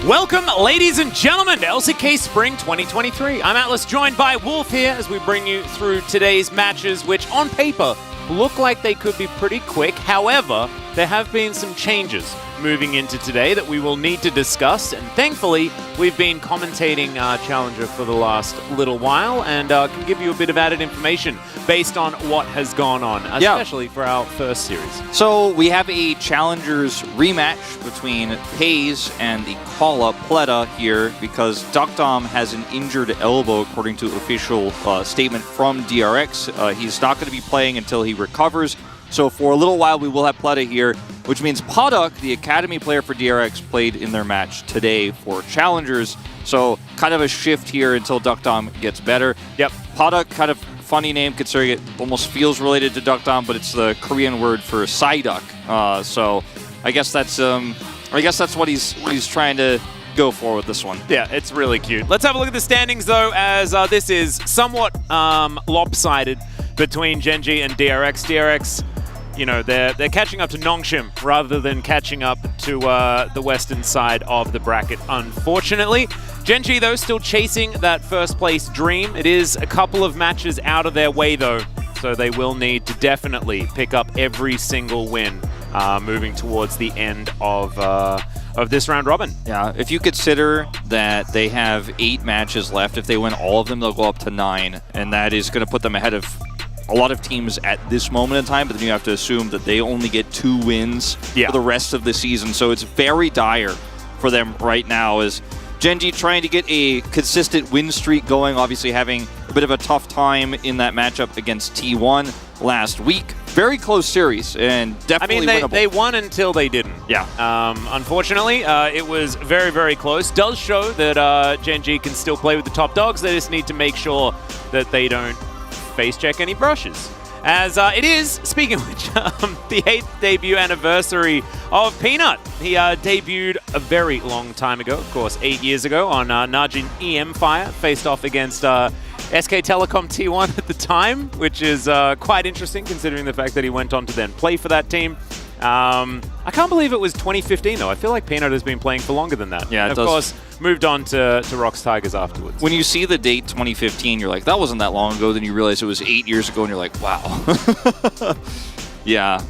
Welcome, ladies and gentlemen, to LCK Spring 2023. I'm Atlas, joined by Wolf here as we bring you through today's matches, which on paper look like they could be pretty quick. However, there have been some changes moving into today that we will need to discuss, and thankfully we've been commentating Challenger for the last little while and can give you a bit of added information based on what has gone on, especially for our first series. So we have a Challengers rematch between FaZe and the call-up Pleta here because Duckdom has an injured elbow according to official statement from DRX. He's not going to be playing until he recovers. So for a little while, we will have Pleta here, which means Paddock, the academy player for DRX, played in their match today for Challengers. So kind of a shift here until Duckdom gets better. Yep. Paddock, kind of funny name considering it almost feels related to Duckdom, but it's the Korean word for Psyduck. So I guess that's what he's trying to go for with this one. Yeah, it's really cute. Let's have a look at the standings though, as this is somewhat lopsided between Gen G and DRX. DRX, you know, they're catching up to Nongshim rather than catching up to the western side of the bracket, unfortunately. Gen G, though, still chasing that first place dream. It is a couple of matches out of their way, though, so they will need to definitely pick up every single win moving towards the end of this round robin. Yeah, if you consider that they have 8 matches left, if they win all of them, they'll go up to 9, and that is going to put them ahead of a lot of teams at this moment in time, but then you have to assume that they only get 2 wins for the rest of the season. So it's very dire for them right now as Gen G trying to get a consistent win streak going, obviously having a bit of a tough time in that matchup against T1 last week. Very close series and definitely winnable. They won until they didn't. Yeah. Unfortunately, it was very, very close. Does show that Gen G can still play with the top dogs. They just need to make sure that they don't face check any brushes. As it is, speaking of which, the 8th debut anniversary of Peanut. He debuted a very long time ago, of course, 8 years ago on Najin EM Fire, faced off against SK Telecom T1 at the time, which is quite interesting considering the fact that he went on to then play for that team. I can't believe it was 2015 though. I feel like Peanut has been playing for longer than that. Yeah, and of course, moved on to Rox Tigers afterwards. When you see the date 2015, you're like, that wasn't that long ago. Then you realize it was 8 years ago, and you're like, wow. Yeah,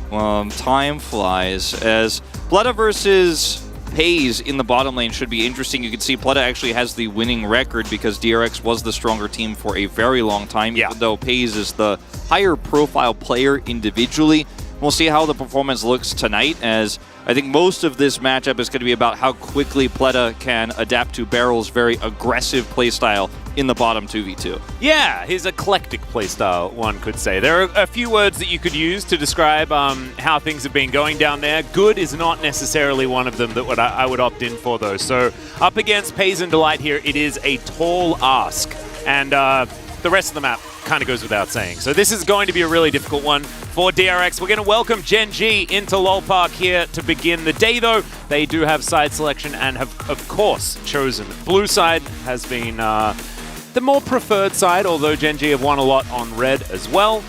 time flies. As Pleta versus FaZe in the bottom lane should be interesting. You can see Pleta actually has the winning record because DRX was the stronger team for a very long time, even though FaZe is the higher profile player individually. We'll see how the performance looks tonight, as I think most of this matchup is going to be about how quickly Pleta can adapt to Barrel's very aggressive playstyle in the bottom 2v2. Yeah, his eclectic playstyle, one could say. There are a few words that you could use to describe how things have been going down there. Good is not necessarily one of them that I would opt in for, though. So up against Pays and Delight here, it is a tall ask. And the rest of the map kind of goes without saying. So this is going to be a really difficult one for DRX. We're going to welcome Gen G into LoL Park here to begin the day, though. They do have side selection and have, of course, chosen. Blue side has been the more preferred side, although Gen G have won a lot on red as well.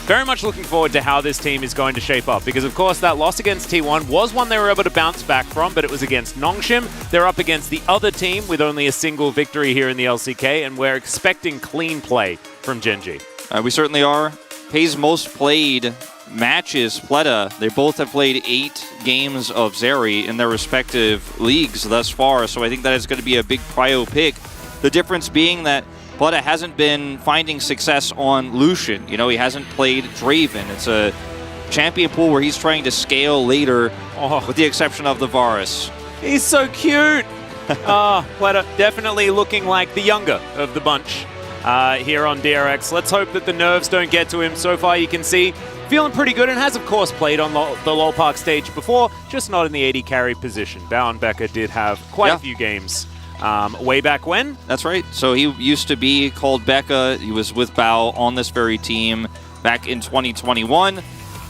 Very much looking forward to how this team is going to shape up, because of course that loss against T1 was one they were able to bounce back from, but it was against Nongshim. They're up against the other team with only a single victory here in the LCK, and we're expecting clean play from Gen G. We certainly are. FaZe most played matches, Pleta. They both have played 8 games of Zeri in their respective leagues thus far, so I think that is going to be a big prio pick. The difference being that Pleta hasn't been finding success on Lucian. You know, he hasn't played Draven. It's a champion pool where he's trying to scale later, with the exception of the Varus. He's so cute! Pleta definitely looking like the younger of the bunch here on DRX. Let's hope that the nerves don't get to him. So far, you can see, feeling pretty good, and has, of course, played on the LoL Park stage before, just not in the AD carry position. Bao and Becca did have quite a few games way back when. That's right. So he used to be called Becca. He was with Bao on this very team back in 2021.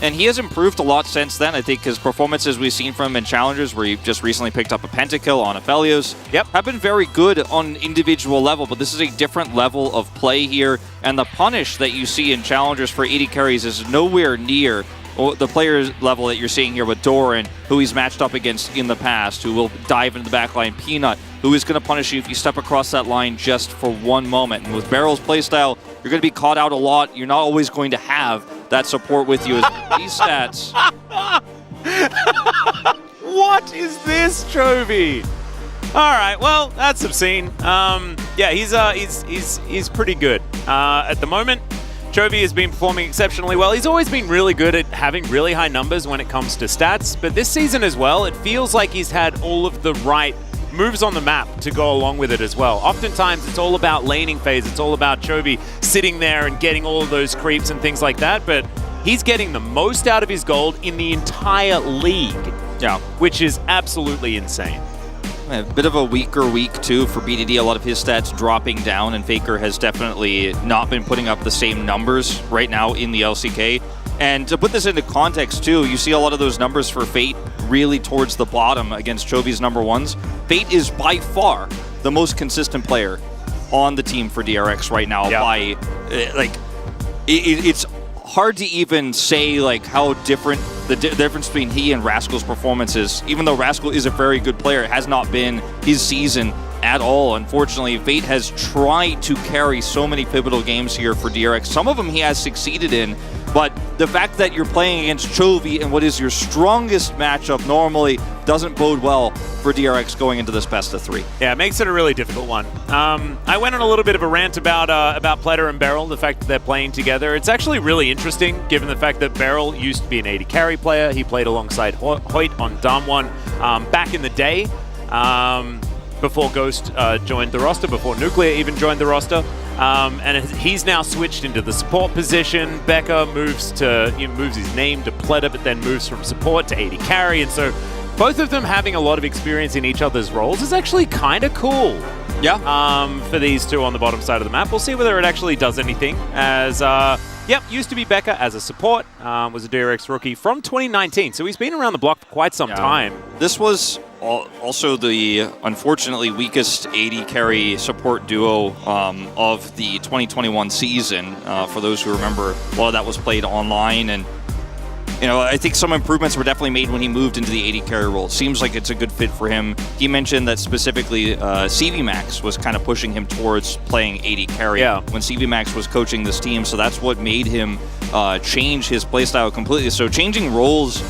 And he has improved a lot since then. I think his performances we've seen from him in Challengers, where he just recently picked up a pentakill on Aphelios, have been very good on an individual level, but this is a different level of play here. And the punish that you see in Challengers for AD carries is nowhere near the player level that you're seeing here with Doran, who he's matched up against in the past, who will dive into the back line, Peanut, who is going to punish you if you step across that line just for one moment. And with Barrel's playstyle, you're going to be caught out a lot. You're not always going to have that support with you. These stats. What is this, Chovy? All right, well, that's obscene. Yeah, he's pretty good at the moment. Chovy has been performing exceptionally well. He's always been really good at having really high numbers when it comes to stats, but this season as well, it feels like he's had all of the right moves on the map to go along with it as well. Oftentimes, it's all about laning phase. It's all about Chovy sitting there and getting all of those creeps and things like that, but he's getting the most out of his gold in the entire league, which is absolutely insane. A bit of a weaker week, too, for BDD. A lot of his stats dropping down, and Faker has definitely not been putting up the same numbers right now in the LCK. And to put this into context, too, you see a lot of those numbers for Fate really towards the bottom against Chovy's number ones. Fate is by far the most consistent player on the team for DRX right now. By it's hard to even say like how different the difference between he and Rascal's performance is. Even though Rascal is a very good player, it has not been his season at all. Unfortunately, Fate has tried to carry so many pivotal games here for DRX. Some of them he has succeeded in, but the fact that you're playing against Chovy in what is your strongest matchup normally doesn't bode well for DRX going into this best of 3. Yeah, it makes it a really difficult one. I went on a little bit of a rant about Pleta and Beryl, the fact that they're playing together. It's actually really interesting, given the fact that Beryl used to be an AD carry player. He played alongside Hoyt on Damwon back in the day, before Ghost joined the roster, before Nuclear even joined the roster. And he's now switched into the support position. Becca moves his name to Pleta, but then moves from support to AD carry. And so both of them having a lot of experience in each other's roles is actually kind of cool. Yeah. For these two on the bottom side of the map. We'll see whether it actually does anything. As, used to be Becca as a support, was a DRX rookie from 2019. So he's been around the block for quite some time. This was also the, unfortunately, weakest AD carry support duo of the 2021 season. For those who remember, a lot of that was played online, and I think some improvements were definitely made when he moved into the AD carry role. It seems like it's a good fit for him. He mentioned that specifically CV Max was kind of pushing him towards playing AD carry when CV Max was coaching this team, so that's what made him change his playstyle completely. So changing roles,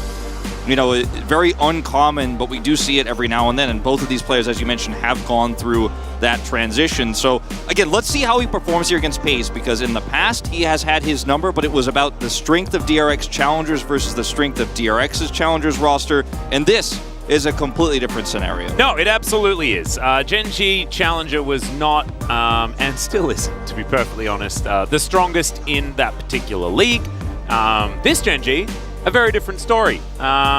very uncommon, but we do see it every now and then, and both of these players, as you mentioned, have gone through that transition. So again, let's see how he performs here against Pace, because in the past he has had his number, but it was about the strength of DRX challengers versus the strength of DRX's challengers roster, and this is a completely different scenario. No, it absolutely is. Gen G Challenger was not, and still isn't, to be perfectly honest, the strongest in that particular league. This Gen G, a very different story.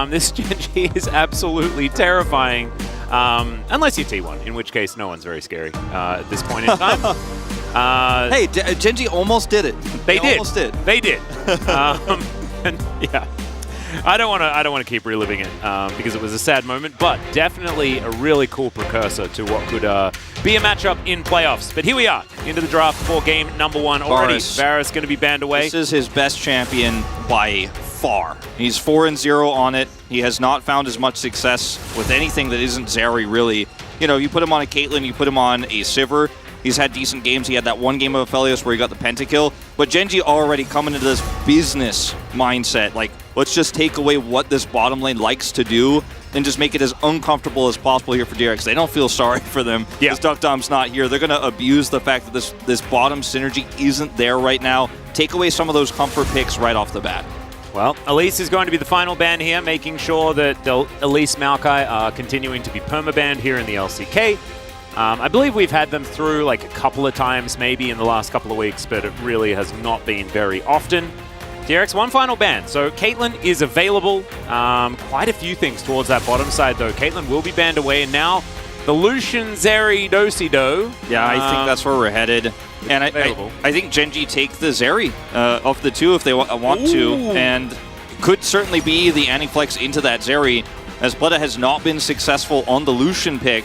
This Gen G is absolutely terrifying, unless you're T1, in which case no one's very scary at this point in time. Hey, Gen G almost did it. They did. Almost did. They did. And yeah, I don't want to keep reliving it because it was a sad moment, but definitely a really cool precursor to what could be a matchup in playoffs. But here we are, into the draft for game number 1 already. Varus going to be banned away. This is his best champion by far. He's 4-0 on it. He has not found as much success with anything that isn't Zeri, really. You put him on a Caitlyn, you put him on a Sivir. He's had decent games. He had that one game of Aphelios where he got the pentakill. But Gen G already coming into this business mindset. Like, let's just take away what this bottom lane likes to do and just make it as uncomfortable as possible here for DRX. They don't feel sorry for them. Because Duck Dom's not here. They're going to abuse the fact that this bottom synergy isn't there right now. Take away some of those comfort picks right off the bat. Well, Elise is going to be the final ban here, making sure that Elise Maokai are continuing to be permabanned here in the LCK. I believe we've had them through like a couple of times maybe in the last couple of weeks, but it really has not been very often. DRX, one final ban. So Caitlyn is available. Quite a few things towards that bottom side, though. Caitlyn will be banned away, and now the Lucian Zeri Dosido. Yeah, I think that's where we're headed. And I think Gen G take the Zeri of the two if they want to, and could certainly be the anti-flex into that Zeri, as Pleta has not been successful on the Lucian pick.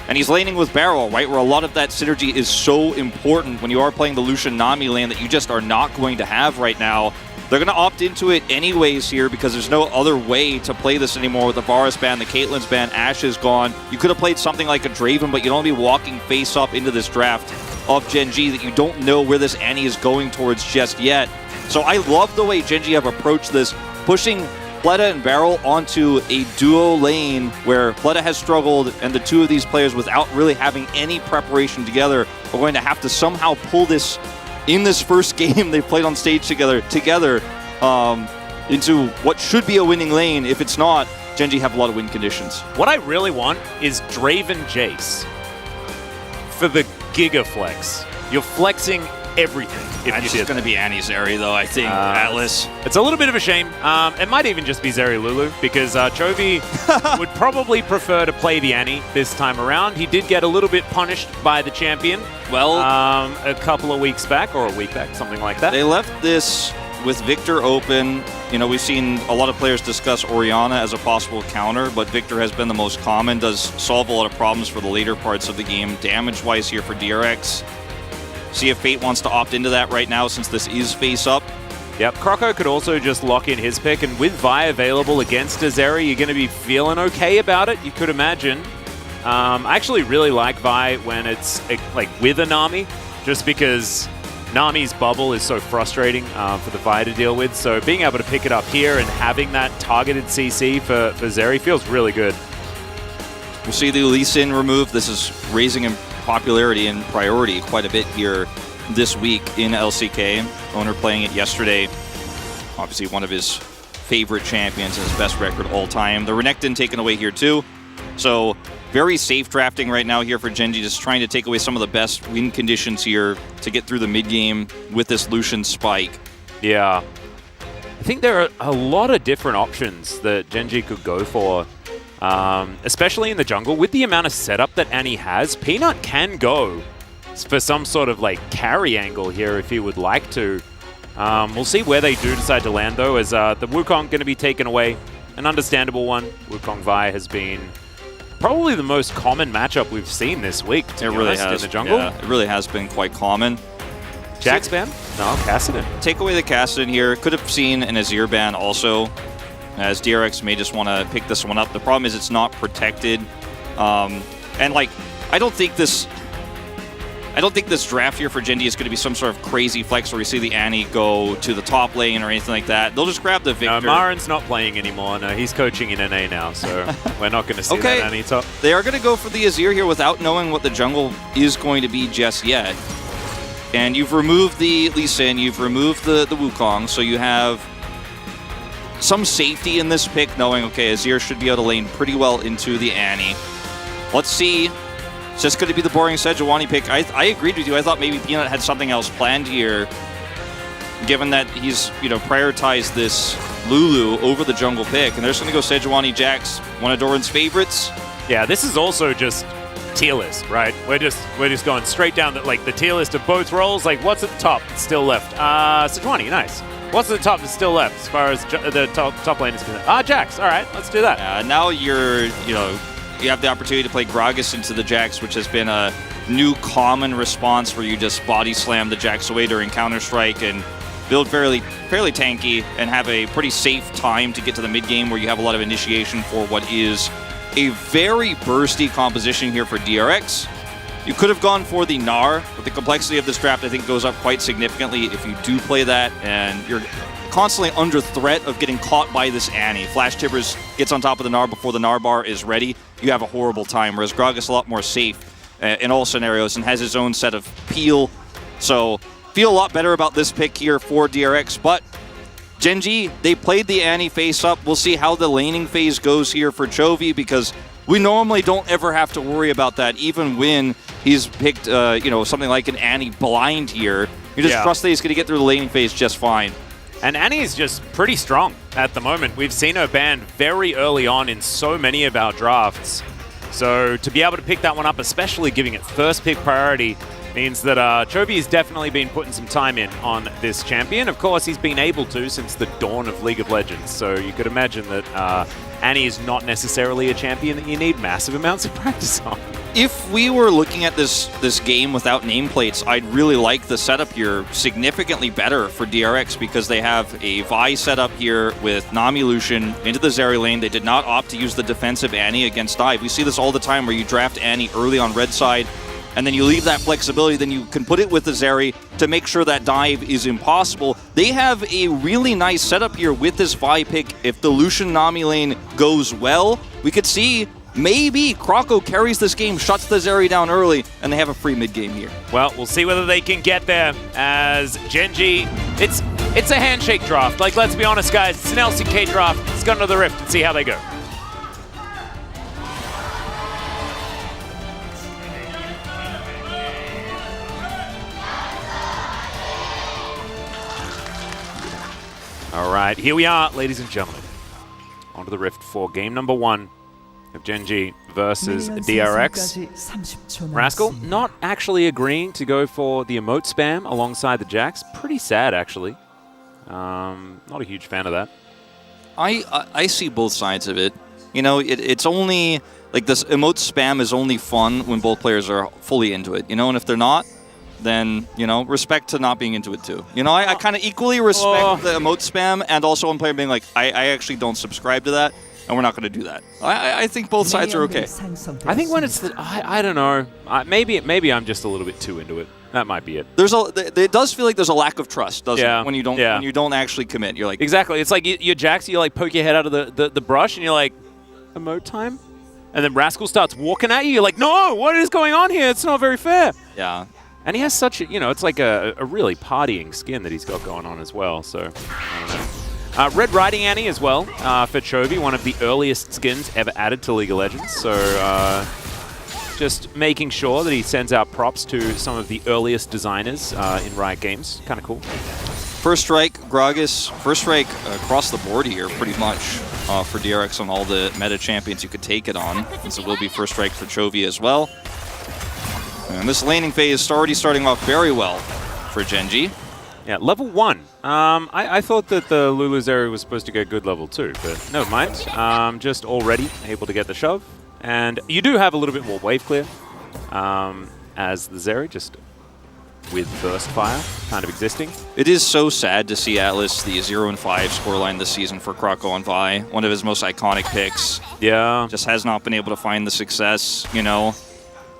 And he's laning with Barrel, right, where a lot of that synergy is so important when you are playing the Lucian Nami lane that you just are not going to have right now. They're going to opt into it anyways here because there's no other way to play this anymore with the Varus ban, the Caitlyn's ban, Ashe is gone. You could have played something like a Draven, but you'd only be walking face up into this draft of Gen G that you don't know where this Annie is going towards just yet. So I love the way Gen G have approached this, pushing Fleta and Barrel onto a duo lane where Fleta has struggled, and the two of these players, without really having any preparation together, are going to have to somehow pull this in this first game they've played on stage together into what should be a winning lane. If it's not, Gen G have a lot of win conditions. What I really want is Draven Jace for the Giga Flex. You're flexing everything. It's just going to be Annie's Zeri, though, I think, Atlas. It's a little bit of a shame. It might even just be Zeri Lulu, because Chovy would probably prefer to play the Annie this time around. He did get a little bit punished by the champion a couple of weeks back, or a week back, something like that. They left this with Victor open. You know, we've seen a lot of players discuss Orianna as a possible counter, but Victor has been the most common, does solve a lot of problems for the later parts of the game. Damage-wise here for DRX. See if Fate wants to opt into that right now since this is face-up. Yep, Croco could also just lock in his pick, and with Vi available against Azeri, you're going to be feeling okay about it, you could imagine. I actually really like Vi when it's like with a Nami, just because Nami's bubble is so frustrating for the Vi to deal with. So being able to pick it up here and having that targeted CC for Zeri feels really good. We'll see the Lee Sin removed. This is raising in popularity and priority quite a bit here this week in LCK. Owner playing it yesterday. Obviously one of his favorite champions and his best record all time. The Renekton taken away here too. So very safe drafting right now here for Gen G, just trying to take away some of the best win conditions here to get through the mid game with this Lucian spike. Yeah. I think there are a lot of different options that Gen G could go for. Especially in the jungle, with the amount of setup that Annie has, Peanut can go for some sort of like carry angle here if he would like to. We'll see where they do decide to land though, as the Wukong going to be taken away. An understandable one. Wukong Vi has been probably the most common matchup we've seen this week, to be honest, in the jungle. Yeah, it really has been quite common. Jax ban? No, Kassadin. Take away the Kassadin here. Could have seen an Azir ban also, as DRX may just want to pick this one up. The problem is it's not protected. And like, I don't think this draft here for Gen G is going to be some sort of crazy flex where we see the Annie go to the top lane or anything like that. They'll just grab the Victor. No, Marin's not playing anymore. No, he's coaching in NA now, so we're not going to see that Annie top. They are going to go for the Azir here without knowing what the jungle is going to be just yet. And you've removed the Lee Sin, you've removed the Wukong, so you have some safety in this pick, knowing, okay, Azir should be able to lane pretty well into the Annie. Let's see. It's just going to be the boring Sejuani pick. I agreed with you. I thought maybe Peanut had something else planned here, given that he's, prioritized this Lulu over the jungle pick. And they're just going to go Sejuani Jax, one of Doran's favorites. Yeah, this is also just tier list, right? We're just going straight down the tier list of both roles. Like, what's at the top that's still left? Sejuani, nice. What's at the top that's still left as far as the top lane is concerned? Jax. All right, let's do that. Now you have the opportunity to play Gragas into the Jax, which has been a new common response where you just body slam the Jax away during Counter-Strike and build fairly tanky and have a pretty safe time to get to the mid game where you have a lot of initiation for what is a very bursty composition here for DRX. You could have gone for the Gnar, but the complexity of this draft I think goes up quite significantly if you do play that, and you're constantly under threat of getting caught by this Annie. Flash Tibbers gets on top of the Gnar before the Gnar bar is ready. You have a horrible time, whereas Gragas is a lot more safe in all scenarios and has his own set of peel. So feel a lot better about this pick here for DRX, but Gen G, they played the Annie face-up. We'll see how the laning phase goes here for Chovy, because we normally don't ever have to worry about that, even when he's picked, something like an Annie blind here. You just trust that he's going to get through the laning phase just fine. And Annie is just pretty strong at the moment. We've seen her banned very early on in so many of our drafts. So to be able to pick that one up, especially giving it first pick priority, means that Chovy has definitely been putting some time in on this champion. Of course, he's been able to since the dawn of League of Legends. So you could imagine that Annie is not necessarily a champion that you need massive amounts of practice on. If we were looking at this game without nameplates, I'd really like the setup here significantly better for DRX because they have a Vi setup here with Nami Lucian into the Zeri lane. They did not opt to use the defensive Annie against dive. We see this all the time where you draft Annie early on red side, and then you leave that flexibility, then you can put it with the Zeri to make sure that dive is impossible. They have a really nice setup here with this Vi pick. If the Lucian Nami lane goes well, we could see maybe Kroko carries this game, shuts the Zeri down early, and they have a free mid game here. Well, we'll see whether they can get there as Gen.G, it's a handshake draft. Like, let's be honest, guys, it's an LCK draft. Let's go into the Rift and see how they go. All right, here we are, ladies and gentlemen. Onto the Rift for game number 1 of Gen.G versus DRX. Rascal not actually agreeing to go for the emote spam alongside the Jax. Pretty sad, actually. Not a huge fan of that. I see both sides of it. You know, it's only, like, this emote spam is only fun when both players are fully into it, you know, and if they're not, then, you know, respect to not being into it too. You know, I kind of equally respect the emote spam and also one player being like, I actually don't subscribe to that, and we're not going to do that. I think both sides are okay. I think when it's the, I don't know, maybe I'm just a little bit too into it. That might be it. It does feel like there's a lack of trust, doesn't it? When you don't actually commit. You're like, exactly. It's like you're Jax, you like poke your head out of the brush, and you're like, emote time, and then Rascal starts walking at you. You're like, no, what is going on here? It's not very fair. Yeah. And he has such a, you know, it's like a really partying skin that he's got going on as well, so I don't know. Red Riding Annie as well for Chovy, one of the earliest skins ever added to League of Legends, so just making sure that he sends out props to some of the earliest designers in Riot Games. Kind of cool. First strike, Gragas, first strike across the board here pretty much for DRX on all the meta champions you could take it on. And so will be first strike for Chovy as well. And this laning phase is already starting off very well for Gen.G. Yeah, level 1. I thought that the Lulu Zeri was supposed to go good level 2, but never mind. Just already able to get the shove. And you do have a little bit more wave clear as the Zeri, just with burst fire kind of existing. It is so sad to see Atlas, the 0-5 scoreline this season for Kroko on Vi, one of his most iconic picks. Yeah. Just has not been able to find the success, you know.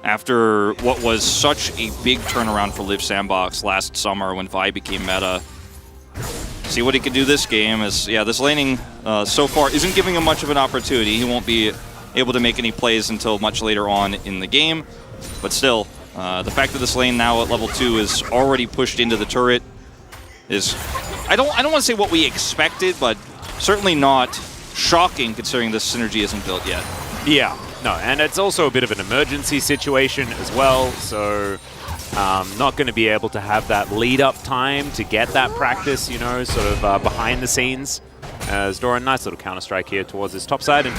After what was such a big turnaround for Live Sandbox last summer when Vi became meta. See what he can do this game. This laning so far isn't giving him much of an opportunity. He won't be able to make any plays until much later on in the game. But still, the fact that this lane now at level 2 is already pushed into the turret is, I don't want to say what we expected, but certainly not shocking considering this synergy isn't built yet. Yeah. No, and it's also a bit of an emergency situation as well, so not going to be able to have that lead-up time to get that practice, you know, sort of behind the scenes. As Doran, nice little counter-strike here towards his top side. And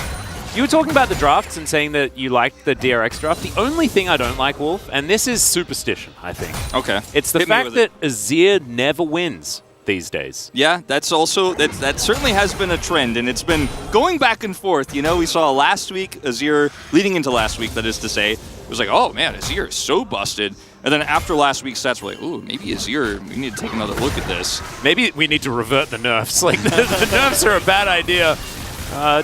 you were talking about the drafts and saying that you liked the DRX draft. The only thing I don't like, Wolf, and this is superstition, I think. Okay. It's the fact that Azir never wins these days. Yeah, that's also, that certainly has been a trend, and it's been going back and forth. You know, we saw last week, Azir, leading into last week, that is to say, it was like, oh man, Azir is so busted. And then after last week's stats, we're like, ooh, maybe Azir, we need to take another look at this. Maybe we need to revert the nerfs. Like, the nerfs are a bad idea.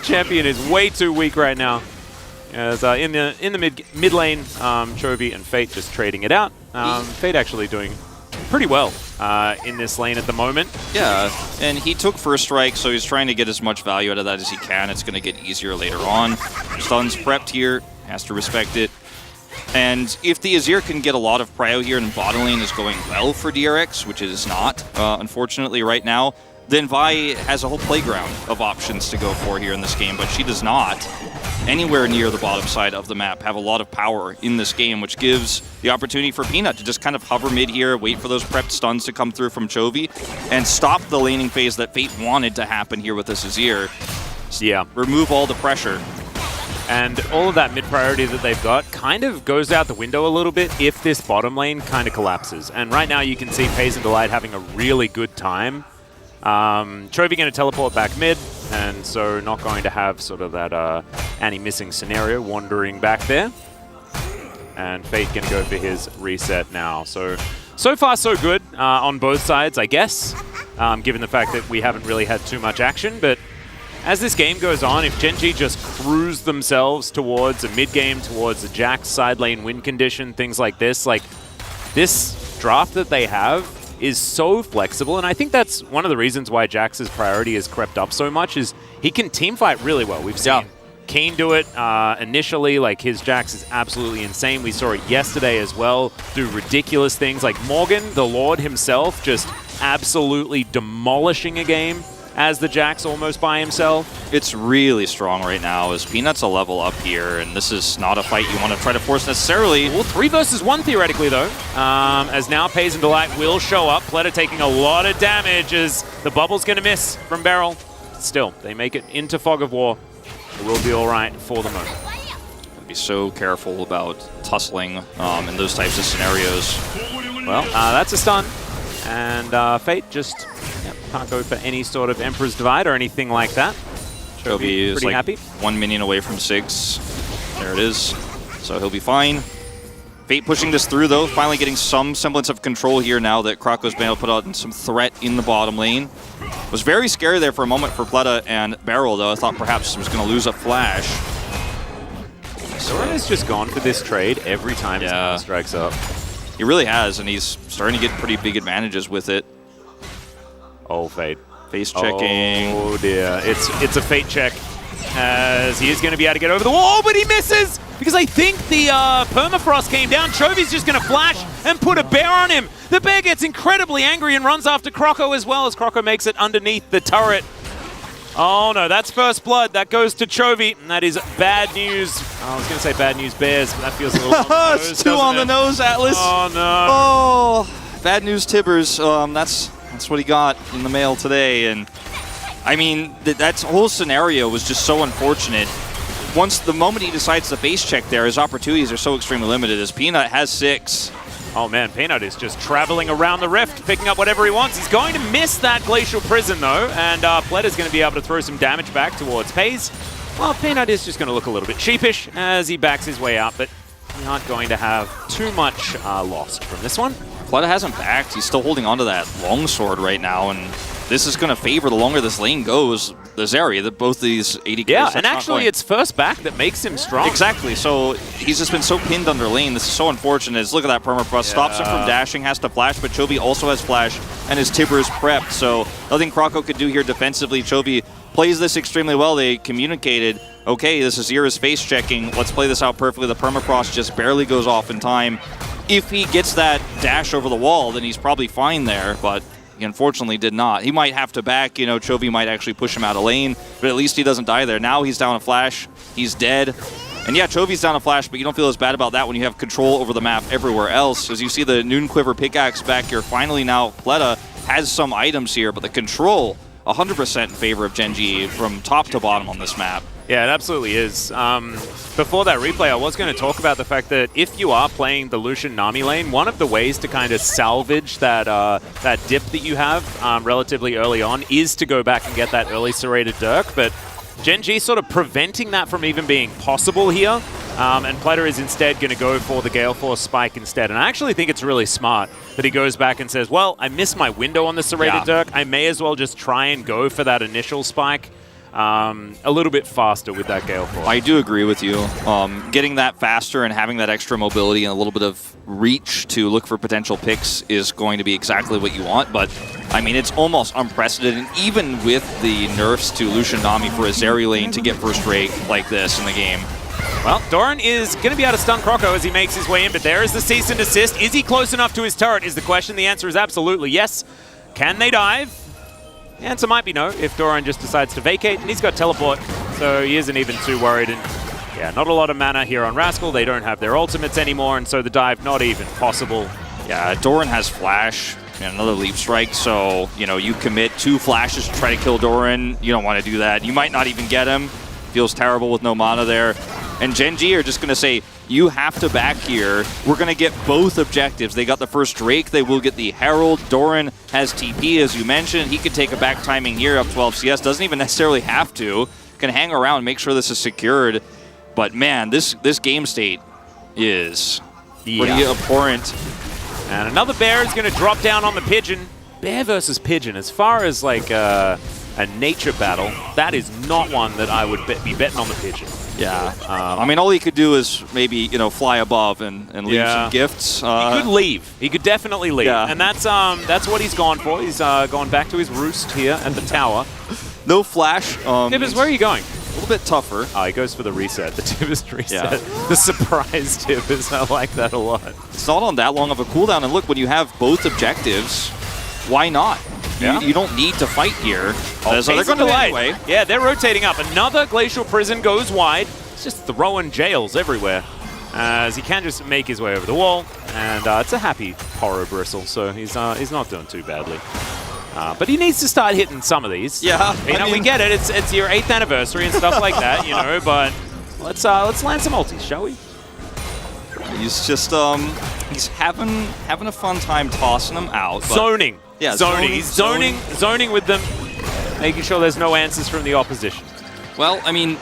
Champion is way too weak right now. As in the mid lane, Chovy and Fate just trading it out. Fate actually doing pretty well in this lane at the moment. Yeah, and he took first strike, so he's trying to get as much value out of that as he can. It's going to get easier later on. Stun's prepped here, has to respect it. And if the Azir can get a lot of prio here and bottom lane is going well for DRX, which it is not, unfortunately, right now, then Vi has a whole playground of options to go for here in this game, but she does not anywhere near the bottom side of the map have a lot of power in this game, which gives the opportunity for Peanut to just kind of hover mid here, wait for those prepped stuns to come through from Chovy, and stop the laning phase that Fate wanted to happen here with this Azir. Yeah. Remove all the pressure. And all of that mid-priority that they've got kind of goes out the window a little bit if this bottom lane kind of collapses. And right now you can see Pays and Delight having a really good time. Chovy going to teleport back mid, and so not going to have sort of that Annie missing scenario wandering back there. And Fate going to go for his reset now. So far so good on both sides, I guess, given the fact that we haven't really had too much action. But as this game goes on, if Gen G just cruise themselves towards a mid-game, towards a Jax side lane win condition, things like this draft that they have is so flexible, and I think that's one of the reasons why Jax's priority has crept up so much, is he can teamfight really well. We've seen Kane do it initially, like his Jax is absolutely insane. We saw it yesterday as well, do ridiculous things like Morgan, the Lord himself, just absolutely demolishing a game as the Jax almost by himself. It's really strong right now as Peanut's a level up here, and this is not a fight you want to try to force necessarily. Well, 3 versus 1 theoretically though, as now Pays and Delight will show up. Pleta taking a lot of damage as the bubble's going to miss from Beryl. Still, they make it into Fog of War. It will be all right for the moment. Be so careful about tussling in those types of scenarios. Well, that's a stun, and Fate just can't go for any sort of Emperor's Divide or anything like that. Chovy is pretty like happy. 1 minion away from 6. There it is. So he'll be fine. Fate pushing this through though, finally getting some semblance of control here now that Krako's been able to put out some threat in the bottom lane. Was very scary there for a moment for Pleta and Beryl though. I thought perhaps he was going to lose a flash. Soren has just gone for this trade every time someone strikes up. He really has, and he's starting to get pretty big advantages with it. Oh, Fate. Face checking. Oh dear, it's a Fate check, as he is going to be able to get over the wall, but he misses! Because I think the permafrost came down. Chovy's just going to flash and put a bear on him. The bear gets incredibly angry and runs after Kroko as well, as Kroko makes it underneath the turret. Oh no, that's first blood. That goes to Chovy, and that is bad news. I was going to say bad news bears, but that feels a little on the nose, it's 2 on the nose, Atlas. Oh no. Oh, bad news Tibbers. That's what he got in the mail today, and I mean that whole scenario was just so unfortunate. Once the moment he decides to base check there, his opportunities are so extremely limited as Peanut has 6. Oh man, Peanut is just traveling around the rift, picking up whatever he wants. He's going to miss that Glacial Prison though, and Pleta's going to be able to throw some damage back towards Pays. Well, Peanut is just going to look a little bit sheepish as he backs his way out, but we aren't going to have too much lost from this one. Pleta hasn't backed. He's still holding onto that longsword right now, and this is going to favor the longer this lane goes. The Zarya, both these AD carries. Yeah, and actually it's first back that makes him strong. Exactly, so he's just been so pinned under lane. This is so unfortunate. Look at that permafrost. Stops him from dashing, has to flash, but Chovy also has flash, and his Tibber is prepped, so nothing Krako could do here defensively. Chovy plays this extremely well. They communicated, okay, this is Zera's face checking. Let's play this out perfectly. The permafrost just barely goes off in time. If he gets that dash over the wall, then he's probably fine there, but he unfortunately did not. He might have to back, you know, Chovy might actually push him out of lane, but at least he doesn't die there. Now he's down a flash, he's dead. And yeah, Chovy's down a flash, but you don't feel as bad about that when you have control over the map everywhere else. As you see the Noon Quiver pickaxe back here, finally now Pleta has some items here, but the control 100% in favor of Gen G from top to bottom on this map. Yeah, it absolutely is. Before that replay, I was going to talk about the fact that if you are playing the Lucian Nami lane, one of the ways to kind of salvage that that dip that you have relatively early on is to go back and get that early serrated Dirk, but Gen G sort of preventing that from even being possible here, and Pleta is instead going to go for the Gale Force spike instead, and I actually think it's really smart that he goes back and says, well, I missed my window on the serrated Dirk, I may as well just try and go for that initial spike a little bit faster with that Gale Force. I do agree with you. Getting that faster and having that extra mobility and a little bit of reach to look for potential picks is going to be exactly what you want, but I mean, it's almost unprecedented, even with the nerfs to Lucian Nami for a Zeri lane to get first rate like this in the game. Well, Doran is going to be able to stun Kroko as he makes his way in, but there is the cease and desist. Is he close enough to his turret is the question. The answer is absolutely yes. Can they dive? The answer might be no if Doran just decides to vacate, and he's got teleport, so he isn't even too worried. And yeah, not a lot of mana here on Rascal. They don't have their ultimates anymore, and so the dive not even possible. Yeah, Doran has flash and another leap strike, so you know you commit 2 flashes to try to kill Doran. You don't want to do that. You might not even get him. Feels terrible with no mana there. And Gen G are just going to say, you have to back here. We're going to get both objectives. They got the first Drake. They will get the Herald. Doran has TP, as you mentioned. He could take a back timing here up 12 CS. Doesn't even necessarily have to. Can hang around, make sure this is secured. But man, this game state is pretty abhorrent. And another bear is going to drop down on the pigeon. Bear versus pigeon, as far as like a nature battle, that is not one that I would be betting on the pigeon. Yeah. I mean, all he could do is maybe, you know, fly above and leave some gifts. He could leave. He could definitely leave. Yeah. And that's what he's gone for. He's gone back to his roost here at the tower. No flash. Tibbers, where are you going? A little bit tougher. Oh, he goes for the reset. The Tibbers reset. Yeah. The surprise Tibbers. I like that a lot. It's not on that long of a cooldown. And look, when you have both objectives, why not? Yeah. You don't need to fight here. Oh, so they're going to anyway. Yeah, they're rotating up. Another Glacial Prison goes wide. It's just throwing jails everywhere. As he can just make his way over the wall. And it's a happy Horror Bristle, so he's not doing too badly. But he needs to start hitting some of these. Yeah. You know, we get it. It's your 8th anniversary and stuff like that, you know, but let's land some ultis, shall we? He's just he's having a fun time tossing them out. Zoning. Yeah, zoning. He's zoning with them, making sure there's no answers from the opposition. Well, I mean,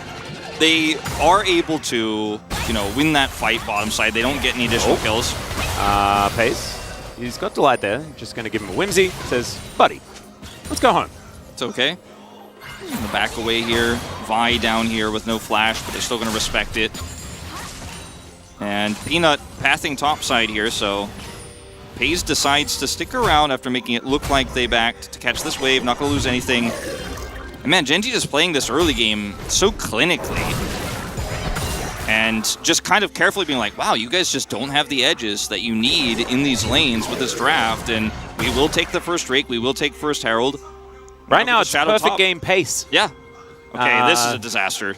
they are able to, you know, win that fight bottom side. They don't get any additional kills. Pace. He's got Delight there. Just going to give him a whimsy. Says, buddy, let's go home. It's okay. I'm going to back away here. Vi down here with no flash, but they're still going to respect it. And Peanut pathing topside here, so Pace decides to stick around after making it look like they backed to catch this wave. Not going to lose anything. And man, Gen.G is playing this early game so clinically. And just kind of carefully being like, wow, you guys just don't have the edges that you need in these lanes with this draft. And we will take the first Drake. We will take first Herald. Right now, it's perfect top. game pace. Yeah. Okay, this is a disaster.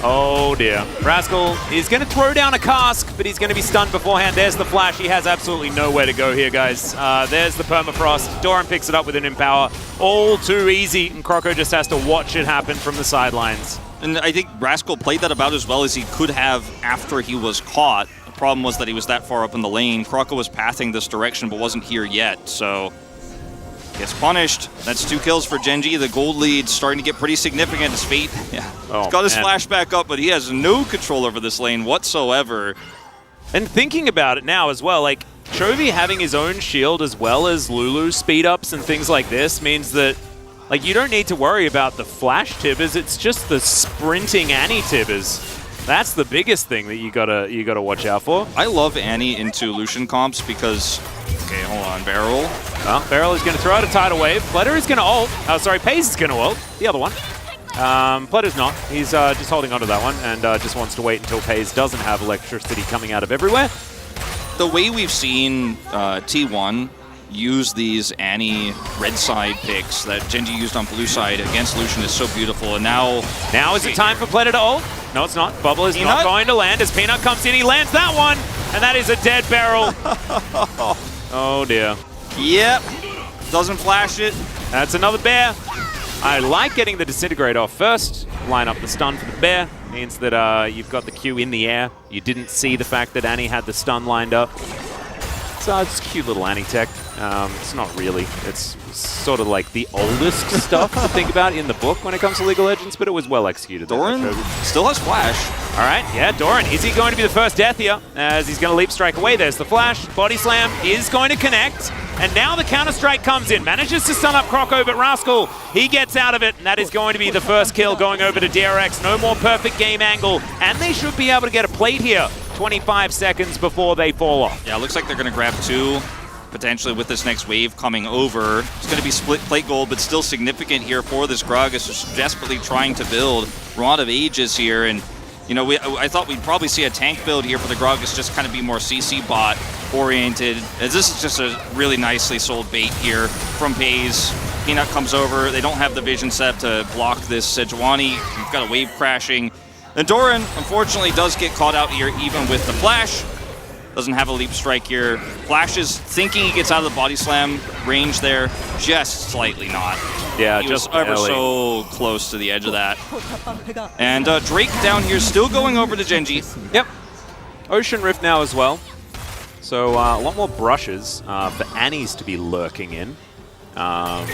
Oh, dear. Rascal is going to throw down a cask, but he's going to be stunned beforehand. There's the flash. He has absolutely nowhere to go here, guys. There's the permafrost. Doran picks it up with an Empower. All too easy, and Croco just has to watch it happen from the sidelines. And I think Rascal played that about as well as he could have after he was caught. The problem was that he was that far up in the lane. Croco was pathing this direction, but wasn't here yet, so gets punished. That's 2 kills for Gen.G. The gold lead starting to get pretty significant. His Fate, he's got his flash back up, but he has no control over this lane whatsoever. And thinking about it now as well, like, Chovy having his own shield as well as Lulu speed-ups and things like this means that, like, you don't need to worry about the flash Tibbers, it's just the sprinting Annie Tibbers. That's the biggest thing that you gotta watch out for. I love Annie into Lucian comps because, okay, hold on, Barrel. Well, Barrel is going to throw out a tidal wave. Pletter is going to ult. Oh, sorry, Pace is going to ult. The other one. Pletter's not. He's just holding onto that one and just wants to wait until Pace doesn't have electricity coming out of everywhere. The way we've seen T1 use these Annie red side picks that Gen.G used on blue side against Lucian is so beautiful. And now is it time for Pletter to ult? No, it's not. Bubble is not going to land as Peanut comes in. He lands that one, and that is a dead Barrel. Oh, dear. Yep. Doesn't flash it. That's another bear. I like getting the Disintegrate off first. Line up the stun for the bear. Means that you've got the Q in the air. You didn't see the fact that Annie had the stun lined up. So it's cute little Annie tech. It's not really. It's sort of like the oldest stuff to think about in the book when it comes to League of Legends, but it was well executed. Doran still has flash. All right, yeah, Doran. Is he going to be the first death here? As he's going to leap strike away. There's the flash. Body slam is going to connect. And now the counter-strike comes in. Manages to stun up Croco, but Rascal, he gets out of it. And that is going to be the first kill going over to DRX. No more perfect game angle. And they should be able to get a plate here 25 seconds before they fall off. Yeah, it looks like they're going to grab 2, potentially with this next wave coming over. It's going to be split plate gold, but still significant here for this Gragas, just desperately trying to build Rod of Ages here. And, you know, I thought we'd probably see a tank build here for the Gragas, just kind of be more CC bot oriented. As this is just a really nicely sold bait here from Paze. Peanut comes over. They don't have the vision set to block this Sejuani. We've got a wave crashing. And Doran, unfortunately, does get caught out here even with the flash. Doesn't have a leap strike here. Flash is thinking he gets out of the body slam range there. Just slightly not. Yeah, he just was ever so close to the edge of that. And Drake down here still going over to Gen.G. Yep. Ocean Rift now as well. So a lot more brushes for Annie's to be lurking in. As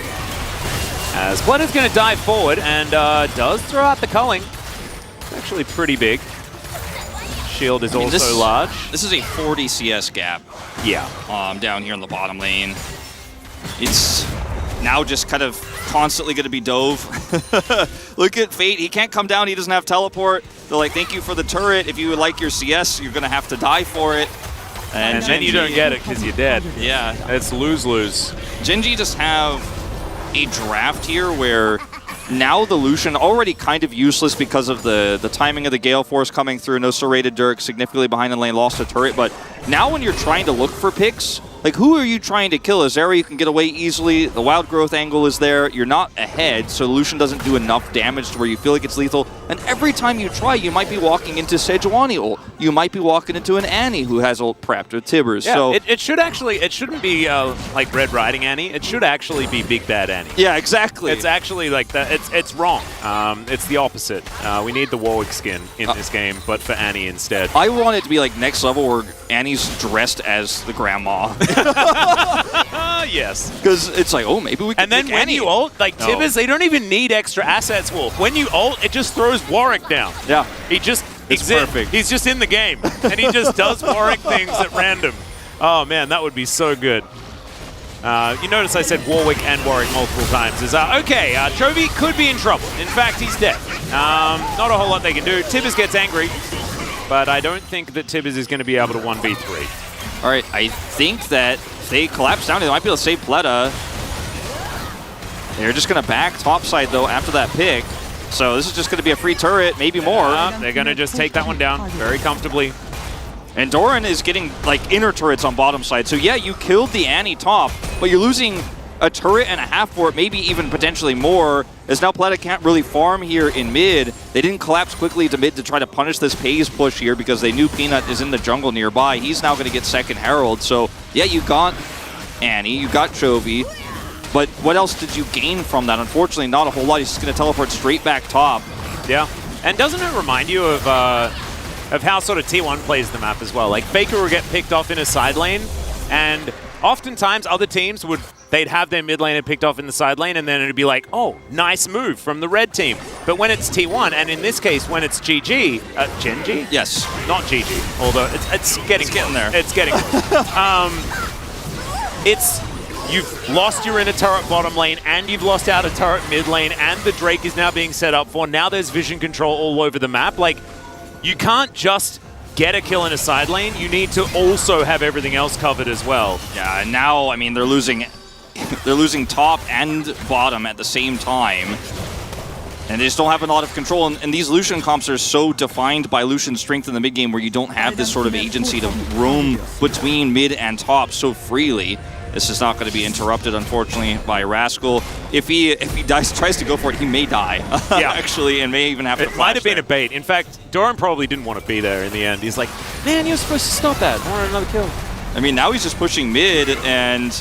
Bletter's going to dive forward and does throw out the culling. It's actually pretty big. shield is also large. This is a 40 CS gap. Yeah. Down here in the bottom lane. It's now just kind of constantly going to be dove. Look at Fate. He can't come down. He doesn't have teleport. They're like, thank you for the turret. If you would like your CS, you're going to have to die for it. And then you don't get it because you're dead. Yeah. It's lose-lose. Gen.G just have a draft here where now the Lucian, already kind of useless because of the timing of the Gale Force coming through. No serrated Dirk, significantly behind the lane, lost a turret. But now when you're trying to look for picks, like, who are you trying to kill? Azera, you can get away easily. The wild growth angle is there. You're not ahead, so Lucian doesn't do enough damage to where you feel like it's lethal. And every time you try, you might be walking into Sejuani ult. You might be walking into an Annie who has ult prepped with Tibbers. Yeah, so it shouldn't be like Red Riding Annie. It should actually be Big Bad Annie. Yeah, exactly. It's actually like that. It's wrong. It's the opposite. We need the Warwick skin in this game, but for Annie instead. I want it to be like next level where Annie's dressed as the grandma. Yes. Because it's like, oh, maybe we can. And then when you ult, like Tibbers, they don't even need extra assets, Wolf. When you ult, it just throws Warwick down. Yeah. It's perfect. He's just in the game, and he just does Warwick things at random. Oh, man, that would be so good. You notice I said Warwick and Warwick multiple times. Okay, Chovy could be in trouble. In fact, he's dead. Not a whole lot they can do. Tibbers gets angry, but I don't think that Tibbers is going to be able to 1v3. All right, I think that if they collapse down, they might be able to save Pleta. They're just going to back topside, though, after that pick. So this is just going to be a free turret, maybe more. They're going to just take that one down very comfortably. And Doran is getting, like, inner turrets on bottom side. So, yeah, you killed the Annie top, but you're losing a turret and a half for it, maybe even potentially more, as now Pleta can't really farm here in mid. They didn't collapse quickly to mid to try to punish this Pays push here because they knew Peanut is in the jungle nearby. He's now going to get second Herald. So, yeah, you got Annie, you got Chovy, but what else did you gain from that? Unfortunately, not a whole lot. He's just going to teleport straight back top. Yeah, and doesn't it remind you of how sort of T1 plays the map as well? Like, Faker will get picked off in a side lane, and oftentimes other teams they'd have their mid laner picked off in the side lane, and then it'd be like, oh, nice move from the red team. But when it's T1, and in this case, when it's GG, Gen.G? Yes. Not GG, although it's getting there. It's getting close. You've lost your inner turret bottom lane, and you've lost out a turret mid lane, and the Drake is now being set up for. Now there's vision control all over the map. Like, you can't just get a kill in a side lane. You need to also have everything else covered as well. Yeah, and now, I mean, they're losing top and bottom at the same time. And they just don't have a lot of control. And these Lucian comps are so defined by Lucian's strength in the mid game where you don't have this sort of agency to roam between mid and top so freely. This is not going to be interrupted, unfortunately, by Rascal. If he tries to go for it, he may die, yeah. Actually, and may even have to It might have been a bait. In fact, Doran probably didn't want to be there in the end. He's like, man, you're supposed to stop that. I want another kill. I mean, now he's just pushing mid, and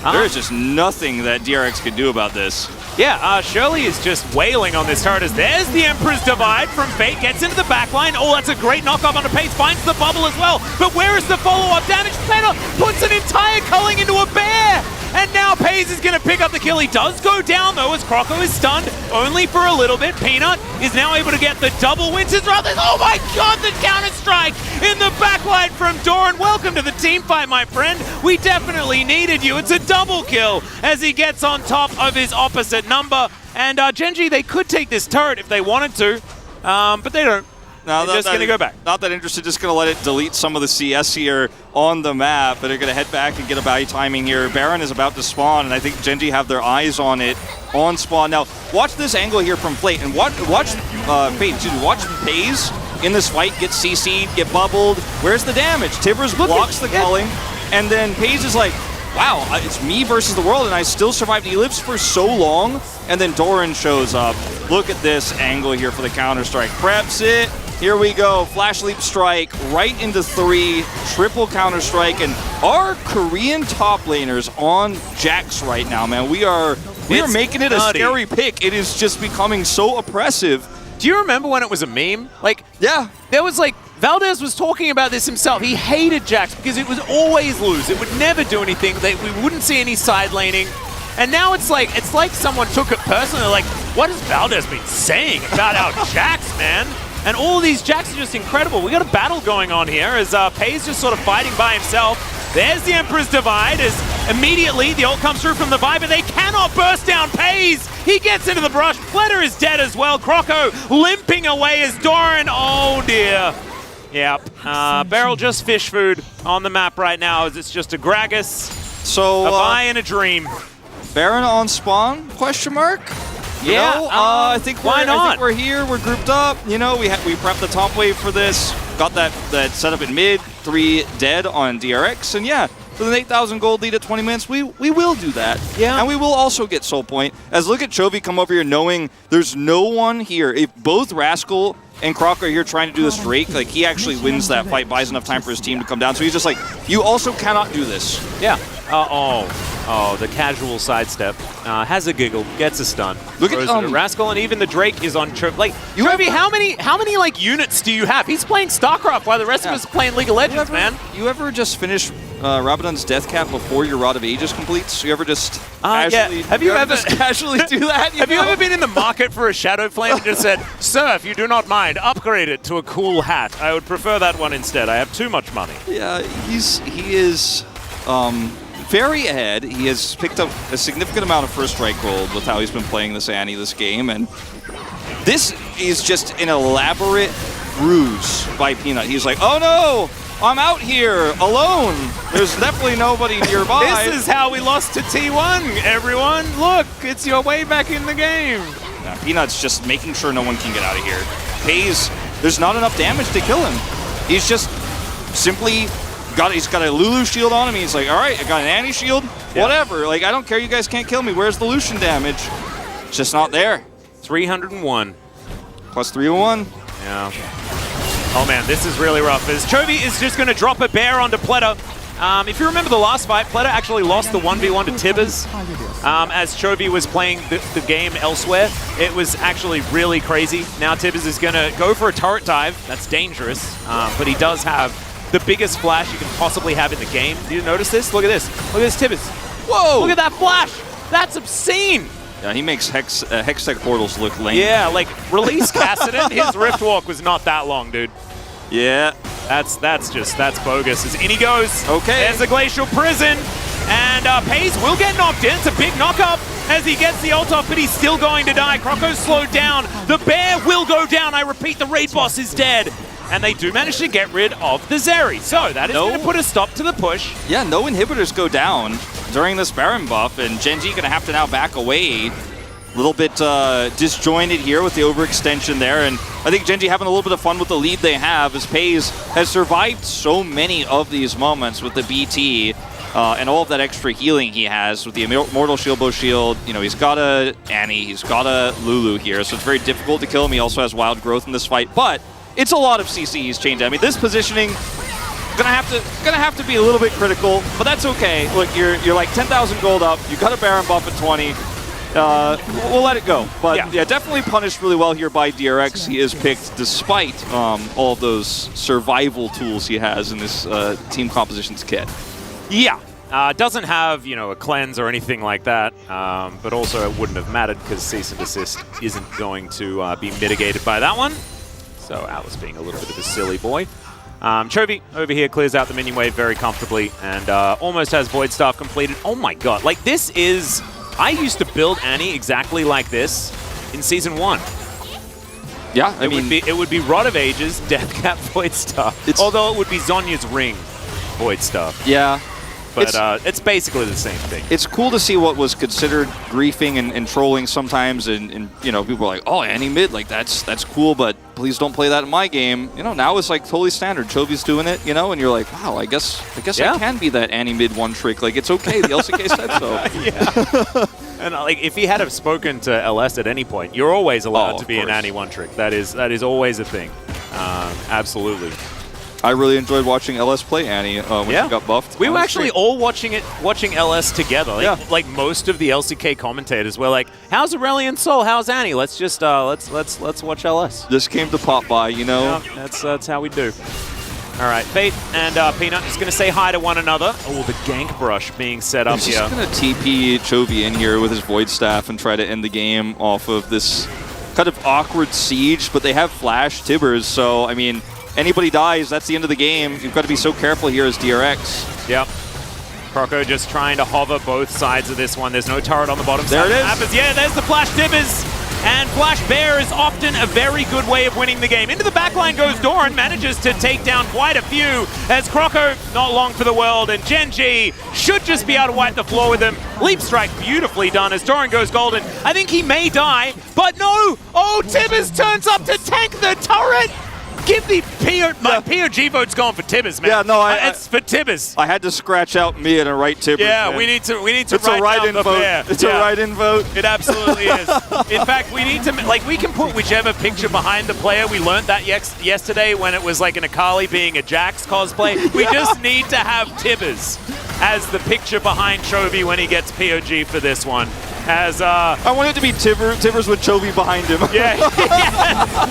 there is just nothing that DRX can do about this. Yeah, Shirley is just wailing on this turret as there's the Emperor's Divide from Fate, gets into the backline. Oh, that's a great knockoff onto Pace, finds the bubble as well. But where is the follow-up damage? Pleta puts an entire culling into a bear! And now Pace is going to pick up the kill. He does go down, though, as Croco is stunned, only for a little bit. Peanut is now able to get the double Winter's Wrath. Oh my god, the counter-strike in the backline from Doran. Welcome to the team fight, my friend. We definitely needed you. It's a double kill as he gets on top of his opposite number. And Gen.G, they could take this turret if they wanted to, but they don't. No, they're just going to go back. Not that interested, just going to let it delete some of the CS here on the map, but they're going to head back and get a value timing here. Baron is about to spawn, and I think Gen.G have their eyes on it on spawn. Now, watch this angle here from Plate, and watch Pays in this fight get CC'd, get bubbled. Where's the damage? Tibbers blocks the culling, and then Pays is like, wow, it's me versus the world, and I still survived. He lives for so long, and then Doran shows up. Look at this angle here for the counter-strike. Preps it. Here we go. Flash leap strike right into 3. Triple counter-strike, and our Korean top laners on Jax right now, man. We are making it a scary pick. It is just becoming so oppressive. Do you remember when it was a meme? Like, yeah. There was like, Valdez was talking about this himself. He hated Jax because it was always lose. It would never do anything. We wouldn't see any side laning. And now it's like someone took it personally. Like, what has Valdez been saying about our Jax, man? And all of these jacks are just incredible. We got a battle going on here as Pei's just sort of fighting by himself. There's the Emperor's Divide as immediately the ult comes through from the Viper. They cannot burst down Pei's. He gets into the brush. Fletter is dead as well. Croco limping away as Doran. Oh dear. Yep. Beryl just fish food on the map right now as it's just a Gragas, So, a Vi, and a Dream. Baron on spawn? Question mark? You Yeah, know, I think why not? I think we're here. We're grouped up. You know, we prepped the top wave for this. Got that setup in mid. 3 dead on DRX, and yeah, with an 8,000 gold lead at 20 minutes, we will do that. Yeah. And we will also get Soul Point. As look at Chovy come over here knowing there's no one here. If both Rascal and Croc are here trying to do this Drake, like he actually wins that fight, buys enough time for his team to come down. So he's just like, you also cannot do this. Yeah. Oh, the casual sidestep. Has a giggle, gets a stun. Look at Rascal, and even the Drake is on Chovy. Like, You Chovy, ever- how many like units do you have? He's playing StarCraft while the rest of us are playing League of Legends, man. You ever just finish Rabadon's Death Cap before your Rod of Ages completes? You ever just casually, yeah. Have you ever just casually do that? Have you ever been in the market for a Shadow Flame and just said, "Sir, if you do not mind, upgrade it to a cool hat. I would prefer that one instead. I have too much money." Yeah, he is very ahead. He has picked up a significant amount of first strike gold with how he's been playing this Annie this game, and this is just an elaborate ruse by Peanut. He's like, "Oh no, I'm out here alone. There's definitely nobody nearby." This is how we lost to T1, everyone. Look, it's your way back in the game. Yeah, Peanut's just making sure no one can get out of here. There's not enough damage to kill him. He's just simply he's got a Lulu shield on him. He's like, all right, I got an Annie shield, whatever. Like, I don't care. You guys can't kill me. Where's the Lucian damage? It's just not there. 301. Plus 301. Yeah. Oh man, this is really rough. As Chovy is just going to drop a bear onto Pleta. If you remember the last fight, Pleta actually lost the 1v1 to Tibbers as Chovy was playing the game elsewhere. It was actually really crazy. Now Tibbers is going to go for a turret dive. That's dangerous, but he does have the biggest flash you can possibly have in the game. Do you notice this? Look at this. Look at this Tibbers. Whoa! Look at that flash. That's obscene. Yeah, he makes Hextech portals look lame. Yeah, like, release Kassadin. His Rift Walk was not that long, dude. Yeah. That's bogus. As in he goes. Okay. There's the Glacial Prison. And Pei's will get knocked in. It's a big knock-up as he gets the ult off, but he's still going to die. Croco's slowed down. The bear will go down. I repeat, the raid boss is dead. And they do manage to get rid of the Zeri. So that is going to put a stop to the push. Yeah, no inhibitors go down during this Baron buff, and Gen G going to have to now back away. A little bit disjointed here with the overextension there, and I think Gen G having a little bit of fun with the lead they have as Pei's has survived so many of these moments with the BT and all of that extra healing he has with the Immortal Shieldbow Shield. You know, he's got a Annie, he's got a Lulu here, so it's very difficult to kill him. He also has Wild Growth in this fight, but it's a lot of CC he's changed. I mean, this positioning gonna have to be a little bit critical, but that's okay. Look, you're like 10,000 gold up. You got a Baron buff at 20. We'll let it go. But yeah, definitely punished really well here by DRX. He is picked despite all of those survival tools he has in this team compositions kit. Yeah. Doesn't have, you know, a cleanse or anything like that, but also it wouldn't have mattered because cease and desist isn't going to be mitigated by that one. So Alice being a little bit of a silly boy. Chovy over here clears out the minion wave very comfortably and almost has Void Staff completed. Oh my god, like this is... I used to build Annie exactly like this in Season 1. Yeah, I mean... it would be Rod of Ages, Death Cap, Void Staff. Although it would be Zonya's Ring, Void Staff. Yeah. But it's basically the same thing. It's cool to see what was considered griefing and trolling sometimes, and you know, people are like, oh, Annie mid, like that's cool, but please don't play that in my game. You know, now it's like totally standard. Chovy's doing it, you know, and you're like, wow, I guess I can be that Annie mid one trick. Like, it's okay. The LCK said so. Yeah. And like, if he had have spoken to LS at any point, you're always allowed to be an Annie one trick. That is always a thing. Absolutely. I really enjoyed watching LS play Annie when she got buffed. We were actually all watching LS together. Like most of the LCK commentators were like, "How's Aurelion Sol? How's Annie? Let's just let's watch LS." This came to pop by, you know. Yeah, that's how we do. All right, Fate and Peanut just gonna say hi to one another. Oh, the gank brush being set up here. He's just gonna TP Chovy in here with his Void Staff and try to end the game off of this kind of awkward siege, but they have Flash, Tibbers, so, I mean, anybody dies, that's the end of the game. You've got to be so careful here as DRX. Yep. Croco just trying to hover both sides of this one. There's no turret on the bottom there side. There it is. Happens. Yeah, there's the Flash Tibbers. And Flash Bear is often a very good way of winning the game. Into the backline goes Doran, manages to take down quite a few as Croco, not long for the world, and Genji should just be able to wipe the floor with him. Leap strike beautifully done as Doran goes golden. I think he may die, but no! Oh, Tibbers turns up to tank the turret! Give the my POG vote's going for Tibbers, man. Yeah, no, it's for Tibbers. I had to scratch out me and a right Tibbers. Yeah, man. we need to it's write a write-in down the vote. fair. It's a write-in vote. It absolutely is. In fact, we need to we can put whichever picture behind the player. We learned that yesterday when it was like an Akali being a Jax cosplay. We just need to have Tibbers as the picture behind Chovy when he gets POG for this one. As I want it to be Tibbers with Chovy behind him. Yeah.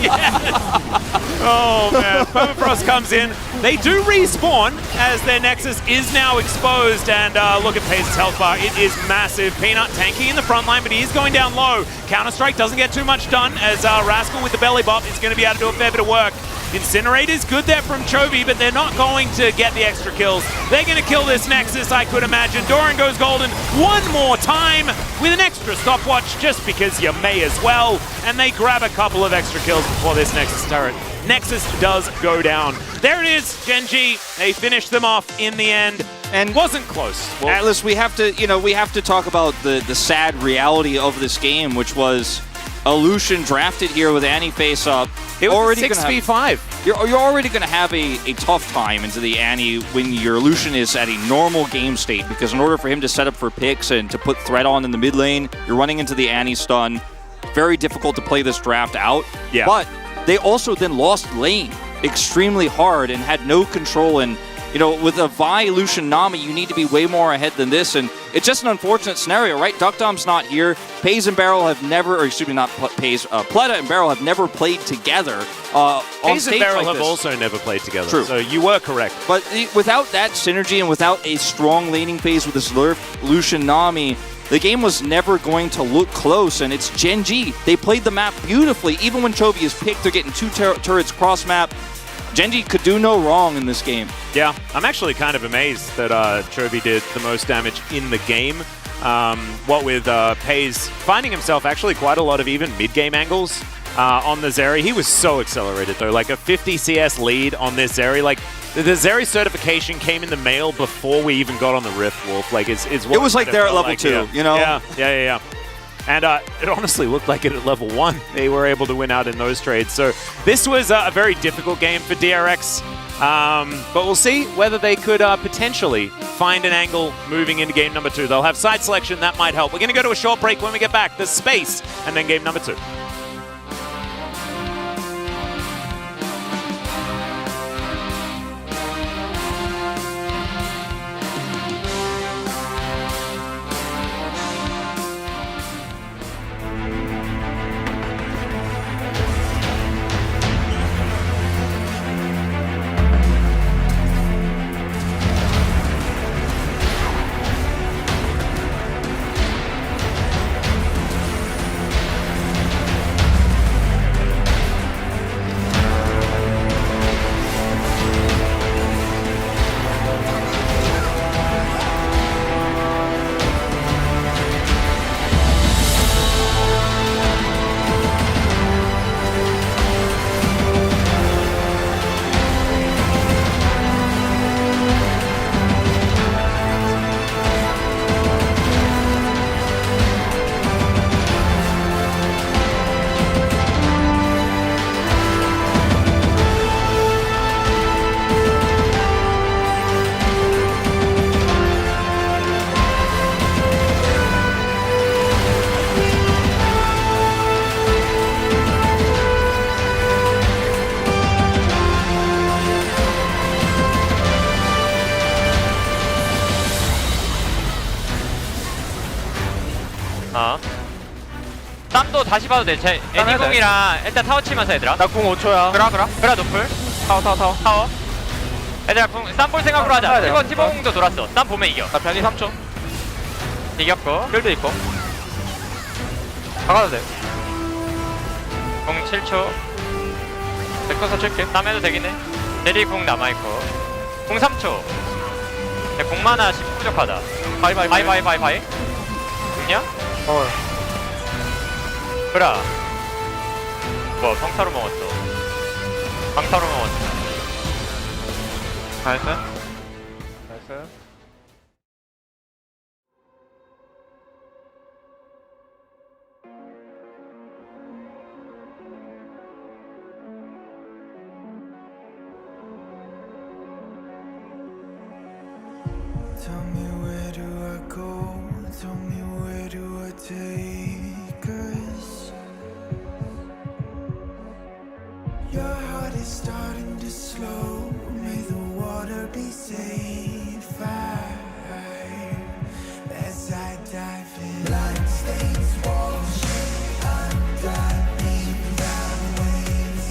yes. Oh man, Permafrost comes in. They do respawn as their Nexus is now exposed, and look at Pace's health bar. It is massive. Peanut tanky in the front line, but he is going down low. Counter-Strike doesn't get too much done as Rascal with the belly bop is going to be able to do a fair bit of work. Incinerate is good there from Chovy, but they're not going to get the extra kills. They're going to kill this Nexus, I could imagine. Doran goes golden one more time with an extra stopwatch, just because you may as well. And they grab a couple of extra kills before this Nexus turret. Nexus does go down. There it is, Genji. They finish them off in the end. And wasn't close. Well, Atlas, we have to talk about the sad reality of this game, which was a Lucian drafted here with Annie face up. It was 6v5. You're already going to have a tough time into the Annie when your Lucian is at a normal game state, because in order for him to set up for picks and to put threat on in the mid lane, you're running into the Annie stun. Very difficult to play this draft out. Yeah. But they also then lost lane extremely hard and had no control. And, you know, with a Vi, Lucian, Nami, you need to be way more ahead than this. And it's just an unfortunate scenario, right? Duckdom's not here. Paze and Barrel have never, or excuse me, not Paze, Pleta and Barrel have never played together on Paze stage and Barrel like have this. also never played together. True. So you were correct. But without that synergy and without a strong laning phase with this Lucian, Nami, the game was never going to look close, and it's Genji. They played the map beautifully. Even when Chovy is picked, they're getting two turrets cross-map. Genji could do no wrong in this game. Yeah, I'm actually kind of amazed that Chovy did the most damage in the game. What with Paze finding himself actually quite a lot of even mid-game angles on the Zeri. He was so accelerated, though. Like a 50 CS lead on this Zeri. Like, the Zeri certification came in the mail before we even got on the Rift Wolf. Like, it's what it was like they're at level 2, you know? Yeah. And it honestly looked like it at level 1. They were able to win out in those trades. So this was a very difficult game for DRX. But we'll see whether they could potentially find an angle moving into game number 2. They'll have side selection. That might help. We're going to go to a short break. When we get back, the space, and then game number 2. 쌈도 다시 봐도 돼. 제 애니공이랑 일단 타워 치면서 얘들아. 나 궁 5초야. 그래 노플. 타워. 얘들아 쌈 볼 생각으로 하자. 티버공도 돌았어. 쌈 보면 이겨. 나 변이 3초. 이겼고. 필드 있고. 가가도 돼. 공 7초. 데커서 칠게. 땀해도 되긴 해. 내리 공 남아있고. 공 3초. 야, 공 많아 10 부족하다. 바이. 죽냐? 그라. 뭐 평타로 먹었어. 강타로 먹었어. 나이스. Tell me where do I go? Tell me where do I take us? Your heart is starting to slow. May the water be safe. As I dive in, blood stains washing underneath the waves.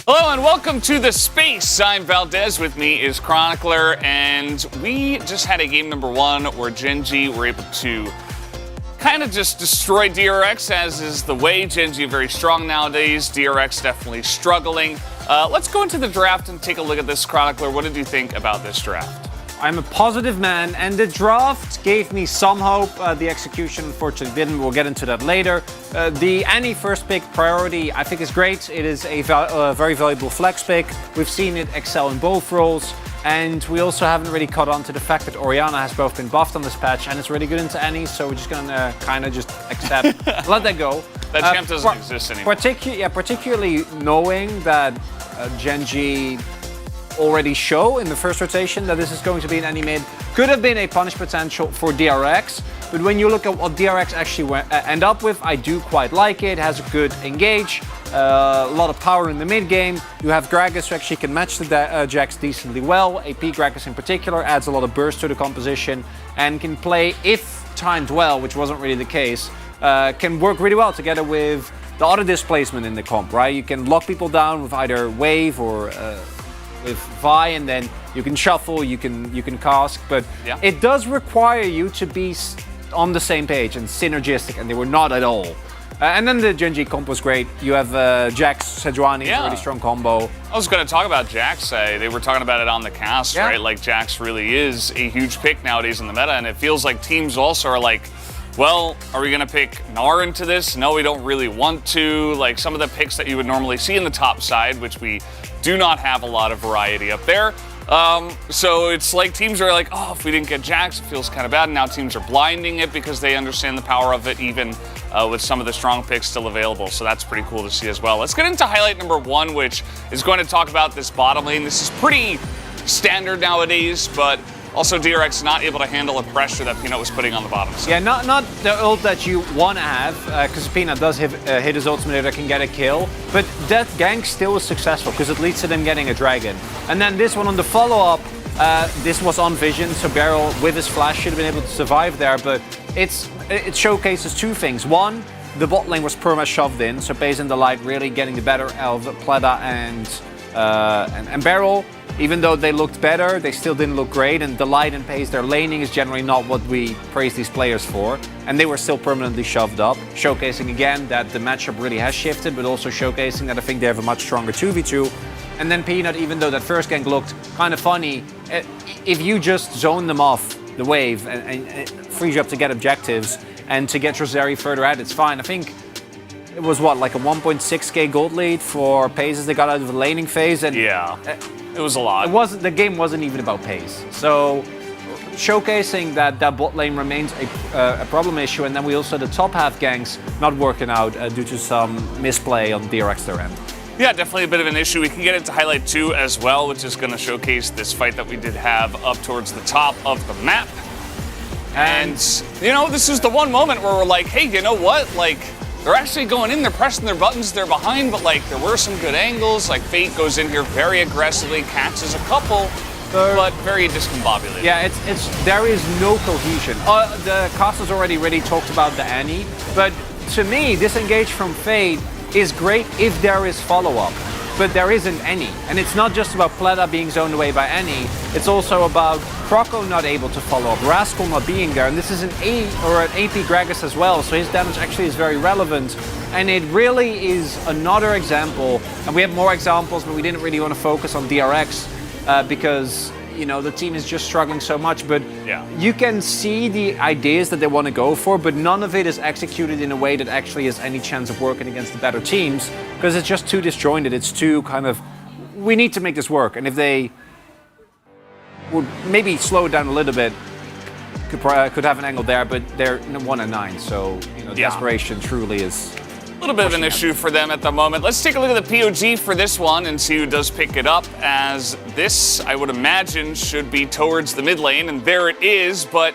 Hello and welcome to the space. I'm Valdez. With me is Chronicler, and we just had a game number 1 where Gen.G were able to kind of just destroy DRX, as is the way. Gen.G very strong nowadays. DRX definitely struggling. Let's go into the draft and take a look at this, Chronicler. What did you think about this draft? I'm a positive man, and the draft gave me some hope. The execution, unfortunately, didn't. We'll get into that later. The Annie first pick priority, I think, is great. It is a very valuable flex pick. We've seen it excel in both roles, and we also haven't really caught on to the fact that Orianna has both been buffed on this patch, and it's really good into Annie, so we're just gonna kind of just accept, let that go. That champ doesn't exist anymore. Particularly knowing that Gen.G already show in the first rotation that this is going to be an Annie mid. Could have been a punish potential for DRX, but when you look at what DRX actually end up with, I do quite like it. It has a good engage, a lot of power in the mid game. You have Gragas who actually can match the Jax decently well. AP Gragas in particular adds a lot of burst to the composition and can play, if timed well, which wasn't really the case, can work really well together with the auto displacement in the comp, right? You can lock people down with either wave or with Vi, and then you can shuffle, you can cask, but it does require you to be on the same page and synergistic, and they were not at all. And then the Gen.G comp was great. You have Jax, Sejuani, a really strong combo. I was going to talk about Jax. They were talking about it on the cast, right? Like, Jax really is a huge pick nowadays in the meta, and it feels like teams also are like, well, are we going to pick Gnar into this? No, we don't really want to. Like, some of the picks that you would normally see in the top side, which we do not have a lot of variety up there. So it's like teams are like, oh, if we didn't get Jax, it feels kind of bad. And now teams are blinding it because they understand the power of it, even with some of the strong picks still available. So that's pretty cool to see as well. Let's get into highlight number 1, which is going to talk about this bottom lane. This is pretty standard nowadays, but also DRX not able to handle the pressure that Peanut was putting on the bottom side. Yeah, not the ult that you want to have, because Peanut does hit his ultimate that can get a kill, but that gank still is successful because it leads to them getting a dragon. And then this one on the follow-up, this was on Vision, so Beryl with his flash should have been able to survive there, but it showcases 2 things. One, the bot lane was perma shoved in, so Pays in the Light really getting the better of Pleda and Beryl. Even though they looked better, they still didn't look great, and the Light and Pace, their laning is generally not what we praise these players for, and they were still permanently shoved up, showcasing again that the matchup really has shifted, but also showcasing that I think they have a much stronger 2v2. And then Peanut, even though that first gank looked kind of funny, if you just zone them off the wave and it frees you up to get objectives and to get Rosary further out, it's fine. I think it was like a 1.6k gold lead for Pace as they got out of the laning phase, and it was a lot. The game wasn't even about pace. So showcasing that bot lane remains a problem issue, and then we also the top half ganks not working out due to some misplay on DRX their end. Yeah, definitely a bit of an issue. We can get into highlight 2 as well, which is going to showcase this fight that we did have up towards the top of the map. And you know, this is the one moment where we're like, hey, you know what? Like, they're actually going in, they're pressing their buttons, they're behind, but like there were some good angles. Like Fate goes in here very aggressively, catches a couple, but very discombobulated. Yeah, there is no cohesion. The cast has already really talked about the Annie, but to me, disengage from Fate is great if there is follow-up, but there isn't any. And it's not just about Pleda being zoned away by Annie, it's also about Croco not able to follow up, Rascal not being there, and this is an AP Gragas as well, so his damage actually is very relevant. And it really is another example, and we have more examples, but we didn't really want to focus on DRX because, you know, the team is just struggling so much, but you can see the ideas that they want to go for, but none of it is executed in a way that actually has any chance of working against the better teams, because it's just too disjointed, it's too kind of, we need to make this work, and if they would maybe slow it down a little bit, could have an angle there, but they're 1-9, so you know, desperation truly is a little bit of an issue for them at the moment. Let's take a look at the POG for this one and see who does pick it up, as this, I would imagine, should be towards the mid lane, and there it is, but,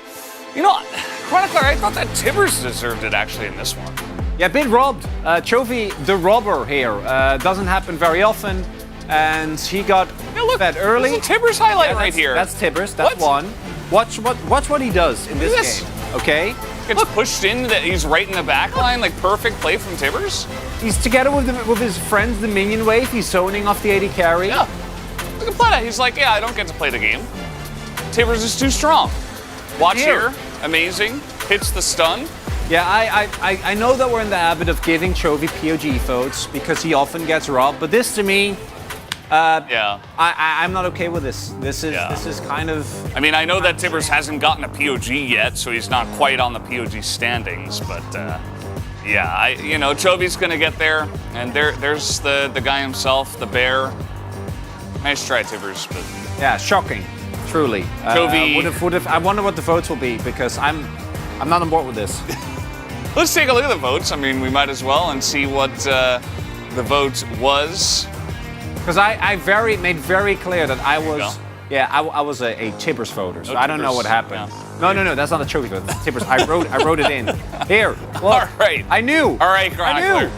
you know, Chronicler, I thought that Tibbers deserved it actually in this one. Yeah, bit robbed. Chovy, the robber here, doesn't happen very often, and he got fed early. There's a Tibbers highlight right here. That's Tibbers, that's one. Watch what he does in this game, okay? Gets pushed in, that he's right in the back line, like perfect play from Tibbers. He's together with his friends, the minion wave. He's zoning off the AD carry. Yeah. Look at Plata. He's like, yeah, I don't get to play the game. Tibbers is too strong. Watch here. Amazing. Hits the stun. Yeah, I know that we're in the habit of giving Chovy POG votes because he often gets robbed, but this to me, I'm not okay with this. This is kind of. I mean, I know that Tibbers hasn't gotten a POG yet, so he's not quite on the POG standings, but Chovy's gonna get there, and there's the guy himself, the bear. Nice try, Tibbers, but yeah, shocking, truly. Chovy would have. I wonder what the votes will be because I'm not on board with this. Let's take a look at the votes. I mean, we might as well and see what the vote was. Because I made very clear that I was, I was a Tibbers voter, so I don't know what happened. Yeah. No, that's not a Chovy vote. That's Tibbers. I wrote it in. Here. Look, all right. I knew. All right, Chronicler.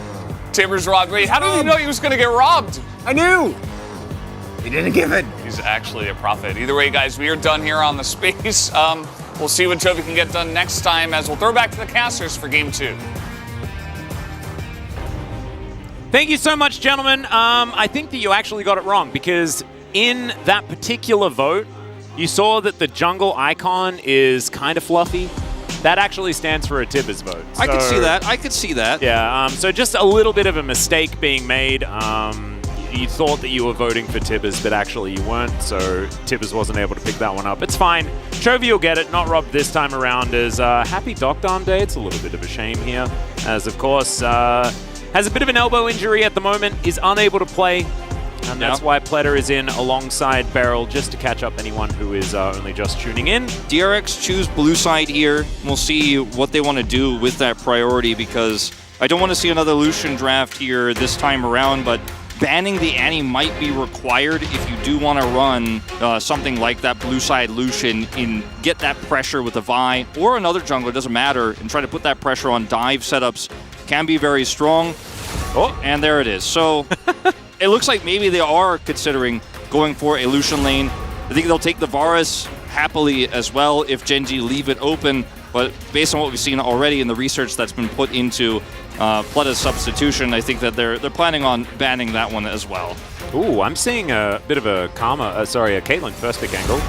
Tibbers robbed. Wait, how did he know he was going to get robbed? I knew. He didn't give it. He's actually a prophet. Either way, guys, we are done here on the space. We'll see what Chovy can get done next time as we'll throw back to the casters for Game 2. Thank you so much, gentlemen. I think that you actually got it wrong because in that particular vote, you saw that the jungle icon is kind of fluffy. That actually stands for a Tibbers vote. I could see that. I could see that. Yeah, so just a little bit of a mistake being made. You thought that you were voting for Tibbers, but actually you weren't, so Tibbers wasn't able to pick that one up. It's fine. Chovy will get it, not robbed this time around. As happy Docked Arm Day. It's a little bit of a shame here, as of course has a bit of an elbow injury at the moment, is unable to play, and that's why Pleta is in alongside Beryl, just to catch up anyone who is only just tuning in. DRX choose blue side here. We'll see what they want to do with that priority, because I don't want to see another Lucian draft here this time around, but banning the Annie might be required if you do want to run something like that blue side Lucian and get that pressure with a Vi or another jungler, doesn't matter, and try to put that pressure on dive setups. Can be very strong. Oh, and there it is. So it looks like maybe they are considering going for a Lucian lane. I think they'll take the Varus happily as well if Genji leave it open. But based on what we've seen already in the research that's been put into Pleta's substitution, I think that they're planning on banning that one as well. Ooh, I'm seeing a bit of a Caitlyn first pick angle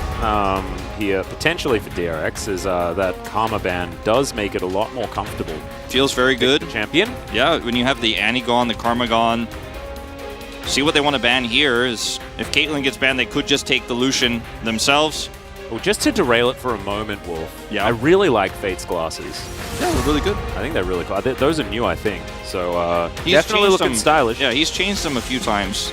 here, potentially for DRX, as that Karma ban does make it a lot more comfortable. Feels very good. Champion. Yeah, when you have the Annie gone, the Karma gone. See what they want to ban here is if Caitlyn gets banned, they could just take the Lucian themselves. Well, just to derail it for a moment, Wolf, yeah, I really like Fate's glasses. Yeah, they're really good. I think they're really cool. Those are new, I think. So definitely looking stylish. Yeah, he's changed them a few times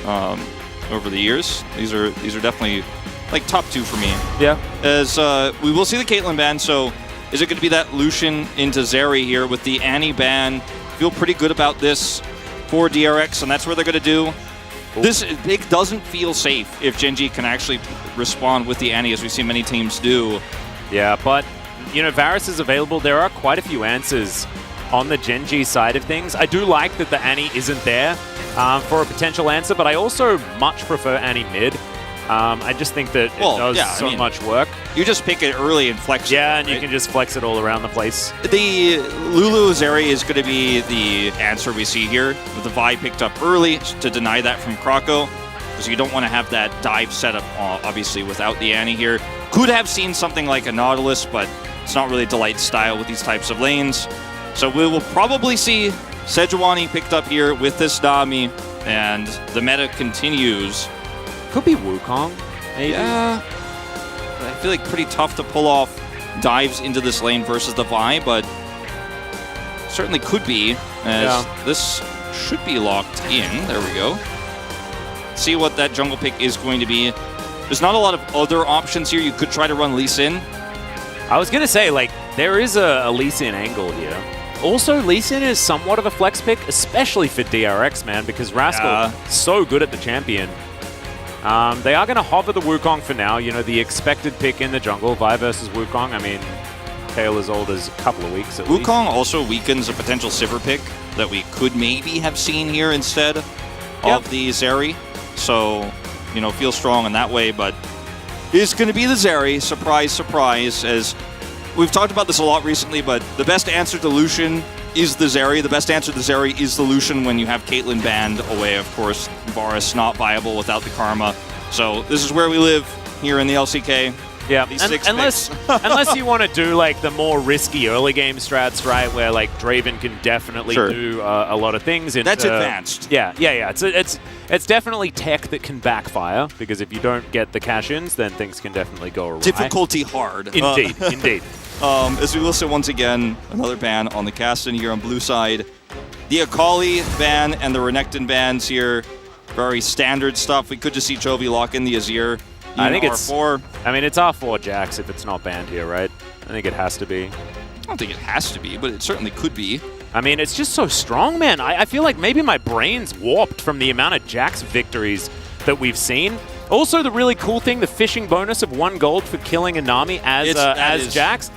over the years. These are definitely like top 2 for me. Yeah. As we will see the Caitlyn ban. So is it going to be that Lucian into Zeri here with the Annie ban? Feel pretty good about this for DRX, and that's what they're going to do. This pick doesn't feel safe if Genji can actually respond with the Annie, as we see many teams do. Yeah, but, you know, Varus is available. There are quite a few answers on the Genji side of things. I do like that the Annie isn't there for a potential answer, but I also much prefer Annie mid. I just think that it does much work. You just pick it early and flex it. Yeah, and you can just flex it all around the place. The Lulu Zeri is going to be the answer we see here, with the Vi picked up early to deny that from Krako, because you don't want to have that dive setup, obviously, without the Annie here. Could have seen something like a Nautilus, but it's not really Delight's style with these types of lanes. So we will probably see Sejuani picked up here with this Nami, and the meta continues. Could be Wukong, maybe. Yeah. I feel like pretty tough to pull off dives into this lane versus the Vi, but certainly could be, as this should be locked in. There we go. See what that jungle pick is going to be. There's not a lot of other options here. You could try to run Lee Sin. I was going to say, like, there is a Lee Sin angle here. Also, Lee Sin is somewhat of a flex pick, especially for DRX, man, because Rascal is so good at the champion. They are going to hover the Wukong for now. You know, the expected pick in the jungle, Vi versus Wukong. I mean, Kale as old as a couple of weeks at least. Wukong also weakens a potential Sivir pick that we could maybe have seen here instead of the Zeri. So, you know, feel strong in that way, but it's going to be the Zeri. Surprise, surprise, as we've talked about this a lot recently, but the best answer to Lucian is the Zeri. The best answer to the Zeri is the Lucian when you have Caitlyn banned away, of course. Varus not viable without the Karma. So this is where we live here in the LCK. Yeah, These six unless you want to do like the more risky early game strats, right, where like Draven can definitely do a lot of things. That's advanced. Yeah. It's definitely tech that can backfire, because if you don't get the cash-ins, then things can definitely go awry. Difficulty hard. Indeed, indeed. As we will say once again, another ban on the Caston here on blue side. The Akali ban and the Renekton bans here, very standard stuff. We could just see Chovy lock in the Azir. I think R4. it's R4 Jax if it's not banned here, right? I think it has to be. I don't think it has to be, but it certainly could be. I mean, it's just so strong, man. I feel like maybe my brain's warped from the amount of Jax victories that we've seen. Also, the really cool thing, the fishing bonus of 1 gold for killing a Nami as Jax.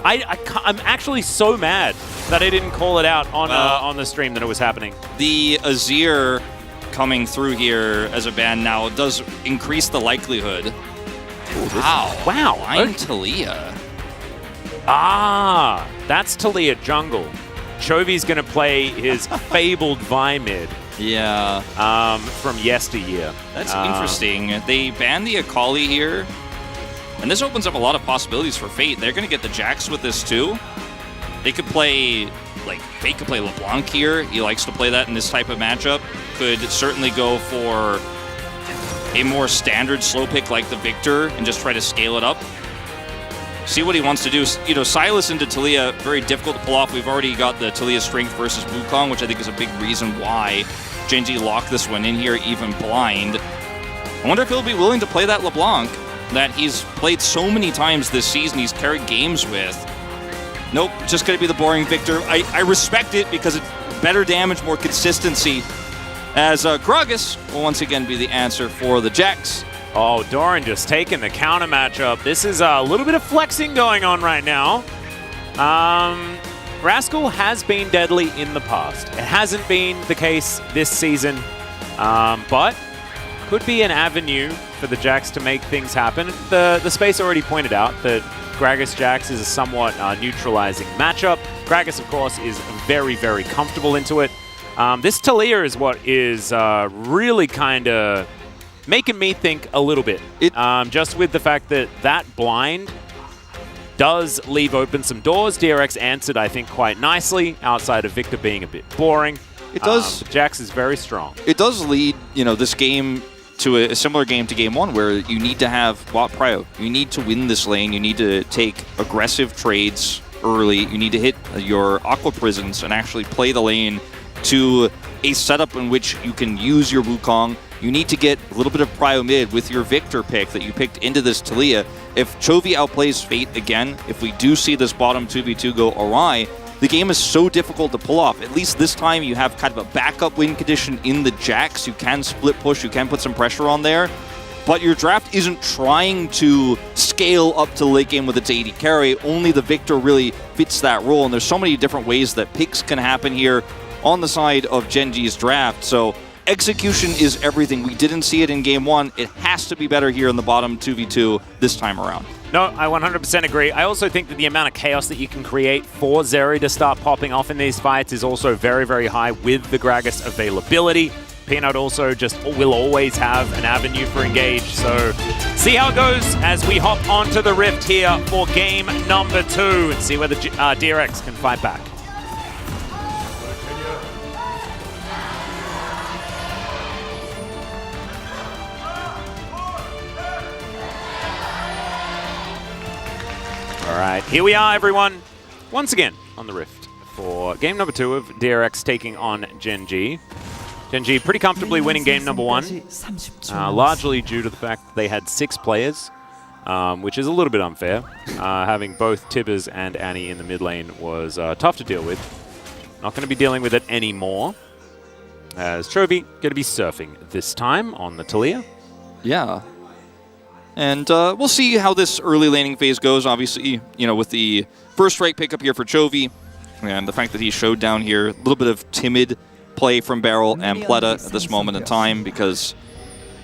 I'm actually so mad that I didn't call it out on the stream that it was happening. The Azir coming through here as a ban now does increase the likelihood. Wow. I'm Talia. Ah, that's Talia jungle. Chovy's going to play his fabled Vi mid. Yeah. From yesteryear. That's interesting. They banned the Akali here, and this opens up a lot of possibilities for Fate. They're going to get the Jax with this too. They could play, like, Fate could play LeBlanc here. He likes to play that in this type of matchup. Could certainly go for a more standard slow pick like the Victor and just try to scale it up. See what he wants to do. You know, Sylas into Talia, very difficult to pull off. We've already got the Talia strength versus Wukong, which I think is a big reason why Genji locked this one in here, even blind. I wonder if he'll be willing to play that LeBlanc that he's played so many times this season, he's carried games with. Nope, just going to be the boring Victor. I respect it because it's better damage, more consistency. As Gragas will once again be the answer for the Jax. Oh, Doran just taking the counter matchup. This is a little bit of flexing going on right now. Rascal has been deadly in the past. It hasn't been the case this season, but could be an avenue for the Jax to make things happen. The space already pointed out that Gragas Jax is a somewhat neutralizing matchup. Gragas, of course, is very, very comfortable into it. This Talia is what is really kind of making me think a little bit. Just with the fact that that blind does leave open some doors. DRX answered, I think, quite nicely, outside of Victor being a bit boring. It does. Jax is very strong. It does lead, you know, this game to a similar game to Game 1 where you need to have bot prio. You need to win this lane. You need to take aggressive trades early. You need to hit your Aqua Prisons and actually play the lane to a setup in which you can use your Wukong. You need to get a little bit of prio mid with your Victor pick that you picked into this Talia. If Chovy outplays Fate again, if we do see this bottom 2v2 go awry, the game is so difficult to pull off. At least this time you have kind of a backup win condition in the Jax. You can split push, you can put some pressure on there, but your draft isn't trying to scale up to the late game with its AD carry. Only the Victor really fits that role, and there's so many different ways that picks can happen here on the side of Genji's draft. So execution is everything. We didn't see it in Game 1. It has to be better here in the bottom 2v2 this time around. No, I 100% agree. I also think that the amount of chaos that you can create for Zeri to start popping off in these fights is also very, very high with the Gragas availability. Peanut also just will always have an avenue for engage. So see how it goes as we hop onto the Rift here for game number 2 and see whether DRX can fight back. All right, here we are, everyone, once again on the Rift for game number 2 of DRX taking on Genji. Genji pretty comfortably winning game number 1, largely due to the fact that they had 6 players, which is a little bit unfair. Having both Tibbers and Annie in the mid lane was tough to deal with. Not going to be dealing with it anymore, as Chovy going to be surfing this time on the Talia. Yeah. And we'll see how this early laning phase goes. Obviously, you know, with the first right pickup here for Chovy, and the fact that he showed down here, a little bit of timid play from Beryl and Pleta at this moment in time, because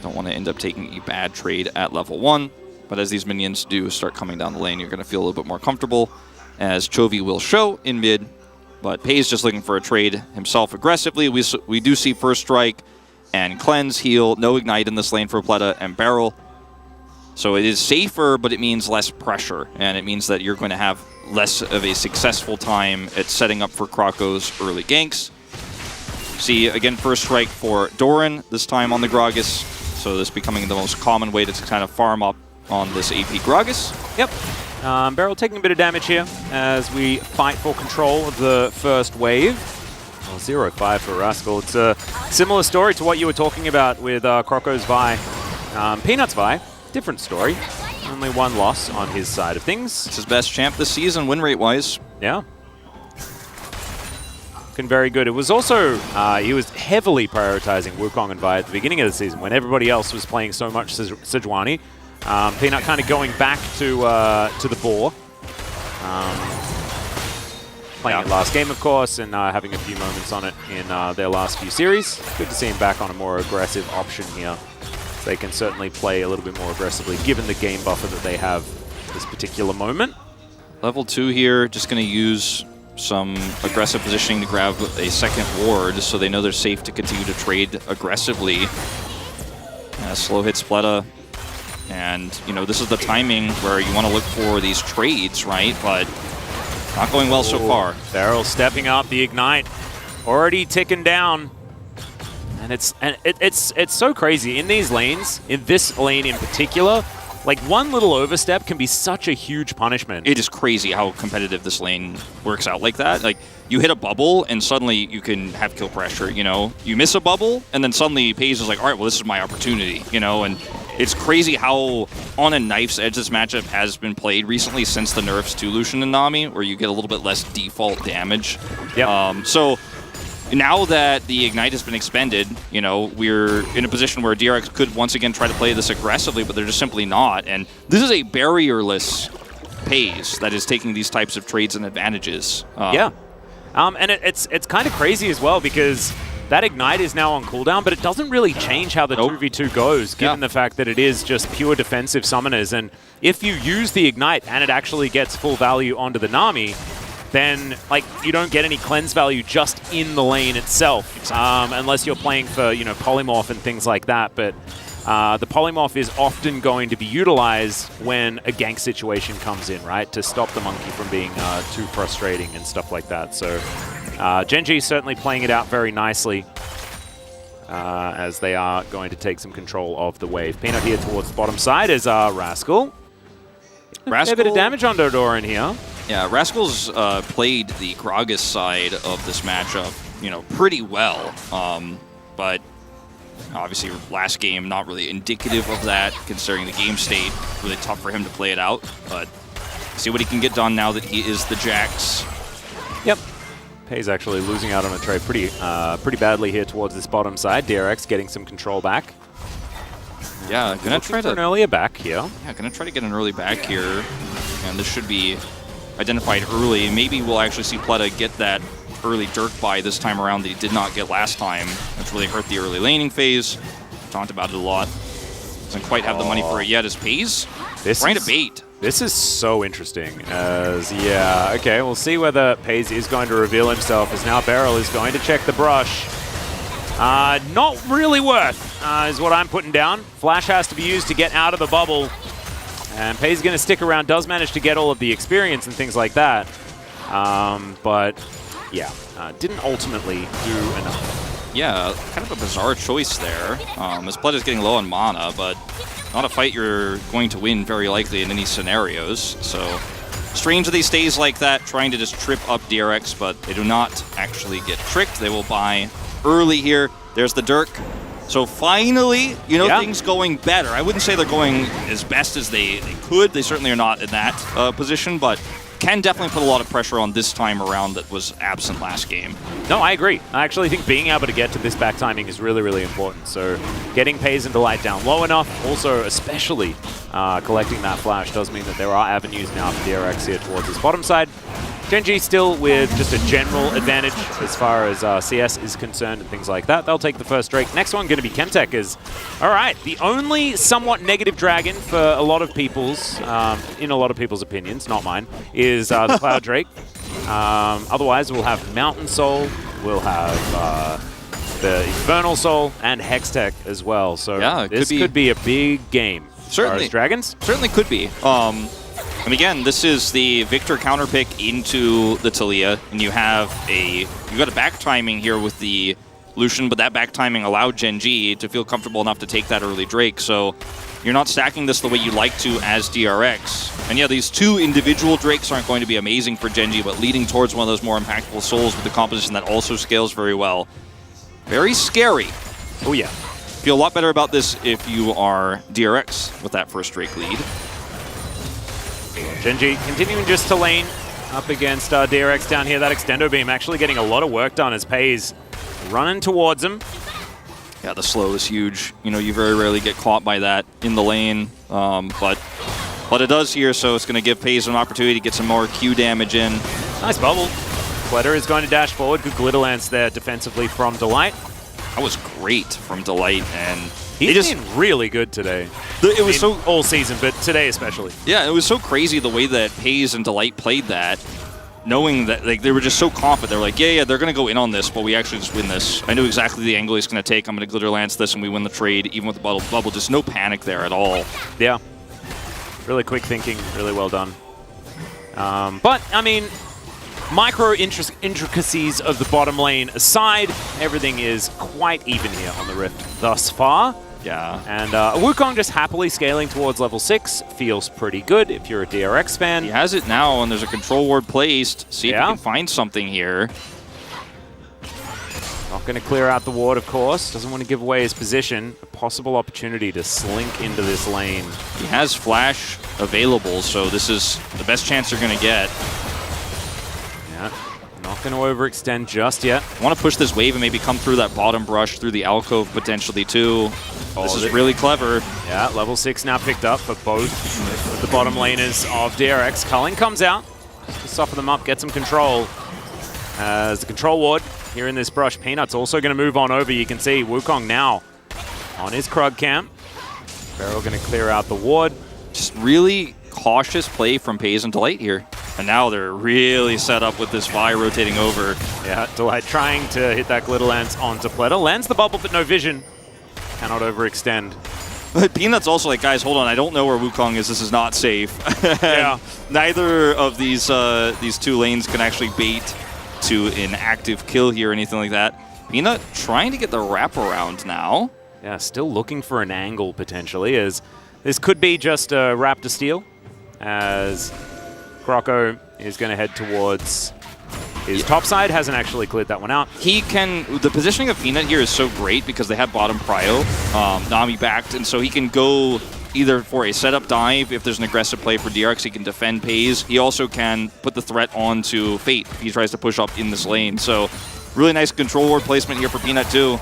don't want to end up taking a bad trade at level 1. But as these minions do start coming down the lane, you're going to feel a little bit more comfortable, as Chovy will show in mid. But Pei's just looking for a trade himself aggressively. We do see First Strike and Cleanse, Heal, no Ignite in this lane for Pleta and Barrel. So it is safer, but it means less pressure, and it means that you're going to have less of a successful time at setting up for Krako's early ganks. See, again, First Strike for Doran, this time on the Gragas. So this becoming the most common way to kind of farm up on this AP Gragas. Yep. Barrel taking a bit of damage here as we fight for control of the first wave. Well, 0-5 for Rascal. It's a similar story to what you were talking about with Krako's Vi. Peanut's Vi, different story. Only one loss on his side of things. It's his best champ this season, win rate-wise. Yeah. Looking very good. It was also, he was heavily prioritizing Wukong and Vi at the beginning of the season when everybody else was playing so much Sejuani. Peanut kind of going back to the boar. Playing it last game, of course, and having a few moments on it in their last few series. Good to see him back on a more aggressive option here. They can certainly play a little bit more aggressively, given the game buffer that they have this particular moment. Level 2 here, just going to use some aggressive positioning to grab a second ward so they know they're safe to continue to trade aggressively. Slow hits Pleta. And, you know, this is the timing where you want to look for these trades, right? But not going well so far. Barrel stepping up, the Ignite already ticking down. And it's so crazy. In these lanes, in this lane in particular, like one little overstep can be such a huge punishment. It is crazy how competitive this lane works out like that. Like, you hit a bubble, and suddenly you can have kill pressure, you know? You miss a bubble, and then suddenly Paige is like, all right, well, this is my opportunity, you know? And it's crazy how on a knife's edge this matchup has been played recently since the nerfs to Lucian and Nami, where you get a little bit less default damage. Yep. So now that the Ignite has been expended, you know, we're in a position where DRX could once again try to play this aggressively, but they're just simply not. And this is a barrierless Paze that is taking these types of trades and advantages. Yeah. And it's kind of crazy as well because that Ignite is now on cooldown, but it doesn't really change how the 2v2 goes, given the fact that it is just pure defensive summoners. And if you use the Ignite and it actually gets full value onto the Nami, then like you don't get any cleanse value just in the lane itself, unless you're playing for, you know, polymorph and things like that. But the polymorph is often going to be utilized when a gank situation comes in, right, to stop the monkey from being too frustrating and stuff like that. So Genji is certainly playing it out very nicely as they are going to take some control of the wave. Peanut here towards the bottom side is Rascal. A bit of damage on Dodoran here. Yeah, Rascal's played the Gragas side of this matchup, you know, pretty well. But obviously last game not really indicative of that, considering the game state. Really tough for him to play it out. But see what he can get done now that he is the Jax. Yep. Pei's actually losing out on a trade pretty badly here towards this bottom side. DRX getting some control back. Yeah, gonna try to an earlier back here. Yeah, gonna try to get an early back here, and this should be identified early. Maybe we'll actually see Pleta get that early Dirk buy this time around that he did not get last time. That's really hurt the early laning phase. Talked about it a lot. Doesn't quite have the money for it yet as Pei's trying to bait. This is so interesting as, yeah, okay, we'll see whether Pei's is going to reveal himself as now Barrel is going to check the brush. Not really worth, is what I'm putting down. Flash has to be used to get out of the bubble. And Pei's going to stick around, does manage to get all of the experience and things like that. But, yeah, didn't ultimately do enough. Yeah, kind of a bizarre choice there. As Pleta's getting low on mana, but not a fight you're going to win very likely in any scenarios. So strange that he stays like that, trying to just trip up DRX, but they do not actually get tricked. They will buy early here. There's the Dirk. So finally, you know, things going better. I wouldn't say they're going as best as they could. They certainly are not in that position, but can definitely put a lot of pressure on this time around that was absent last game. No, I agree. I actually think being able to get to this back timing is really, really important. So getting Pei's and Delight down low enough, also especially collecting that flash does mean that there are avenues now for DRX here towards this bottom side. Genji still with just a general advantage as far as CS is concerned and things like that. They'll take the first Drake. Next one going to be Chemtech is, all right, the only somewhat negative dragon for a lot of people's, in a lot of people's opinions, not mine, is the Cloud Drake. Otherwise, we'll have Mountain Soul, we'll have the Infernal Soul, and Hextech as well. So yeah, this could be a big game. Certainly. As Dragons? Certainly could be. And again, this is the Victor counter pick into the Taliyah, and you got a back timing here with the Lucian, but that back timing allowed Gen G to feel comfortable enough to take that early Drake. So you're not stacking this the way you like to as DRX. And yeah, these two individual Drakes aren't going to be amazing for Gen G, but leading towards one of those more impactful souls with the composition that also scales very well. Very scary. Oh yeah. Feel a lot better about this if you are DRX with that first Drake lead. Gen G continuing just to lane up against DRX down here. That extendo beam actually getting a lot of work done as Pays running towards him. Yeah, the slow is huge. You know, you very rarely get caught by that in the lane, but it does here, so it's going to give Pays an opportunity to get some more Q damage in. Nice bubble. Fletter is going to dash forward. Good glitter lance there defensively from Delight. That was great from Delight, and he's been really good today. It was so all season, but today especially. Yeah, it was so crazy the way that Pays and Delight played that, knowing that like they were just so confident. They were like, yeah, they're going to go in on this, but we actually just win this. I knew exactly the angle he's going to take. I'm going to glitter lance this, and we win the trade, even with the bubble. Just no panic there at all. Yeah. Really quick thinking. Really well done. But, I mean, micro intricacies of the bottom lane aside, everything is quite even here on the Rift thus far. Yeah. And Wukong just happily scaling towards level 6 feels pretty good if you're a DRX fan. He has it now, and there's a control ward placed. See if he can find something here. Not going to clear out the ward, of course. Doesn't want to give away his position. A possible opportunity to slink into this lane. He has flash available, so this is the best chance you're going to get. Yeah. Not going to overextend just yet. I want to push this wave and maybe come through that bottom brush, through the alcove potentially too. This is really clever. Yeah, level 6 now picked up for both of the bottom laners of DRX. Culling comes out to soften them up, get some control. As the control ward here in this brush, Peanut's also going to move on over. You can see Wukong now on his Krug camp. Beryl going to clear out the ward. Just really cautious play from Pays and Delight here. And now they're really set up with this Vi rotating over. Yeah, Delight trying to hit that glitter lance onto Pleta. Lands the bubble, but no vision. Cannot overextend. But Peanut's also like, guys, hold on, I don't know where Wukong is. This is not safe. Yeah. Neither of these two lanes can actually bait to an active kill here or anything like that. Peanut trying to get the wraparound now. Yeah, still looking for an angle potentially, as this could be just a Raptor steal, as Croco is going to head towards his top side. Hasn't actually cleared that one out. The positioning of Peanut here is so great because they have bottom prio, Nami backed, and so he can go either for a setup dive if there's an aggressive play for DRX, he can defend Pays. He also can put the threat onto Fate if he tries to push up in this lane. So really nice control ward placement here for Peanut too.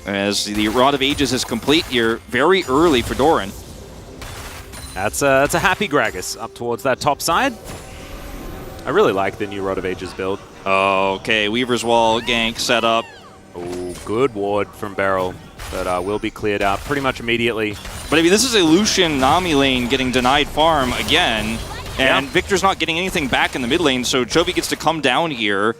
As the Rod of Ages is complete here very early for Doran. That's a happy Gragas up towards that top side. I really like the new Rod of Ages build. Okay, Weaver's Wall gank set up. Oh, good ward from Beryl that will be cleared out pretty much immediately. But I mean, this is a Lucian Nami lane getting denied farm again, and Victor's not getting anything back in the mid lane, so Chovy gets to come down here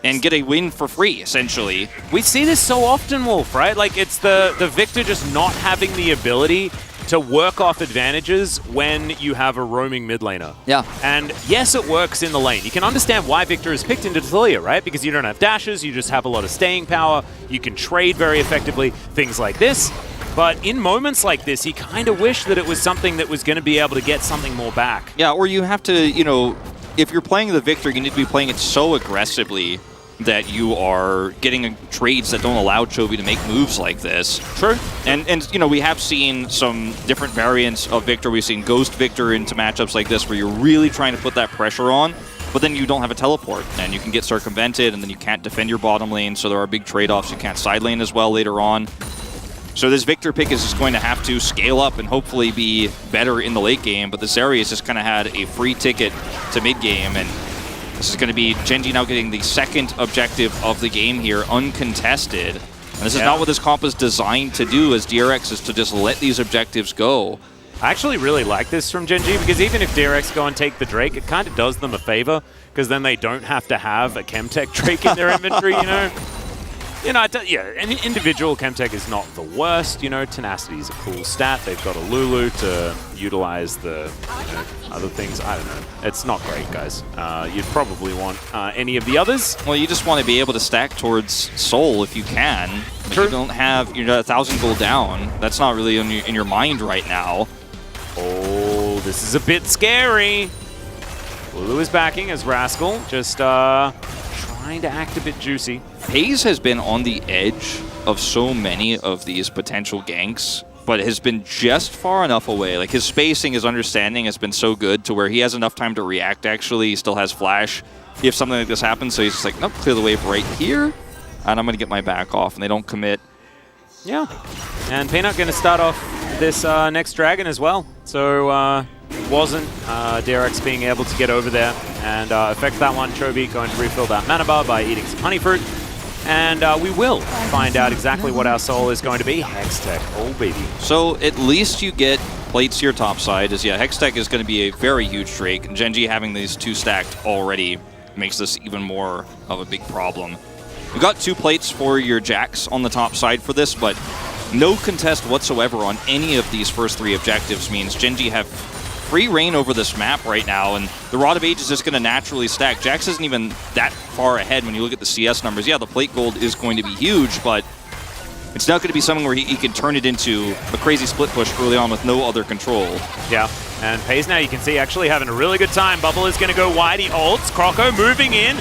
and get a win for free, essentially. We see this so often, Wolf, right? Like, it's the Victor just not having the ability to work off advantages when you have a roaming mid laner. Yeah. And yes, it works in the lane. You can understand why Victor is picked into Taliyah, right? Because you don't have dashes, you just have a lot of staying power, you can trade very effectively, things like this. But in moments like this, you kind of wish that it was something that was going to be able to get something more back. Yeah, or you have to, you know, if you're playing the Victor, you need to be playing it so aggressively that you are getting trades that don't allow Chovy to make moves like this. True. And you know, we have seen some different variants of Victor. We've seen Ghost Victor into matchups like this where you're really trying to put that pressure on, but then you don't have a teleport, and you can get circumvented, and then you can't defend your bottom lane, so there are big trade-offs. You can't side lane as well later on. So this Victor pick is just going to have to scale up and hopefully be better in the late game, but this area has just kind of had a free ticket to mid game, and this is going to be Gen G now getting the second objective of the game here, uncontested. And this is not what this comp is designed to do as DRX, is to just let these objectives go. I actually really like this from Gen G because even if DRX go and take the Drake, it kind of does them a favor because then they don't have to have a Chemtech Drake in their inventory, you know? Yeah, an individual Chemtech is not the worst, you know, Tenacity is a cool stat. They've got a Lulu to utilize the other things. I don't know. It's not great, guys. You'd probably want any of the others. Well, you just want to be able to stack towards Soul if you can. But you don't have, you're 1,000 gold down. That's not really in your mind right now. Oh, this is a bit scary. Lulu is backing as Rascal, just trying to act a bit juicy. FaZe has been on the edge of so many of these potential ganks, but has been just far enough away. Like his spacing, his understanding has been so good to where he has enough time to react actually. He still has flash if something like this happens, so he's just like, nope, clear the wave right here, and I'm going to get my back off, and they don't commit. Yeah, and Peanut going to start off this next Dragon as well. So it wasn't DRX being able to get over there and affect that one. Chovy going to refill that mana bar by eating some honey fruit. And we will find out exactly what our soul is going to be. Hextech, oh baby. So at least you get plates to your top side. Hextech is going to be a very huge Drake. And Gen G having these two stacked already makes this even more of a big problem. We got 2 plates for your Jax on the top side for this, but no contest whatsoever on any of these first 3 objectives means Gen G have free reign over this map right now, and the Rod of Age is just going to naturally stack. Jax isn't even that far ahead when you look at the CS numbers. Yeah, the plate gold is going to be huge, but it's not going to be something where he can turn it into a crazy split push early on with no other control. Yeah, and FaZe now you can see actually having a really good time. Bubble is going to go wide, he ults, Croco moving in.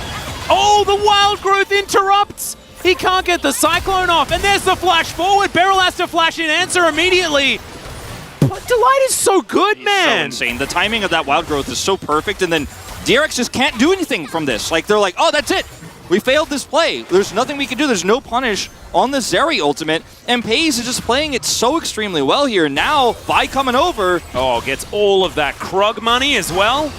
Oh, the Wild Growth interrupts! He can't get the Cyclone off, and there's the flash forward. Beryl has to flash in answer immediately. But Delight is so good, man. So insane. The timing of that Wild Growth is so perfect, and then DRX just can't do anything from this. Like, they're like, oh, that's it. We failed this play. There's nothing we can do. There's no punish on the Zeri ultimate, and FaZe is just playing it so extremely well here. Now, by coming over... Oh, gets all of that Krug money as well.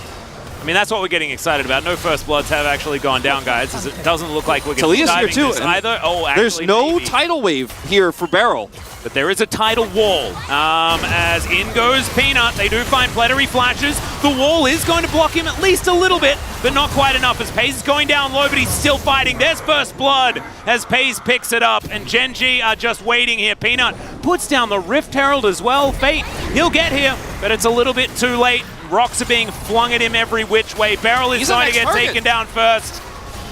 I mean, that's what we're getting excited about. No First Bloods have actually gone down, guys, as it doesn't look like we're going to be diving this either. Oh, actually, there's no maybe. tidal wave here for Beryl. But there is a tidal wall. As in goes Peanut. They do find plenary flashes. The wall is going to block him at least a little bit, but not quite enough as FaZe is going down low, but he's still fighting. There's First Blood as FaZe picks it up, and Gen G are just waiting here. Peanut puts down the Rift Herald as well. Fate, he'll get here, but it's a little bit too late. Rocks are being flung at him every which way. Beryl is going to get taken down first.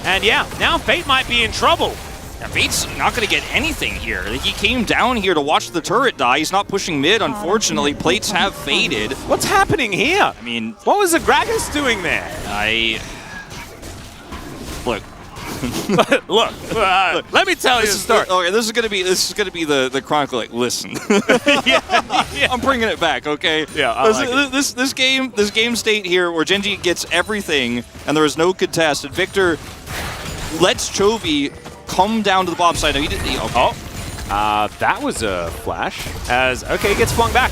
And yeah, now Fate might be in trouble. Yeah, Fate's not going to get anything here. He came down here to watch the turret die. He's not pushing mid, unfortunately. Plates have faded. What's happening here? I mean... What was Agragas doing there? Look. Look, let me tell you the story. Okay, this is gonna be the chronicle. Like, listen, yeah. I'm bringing it back. Okay, yeah. This game state here where Gen G gets everything and there is no contest, and Victor lets Chovy come down to the bottom side. No, he didn't. Okay. Oh, that was a flash. Okay, he gets flung back.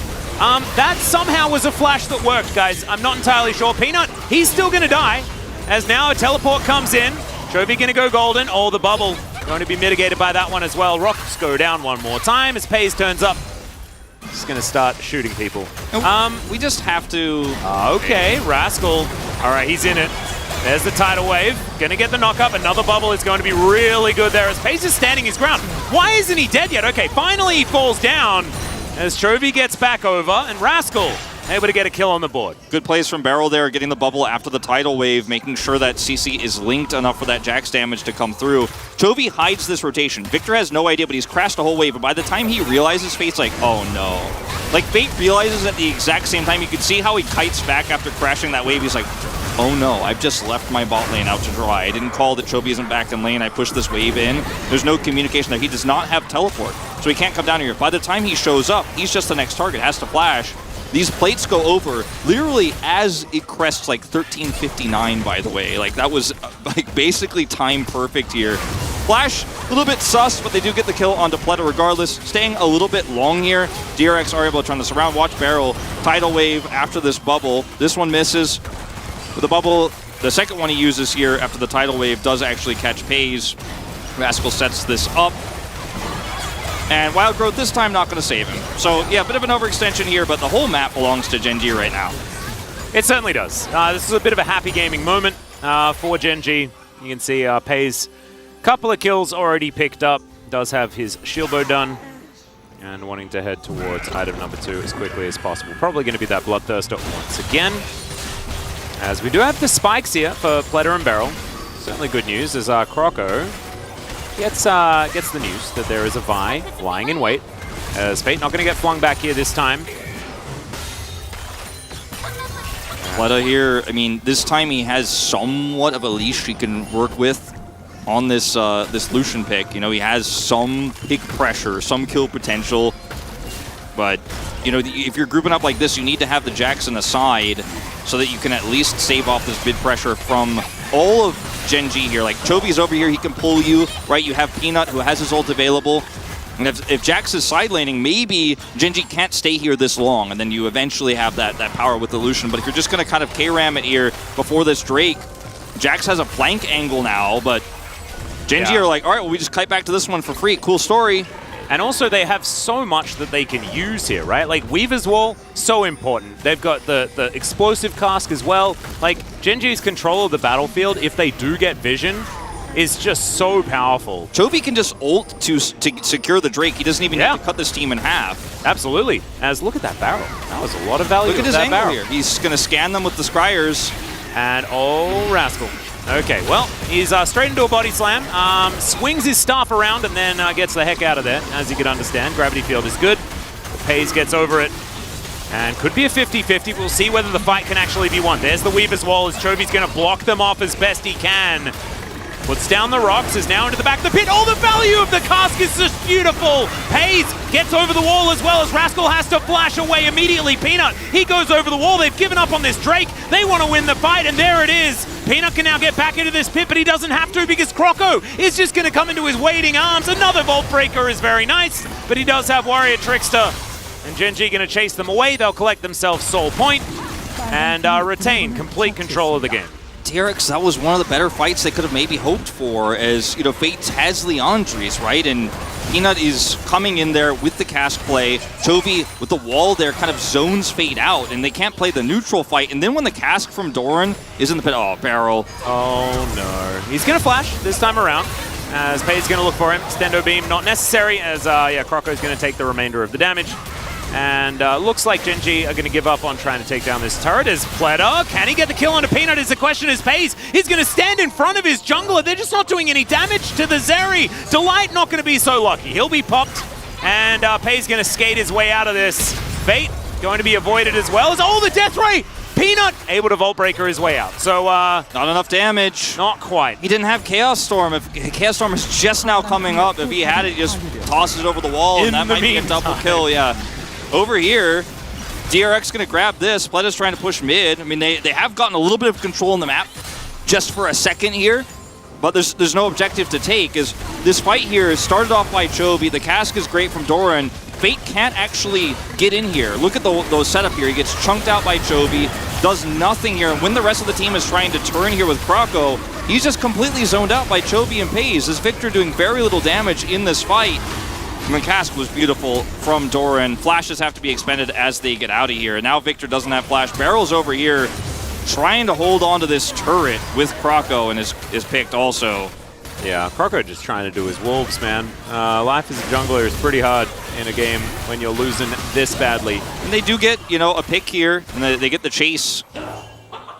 That somehow was a flash that worked, guys. I'm not entirely sure. Peanut, he's still gonna die, as now a teleport comes in. Chovy gonna go golden. Oh, the bubble going to be mitigated by that one as well. Rocks go down one more time as FaZe turns up. Just gonna start shooting people. We just have to... Okay, Rascal. All right, he's in it. There's the tidal wave. Gonna get the knock-up. Another bubble is going to be really good there as FaZe is standing his ground. Why isn't he dead yet? Okay, finally he falls down as Chovy gets back over, and Rascal able to get a kill on the board. Good plays from Beryl there, getting the bubble after the tidal wave, making sure that CC is linked enough for that Jax damage to come through. Chovy hides this rotation. Victor has no idea, but he's crashed a whole wave, and by the time he realizes, Fate's like, oh no. Like, Fate realizes at the exact same time. You can see how he kites back after crashing that wave. He's like, oh no, I've just left my bot lane out to dry. I didn't call that Chovy isn't back in lane. I pushed this wave in. There's no communication there. He does not have teleport, so he can't come down here. By the time he shows up, he's just the next target, has to flash. These plates go over literally as it crests like 13:59, by the way. Like, that was like basically time perfect here. Flash, a little bit sus, but they do get the kill onto Pleta regardless. Staying a little bit long here. DRX are able to turn this around. Watch Beryl. Tidal wave after this bubble. This one misses. With the bubble, the second one he uses here after the tidal wave does actually catch FaZe. Rascal sets this up. And Wild Growth this time not going to save him. So yeah, a bit of an overextension here, but the whole map belongs to Gen G right now. It certainly does. This is a bit of a happy gaming moment for Gen G. You can see Pei's couple of kills already picked up. Does have his shield bow done. And wanting to head towards item number 2 as quickly as possible. Probably going to be that Bloodthirster once again. As we do have the spikes here for Pletter and Beryl. Certainly good news as Croco gets the news that there is a Vi lying in wait. As Fate not going to get flung back here this time. Pletter here, I mean, this time he has somewhat of a leash he can work with on this this Lucian pick. You know, he has some pick pressure, some kill potential, but you know, if you're grouping up like this, you need to have the Jackson aside so that you can at least save off this bid pressure from all of Gen G here. Like Chobi's over here, he can pull you, right? You have Peanut who has his ult available. And if Jax is side laning, maybe Gen G can't stay here this long, and then you eventually have that power with the Lucian. But if you're just going to kind of K-ram it here before this Drake, Jax has a flank angle now, but Gen G are like, all right, well, we just kite back to this one for free. Cool story. And also, they have so much that they can use here, right? Like, Weaver's Wall, so important. They've got the explosive cask as well. Like, Gen G's control of the battlefield, if they do get vision, is just so powerful. Chovy can just ult to secure the Drake. He doesn't even need to cut this team in half. Absolutely. As look at that barrel. That was a lot of value. Look at his that angle barrel here. He's going to scan them with the Scryers. And oh, Rascal. Okay, well, he's straight into a body slam, swings his staff around, and then gets the heck out of there, as you can understand. Gravity field is good. Pays gets over it, and could be a 50-50. We'll see whether the fight can actually be won. There's the Weaver's Wall, as Chovy's going to block them off as best he can. Puts down the rocks, is now into the back of the pit. Oh, the value of the cask is just beautiful. Pays gets over the wall as well as Rascal has to flash away immediately. Peanut, he goes over the wall. They've given up on this Drake. They want to win the fight, and there it is. Peanut can now get back into this pit, but he doesn't have to because Croco is just going to come into his waiting arms. Another Vault Breaker is very nice, but he does have Warrior Trickster. And Gen G going to chase them away. They'll collect themselves Soul Point and retain complete control of the game. DRX, that was one of the better fights they could have maybe hoped for, as, you know, Fate has Leandres, right? And Peanut is coming in there with the cask play. Chovy with the wall there kind of zones Fate out, and they can't play the neutral fight. And then when the cask from Doran is in the pit, oh, Barrel. Oh, no. He's going to flash this time around, as Pay's going to look for him. Stendo Beam not necessary, as, Croco's going to take the remainder of the damage. And looks like Gen G are going to give up on trying to take down this turret as Pletter. Can he get the kill onto Peanut is the question as Pays is going to stand in front of his jungler. They're just not doing any damage to the Zeri. Delight not going to be so lucky. He'll be popped, and Pays going to skate his way out of this. Fate going to be avoided as well as, oh, the Death Ray! Peanut able to Vault Breaker his way out. So, not enough damage. Not quite. He didn't have Chaos Storm. If Chaos Storm is just now coming up, if he had it, he just tosses it over the wall, and that might be a double kill, yeah. Over here, DRX going to grab this. Pletter's trying to push mid. I mean, they have gotten a little bit of control in the map just for a second here, but there's no objective to take. As this fight here is started off by Chovy. The cask is great from Doran. Fate can't actually get in here. Look at the setup here. He gets chunked out by Chovy, does nothing here. And when the rest of the team is trying to turn here with Croco, he's just completely zoned out by Chovy and Pays. As Victor doing very little damage in this fight. The cask was beautiful from Doran. Flashes have to be expended as they get out of here. Now Victor doesn't have flash. Barrel's over here trying to hold on to this turret with Croco, and is picked also. Yeah, Croco just trying to do his wolves, man. Life as a jungler is pretty hard in a game when you're losing this badly. And they do get, you know, a pick here, and they get the chase.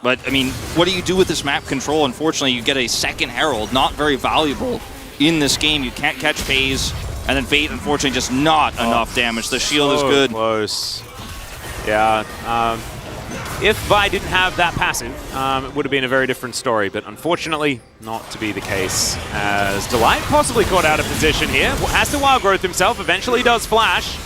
But, I mean, what do you do with this map control? Unfortunately, you get a second Herald, not very valuable in this game. You can't catch Pays. And then Fate, unfortunately, just not enough damage. The shield is good. Close. Yeah. If Vi didn't have that passive, it would have been a very different story. But unfortunately, not to be the case. As Delight possibly caught out of position here. Has to Wild Growth himself. Eventually does flash.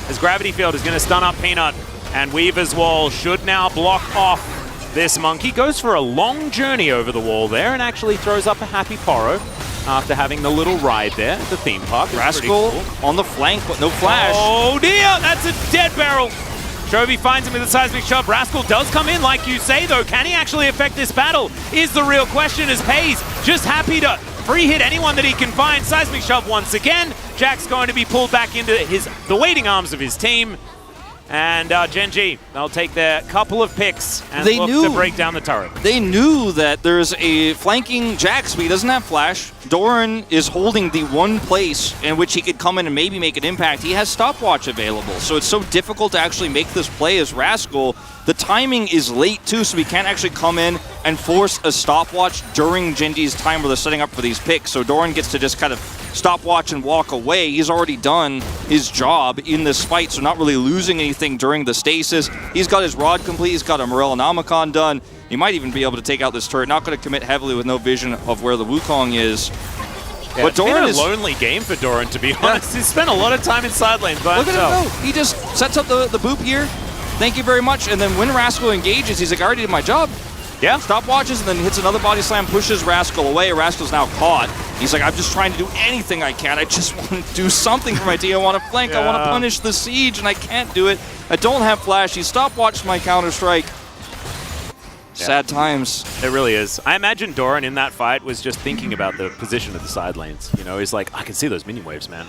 As Gravity Field is going to stun up Peanut. And Weaver's Wall should now block off this Monkey. Goes for a long journey over the wall there and actually throws up a happy Poro. After having the little ride there at the theme park. Rascal cool. On the flank, but no flash. Oh dear, that's a dead barrel. Chovy finds him with a seismic shove. Rascal does come in, like you say, though. Can he actually affect this battle? Is the real question, as Pays just happy to free hit anyone that he can find. Seismic Shove once again. Jack's going to be pulled back into the waiting arms of his team. And Gen.G, they'll take their couple of picks and look to break down the turret. They knew that there's a flanking Jax, but he doesn't have flash. Doran is holding the one place in which he could come in and maybe make an impact. He has stopwatch available, so it's so difficult to actually make this play as Rascal. The timing is late too, so he can't actually come in and force a stopwatch during Gen.G's time where they're setting up for these picks. So Doran gets to just kind of stopwatch and walk away. He's already done his job in this fight, so not really losing anything during the stasis. He's got his rod complete. He's got a Morellonomicon done. He might even be able to take out this turret. Not going to commit heavily with no vision of where the Wukong is. Yeah, but Doran is a lonely game for Doran, to be honest. He's spent a lot of time in side lanes by himself. Look at him go. He just sets up the boop here. Thank you very much. And then when Rascal engages, he's like, I already did my job. Yeah. Stopwatches and then hits another body slam, pushes Rascal away. Rascal's now caught. He's like, I'm just trying to do anything I can. I just want to do something for my team. I want to flank. I want to punish the siege, and I can't do it. I don't have flash. He stopwatched my Counter-Strike. Sad times. It really is. I imagine Doran in that fight was just thinking about the position of the side lanes. You know, he's like, I can see those minion waves, man.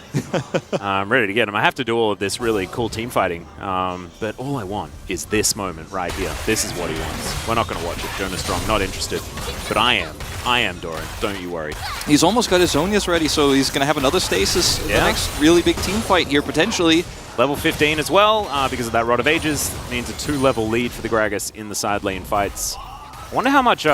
I'm ready to get them. I have to do all of this really cool team fighting. But all I want is this moment right here. This is what he wants. We're not going to watch it. Jonas Strong, not interested. But I am. I am Doran. Don't you worry. He's almost got his Zonias ready, so he's going to have another stasis. The next really big team fight here, potentially. Level 15 as well, because of that Rod of Ages. Means a 2-level lead for the Gragas in the side lane fights. I wonder how much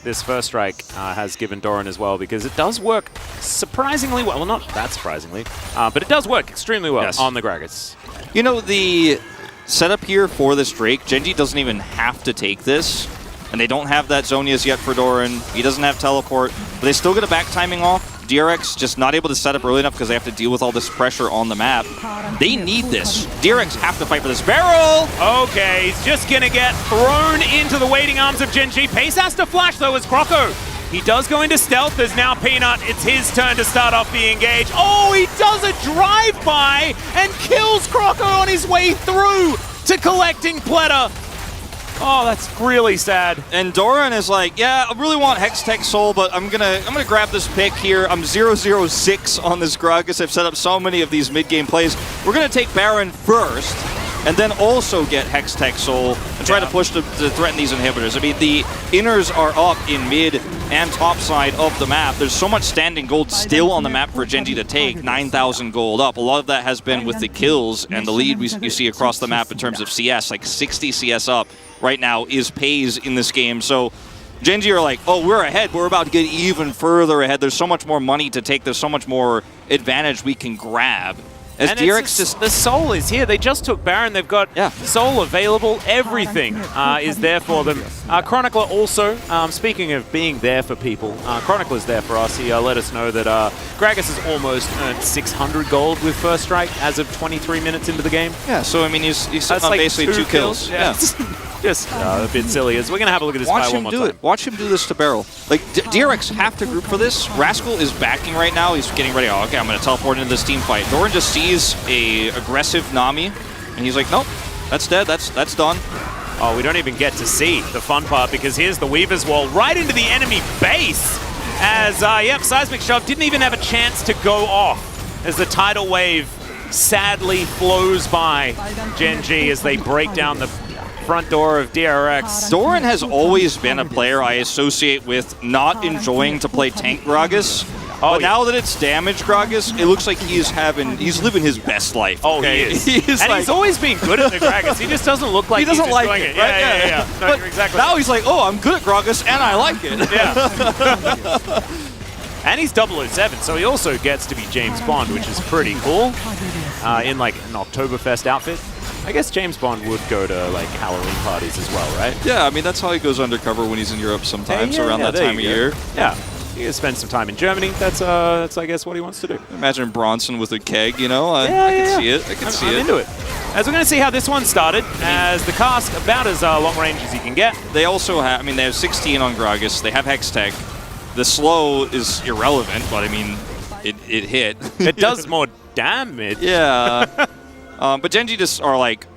this first strike has given Doran as well, because it does work surprisingly well. Well, not that surprisingly, but it does work extremely well on the Gragas. You know, the setup here for this Drake, Gen.G doesn't even have to take this, and they don't have that Zonias yet for Doran. He doesn't have teleport, but they still get a back timing off. DRX just not able to set up early enough because they have to deal with all this pressure on the map. They need this. DRX have to fight for this barrel. Okay, he's just going to get thrown into the waiting arms of Gen.G. Pace has to flash, though, as Croco. He does go into stealth. There's now Peanut. It's his turn to start off the engage. Oh, he does a drive-by and kills Croco on his way through to collecting Pleta. Oh, that's really sad. And Doran is like, yeah, I really want Hextech Soul, but I'm gonna grab this pick here. I'm 0-0-6 on this Gragas. I've set up so many of these mid-game plays. We're gonna take Baron first, and then also get Hextech Soul and try to push to threaten these inhibitors. I mean, the inners are up in mid and top side of the map. There's so much standing gold still on the map for Gen.G to take, 9,000 gold up. A lot of that has been with the kills and the lead you see across the map in terms of CS, like 60 CS up. Right now is Pays in this game. So Gen.G are like, oh, we're ahead. We're about to get even further ahead. There's so much more money to take. There's so much more advantage we can grab. As and DRX just... The Soul is here. They just took Baron. They've got Soul available. Everything is there for them. Chronicler also, speaking of being there for people, Chronicler's there for us. He let us know that Gragas has almost earned 600 gold with First Strike as of 23 minutes into the game. Yeah, so I mean, he's sitting on basically 2 kills. Yeah. Just a bit silly. We're going to have a look at this guy one more time. Watch him do this to Barrel. Like, DRX have to group for this. Rascal is backing right now. He's getting ready. Oh, okay, I'm going to teleport into this team fight. Doran just sees a aggressive Nami, and he's like, nope, that's dead. That's done. Oh, we don't even get to see the fun part, because here's the Weaver's Wall right into the enemy base. As, Seismic Shove didn't even have a chance to go off as the tidal wave sadly flows by Gen.G as they break down the front door of DRX. Doran has always been a player I associate with not enjoying to play tank Gragas. But now that it's damage Gragas, it looks like he's living his best life. Oh, okay? He is. And he's always been good at the Gragas. He just doesn't look like he doesn't like it. Right? Yeah. No, but you're exactly now he's like, oh, I'm good at Gragas and I like it. Yeah. And he's 007, so he also gets to be James Bond, which is pretty cool. In like an Oktoberfest outfit. I guess James Bond would go to like Halloween parties as well, right? Yeah, I mean, that's how he goes undercover when he's in Europe sometimes around that time of year. Yeah, he can spend some time in Germany. That's I guess what he wants to do. Imagine Bronson with a keg, you know? I can see it. I'm into it. As we're going to see how this one started, as the cask about as long range as you can get. They also have, I mean, they have 16 on Gragas. They have Hextech. The slow is irrelevant, but I mean, it hit. It does more damage. Yeah. But Gen.G just are like,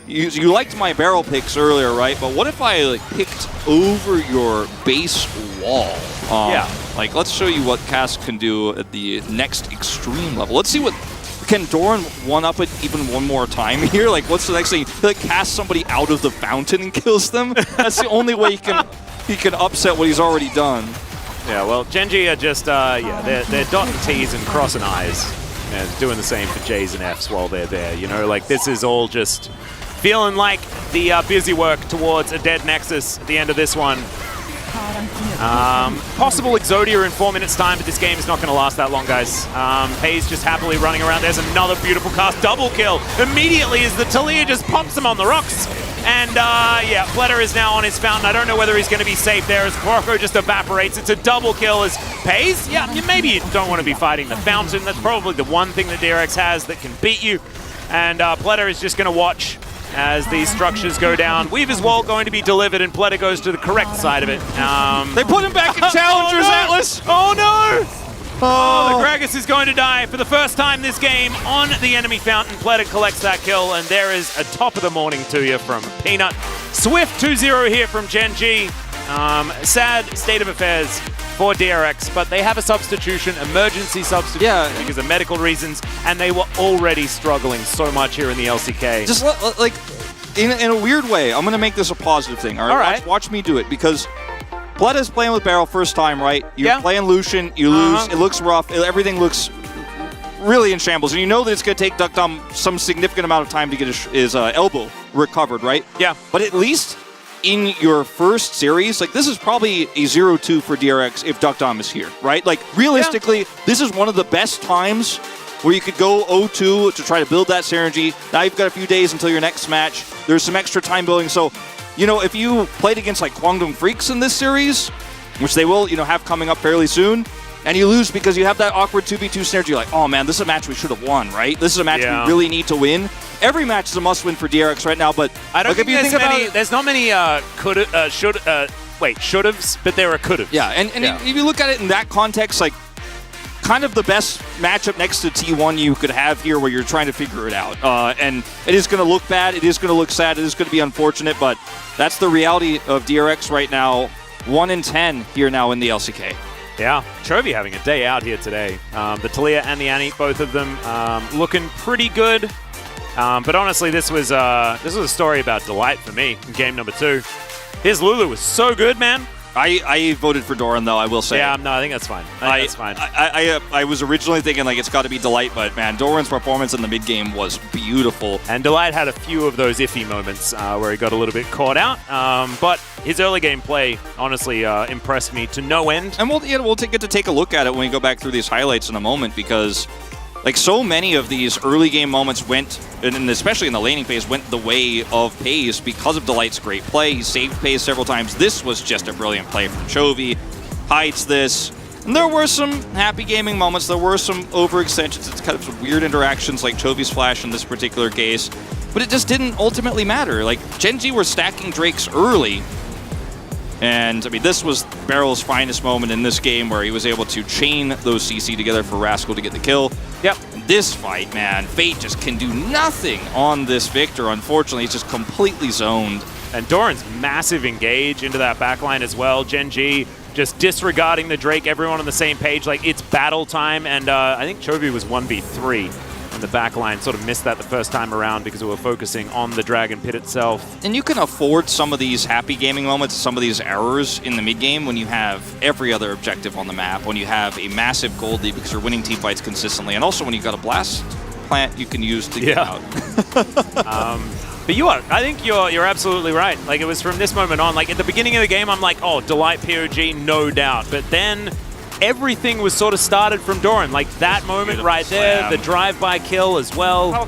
you liked my barrel picks earlier, right? But what if I like picked over your base wall? Yeah. Like, let's show you what Cass can do at the next extreme level. Let's see what... Can Doran one-up it even one more time here? Like, what's the next thing? He, like, casts somebody out of the fountain and kills them? That's the only way he can upset what he's already done. Yeah, well, Gen.G are just, they're dotting T's and crossing I's. And doing the same for J's and F's while they're there, you know? Like, this is all just feeling like the busy work towards a dead Nexus at the end of this one. Possible Exodia in 4 minutes time, but this game is not going to last that long, guys. Hayes just happily running around. There's another beautiful cast, double kill immediately as the Talia just pumps him on the rocks. And yeah, Fletter is now on his fountain. I don't know whether he's going to be safe there as Porco just evaporates. It's a double kill as Hayes. Yeah, maybe you don't want to be fighting the fountain. That's probably the one thing that DRX has that can beat you. And Fletter is just going to watch as these structures go down. Weaver's Wall going to be delivered, and Pleta goes to the correct side of it. They put him back in Challengers, Atlas! Oh no! Oh, the Gragas is going to die for the first time this game on the enemy fountain. Pleta collects that kill, and there is a top of the morning to you from Peanut. Swift 2-0 here from Gen.G. Sad state of affairs for DRX, but they have a substitution, emergency substitution because of medical reasons, and they were already struggling so much here in the LCK. Just like, in a weird way, I'm going to make this a positive thing. All right. Watch me do it, because Pleta's playing with Barrel first time, right? You're playing Lucian, you lose, it looks rough, everything looks really in shambles, and you know that it's going to take Duckdom some significant amount of time to get his elbow recovered, right? Yeah. But at least in your first series, like, this is probably a 0-2 for DRX if Duckdom is here, right? Like, realistically, this is one of the best times where you could go 0-2 to try to build that synergy. Now you've got a few days until your next match. There's some extra time building, so, you know, if you played against, like, Kwangdong Freaks in this series, which they will, you know, have coming up fairly soon, and you lose because you have that awkward 2v2 synergy, you're like, oh man, this is a match we should have won, right? This is a match we really need to win. Every match is a must-win for DRX right now, but I don't think there's not many should'ves, but there are could'ves. Yeah, and if you look at it in that context, like, kind of the best matchup next to T1 you could have here where you're trying to figure it out. And it is going to look bad, it is going to look sad, it is going to be unfortunate, but that's the reality of DRX right now. 1-10 here now in the LCK. Yeah, Chovy having a day out here today. The Talia and the Annie, both of them looking pretty good. But honestly, this was a story about Delight for me in game number 2. His Lulu was so good, man. I voted for Doran, though, I will say. Yeah, no, I think that's fine. I was originally thinking, like, it's got to be Delight, but, man, Doran's performance in the mid-game was beautiful. And Delight had a few of those iffy moments where he got a little bit caught out. But his early game play, honestly, impressed me to no end. And we'll get to take a look at it when we go back through these highlights in a moment, because, like, so many of these early game moments went, and especially in the laning phase, went the way of Paze because of Delight's great play. He saved Paze several times. This was just a brilliant play from Chovy. Hides this. And there were some happy gaming moments. There were some overextensions. It's kind of some weird interactions like Chovy's flash in this particular case. But it just didn't ultimately matter. Like, Gen.G were stacking Drakes early. And, I mean, this was Barrel's finest moment in this game where he was able to chain those CC together for Rascal to get the kill. Yep. And this fight, man, Fate just can do nothing on this Victor. Unfortunately, he's just completely zoned. And Doran's massive engage into that backline as well. Gen.G just disregarding the Drake, everyone on the same page. Like, it's battle time, and I think Chovy was 1v3. And the backline sort of missed that the first time around because we were focusing on the Dragon Pit itself. And you can afford some of these happy gaming moments, some of these errors in the mid-game when you have every other objective on the map, when you have a massive gold lead because you're winning team fights consistently, and also when you've got a blast plant you can use to get out. But I think you're absolutely right. Like, it was from this moment on, like, at the beginning of the game, I'm like, oh, Delight POG, no doubt. But then everything was sort of started from Doran. Like, that moment right there, the drive-by kill as well. I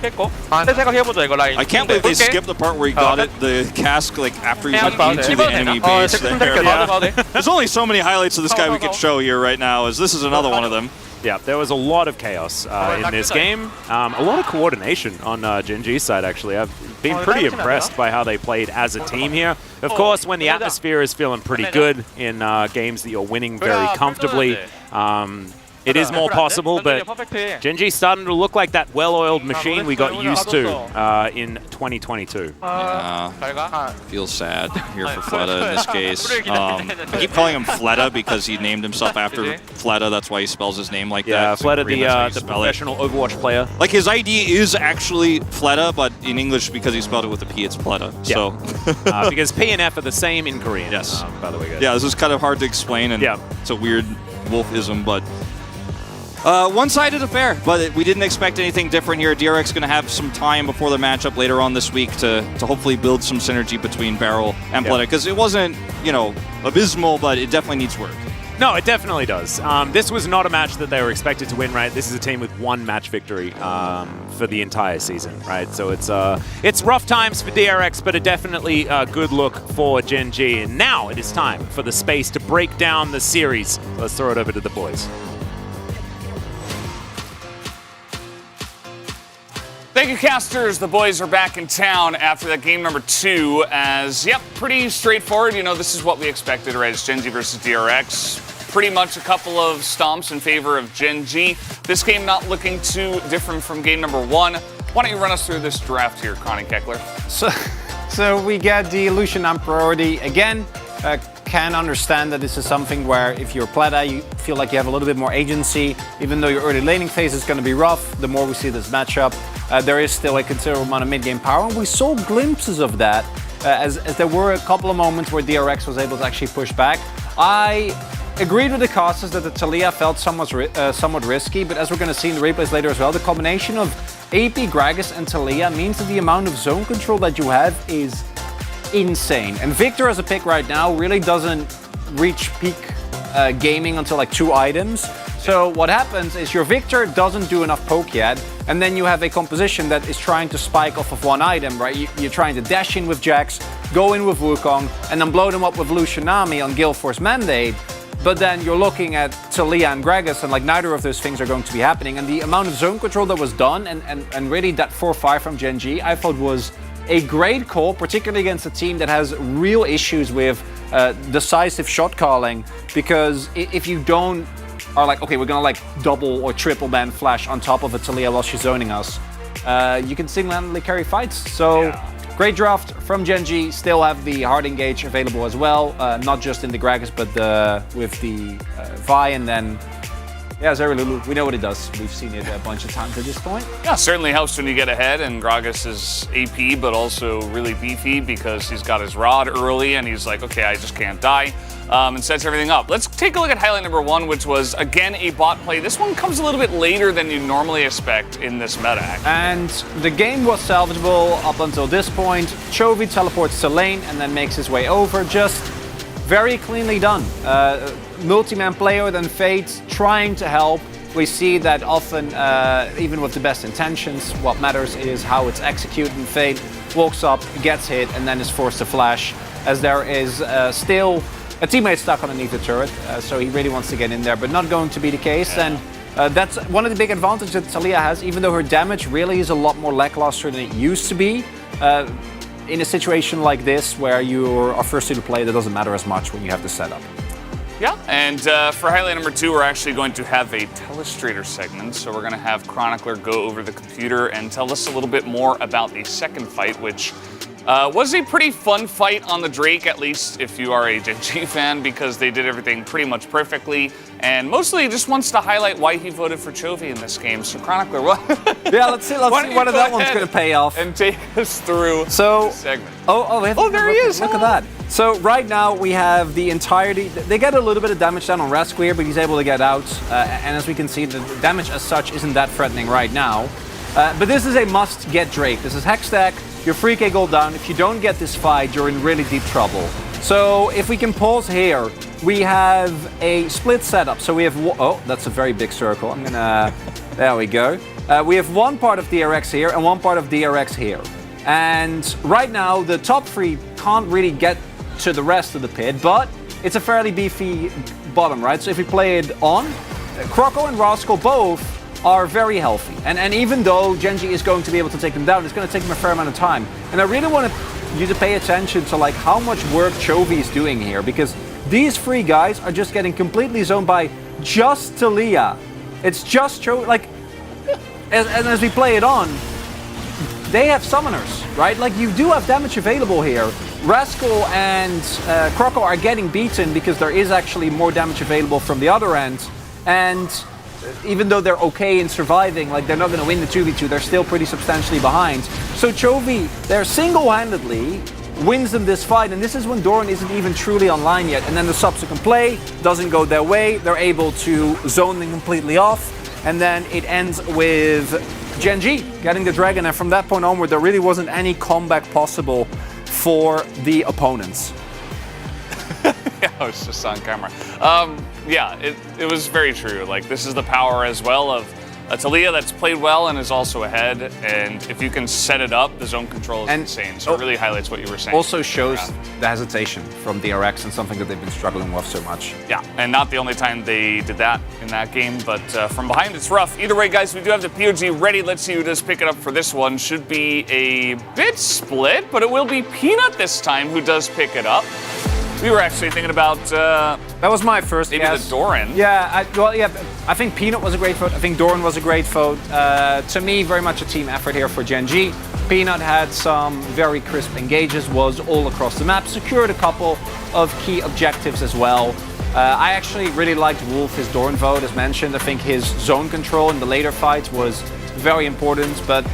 can't believe they skipped the part where he got it, the cask, like, after he went into the enemy base there. There's only so many highlights of this guy we could show here right now, as this is another one of them. Yeah, there was a lot of chaos in this game. A lot of coordination on Gen.G's side, actually. I've been pretty impressed by how they played as a team here. Of course, when the atmosphere is feeling pretty good in games that you're winning very comfortably, It is more possible, but Gen.G starting to look like that well-oiled machine we got used to in 2022. Feels sad here for Fleta in this case. I keep calling him Fleta because he named himself after Fleta. That's why he spells his name like that. Yeah, Fleta, the professional Overwatch player. Like his ID is actually Fleta, but in English, because he spelled it with a P, it's Fleta. Yeah. So because P and F are the same in Korean. Yes. By the way, guys. Yeah, this is kind of hard to explain, and it's a weird wolfism, but one-sided affair. But we didn't expect anything different here. DRX going to have some time before the matchup later on this week to hopefully build some synergy between Barrel and Fleta, because it wasn't, you know, abysmal, but it definitely needs work. No, it definitely does. This was not a match that they were expected to win, right? This is a team with one match victory for the entire season, right? So it's rough times for DRX, but a definitely good look for Gen.G. And now it is time for the space to break down the series. Let's throw it over to the boys. Thank you, casters. The boys are back in town after that game number 2 as, pretty straightforward. You know, this is what we expected, right? It's Gen.G versus DRX. Pretty much a couple of stomps in favor of Gen.G. This game not looking too different from game number 1. Why don't you run us through this draft here, Connie Keckler? So we get the Lucian priority again. Can understand that this is something where if you're Pleta, you feel like you have a little bit more agency. Even though your early laning phase is going to be rough, the more we see this matchup, there is still a considerable amount of mid-game power. And we saw glimpses of that as there were a couple of moments where DRX was able to actually push back. I agreed with the casters that the Taliyah felt somewhat risky, but as we're going to see in the replays later as well, the combination of AP, Gragas, and Taliyah means that the amount of zone control that you have is insane. And Victor as a pick right now really doesn't reach peak gaming until like 2 items. So what happens is your Victor doesn't do enough poke yet, and then you have a composition that is trying to spike off of 1 item, right? You're trying to dash in with Jax, go in with Wukong, and then blow them up with Lucianami on Guild Force Mandate. But then you're looking at Taliyah and Gragas, and like neither of those things are going to be happening. And the amount of zone control that was done, and really that 4-5 from Gen.G, I thought was a great call, particularly against a team that has real issues with decisive shot calling, because if you don't are like, okay, we're gonna like double or triple ban flash on top of a Taliyah while she's zoning us, you can single-handedly carry fights. So great draft from Gen.G. Still have the hard engage available as well, not just in the Gragas, but with the Vi, and then Zeri Lulu, we know what it does. We've seen it a bunch of times at this point. Yeah, certainly helps when you get ahead, and Gragas is AP, but also really beefy because he's got his rod early, and he's like, okay, I just can't die, and sets everything up. Let's take a look at highlight number 1, which was, again, a bot play. This one comes a little bit later than you normally expect in this meta, actually. And the game was salvageable up until this point. Chovy teleports to lane and then makes his way over. Just very cleanly done. Multi-man player than Fate trying to help. We see that often, even with the best intentions, what matters is how it's executed. And Fate walks up, gets hit, and then is forced to flash, as there is still a teammate stuck underneath the turret. So he really wants to get in there, but not going to be the case. And that's one of the big advantages that Taliyah has, even though her damage really is a lot more lackluster than it used to be. In a situation like this, where you are first to the play, that doesn't matter as much when you have the setup. Yeah, and for highlight number 2, we're actually going to have a Telestrator segment. So we're going to have Chronicler go over the computer and tell us a little bit more about the second fight, which was a pretty fun fight on the Drake, at least if you are a Gen.G fan, because they did everything pretty much perfectly. And mostly he just wants to highlight why he voted for Chovy in this game. So Chronicler, what? Yeah, let's see whether that one's going to pay off. And take us through the segment. Oh, there he is. Look at that. So right now we have the entirety. They get a little bit of damage down on Rasquir, but he's able to get out. And as we can see, the damage as such isn't that threatening right now. But this is a must-get Drake. This is Hextech. You're 3k gold down. If you don't get this fight, you're in really deep trouble. So if we can pause here, we have a split setup. So we have, oh, that's a very big circle. I'm gonna, there we go. We have one part of DRX here and one part of DRX here. And right now, the top 3 can't really get to the rest of the pit, but it's a fairly beefy bottom, right? So if we play it on, Croco and Rascal both are very healthy. And even though Gen.G is going to be able to take them down, it's going to take them a fair amount of time. And I really want you to pay attention to like how much work Chovy is doing here, because these 3 guys are just getting completely zoned by just Taliyah. It's just like, as we play it on, they have summoners, right? Like, you do have damage available here. Rascal and Croco are getting beaten because there is actually more damage available from the other end. And even though they're okay in surviving, like, they're not going to win the 2v2, they're still pretty substantially behind. So Chovy, they're single-handedly wins them this fight, and this is when Doran isn't even truly online yet. And then the subsequent play doesn't go their way. They're able to zone them completely off, and then it ends with Gen G getting the dragon. And from that point onward, there really wasn't any comeback possible for the opponents. Yeah, I was just on camera. Yeah, it was very true. Like, this is the power as well of a Talia that's played well and is also ahead. And if you can set it up, the zone control is insane. So it really highlights what you were saying. Also shows the hesitation from DRX and something that they've been struggling with so much. Yeah, and not the only time they did that in that game, but from behind it's rough. Either way, guys, we do have the POG ready. Let's see who does pick it up for this one. Should be a bit split, but it will be Peanut this time who does pick it up. We were actually thinking about that was my first maybe guess. the Doran. Yeah, I think Peanut was a great vote. I think Doran was a great vote. To me, very much a team effort here for Gen G. Peanut had some very crisp engages, was all across the map, secured a couple of key objectives as well. I actually really liked Wolf, his Doran vote, as mentioned. I think his zone control in the later fights was very important, but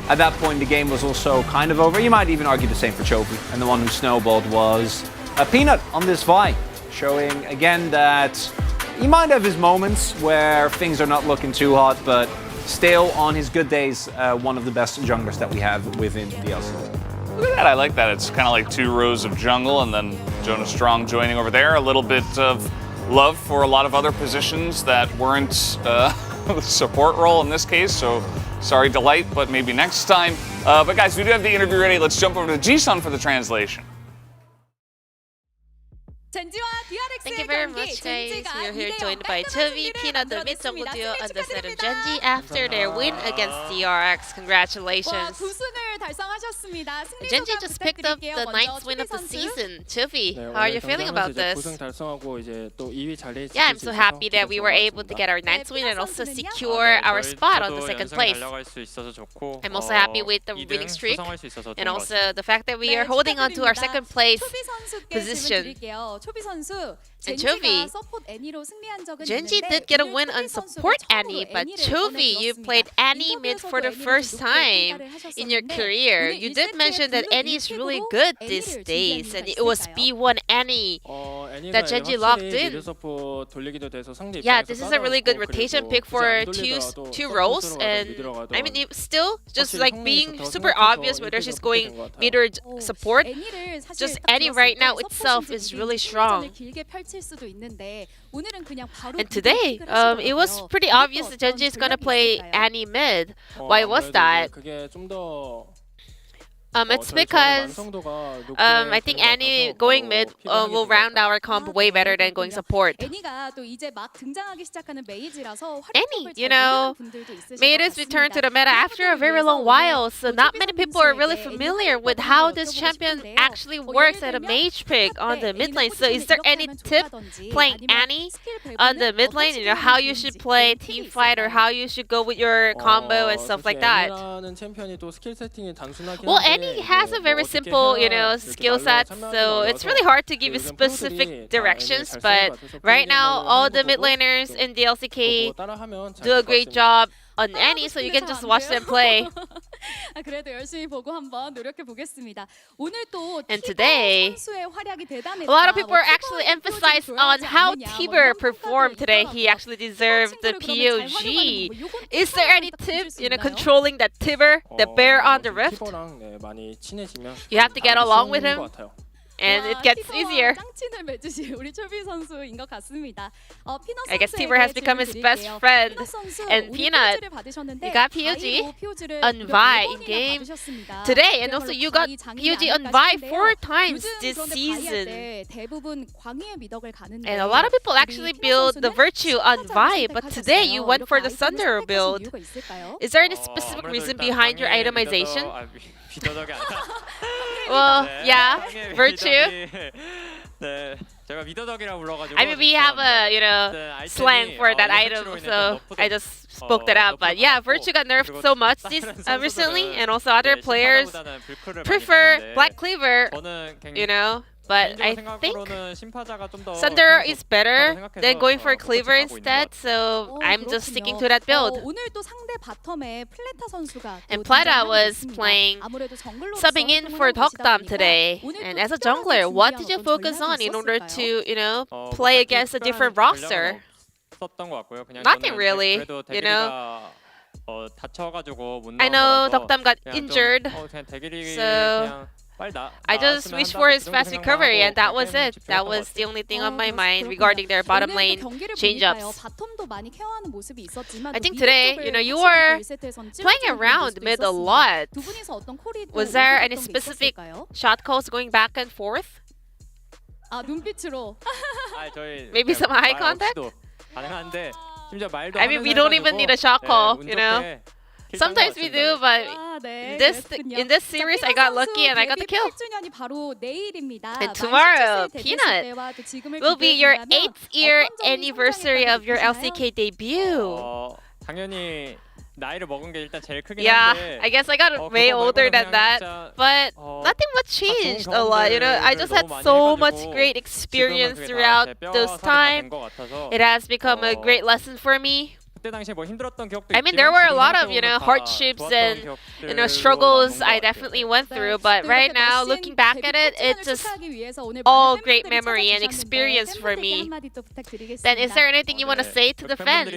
at that point the game was also kind of over. You might even argue the same for Chovy, and the one who snowballed was Peanut on this fight, showing again that he might have his moments where things are not looking too hot, but still on his good days, one of the best junglers that we have within the LCK. Look at that, I like that. It's kind of like 2 rows of jungle and then Jonas Strong joining over there. A little bit of love for a lot of other positions that weren't the support role in this case, so sorry Delight, but maybe next time. But guys, we do have the interview ready. Let's jump over to Jisun for the translation. Thank you very much, guys. We are here joined by Chovy, Peanut, the mid jungle duo on the side of Gen G after their win against DRX. Congratulations. Gen G just picked up the 9th win of the season. Chovy, how are you feeling about this? Yeah, I'm so happy that we were able to get our 9th win and also secure our spot on the 2nd place. I'm also happy with the winning streak and also the fact that we are holding on to our 2nd place position. And Chovy, Gen G did get a win on support Annie, but Chovy, you played Annie mid for the first time in your career. You did mention that Annie is really good these days, and it was B1 Annie that Gen G locked in. Yeah, this is a really good rotation pick for two roles, and I mean, it still just like being super obvious whether she's going mid or support. Just Annie right now itself is really strong. And today, it was pretty obvious that Gen G is gonna play Annie mid. Why was that? It's because I think Annie going mid will round our comp way better than going support. Annie, you know, made us return to the meta after a very long while, so not many people are really familiar with how this champion actually works at a mage pick on the mid lane. So is there any tip playing Annie on the mid lane? You know, how you should play team fight or how you should go with your combo and stuff like that? Well, Annie has a very simple, you know, skill set, so it's really hard to give you specific directions, but right now all the mid laners in the LCK do a great job on Annie, so you can just watch them play. And today, a lot of people are actually emphasizing on how Tiber performed today. He actually deserved the POG. Is there any tips, you know, controlling that Tiber, the bear on the rift? You have to get along with him, and it gets easier. I guess Tiber has become his best friend. And Peanut, you got POG on Vi in game today, and also you got POG on Vi 4 times this season. And a lot of people actually build the Virtue on Vi, but today you went for the Thunder build. Is there any specific reason behind your itemization? Well, yeah, Virtue. I mean, we have a slang for that item, so I just spoke that out. But yeah, Virtue got nerfed so much recently, and also other players prefer Black Cleaver, But I think Thunder is better than going for Cleaver instead, so I'm just sticking to that build. And Plata was playing, subbing in for Dokdam today. And as a jungler, what did you focus on in order to, play against a different roster? Nothing really, I know Dokdam got injured, so I just wished for his fast recovery, and that was it. That was the only thing on my mind regarding their bottom lane change-ups. I think today, you were playing around mid a lot. Was there any specific shot calls going back and forth? Maybe some eye contact? I mean, we don't even need a shot call, Sometimes we do, but in this series, I got lucky and I got the kill. And tomorrow, Peanut, will be your 8th year anniversary of your LCK debut. Yeah, I guess I got way older than that, but nothing much changed a lot. I just had so much great experience throughout those time. It has become a great lesson for me. I mean, there were a lot of, hardships and, struggles I definitely went through. But right now, looking back at it, it's just all great memory and experience for me. Then is there anything you want to say to the fans?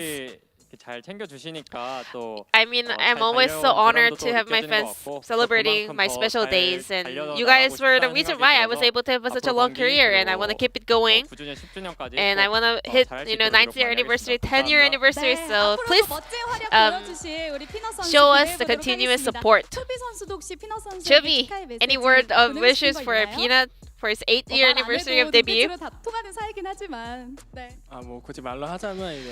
I mean, I'm always so honored to have my fans celebrating my special days, and you guys were the reason why I was able to have such a long career, and I want to keep it going, and I want to hit 9th year anniversary, 10-year anniversary, so please show us the continuous support. Chubby, any word of wishes for Peanut for his 8th year anniversary of debut?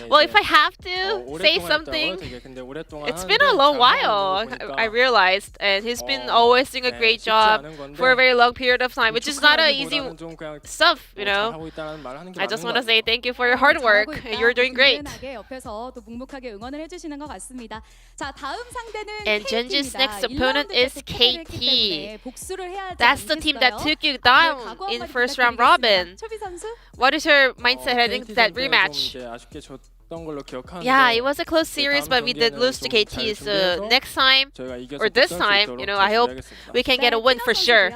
Well, if I have to say something, it's been a long while, I realized, and he's been always doing a great job for a very long period of time, which is not an easy stuff, I just want to say thank you for your hard work, and you're doing great. And Genji's next opponent is KT. That's the team that took you down in first round robin. What is your mindset heading to that rematch? Yeah, it was a close series, but we did lose to KT. So next time, or this time, I hope we can get a win for sure.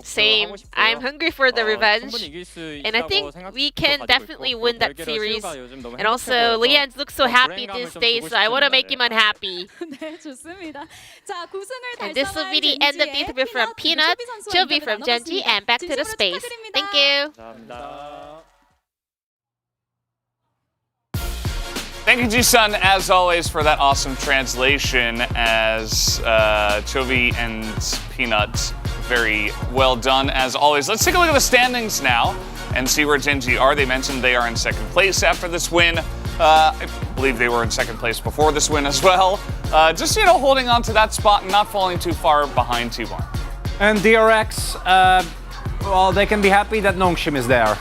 Same. I'm hungry for the revenge, and I think we can definitely win that series. And also, Leanne looks so happy these days, so I want to make him unhappy. And this will be the end of the interview from Peanut, Chubby from Genji, and back to the space. Thank you. Thank you, Ji-sun, as always, for that awesome translation as Chovy and Peanut. Very well done, as always. Let's take a look at the standings now and see where Genji are. They mentioned they are in second place after this win. I believe they were in second place before this win as well. Just, holding on to that spot and not falling too far behind T1. And DRX, well, they can be happy that Nongshim is there,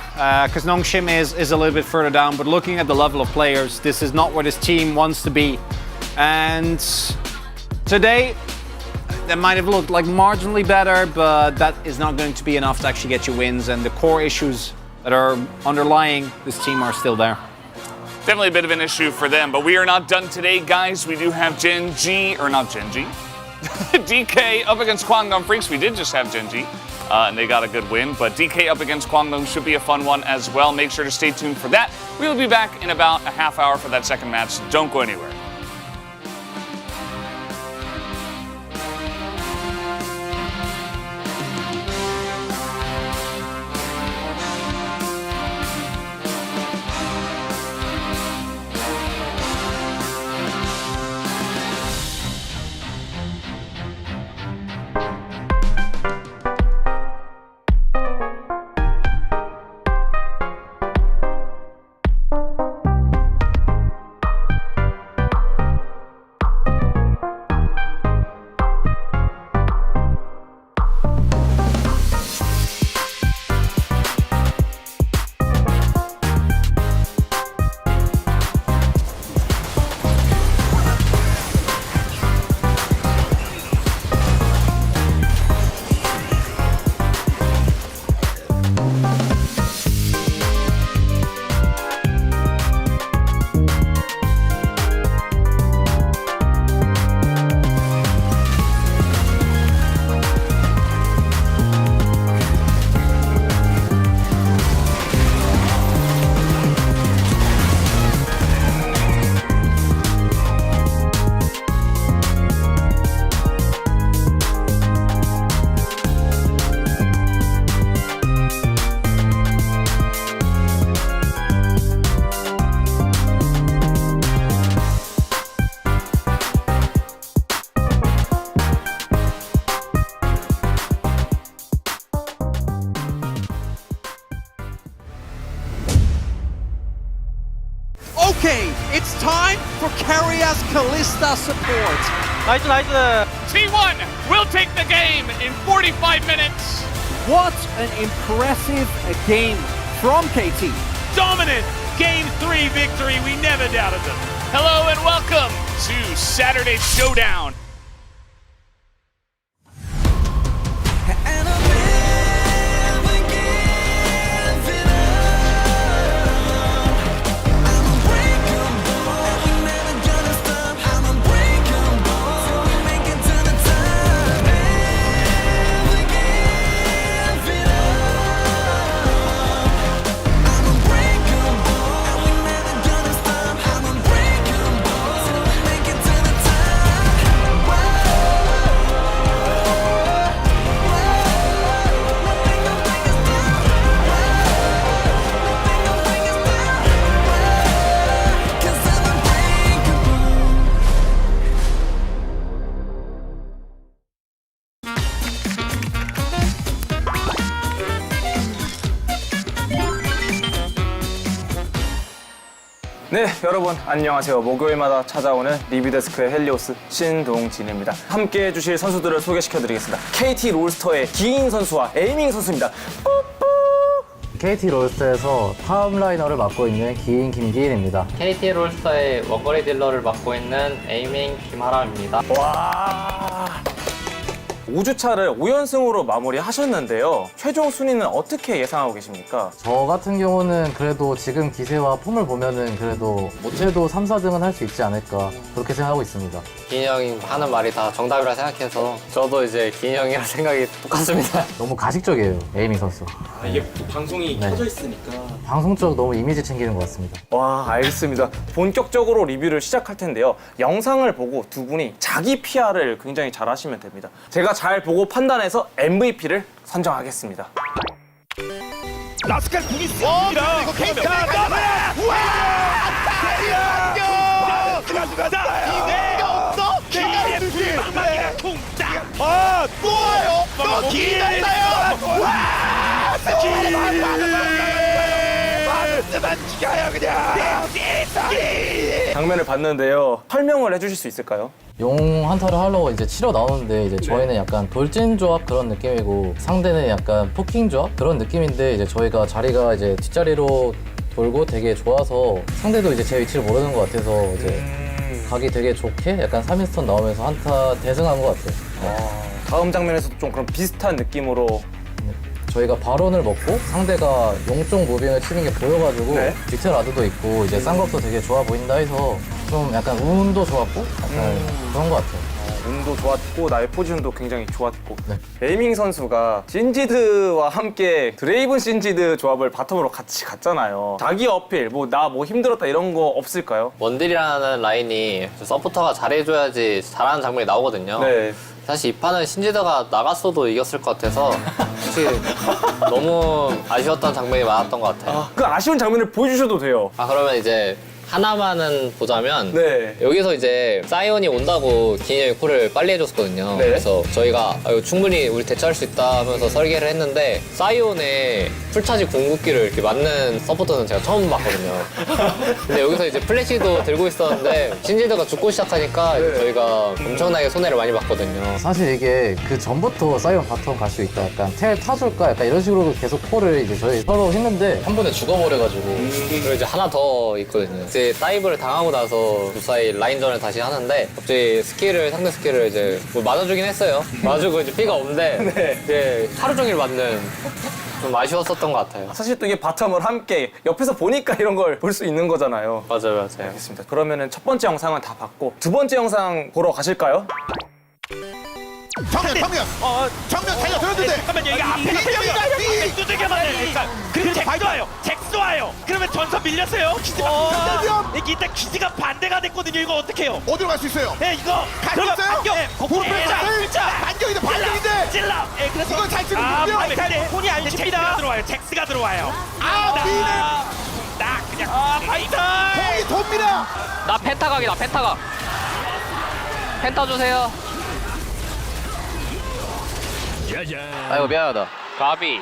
because Nongshim is a little bit further down, but looking at the level of players, this is not where this team wants to be. And today, that might have looked like marginally better, but that is not going to be enough to actually get you wins, and the core issues that are underlying this team are still there. Definitely a bit of an issue for them, but we are not done today, guys. We do have DK up against Kwangdong Freaks. We did just have Genji, and they got a good win, but DK up against Kwangdong should be a fun one as well. Make sure to stay tuned for that. We will be back in about a half hour for that second match. Don't go anywhere. It's time for Carrias Kalista support. 나이스 나이스. T1 will take the game in 45 minutes. What an impressive game from KT. Dominant Game 3 victory. We never doubted them. Hello and welcome to Saturday's Showdown. And I'll never give it up. I'm unbreakable, and we never gonna stop. I'm unbreakable, till we make it to the top. Never give it up. I'm unbreakable, and we never gonna stop. I'm unbreakable, till we make it to the top. 네, 여러분 안녕하세요. 목요일마다 찾아오는 리뷰데스크의 헬리오스 신동진입니다. 함께 해주실 선수들을 소개시켜드리겠습니다. KT 롤스터의 기인 선수와 에이밍 선수입니다. KT 롤스터에서 탑라이너를 맡고 있는 기인 김기인입니다. KT 롤스터의 원거리 딜러를 맡고 있는 에이밍 김하람입니다. 와, 5주차를 5연승으로 마무리하셨는데요. 최종 순위는 어떻게 예상하고 계십니까? 저 같은 경우는 그래도 지금 기세와 폼을 보면은 그래도 못해도 3, 4등은 할 수 있지 않을까 그렇게 생각하고 있습니다. 기인 형이 하는 말이 다 정답이라 생각해서 저도 이제 기인 형이랑 생각이 똑같습니다. 너무 가식적이에요, 에이밍 선수. 이게 또 방송이 켜져 있으니까. 방송적 너무 이미지 챙기는 것 같습니다. 와, 알겠습니다. 본격적으로 리뷰를 시작할 텐데요. 영상을 보고 두 분이 자기 PR을 굉장히 잘 하시면 됩니다. 제가 잘 보고 판단해서 MVP를 선정하겠습니다. 라스칼 궁이 씁니다. 이거 케이크가 나와야. 우와! 가자. 기회가 없어. KDF 막막이가 통딱. 아, 또 와요. 또 기회였어요. 와! 맞으면 죽여요 그냥. 장면을 봤는데요. 설명을 해주실 수 있을까요? 용 한타를 하려고 이제 치러 나오는데 이제 저희는 약간 돌진 조합 그런 느낌이고 상대는 약간 포킹 조합 그런 느낌인데 이제 저희가 자리가 이제 뒷자리로 돌고 되게 좋아서 상대도 이제 제 위치를 모르는 것 같아서 이제 가기 되게 좋게 약간 3인스턴 나오면서 한타 대승한 것 같아요. 다음 장면에서도 좀 그런 비슷한 느낌으로 저희가 발언을 먹고 상대가 용쪽 무빙을 치는 게 보여가지고 네. 디테일 아드도 있고 이제 쌍겁도 되게 좋아 보인다 해서 좀 약간 운도 좋았고 약간 그런 것 같아요. 운도 좋았고 나의 포지션도 굉장히 좋았고 네. 에이밍 선수가 신지드와 함께 드레이븐 신지드 조합을 바텀으로 같이 갔잖아요. 자기 어필, 나 힘들었다 이런 거 없을까요? 원딜이라는 라인이 서포터가 잘해줘야지 잘하는 장면이 나오거든요. 네. 사실 이 판은 신지드가 나갔어도 이겼을 것 같아서 솔직히 너무 아쉬웠던 장면이 많았던 것 같아요. 그 아쉬운 장면을 보여주셔도 돼요. 그러면 이제 하나만은 보자면 네. 여기서 이제 사이온이 온다고 기인 형이 콜을 빨리 해줬거든요. 네. 그래서 저희가 이거 충분히 우리 대처할 수 있다 하면서 설계를 했는데 사이온의 풀차지 궁극기를 이렇게 맞는 서포터는 제가 처음 봤거든요. 근데 여기서 이제 플래시도 들고 있었는데 신지드가 죽고 시작하니까 네. 저희가 엄청나게 손해를 많이 봤거든요. 사실 이게 그 전부터 사이언 바텀 갈 수 있다 약간 텔 타줄까 약간 이런 식으로 계속 콜을 이제 저희 서로 했는데 한 번에 죽어버려가지고 그리고 이제 하나 더 있거든요. 이제 다이브를 당하고 나서 무사히 라인전을 다시 하는데 갑자기 상대 스킬을 이제 맞아주긴 했어요. 맞아주고 이제 피가 없는데 네. 이제 하루 종일 맞는 좀 아쉬웠었던 것 같아요. 사실 또 이게 바텀을 함께 옆에서 보니까 이런 걸 볼 수 있는 거잖아요. 맞아요. 알겠습니다. 그러면은 첫 번째 영상은 다 봤고 두 번째 영상 보러 가실까요? 정면 달려들었는데 잠깐만요 이거 앞에 두들겨 맞으니까 그리고 잭도 와요 잭도 와요 그러면 전선 밀렸어요 기지가 일단 기지가 반대가 됐거든요 이거 어떡해요 어디로 갈 수 있어요? 네 이거 반경 반경인데 찔러 그래서 이걸 잘 쓰는군요. 바이탈에 손이 안 칩니다 들어와요 잭스가 들어와요 딱 그냥 바이탈 공이 돕니다. 나 펜타각이다. 펜타각. 펜타 주세요. 아이고 미안하다. 가비.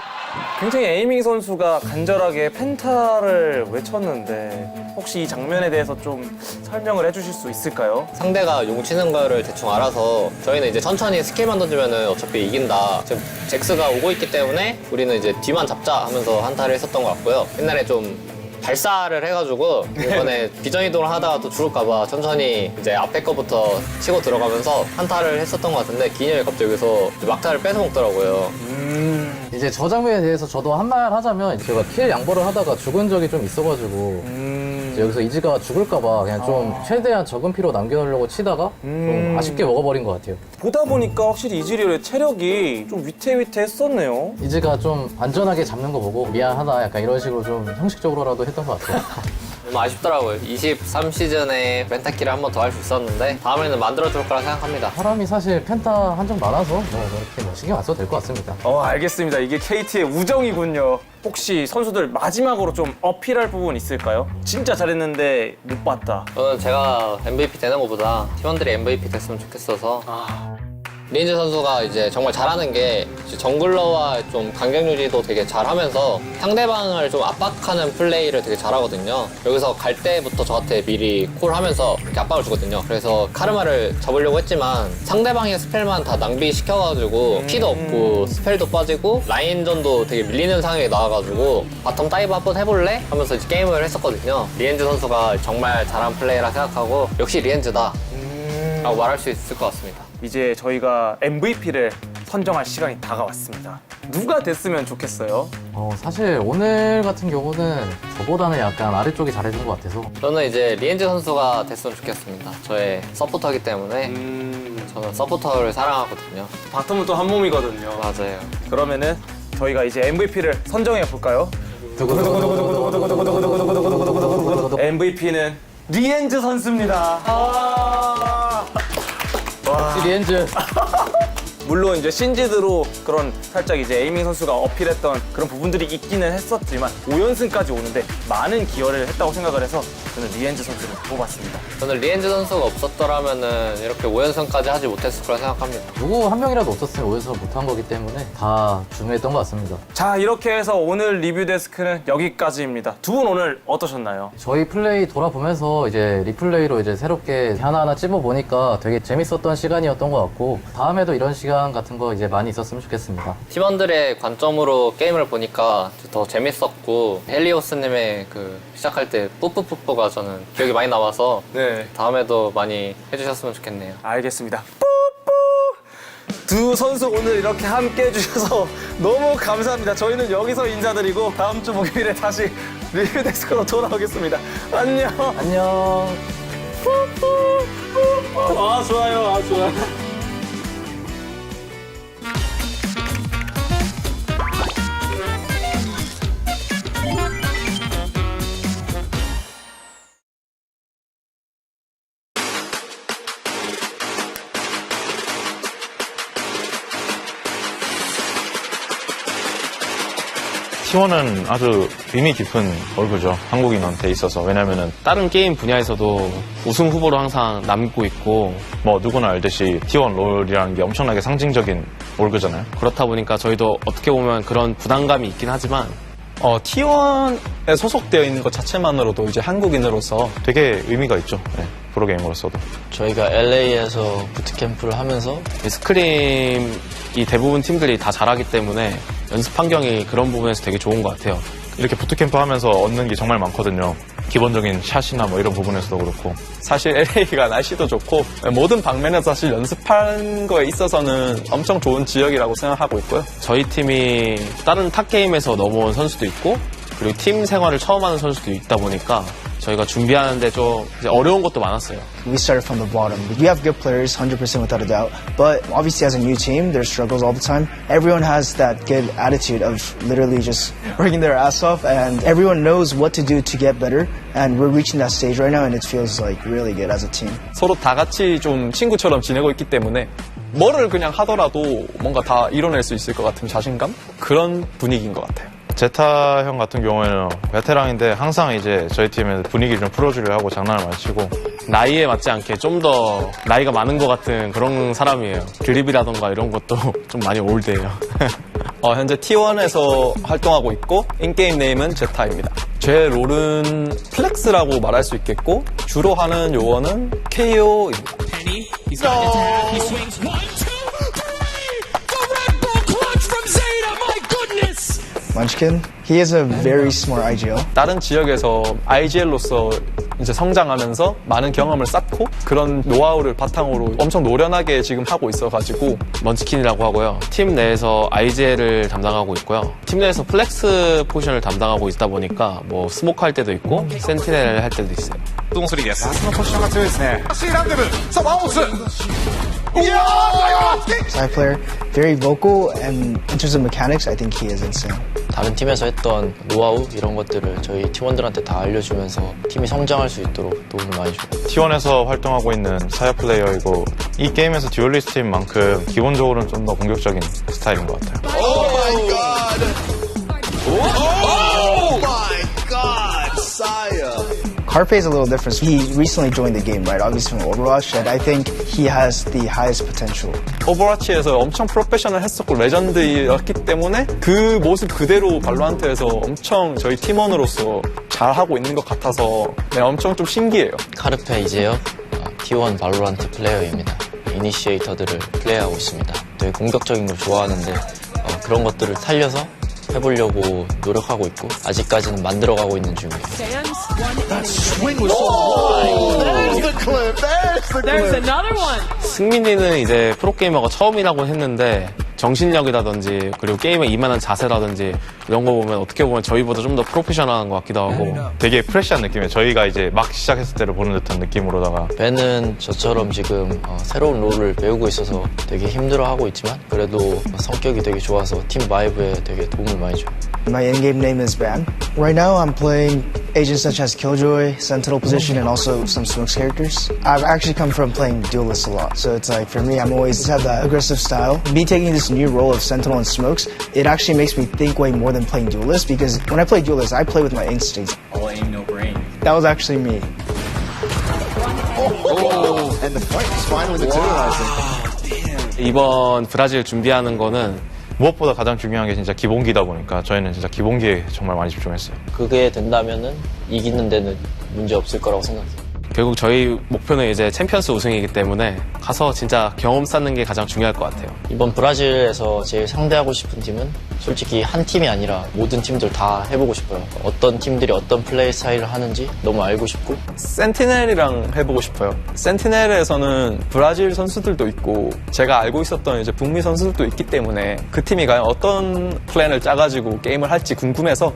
굉장히 에이밍 선수가 간절하게 펜타를 외쳤는데 혹시 이 장면에 대해서 좀 설명을 해주실 수 있을까요? 상대가 용 치는 거를 대충 알아서 저희는 이제 천천히 스킬만 던지면은 어차피 이긴다. 지금 잭스가 오고 있기 때문에 우리는 이제 뒤만 잡자 하면서 한타를 했었던 것 같고요. 옛날에 좀 발사를 해가지고 이번에 비전이동을 하다가 또 죽을까봐 천천히 이제 앞에 거부터 치고 들어가면서 한타를 했었던 것 같은데 기인이 갑자기 여기서 막타를 뺏어 먹더라고요. 이제 저 장면에 대해서 저도 한 말 하자면 제가 킬 양보를 하다가 죽은 적이 좀 있어가지고 이제 여기서 이지가 죽을까봐 그냥 좀 최대한 적은 피로 남겨놓으려고 치다가 좀 아쉽게 먹어버린 것 같아요. 보다 보니까 확실히 이즈리얼의 체력이 좀 위태위태했었네요. 이지가 좀 안전하게 잡는 거 보고 미안하다 약간 이런 식으로 좀 형식적으로라도 했던 것 같아요. 너무 아쉽더라고요. 23시즌에 펜타키를 한 번 더 할 수 있었는데 다음에는 만들어줄 거라 생각합니다. 사람이 사실 펜타 한정 많아서 그렇게 신경 안 써도 될 것 같습니다. 알겠습니다. 이게 KT의 우정이군요. 혹시 선수들 마지막으로 좀 어필할 부분 있을까요? 진짜 잘했는데 못 봤다. 저는 제가 MVP 되는 것보다 팀원들이 MVP 됐으면 좋겠어서 리엔즈 선수가 이제 정말 잘하는 게 정글러와 좀 간격 유지도 되게 잘하면서 상대방을 좀 압박하는 플레이를 되게 잘하거든요. 여기서 갈 때부터 저한테 미리 콜하면서 이렇게 압박을 주거든요. 그래서 카르마를 잡으려고 했지만 상대방의 스펠만 다 낭비시켜가지고 피도 없고 스펠도 빠지고 라인전도 되게 밀리는 상황이 나와가지고 바텀 다이브 한번 해볼래? 하면서 이제 게임을 했었거든요. 리엔즈 선수가 정말 잘한 플레이라 생각하고 역시 리엔즈다 라고 말할 수 있을 것 같습니다. 이제 저희가 MVP를 선정할 시간이 다가왔습니다. 누가 됐으면 좋겠어요? 사실 오늘 같은 경우는 저보다는 약간 아래쪽이 잘해준 것 같아서 저는 이제 리엔즈 선수가 됐으면 좋겠습니다. 저의 서포터이기 때문에 저는 서포터를 사랑하거든요. 바텀은 또 한 몸이거든요. 맞아요. 그러면은 저희가 이제 MVP를 선정해 볼까요? MVP는 리엔즈 선수입니다. 리엔즈. 물론 이제 신지드로 그런 살짝 이제 에이밍 선수가 어필했던 그런 부분들이 있기는 했었지만 5연승까지 오는데 많은 기여를 했다고 생각을 해서 저는 리엔즈 선수를 뽑았습니다. 저는 리엔즈 선수가 없었더라면은 이렇게 5연승까지 하지 못했을 거라 생각합니다. 누구 한 명이라도 없었으면 5연승 못한 거기 때문에 다 중요했던 것 같습니다. 자, 이렇게 해서 오늘 리뷰 데스크는 여기까지입니다. 두 분 오늘 어떠셨나요? 저희 플레이 돌아보면서 이제 리플레이로 이제 새롭게 하나하나 찝어보니까 되게 재밌었던 시간이었던 것 같고 다음에도 이런 시간 같은 거 이제 많이 있었으면 좋겠습니다. 팀원들의 관점으로 게임을 보니까 더 재밌었고 헬리오스님의 그 시작할 때 뿌뿌뿌뿌가 저는 기억이 많이 남아서 네, 다음에도 많이 해주셨으면 좋겠네요. 알겠습니다. 뿌뿌! 두 선수 오늘 이렇게 함께 해주셔서 너무 감사합니다. 저희는 여기서 인사드리고 다음 주 목요일에 다시 리뷰 데스크로 돌아오겠습니다. 안녕. 안녕. 아, 좋아요. 아, 좋아요. T1은 아주 의미 깊은 얼굴이죠. 한국인한테 있어서. 왜냐면은 다른 게임 분야에서도 우승 후보로 항상 남고 있고 뭐 누구나 알듯이 T1 롤이라는 게 엄청나게 상징적인 얼굴이잖아요. 그렇다 보니까 저희도 어떻게 보면 그런 부담감이 있긴 하지만 T1에 소속되어 있는 것 자체만으로도 이제 한국인으로서 되게 의미가 있죠. 네, 프로게이머로서도. 저희가 LA에서 부트캠프를 하면서 스크림이 대부분 팀들이 다 잘하기 때문에 연습 환경이 그런 부분에서 되게 좋은 것 같아요. 이렇게 부트캠프 하면서 얻는 게 정말 많거든요. 기본적인 샷이나 뭐 이런 부분에서도 그렇고. 사실 LA가 날씨도 좋고 모든 방면에서 사실 연습하는 거에 있어서는 엄청 좋은 지역이라고 생각하고 있고요. 저희 팀이 다른 탑게임에서 넘어온 선수도 있고 그리고 팀 생활을 처음 하는 선수도 있다 보니까 저희가 준비하는데 좀 이제 어려운 것도 많았어요. We started from the bottom. We have good players, 100% without a doubt. But obviously as a new team, there's struggles all the time. Everyone has that good attitude of literally just working their ass off and everyone knows what to do to get better. And we're reaching that stage right now and it feels like really good as a team. 서로 다 같이 좀 친구처럼 지내고 있기 때문에 뭐를 그냥 하더라도 뭔가 다 이뤄낼 수 있을 것 같은 자신감? 그런 분위기인 것 같아요. 제타 형 같은 경우에는 베테랑인데 항상 이제 저희 팀에서 분위기를 좀 풀어주려 하고 장난을 많이 치고 나이에 맞지 않게 좀 더 나이가 많은 것 같은 그런 사람이에요. 드립이라던가 이런 것도 좀 많이 올드해요. 현재 T1에서 활동하고 있고 인게임 네임은 제타입니다. 제 롤은 플렉스라고 말할 수 있겠고 주로 하는 요원은 KO입니다. Munchkin, he is a very smart IGL. 다른 지역에서 IGL로서 이제 성장하면서 많은 경험을 쌓고 그런 노하우를 바탕으로 엄청 노련하게 지금 하고 있어가지고 먼치킨이라고 하고요. 팀 내에서 IGL을 담당하고 있고요. 팀 내에서 플렉스 포지션을 담당하고 있다 보니까 뭐 스모크 할 때도 있고 센티넬 할 때도 있어요. 夏のポジションが強いですね。シーランデブ、さあワンオス。 Side player, very vocal, and in terms of mechanics, I think he is insane. 다른 팀에서 했던 노하우 이런 것들을 저희 팀원들한테 다 알려주면서 팀이 성장할 수 있도록 도움을 많이 줘요. T1에서 활동하고 있는 사야 플레이어이고 이 게임에서 듀얼리스트인 만큼 기본적으로는 좀 더 공격적인 스타일인 것 같아요. Oh my god! Oh my god, Saya! Carpe is a little different. He recently joined the game, right? Obviously from Overwatch, and I think he has the highest potential. 오버워치에서 엄청 프로페셔널 했었고 레전드였기 때문에 그 모습 그대로 발로란트에서 엄청 저희 팀원으로서 잘하고 있는 것 같아서 엄청 좀 신기해요. 카르페 이재혁, T1 발로란트 플레이어입니다. 이니시에이터들을 플레이하고 있습니다. 되게 공격적인 걸 좋아하는데 그런 것들을 살려서 해보려고 노력하고 있고 아직까지는 만들어가고 있는 중이에요. 승민이는 이제 프로게이머가 처음이라고 했는데 정신력이라든지 그리고 게임에 임하는 자세라든지 이런 거 보면 어떻게 보면 저희보다 좀 더 프로페셔널한 것 같기도 하고 되게 프레시한 느낌이에요. 저희가 이제 막 시작했을 때를 보는 듯한 느낌으로다가 벤은 저처럼 지금 새로운 롤을 배우고 있어서 되게 힘들어하고 있지만 그래도 성격이 되게 좋아서 팀 바이브에 되게 도움을 많이 줘요. My in-game name is Ban. Right now, I'm playing agents such as Killjoy, Sentinel position, and also some Smokes characters. I've actually come from playing Duelist a lot, so it's like for me, I'm always have that aggressive style. Me taking this new role of Sentinel and Smokes, it actually makes me think way more than playing Duelist because when I play Duelist, I play with my instincts. All aim, no brain. That was actually me. Oh, and the point is finally materializing. 이번 브라질 준비하는 거는 무엇보다 가장 중요한 게 진짜 기본기다 보니까 저희는 진짜 기본기에 정말 많이 집중했어요. 그게 된다면은 이기는 데는 문제 없을 거라고 생각해요. 결국 저희 목표는 이제 챔피언스 우승이기 때문에 가서 진짜 경험 쌓는 게 가장 중요할 것 같아요. 이번 브라질에서 제일 상대하고 싶은 팀은 솔직히 한 팀이 아니라 모든 팀들 다 해보고 싶어요. 어떤 팀들이 어떤 플레이 스타일을 하는지 너무 알고 싶고 센티넬이랑 해보고 싶어요. 센티넬에서는 브라질 선수들도 있고 제가 알고 있었던 이제 북미 선수들도 있기 때문에 그 팀이 과연 어떤 플랜을 짜가지고 게임을 할지 궁금해서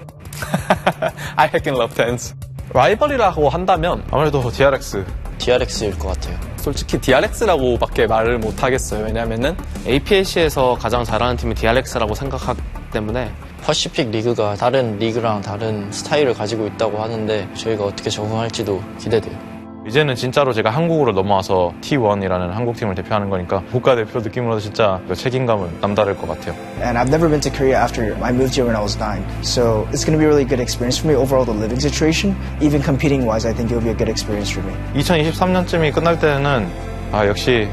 I can love dance. 라이벌이라고 한다면 아무래도 DRX. DRX일 것 같아요. 솔직히 DRX라고밖에 말을 못하겠어요. 왜냐면은 APLC에서 가장 잘하는 팀이 DRX라고 생각하기 때문에 퍼시픽 리그가 다른 리그랑 다른 스타일을 가지고 있다고 하는데 저희가 어떻게 적응할지도 기대돼요. 이제는 진짜로 제가 한국으로 넘어와서 T1이라는 한국팀을 대표하는 거니까 국가대표 느낌으로도 진짜 책임감은 남다를 것 같아요. And I've never been to Korea after I moved here when I was 9. So it's going to be a really good experience for me overall, the living situation. Even competing wise, I think it will be a good experience for me. 2023년쯤이 끝날 때는 역시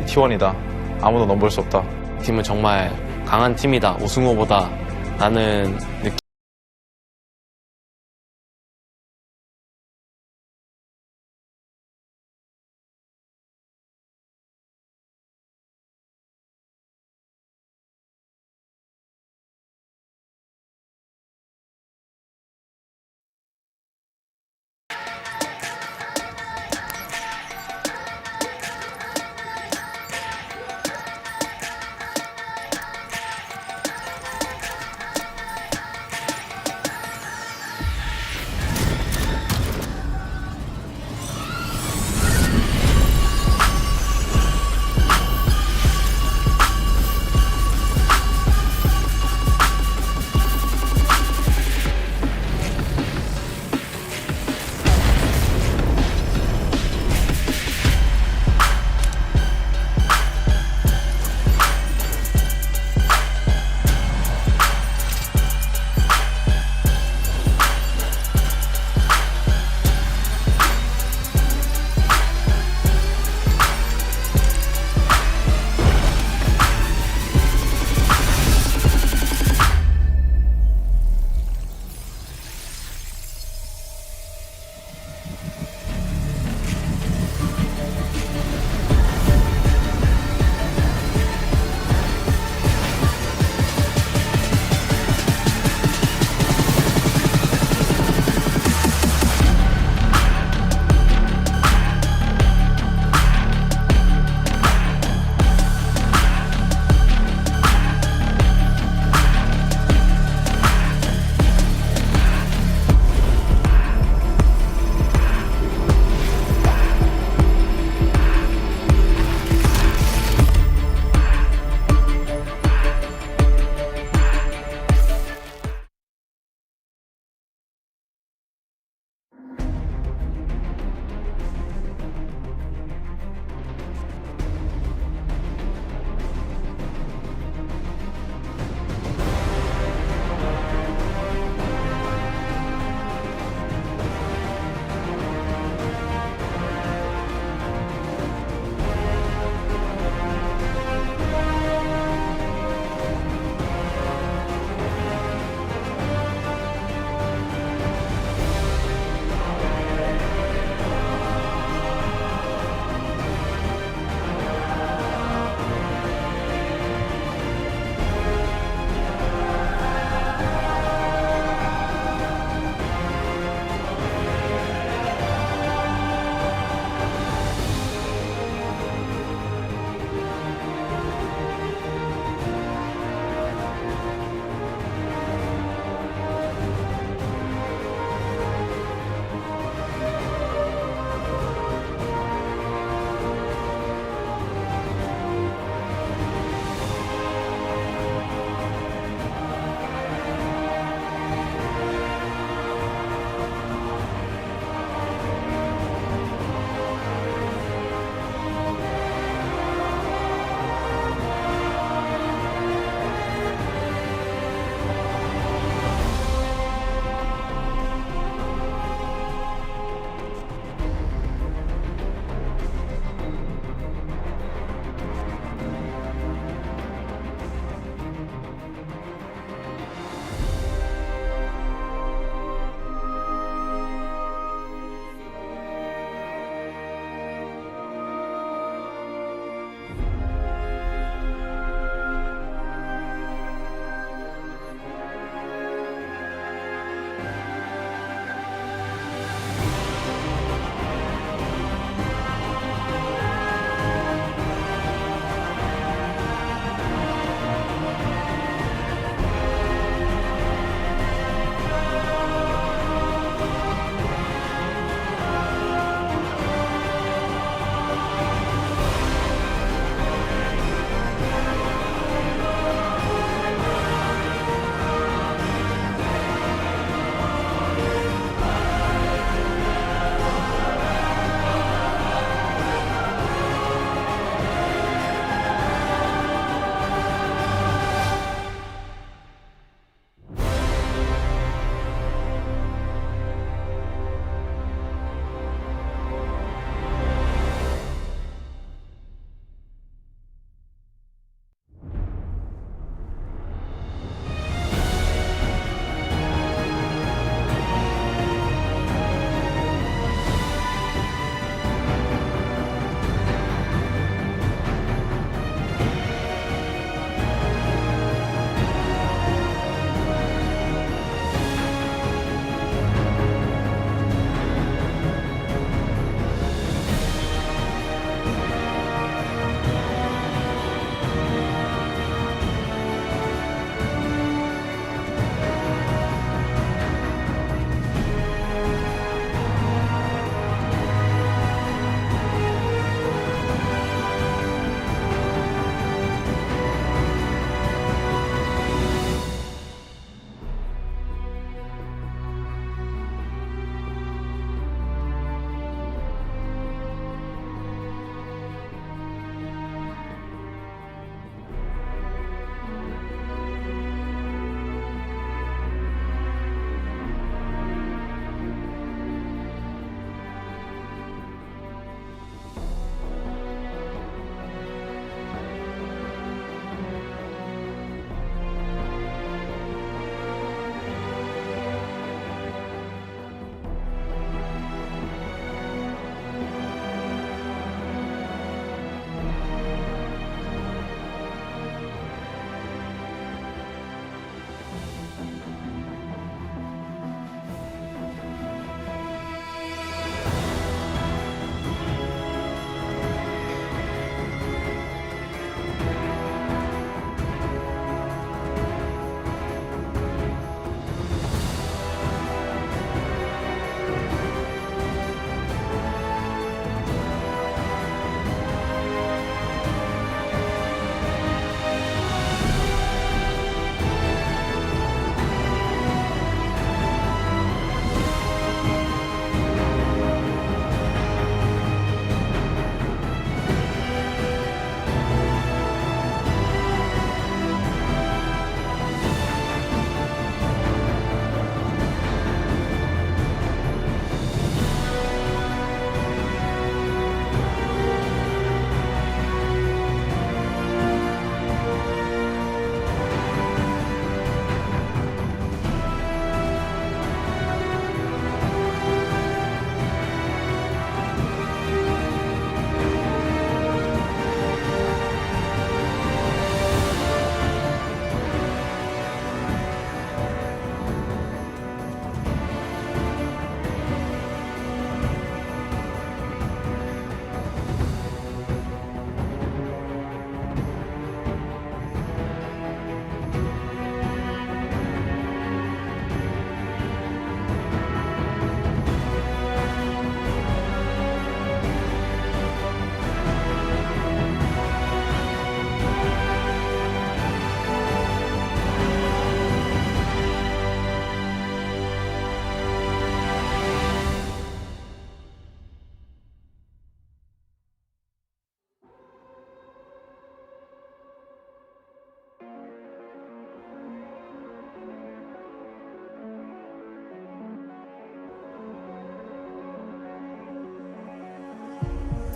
T1이다. 아무도 넘볼 수 없다. 팀은 정말 강한 팀이다. 우승 후보다. 라는 느낌.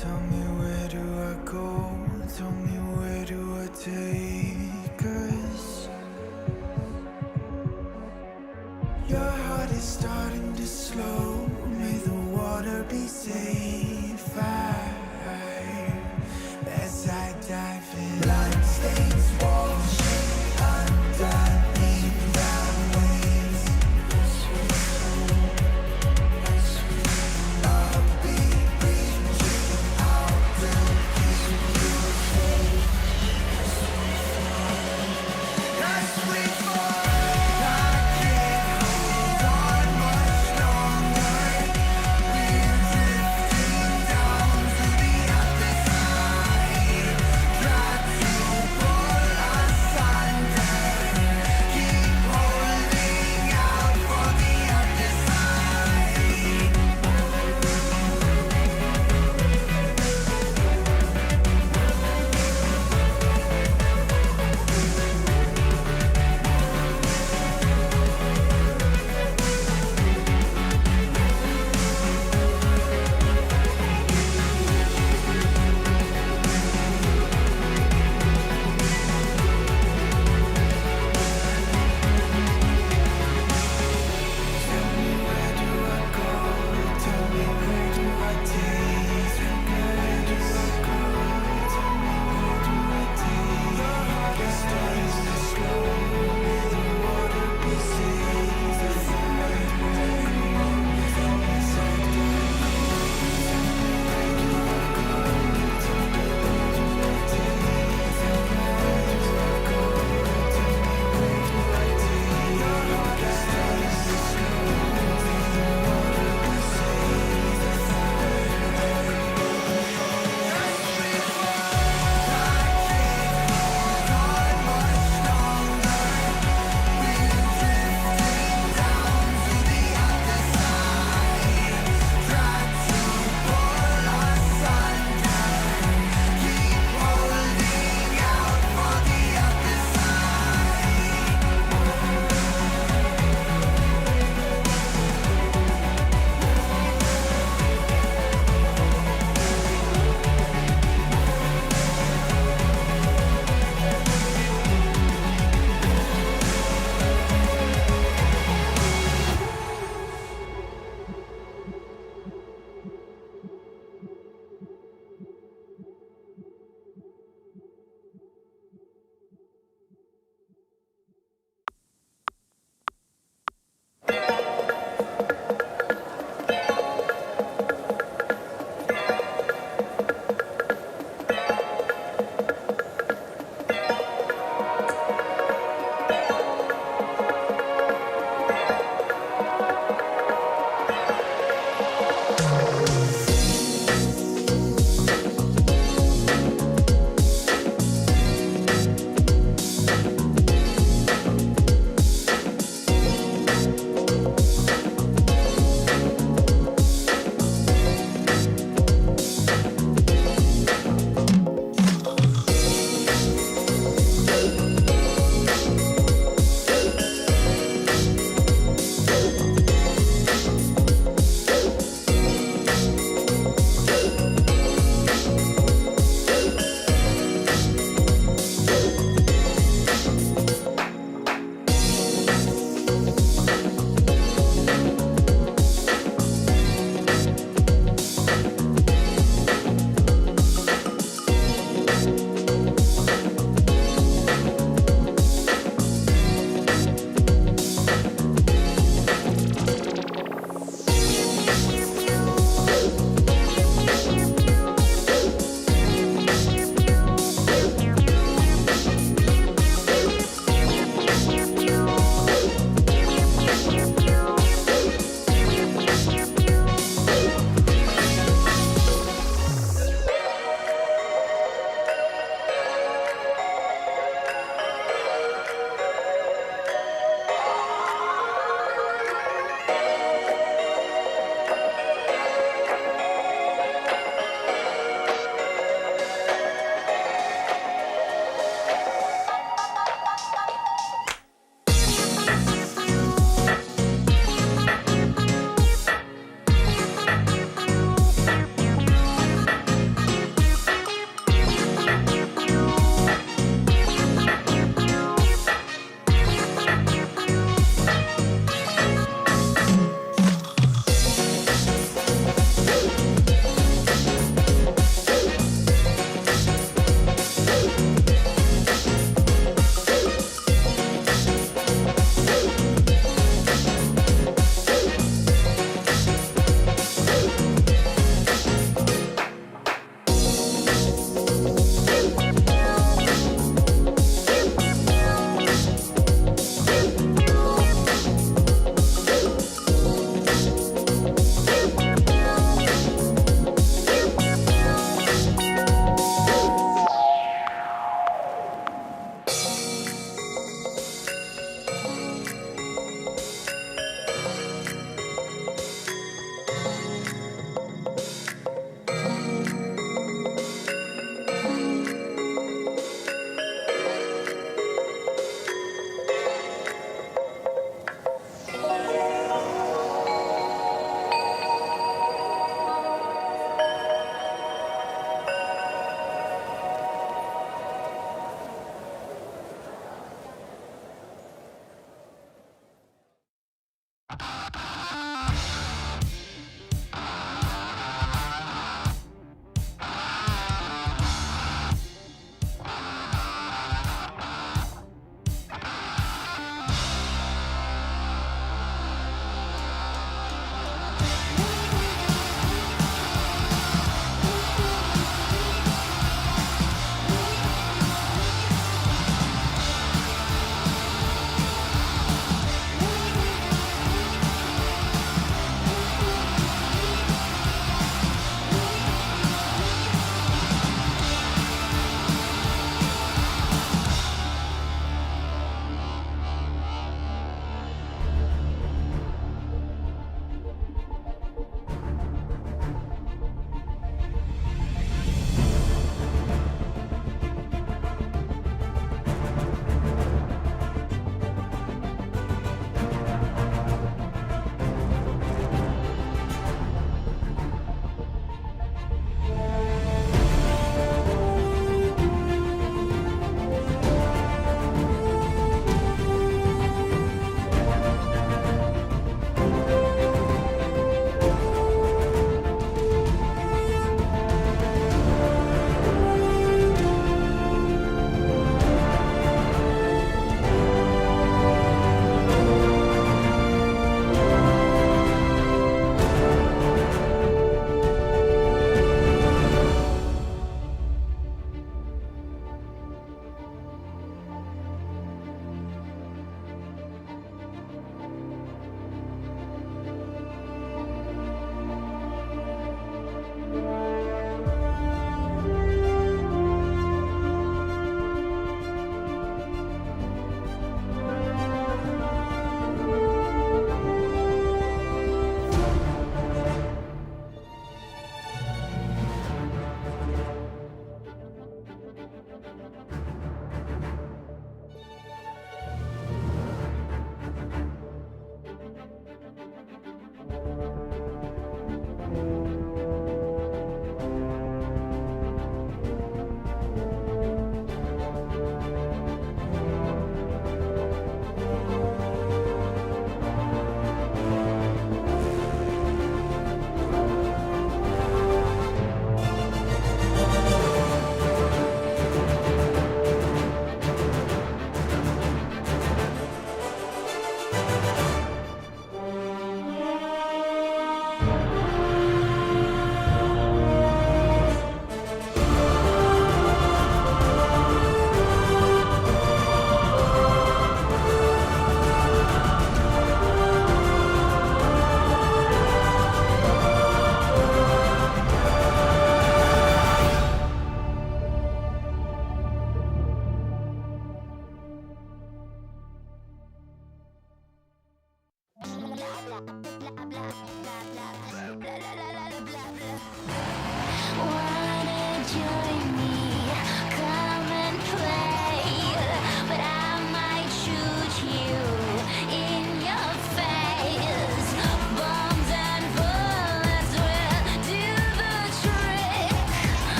Tell me where do I go? Tell me where do I take us? Your heart is starting to slow. May the water be safe. As I dive in, bloodstains washing underneath the waves. A beat reaching out to keep you safe. As we fall, I can't hold on much longer. We're drifting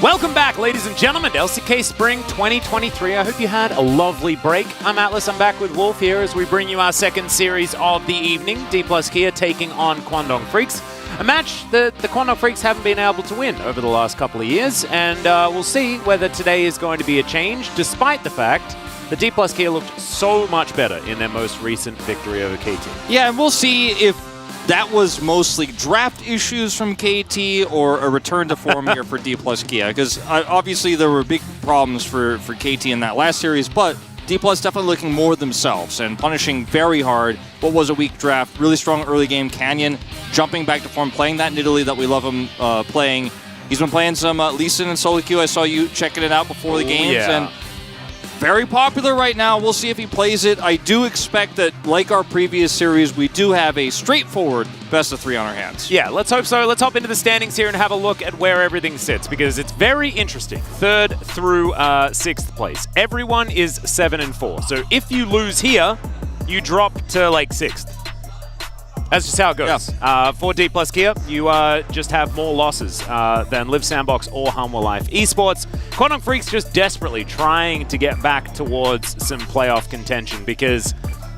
Welcome back, ladies and gentlemen, to LCK Spring 2023. I hope you had a lovely break. I'm Atlas. I'm back with Wolf here as we bring you our second series of the evening. D+ Kia taking on Kwangdong Freaks. A match that the Kwangdong Freaks haven't been able to win over the last couple of years, and we'll see whether today is going to be a change, despite the fact that D+ Kia looked so much better in their most recent victory over KT. Yeah, and we'll see if that was mostly draft issues from KT or a return to form here for D+ Kia, because obviously there were big problems for KT in that last series, but D+ definitely looking more themselves and punishing very hard what was a weak draft. Really strong early game. Canyon jumping back to form, playing that Nidalee that we love him playing. He's been playing some Lee Sin and solo queue. I saw you checking it out before the games, and very popular right now. We'll see if he plays it. I do expect that, like our previous series, we do have a straightforward best of 3 on our hands. Yeah, let's hope so. Let's hop into the standings here and have a look at where everything sits, because it's very interesting. 3rd through 6th place. Everyone is 7-4. So if you lose here, you drop to like 6th. That's just how it goes. Yeah. For D+ Kia, you just have more losses than Live Sandbox or Hanwha Life Esports. Kwangdong Freaks just desperately trying to get back towards some playoff contention, because,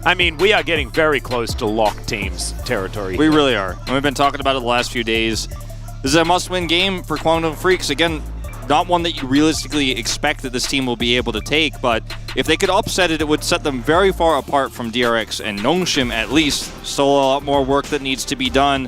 I mean, we are getting very close to lock teams territory. We really are. And we've been talking about it the last few days. This is a must-win game for Kwangdong Freaks. Again, not one that you realistically expect that this team will be able to take, but if they could upset it, it would set them very far apart from DRX and Nongshim at least. Still a lot more work that needs to be done,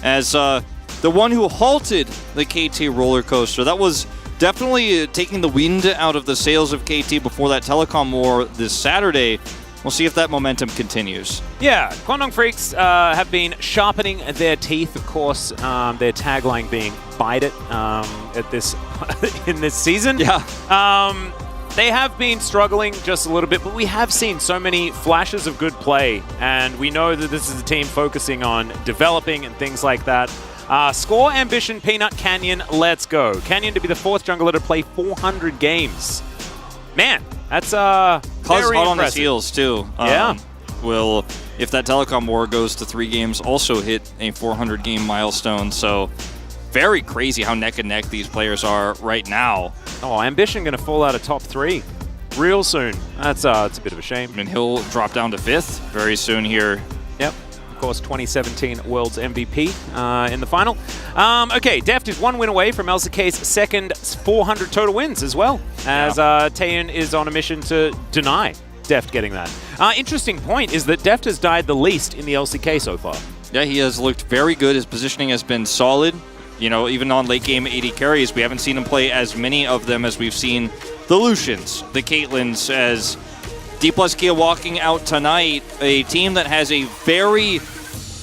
as the one who halted the KT roller coaster. That was definitely taking the wind out of the sails of KT before that telecom war this Saturday. We'll see if that momentum continues. Yeah, Kwangdong Freaks have been sharpening their teeth, of course, their tagline being "Bite it" at this in this season. Yeah. They have been struggling just a little bit, but we have seen so many flashes of good play, and we know that this is a team focusing on developing and things like that. Score, Ambition, Peanut, Canyon, let's go. Canyon to be the 4th jungler to play 400 games. Man, that's Cuz very hot on his impressive. heels too. Yeah. Will, if that telecom war goes to 3 games, also hit a 400 game milestone. So very crazy how neck and neck these players are right now. Oh, Ambition going to fall out of top 3 real soon. That's it's a bit of a shame. And he'll drop down to 5th very soon here. Yep. Of course, 2017 World's MVP in the final. Okay, Deft is 1 win away from LCK's second 400 total wins as well, as Taeyeon is on a mission to deny Deft getting that. Interesting point is that Deft has died the least in the LCK so far. Yeah, he has looked very good. His positioning has been solid. You know, even on late game AD carries, we haven't seen him play as many of them as we've seen the Lucians, the Caitlyn's, as D+ Kia walking out tonight, a team that has a very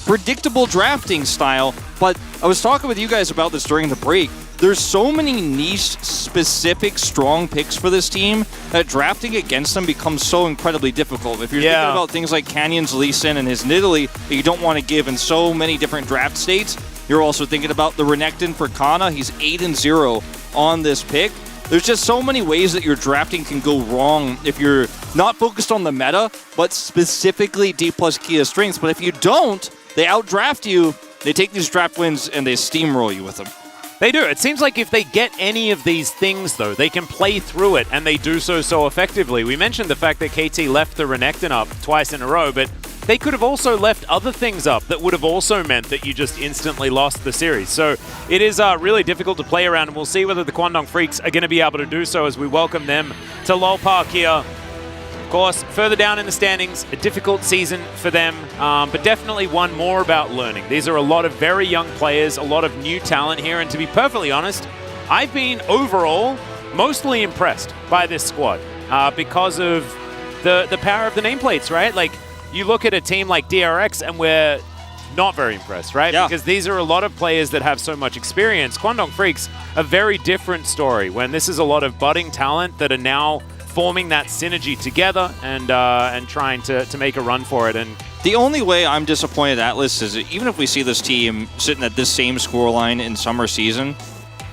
predictable drafting style. But I was talking with you guys about this during the break. There's so many niche, specific, strong picks for this team that drafting against them becomes so incredibly difficult. If you're thinking about things like Canyon's Lee Sin and his Nidalee that you don't want to give in so many different draft states, you're also thinking about the Renekton for Kana. He's 8-0 on this pick. There's just so many ways that your drafting can go wrong if you're not focused on the meta, but specifically D+ Kia strengths. But if you don't, they outdraft you, they take these draft wins, and they steamroll you with them. They do. It seems like if they get any of these things, though, they can play through it, and they do so effectively. We mentioned the fact that KT left the Renekton up twice in a row, but they could have also left other things up that would have also meant that you just instantly lost the series. So it is really difficult to play around, and we'll see whether the Kwangdong Freaks are going to be able to do so as we welcome them to Lol Park here. Of course, further down in the standings, a difficult season for them, but definitely one more about learning. These are a lot of very young players, a lot of new talent here, and to be perfectly honest, I've been overall mostly impressed by this squad because of the power of the nameplates, right? Like, you look at a team like DRX and we're not very impressed, right? Yeah. Because these are a lot of players that have so much experience. Kwangdong Freaks, a very different story when this is a lot of budding talent that are now forming that synergy together and trying to make a run for it. And the only way I'm disappointed, Atlas, is even if we see this team sitting at this same scoreline in summer season,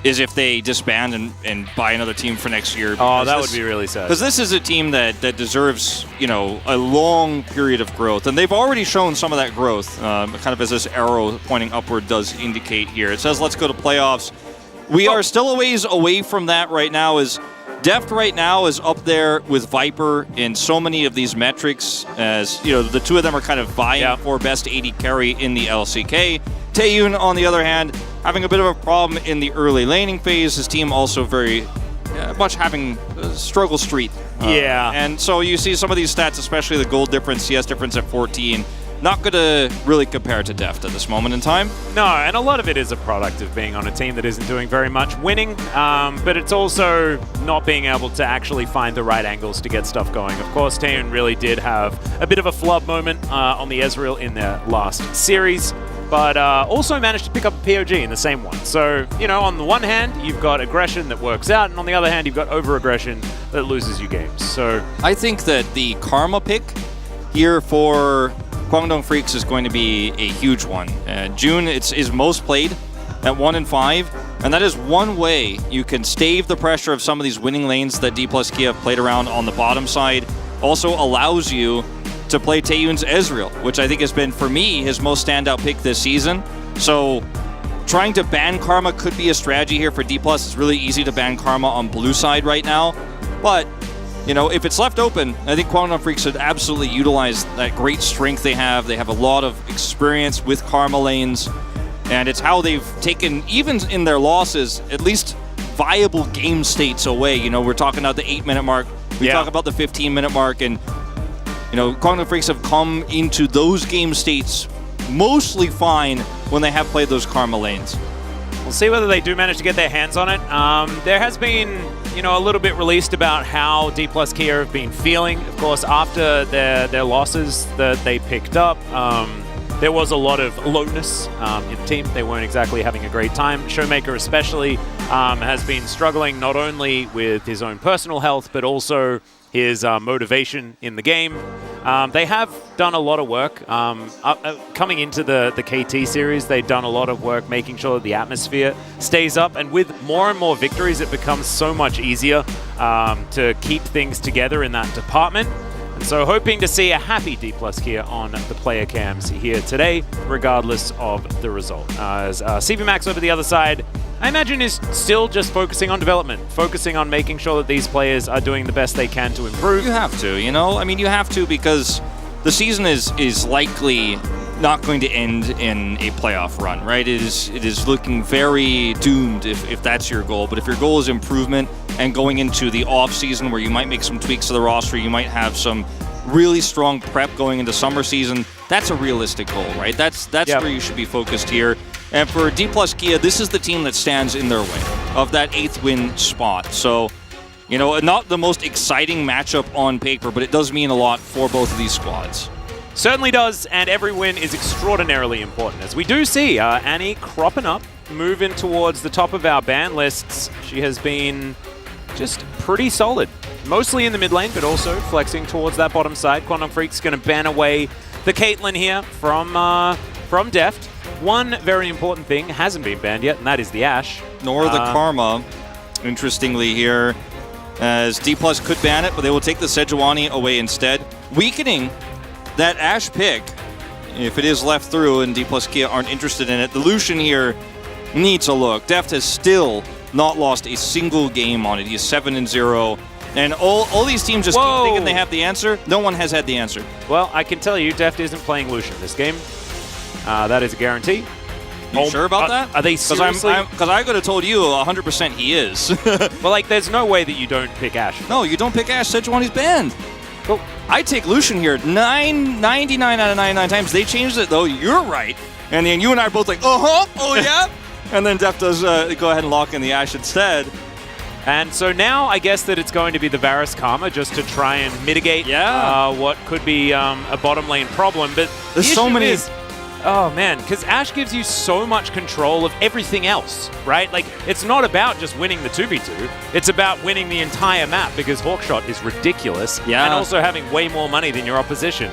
is if they disband and buy another team for next year. Oh, that would be really sad. Because this is a team that deserves, you know, a long period of growth. And they've already shown some of that growth, kind of as this arrow pointing upward does indicate here. It says, let's go to playoffs. We are still a ways away from that right now. As Deft right now is up there with Viper in so many of these metrics, as you know, the two of them are kind of vying for best AD carry in the LCK. Taeyun, on the other hand, having a bit of a problem in the early laning phase. His team also very much having a struggle streak. And so you see some of these stats, especially the gold difference, CS difference at 14, not going to really compare to Deft at this moment in time. No, and a lot of it is a product of being on a team that isn't doing very much winning, but it's also not being able to actually find the right angles to get stuff going. Of course, Taeyun really did have a bit of a flub moment on the Ezreal in their last series, but also managed to pick up a POG in the same one. So, you know, on the one hand, you've got aggression that works out, and on the other hand, you've got over-aggression that loses you games. So I think that the Karma pick here for Guangdong Freaks is going to be a huge one. June is most played at 1 and 5, and that is one way you can stave the pressure of some of these winning lanes that D plus Kia have played around on the bottom side. Also allows you to play Taeyun's Ezreal, which I think has been, for me, his most standout pick this season. So trying to ban Karma could be a strategy here for D+. It's really easy to ban Karma on blue side right now. But, you know, if it's left open, I think Guangdong Freaks should absolutely utilize that great strength they have. They have a lot of experience with Karma lanes, and it's how they've taken, even in their losses, at least viable game states away. You know, we're talking about the 8-minute mark. We talk about the 15-minute mark, and you know, Guangdong Freaks have come into those game states mostly fine when they have played those Karma lanes. We'll see whether they do manage to get their hands on it. There has been, you know, a little bit released about how D plus Kia have been feeling. Of course, after their losses that they picked up, there was a lot of lowness in the team. They weren't exactly having a great time. Showmaker especially has been struggling not only with his own personal health, but also his motivation in the game. They have done a lot of work. Coming into the KT series, they've done a lot of work making sure that the atmosphere stays up, and with more and more victories, it becomes so much easier to keep things together in that department. And so hoping to see a happy D plus Kia on the player cams here today, regardless of the result. As CV Max over the other side, I imagine is still just focusing on development, focusing on making sure that these players are doing the best they can to improve. You have to, you know? I mean, you have to, because the season is likely not going to end in a playoff run, right? It is looking very doomed if that's your goal. But if your goal is improvement and going into the off season where you might make some tweaks to the roster, you might have some really strong prep going into summer season, that's a realistic goal, right? That's where you should be focused here. And for D plus Kia, this is the team that stands in their way of that 8th win spot. So, you know, not the most exciting matchup on paper, but it does mean a lot for both of these squads. Certainly does, and every win is extraordinarily important, as we do see Annie cropping up, moving towards the top of our ban lists. She has been just pretty solid, mostly in the mid lane, but also flexing towards that bottom side. Guangdong Freaks going to ban away the Caitlyn here from Deft. One very important thing hasn't been banned yet, and that is the Ashe. Nor the Karma, interestingly here, as D plus could ban it, but they will take the Sejuani away instead, weakening that Ashe pick if it is left through and D plus Kia aren't interested in it. The Lucian here needs a look. Deft has still not lost a single game on it. He is 7-0. And all these teams just keep thinking they have the answer. No one has had the answer. Well, I can tell you, Deft isn't playing Lucian this game. That is a guarantee. You sure about that? Are they seriously? Because I could have told you 100% he is. Well, like, there's no way that you don't pick Ashe. No, you don't pick Ashe. Sejuani's banned. Well, I take Lucian here 99 out of 99 times. They changed it, though. You're right. And then you and I are both like, oh yeah. And then Deft does go ahead and lock in the Ashe instead. And so now I guess that it's going to be the Varus Karma just to try and mitigate what could be a bottom lane problem. But there's so many. Oh man, because Ashe gives you so much control of everything else, right? Like, it's not about just winning the 2v2, it's about winning the entire map, because Hawkshot is ridiculous, and also having way more money than your opposition.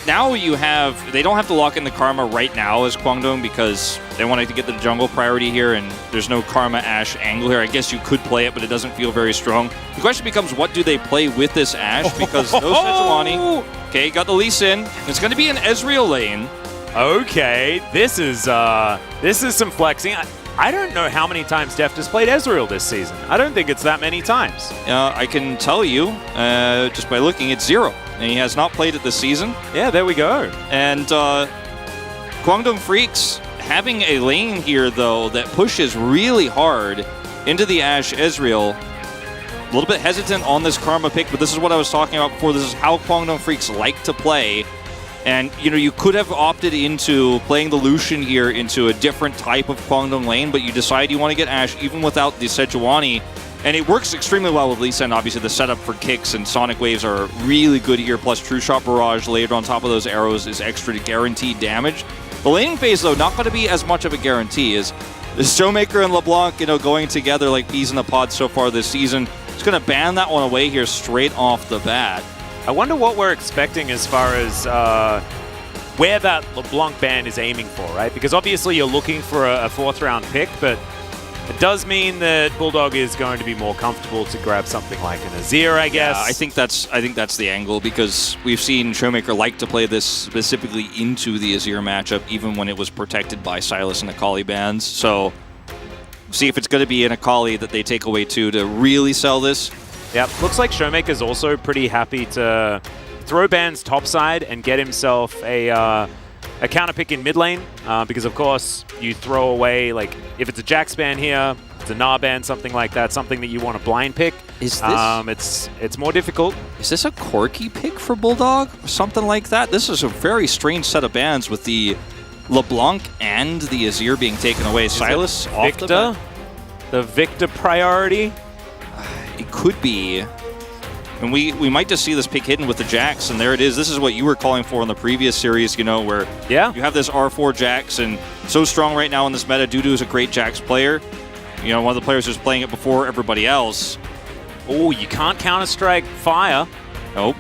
Now they don't have to lock in the Karma right now as Guangdong, because they wanted to get the jungle priority here, and there's no Karma Ashe angle here. I guess you could play it, but it doesn't feel very strong. The question becomes, what do they play with this Ashe? Because no Sejuani. Okay, got the Lee Sin. It's going to be an Ezreal lane. Okay, this is some flexing. I don't know how many times Deft has played Ezreal this season. I don't think it's that many times. I can tell you, just by looking, it's 0. And he has not played it this season. Yeah, there we go. And Guangdong Freaks having a lane here, though, that pushes really hard into the Ashe Ezreal. A little bit hesitant on this Karma pick, but this is what I was talking about before. This is how Guangdong Freaks like to play. And, you know, you could have opted into playing the Lucian here into a different type of Guangdong lane, but you decide you want to get Ashe even without the Sejuani. And it works extremely well with Lee Sin. Obviously, the setup for kicks and Sonic Waves are really good here, plus True Shot Barrage layered on top of those arrows is extra guaranteed damage. The laning phase, though, not going to be as much of a guarantee. Is Showmaker and LeBlanc, you know, going together like peas in a pod so far this season. It's going to ban that one away here straight off the bat. I wonder what we're expecting as far as where that LeBlanc ban is aiming for, right? Because obviously you're looking for a 4th round pick, but it does mean that Bulldog is going to be more comfortable to grab something like an Azir, I guess. Yeah, I think that's the angle, because we've seen Showmaker like to play this specifically into the Azir matchup, even when it was protected by Sylas and Akali bans. So see if it's going to be an Akali that they take away too to really sell this. Yep, looks like Showmaker's also pretty happy to throw bans topside and get himself a counter pick in mid lane, because of course you throw away, like, if it's a Jax ban here, it's a Gnar ban, something like that, something that you want to blind pick. Is this? It's more difficult. Is this a quirky pick for Bulldog or something like that? This is a very strange set of bans with the LeBlanc and the Azir being taken away. Sylas off Victor, the Victor priority. It could be. And we might just see this pick hidden with the Jax, and there it is. This is what you were calling for in the previous series, you know, where you have this R4 Jax, and so strong right now in this meta. Dudu is a great Jax player. You know, one of the players who's playing it before everybody else. Oh, you can't Counter-Strike fire. Nope.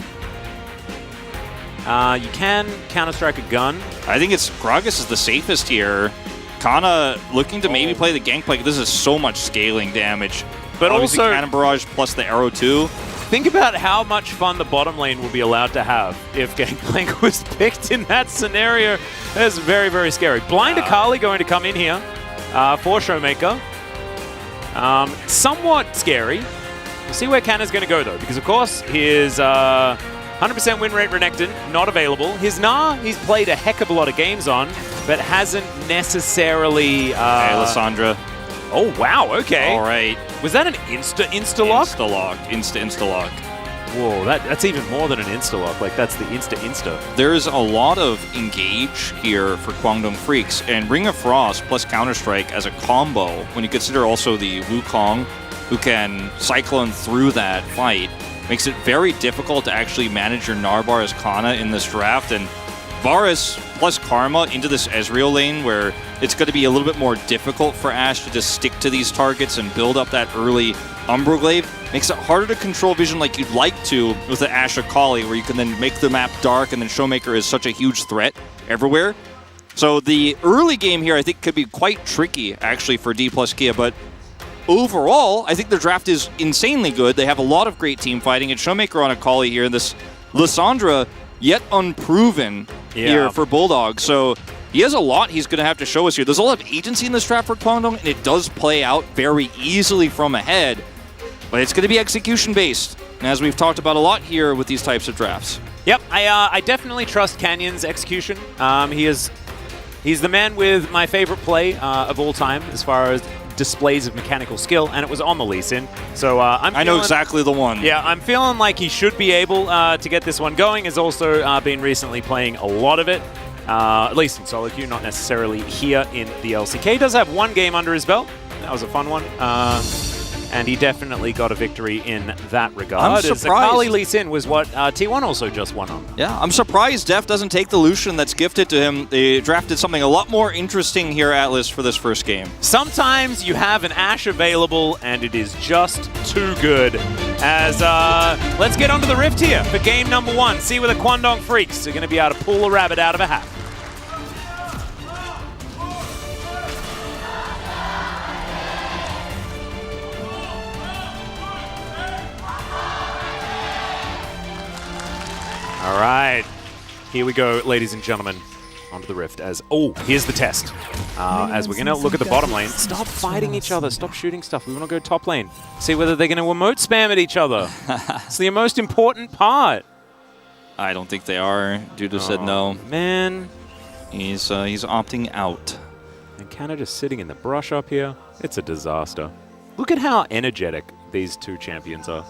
You can Counter-Strike a gun. I think it's Gragas is the safest here. Kana looking to maybe play the Gangplank. This is so much scaling damage. But obviously also, Cannon Barrage plus the arrow too. Think about how much fun the bottom lane will be allowed to have if Gangplank was picked in that scenario. That's very, very scary. Blind Akali going to come in here for Showmaker. Somewhat scary. We'll see where Canna's going to go, though, because, of course, his 100% win rate Renekton, not available. His Gnar, he's played a heck of a lot of games on, but hasn't necessarily... Hey, Lissandra. Oh, wow, okay. All right. Was that an insta-lock? Insta-lock. Whoa, that's even more than an insta-lock. Like, that's the insta-insta. There's a lot of engage here for Guangdong Freaks, and Ring of Frost plus Counter-Strike as a combo, when you consider also the Wukong, who can cyclone through that fight, makes it very difficult to actually manage your Narbar as Kana in this draft, and Varus plus Karma into this Ezreal lane where it's going to be a little bit more difficult for Ashe to just stick to these targets and build up that early Umbroglaive. Makes it harder to control vision like you'd like to with the Ashe Akali, where you can then make the map dark, and then Showmaker is such a huge threat everywhere. So the early game here I think could be quite tricky actually for D plus Kia, but overall I think their draft is insanely good. They have a lot of great team fighting, and Showmaker on Akali here, and this Lissandra yet unproven here for Bulldog. So he has a lot he's going to have to show us here. There's a lot of agency in this draft for Guangdong, and it does play out very easily from ahead, but it's going to be execution-based, as we've talked about a lot here with these types of drafts. Yep, I definitely trust Canyon's execution. He's the man with my favorite play of all time as far as displays of mechanical skill, and it was on the Lee Sin. So I know exactly the one. Yeah, I'm feeling like he should be able to get this one going. Has also been recently playing a lot of it, at least in solo queue, not necessarily here in the LCK. He does have one game under his belt. That was a fun one. And he definitely got a victory in that regard. I'm surprised. Akali Lee Sin was what T1 also just won on. Yeah, I'm surprised Def doesn't take the Lucian that's gifted to him. They drafted something a lot more interesting here, Atlas, for this first game. Sometimes you have an Ashe available, and it is just too good. As let's get onto the Rift here for game number 1. See where the Guangdong Freaks are going to be able to pull a rabbit out of a hat. All right, here we go, ladies and gentlemen. onto the Rift as... Oh, here's the test. As we're going to look at the bottom lane. Stop fighting each other. Stop shooting stuff. We want to go top lane. See whether they're going to emote spam at each other. It's the most important part. I don't think they are. Dudu said no. Man. He's opting out. And Canada sitting in the brush up here. It's a disaster. Look at how energetic these two champions are.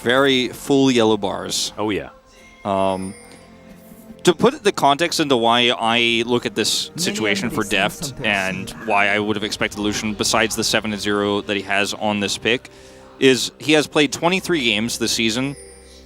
Very full yellow bars. Oh, yeah. To put the context into why I look at this situation for Deft and why I would have expected Lucian, besides the 7-0 that he has on this pick, is he has played 23 games this season.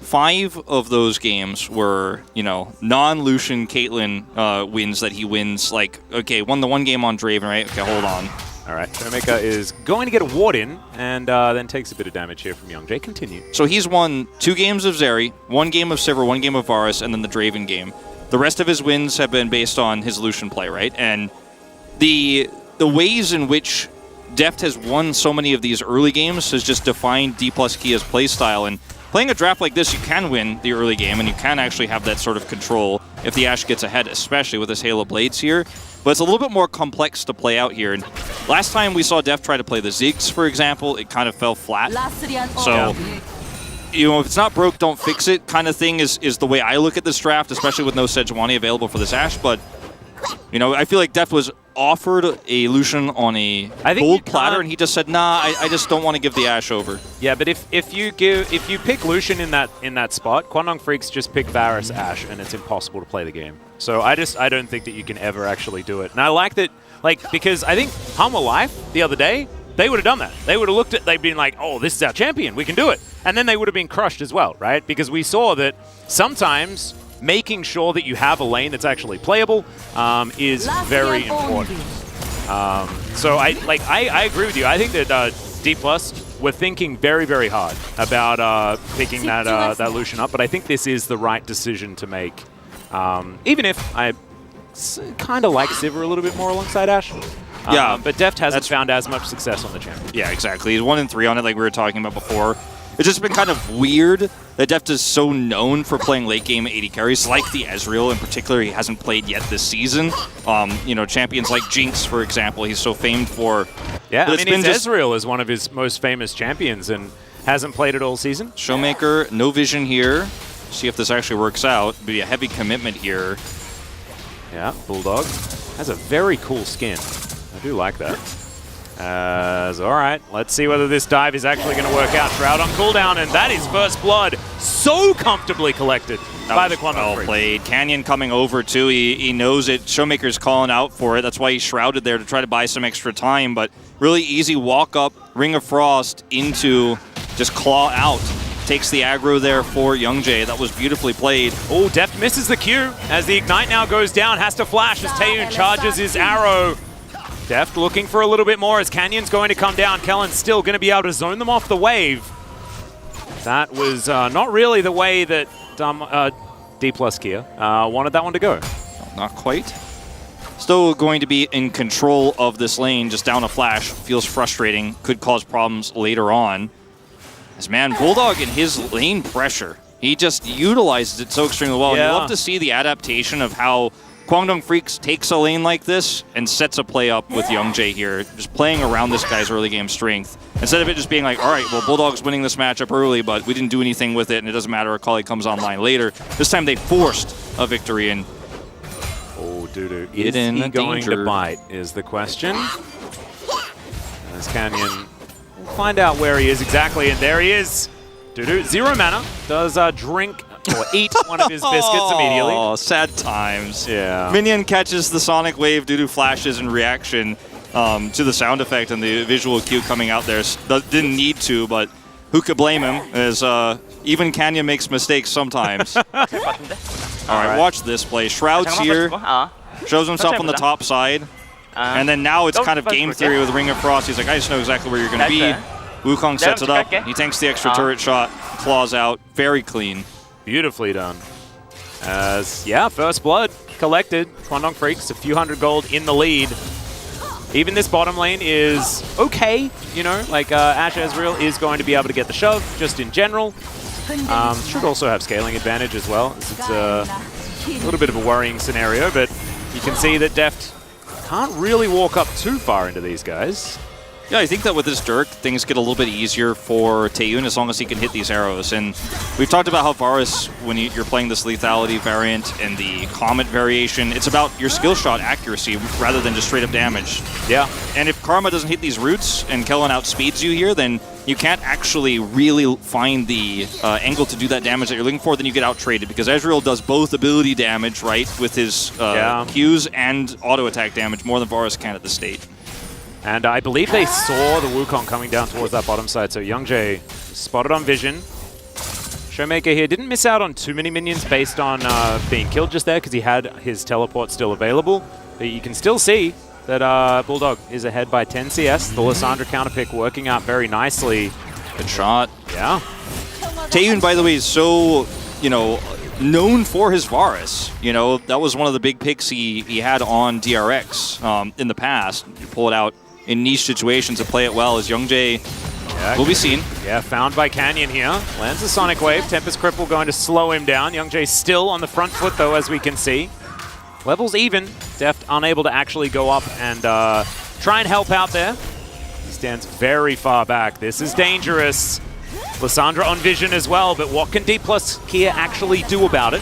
5 of those games were, you know, non-Lucian Caitlyn wins that he wins. Like, okay, won the one game on Draven, right? Okay, hold on. All right, Showmaker is going to get a ward in and then takes a bit of damage here from Youngjae. Continue. So he's won 2 games of Zeri, 1 game of Sivir, 1 game of Varus, and then the Draven game. The rest of his wins have been based on his Lucian play, right? And the ways in which Deft has won so many of these early games has just defined D+Kia's playstyle. And playing a draft like this, you can win the early game, and you can actually have that sort of control if the Ashe gets ahead, especially with his Halo Blades here. But it's a little bit more complex to play out here. And last time we saw Deft try to play the Ziggs, for example, it kind of fell flat. So, you know, if it's not broke, don't fix it kind of thing is the way I look at this draft, especially with no Sejuani available for this Ashe. But, you know, I feel like Deft was offered a Lucian on a gold platter, and he just said, nah, I just don't want to give the Ashe over. Yeah, but if you pick Lucian in that spot, Kwangdong Freaks just pick Varus Ashe, and it's impossible to play the game. So I don't think that you can ever actually do it. And I like that, because I think Humble Life the other day, they would have done that. They would have looked at, they'd been like, oh, this is our champion, we can do it. And then they would have been crushed as well, right? Because we saw that sometimes making sure that you have a lane that's actually playable is very important. So I agree with you. I think that D+ were thinking very, very hard about picking that Lucian up, but I think this is the right decision to make. Even if I kind of like Sivir a little bit more alongside Ashe. Yeah, but Deft hasn't found as much success on the champion. Yeah, exactly. He's 1-3 on it, like we were talking about before. It's just been kind of weird that Deft is so known for playing late game AD carries, like the Ezreal in particular. He hasn't played yet this season. You know, champions like Jinx, for example, he's so famed for. Yeah, I mean, Ezreal is one of his most famous champions and hasn't played it all season. Showmaker, no vision here. See if this actually works out. Be a heavy commitment here. Yeah, Bulldog has a very cool skin. I do like that. All right, let's see whether this dive is actually going to work out. Shroud on cooldown, and that is first blood. So comfortably collected by the Kwangdong Freaks. Well played. Canyon coming over too. He knows it. Showmaker's calling out for it. That's why he's shrouded there to try to buy some extra time. But really easy walk up, Ring of Frost into just claw out. Takes the aggro there for Youngjae. That was beautifully played. Oh, Deft misses the Q as the Ignite now goes down. Has to flash as Taeyun charges his arrow. Deft looking for a little bit more as Canyon's going to come down. Kellen's still going to be able to zone them off the wave. That was not really the way that D+Kia wanted that one to go. Not quite. Still going to be in control of this lane, just down a flash. Feels frustrating, could cause problems later on. As man, Bulldog and his lane pressure, he just utilizes it so extremely well. Yeah. And you love to see the adaptation of how Kwangdong Freaks takes a lane like this and sets a play up with Youngjae here, just playing around this guy's early game strength. Instead of it just being like, all right, well, Bulldog's winning this matchup early, but we didn't do anything with it, and it doesn't matter, Akali comes online later. This time they forced a victory, and oh, Dudu, is he going to bite is the question. As Canyon, we'll find out where he is exactly, and there he is. Dudu, 0 mana, does drink or eat one of his biscuits immediately. Oh, sad times. Yeah. Minion catches the Sonic Wave, Dudu flashes in reaction to the sound effect and the visual cue coming out there. Didn't need to, but who could blame him, as even Canyon makes mistakes sometimes. All right, watch this play. Shroud's here, shows himself on the top side, and then now it's kind of game theory with Ring of Frost. He's like, I just know exactly where you're going to be. Wukong sets it up. He tanks the extra turret shot, claws out. Very clean. Beautifully done. As, yeah, first blood collected. Kwangdong Freaks, a few hundred gold in the lead. Even this bottom lane is okay, you know, like Ashe Ezreal is going to be able to get the shove, just in general. Should also have scaling advantage as well. It's a little bit of a worrying scenario, but you can see that Deft can't really walk up too far into these guys. Yeah, I think that with this Dirk, things get a little bit easier for Taeyun as long as he can hit these arrows. And we've talked about how Varus, when you're playing this lethality variant and the Comet variation, it's about your skill shot accuracy rather than just straight up damage. Yeah. And if Karma doesn't hit these roots and Kellen outspeeds you here, then you can't actually really find the angle to do that damage that you're looking for, then you get out-traded because Ezreal does both ability damage, right, with his Qs and auto-attack damage more than Varus can at the state. And I believe they saw the Wukong coming down towards that bottom side, so Youngjae spotted on vision. Showmaker here didn't miss out on too many minions based on being killed just there because he had his teleport still available. But you can still see that Bulldog is ahead by 10 CS. The Lissandra counterpick working out very nicely. Good shot. Yeah. Taeyun, by the way, is so, known for his Varus. That was one of the big picks he had on DRX in the past. You pull it out in niche situations to play it well as Youngjae will be seen. Yeah, found by Canyon here. Lands a Sonic Wave. Tempest Cripple going to slow him down. Youngjae still on the front foot, though, as we can see. Levels even. Deft unable to actually go up and try and help out there. He stands very far back. This is dangerous. Lissandra on vision as well, but what can D+ Kia actually do about it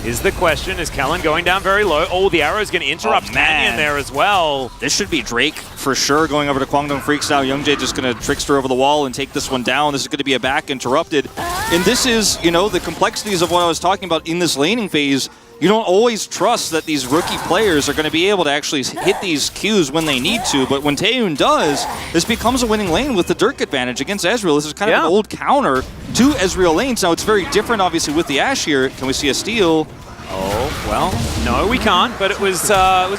is the question. Is Kellen going down very low? Oh, the arrow's going to interrupt Canyon there as well. This should be Drake for sure going over to Kwangdong Freaks now. Youngjae just going to trickster over the wall and take this one down. This is going to be a back interrupted. And this is, the complexities of what I was talking about in this laning phase. You don't always trust that these rookie players are going to be able to actually hit these Qs when they need to, but when Taeyun does, this becomes a winning lane with the Dirk advantage against Ezreal. This is kind of an old counter to Ezreal lanes. Now, it's very different, obviously, with the Ashe here. Can we see a steal? Oh, well, no, we can't, but it was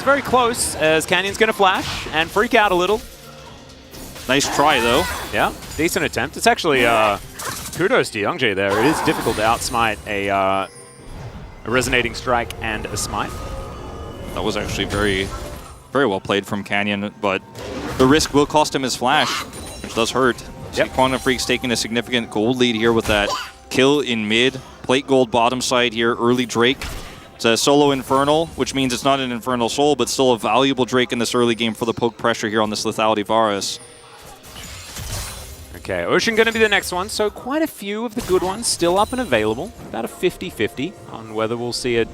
very close as Canyon's going to flash and freak out a little. Nice try, though. Yeah, decent attempt. It's actually kudos to Youngjae there. It is difficult to outsmite a resonating strike and a smite. That was actually very, very well played from Canyon, but the risk will cost him his flash, which does hurt. Yep. Quantum Freak's taking a significant gold lead here with that kill in mid. Plate gold bottom side here, early Drake. It's a solo Infernal, which means it's not an Infernal Soul, but still a valuable Drake in this early game for the poke pressure here on this Lethality Varus. Okay, Ocean going to be the next one, so quite a few of the good ones still up and available. About a 50-50 on whether we'll see a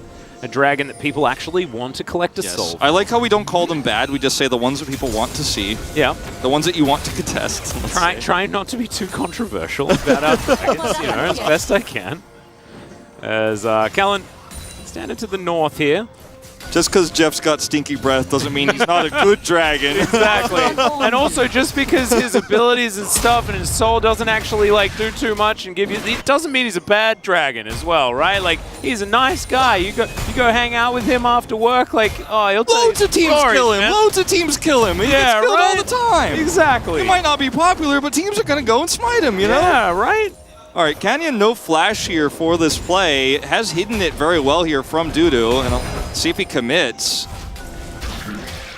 dragon that people actually want to collect a soul. I like how we don't call them bad, we just say the ones that people want to see. Yeah. The ones that you want to contest. Trying not to be too controversial about our dragons, as best I can. As Kellen standing to the north here. Just because Jeff's got stinky breath doesn't mean he's not a good dragon. Exactly. And also, just because his abilities and stuff and his soul doesn't actually do too much and give you, it doesn't mean he's a bad dragon as well, right? He's a nice guy. You go hang out with him after work, he'll tell loads of teams kill him. Man. Loads of teams kill him. He gets killed all the time. Exactly. He might not be popular, but teams are going to go and smite him, you know? Yeah, right? All right, Canyon no flash here for this play. Has hidden it very well here from Dudu, and I'll see if he commits.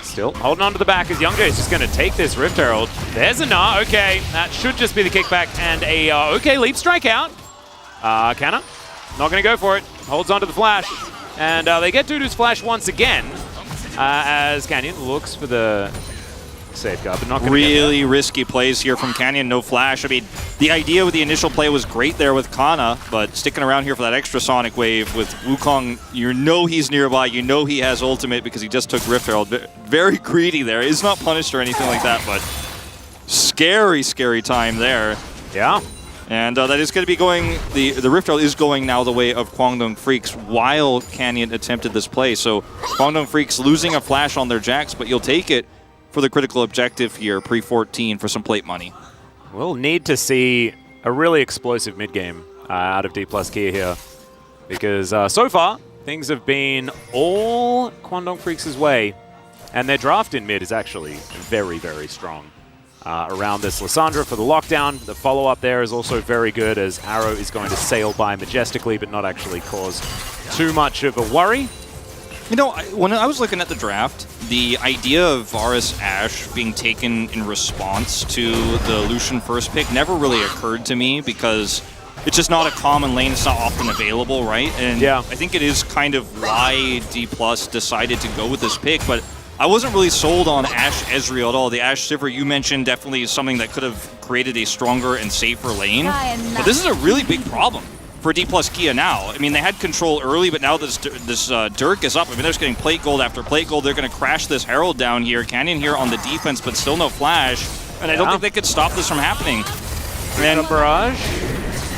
Still holding on to the back as Youngjae is just going to take this Rift Herald. There's a nah. Okay, that should just be the kickback and a okay leap strike out. Canna, not going to go for it. Holds on to the flash, and they get Dudu's flash once again as Canyon looks for the safeguard, but not going to really risky plays here from Canyon, no flash. I mean, the idea with the initial play was great there with Kana, but sticking around here for that extra Sonic Wave with Wukong, he's nearby, he has ultimate because he just took Rift Herald. Very greedy there. He's not punished or anything like that, but scary, scary time there. Yeah. And that is going to be going, the Rift Herald is going now the way of Kwangdong Freaks while Canyon attempted this play. So Kwangdong Freaks losing a flash on their Jax, but you'll take it for the critical objective here, pre-14, for some plate money. We'll need to see a really explosive mid-game out of D+ Kia here. Because so far, things have been all Kwangdong Freaks' way. And their draft in mid is actually very, very strong. Around this Lissandra for the lockdown. The follow-up there is also very good as Arrow is going to sail by majestically but not actually cause too much of a worry. When I was looking at the draft, the idea of Varus Ashe being taken in response to the Lucian first pick never really occurred to me because it's just not a common lane. It's not often available, right? And yeah. I think it is kind of why D+ decided to go with this pick, but I wasn't really sold on Ashe Ezreal at all. The Ashe Sivir you mentioned definitely is something that could have created a stronger and safer lane. But this is a really big problem for D+ Kia now. I mean, they had control early, but now this Dirk is up. I mean, they're just getting plate gold after plate gold. They're going to crash this Herald down here. Canyon here on the defense, but still no flash. And I don't think they could stop this from happening. And barrage.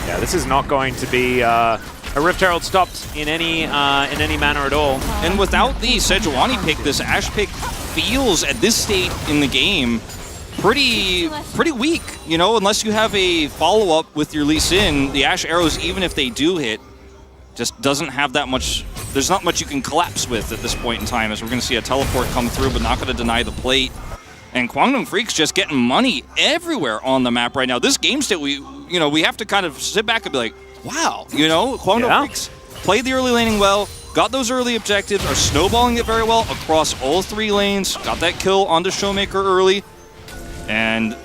Yeah, this is not going to be a Rift Herald stopped in any manner at all. And without the Sejuani pick, this Ashe pick feels at this state in the game pretty weak, you know, unless you have a follow-up with your Lee Sin. The Ashe arrows, even if they do hit, just doesn't have that much. There's not much you can collapse with at this point in time, as we're going to see a teleport come through, but not going to deny the plate. And Kwangdong Freaks just getting money everywhere on the map right now. This game state, we have to kind of sit back and be like, wow, you know, Kwangdong Freaks played the early laning well, got those early objectives, are snowballing it very well across all 3 lanes, got that kill onto Showmaker early, and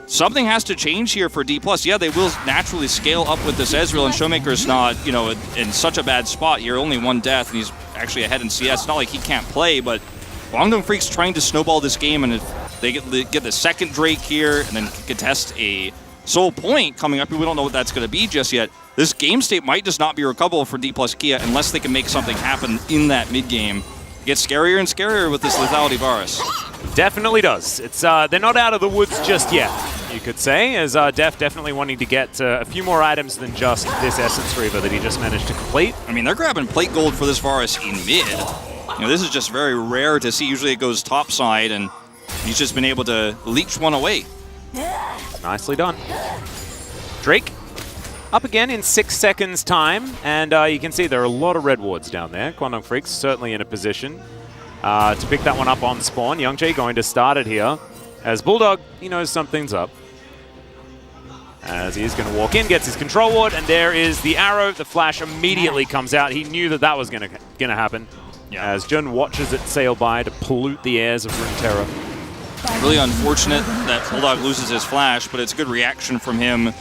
something has to change here for D+. Yeah, they will naturally scale up with this Ezreal, and Showmaker's not, you know, in such a bad spot. You're only 1 death, and he's actually ahead in CS. It's not like he can't play, but Kwangdong Freaks trying to snowball this game, and if they get the second Drake here, and then contest a Soul Point coming up, we don't know what that's going to be just yet. This game state might just not be recoverable for D+ Kia unless they can make something happen in that mid game. It gets scarier and scarier with this lethality Varus. Definitely does. It's they're not out of the woods just yet, you could say, as Def definitely wanting to get a few more items than just this Essence Reaver that he just managed to complete. I mean, they're grabbing plate gold for this Varus in mid. You know, this is just very rare to see. Usually it goes top side, and he's just been able to leech one away. Nicely done. Drake up again in 6 seconds time, and you can see there are a lot of red wards down there. Kwangdong Freaks certainly in a position to pick that one up on spawn. Youngjae going to start it here, as Bulldog, he knows something's up. As he is going to walk in, gets his control ward, and there is the arrow. The flash immediately comes out. He knew that that was going to happen. Yeah. As Jun watches it sail by to pollute the airs of Runeterra. Really unfortunate that Bulldog loses his flash, but it's a good reaction from him.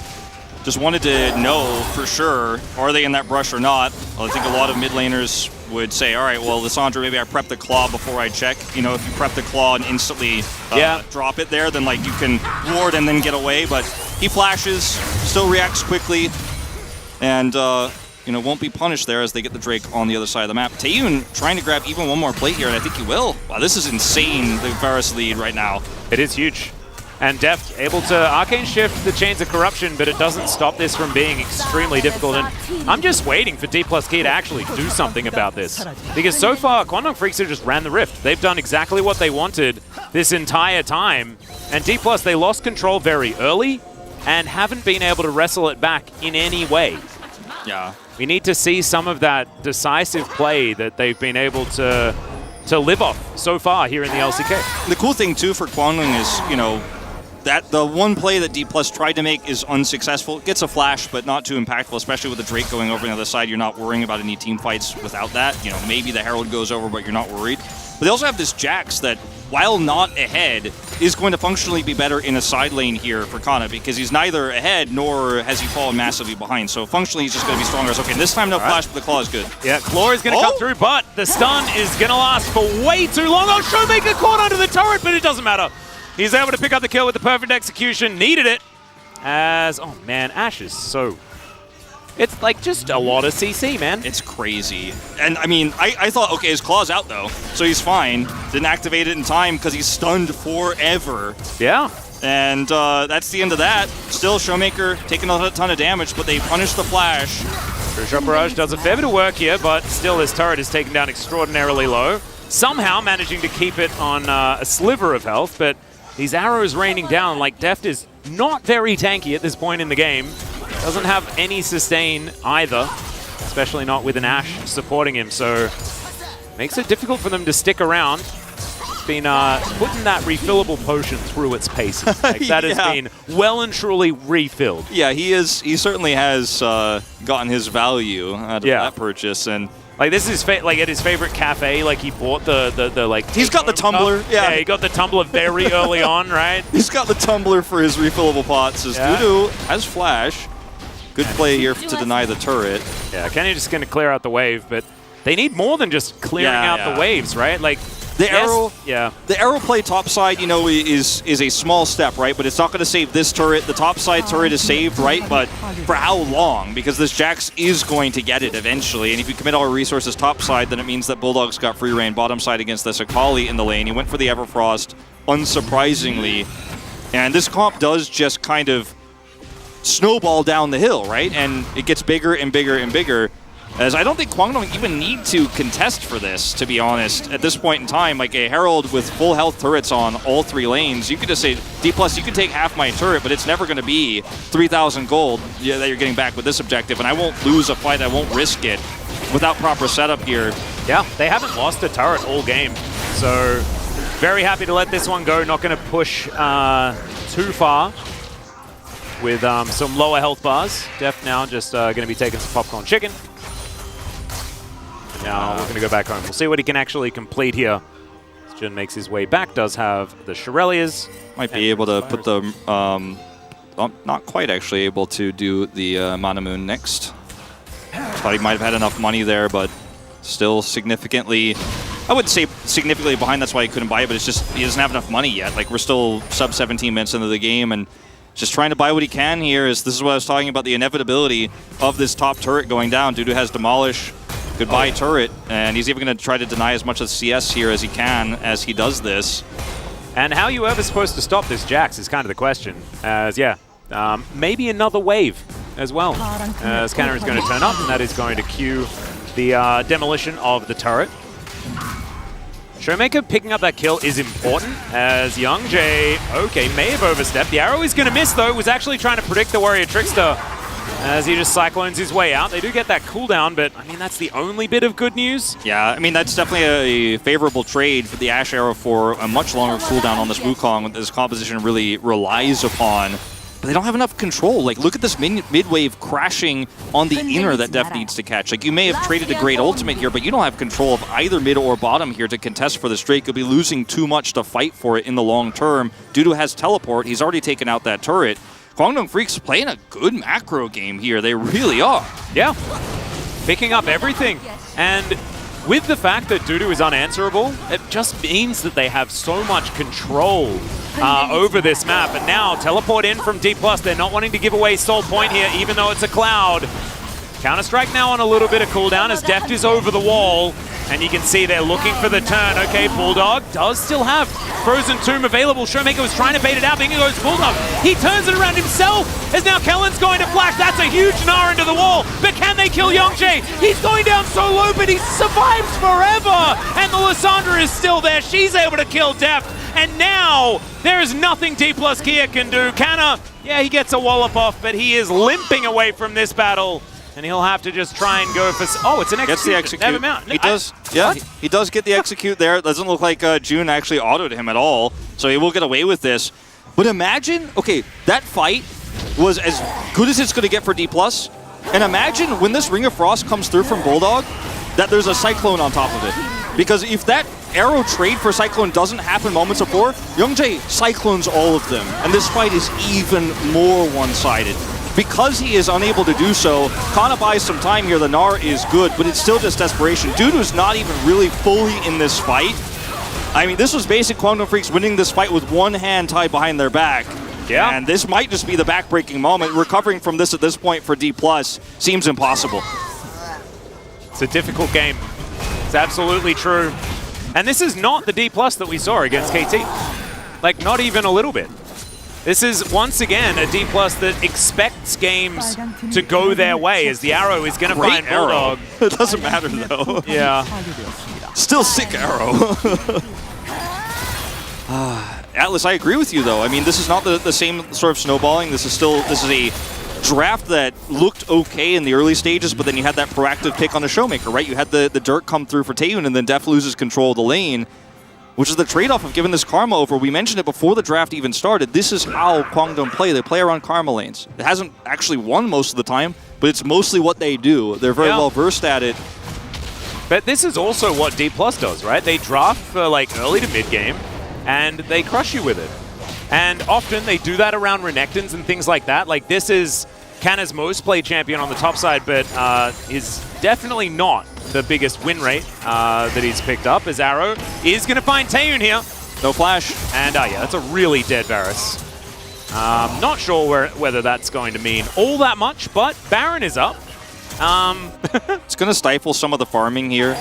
Just wanted to know for sure, are they in that brush or not? Well, I think a lot of mid laners would say, all right, well, Lissandra, maybe I prep the claw before I check. You know, if you prep the claw and instantly drop it there, then like you can ward and then get away. But he flashes, still reacts quickly, and you know, won't be punished there as they get the Drake on the other side of the map. Taeyun trying to grab even one more plate here, and I think he will. Wow, this is insane, the Varus lead right now. It is huge. And Deft able to Arcane Shift the Chains of Corruption, but it doesn't stop this from being extremely difficult. And I'm just waiting for D+ Key to actually do something about this. Because so far, Kwangdong Freaks have just ran the Rift. They've done exactly what they wanted this entire time. And D+, they lost control very early and haven't been able to wrestle it back in any way. Yeah. We need to see some of that decisive play that they've been able to live off so far here in the LCK. The cool thing, too, for Kwangdong is, you know, that the one play that D+ tried to make is unsuccessful. It gets a flash, but not too impactful, especially with the Drake going over on the other side. You're not worrying about any team fights without that. You know, maybe the Herald goes over, but you're not worried. But they also have this Jax that, while not ahead, is going to functionally be better in a side lane here for Kana, because he's neither ahead nor has he fallen massively behind. So functionally, he's just going to be stronger. Okay, this time no flash, but the claw is good. Yeah, claw is going to come through, but the stun is going to last for way too long. Oh, Showmaker caught under the turret, but it doesn't matter. He's able to pick up the kill with the perfect execution. Needed it. As, oh man, Ashe is so... It's like just a lot of CC, man. It's crazy. And I mean, I thought, okay, his claw's out though, so he's fine. Didn't activate it in time because he's stunned forever. Yeah. And that's the end of that. Still, Showmaker taking a ton of damage, but they punish the flash. Shot Barrage does a fair bit of work here, but still his turret is taken down extraordinarily low. Somehow managing to keep it on a sliver of health, but these arrows raining down, like Deft is not very tanky at this point in the game. Doesn't have any sustain either, especially not with an Ashe supporting him, so makes it difficult for them to stick around. It's been putting that refillable potion through its paces. Like, that has been well and truly refilled. Yeah, he certainly has gotten his value out of that purchase, and like this is like at his favorite cafe. Like he bought the like. He's got the tumbler. Yeah, he got the tumbler very early on, right? He's got the tumbler for his refillable pots. As Dudu has flash, Good play here to deny the turret. Yeah, Kenny just going to clear out the wave, but they need more than just clearing out the waves, right? Like the arrow, the arrow play topside, you know, is a small step, right? But it's not going to save this turret. The topside turret is saved, right? But for how long? Because this Jax is going to get it eventually, and if you commit all resources topside, then it means that Bulldog's got free reign bottom side against this Akali in the lane. He went for the Everfrost, unsurprisingly, and this comp does just kind of snowball down the hill, right? And it gets bigger and bigger and bigger. As I don't think Kwangdong even need to contest for this, to be honest. At this point in time, like a Herald with full health turrets on all 3 lanes, you could just say, D+, you can take half my turret, but it's never going to be 3,000 gold that you're getting back with this objective, and I won't lose a fight, I won't risk it without proper setup here. Yeah, they haven't lost a turret all game, so very happy to let this one go. Not going to push too far with some lower health bars. Def now just going to be taking some popcorn chicken. Now we're going to go back home. We'll see what he can actually complete here. Jun makes his way back, does have the Shirelias. Might be able to put the, not quite actually able to do the Mana Moon next. Thought he might have had enough money there, but still significantly, I wouldn't say significantly behind, that's why he couldn't buy it, but it's just, he doesn't have enough money yet. Like, we're still sub 17 minutes into the game, and just trying to buy what he can here. This is what I was talking about, the inevitability of this top turret going down. Dudu has Demolish. Goodbye turret, and he's even going to try to deny as much of CS here as he can as he does this. And how are you ever supposed to stop this Jax is kind of the question. As, maybe another wave as well. As Canner is going to turn up, and that is going to cue the demolition of the turret. Showmaker picking up that kill is important, as Young J, may have overstepped. The arrow is going to miss, though. Was actually trying to predict the Warrior Trickster as he just cyclones his way out. They do get that cooldown, but I mean, that's the only bit of good news. Yeah, I mean, that's definitely a favorable trade for the Ashe Arrow for a much longer cooldown on this Wukong that this composition really relies upon. But they don't have enough control. Like, look at this mid-wave crashing on the inner that Def needs to catch. Like, you may have traded a great ultimate here, but you don't have control of either mid or bottom here to contest for the Drake. You'll be losing too much to fight for it in the long term. Dudu has teleport. He's already taken out that turret. Kwangdong Freaks playing a good macro game here. They really are. Yeah. Picking up everything. And with the fact that Dudu is unanswerable, it just means that they have so much control over this map. And now, teleport in from D+. They're not wanting to give away Soul Point here, even though it's a cloud. Counter-Strike now on a little bit of cooldown as Deft is over the wall. And you can see they're looking for the turn. Okay, Bulldog does still have Frozen Tomb available. Showmaker was trying to bait it out. Bingo goes Bulldog. He turns it around himself as now Kellen's going to flash. That's a huge gnar into the wall. But can they kill Youngjae? He's going down so low, but he survives forever. And the Lysandra is still there. She's able to kill Deft. And now there is nothing D+ Kia can do. Canna, he gets a wallop off, but he is limping away from this battle. And he'll have to just try and go for... Oh, it's an execute. Gets the execute. He does, he does get the execute there. It doesn't look like June actually autoed him at all, so he will get away with this. But imagine, that fight was as good as it's going to get for D+. And imagine when this Ring of Frost comes through from Bulldog, that there's a Cyclone on top of it. Because if that arrow trade for Cyclone doesn't happen moments before, Youngjae cyclones all of them. And this fight is even more one-sided. Because he is unable to do so, Kana buys some time here. The Gnar is good, but it's still just desperation. Dudu's not even really fully in this fight. I mean, this was basic Kwangdong Freaks winning this fight with one hand tied behind their back. Yeah. And this might just be the backbreaking moment. Recovering from this at this point for D+ seems impossible. It's a difficult game. It's absolutely true. And this is not the D+ that we saw against KT. Like, not even a little bit. This is, once again, a D+ that expects games to go their way, as the arrow is going to find Bulldog. It doesn't matter, though. Yeah. Still sick arrow. Atlas, I agree with you, though. I mean, this is not the same sort of snowballing. This is a draft that looked okay in the early stages, but then you had that proactive pick on the Showmaker, right? You had the dirt come through for Taeyun, and then Def loses control of the lane, which is the trade-off of giving this Karma over. We mentioned it before the draft even started. This is how Kwangdong play. They play around Karma lanes. It hasn't actually won most of the time, but it's mostly what they do. They're very well versed at it. But this is also what D+ does, right? They draft for like early to mid-game, and they crush you with it. And often they do that around Renekton's and things like that. Like, this is Canna's most played champion on the top side, but is definitely not the biggest win rate that he's picked up, as Arrow is going to find Taeyun here. No flash. And yeah, that's a really dead Varus. Not sure whether that's going to mean all that much, but Baron is up. It's going to stifle some of the farming here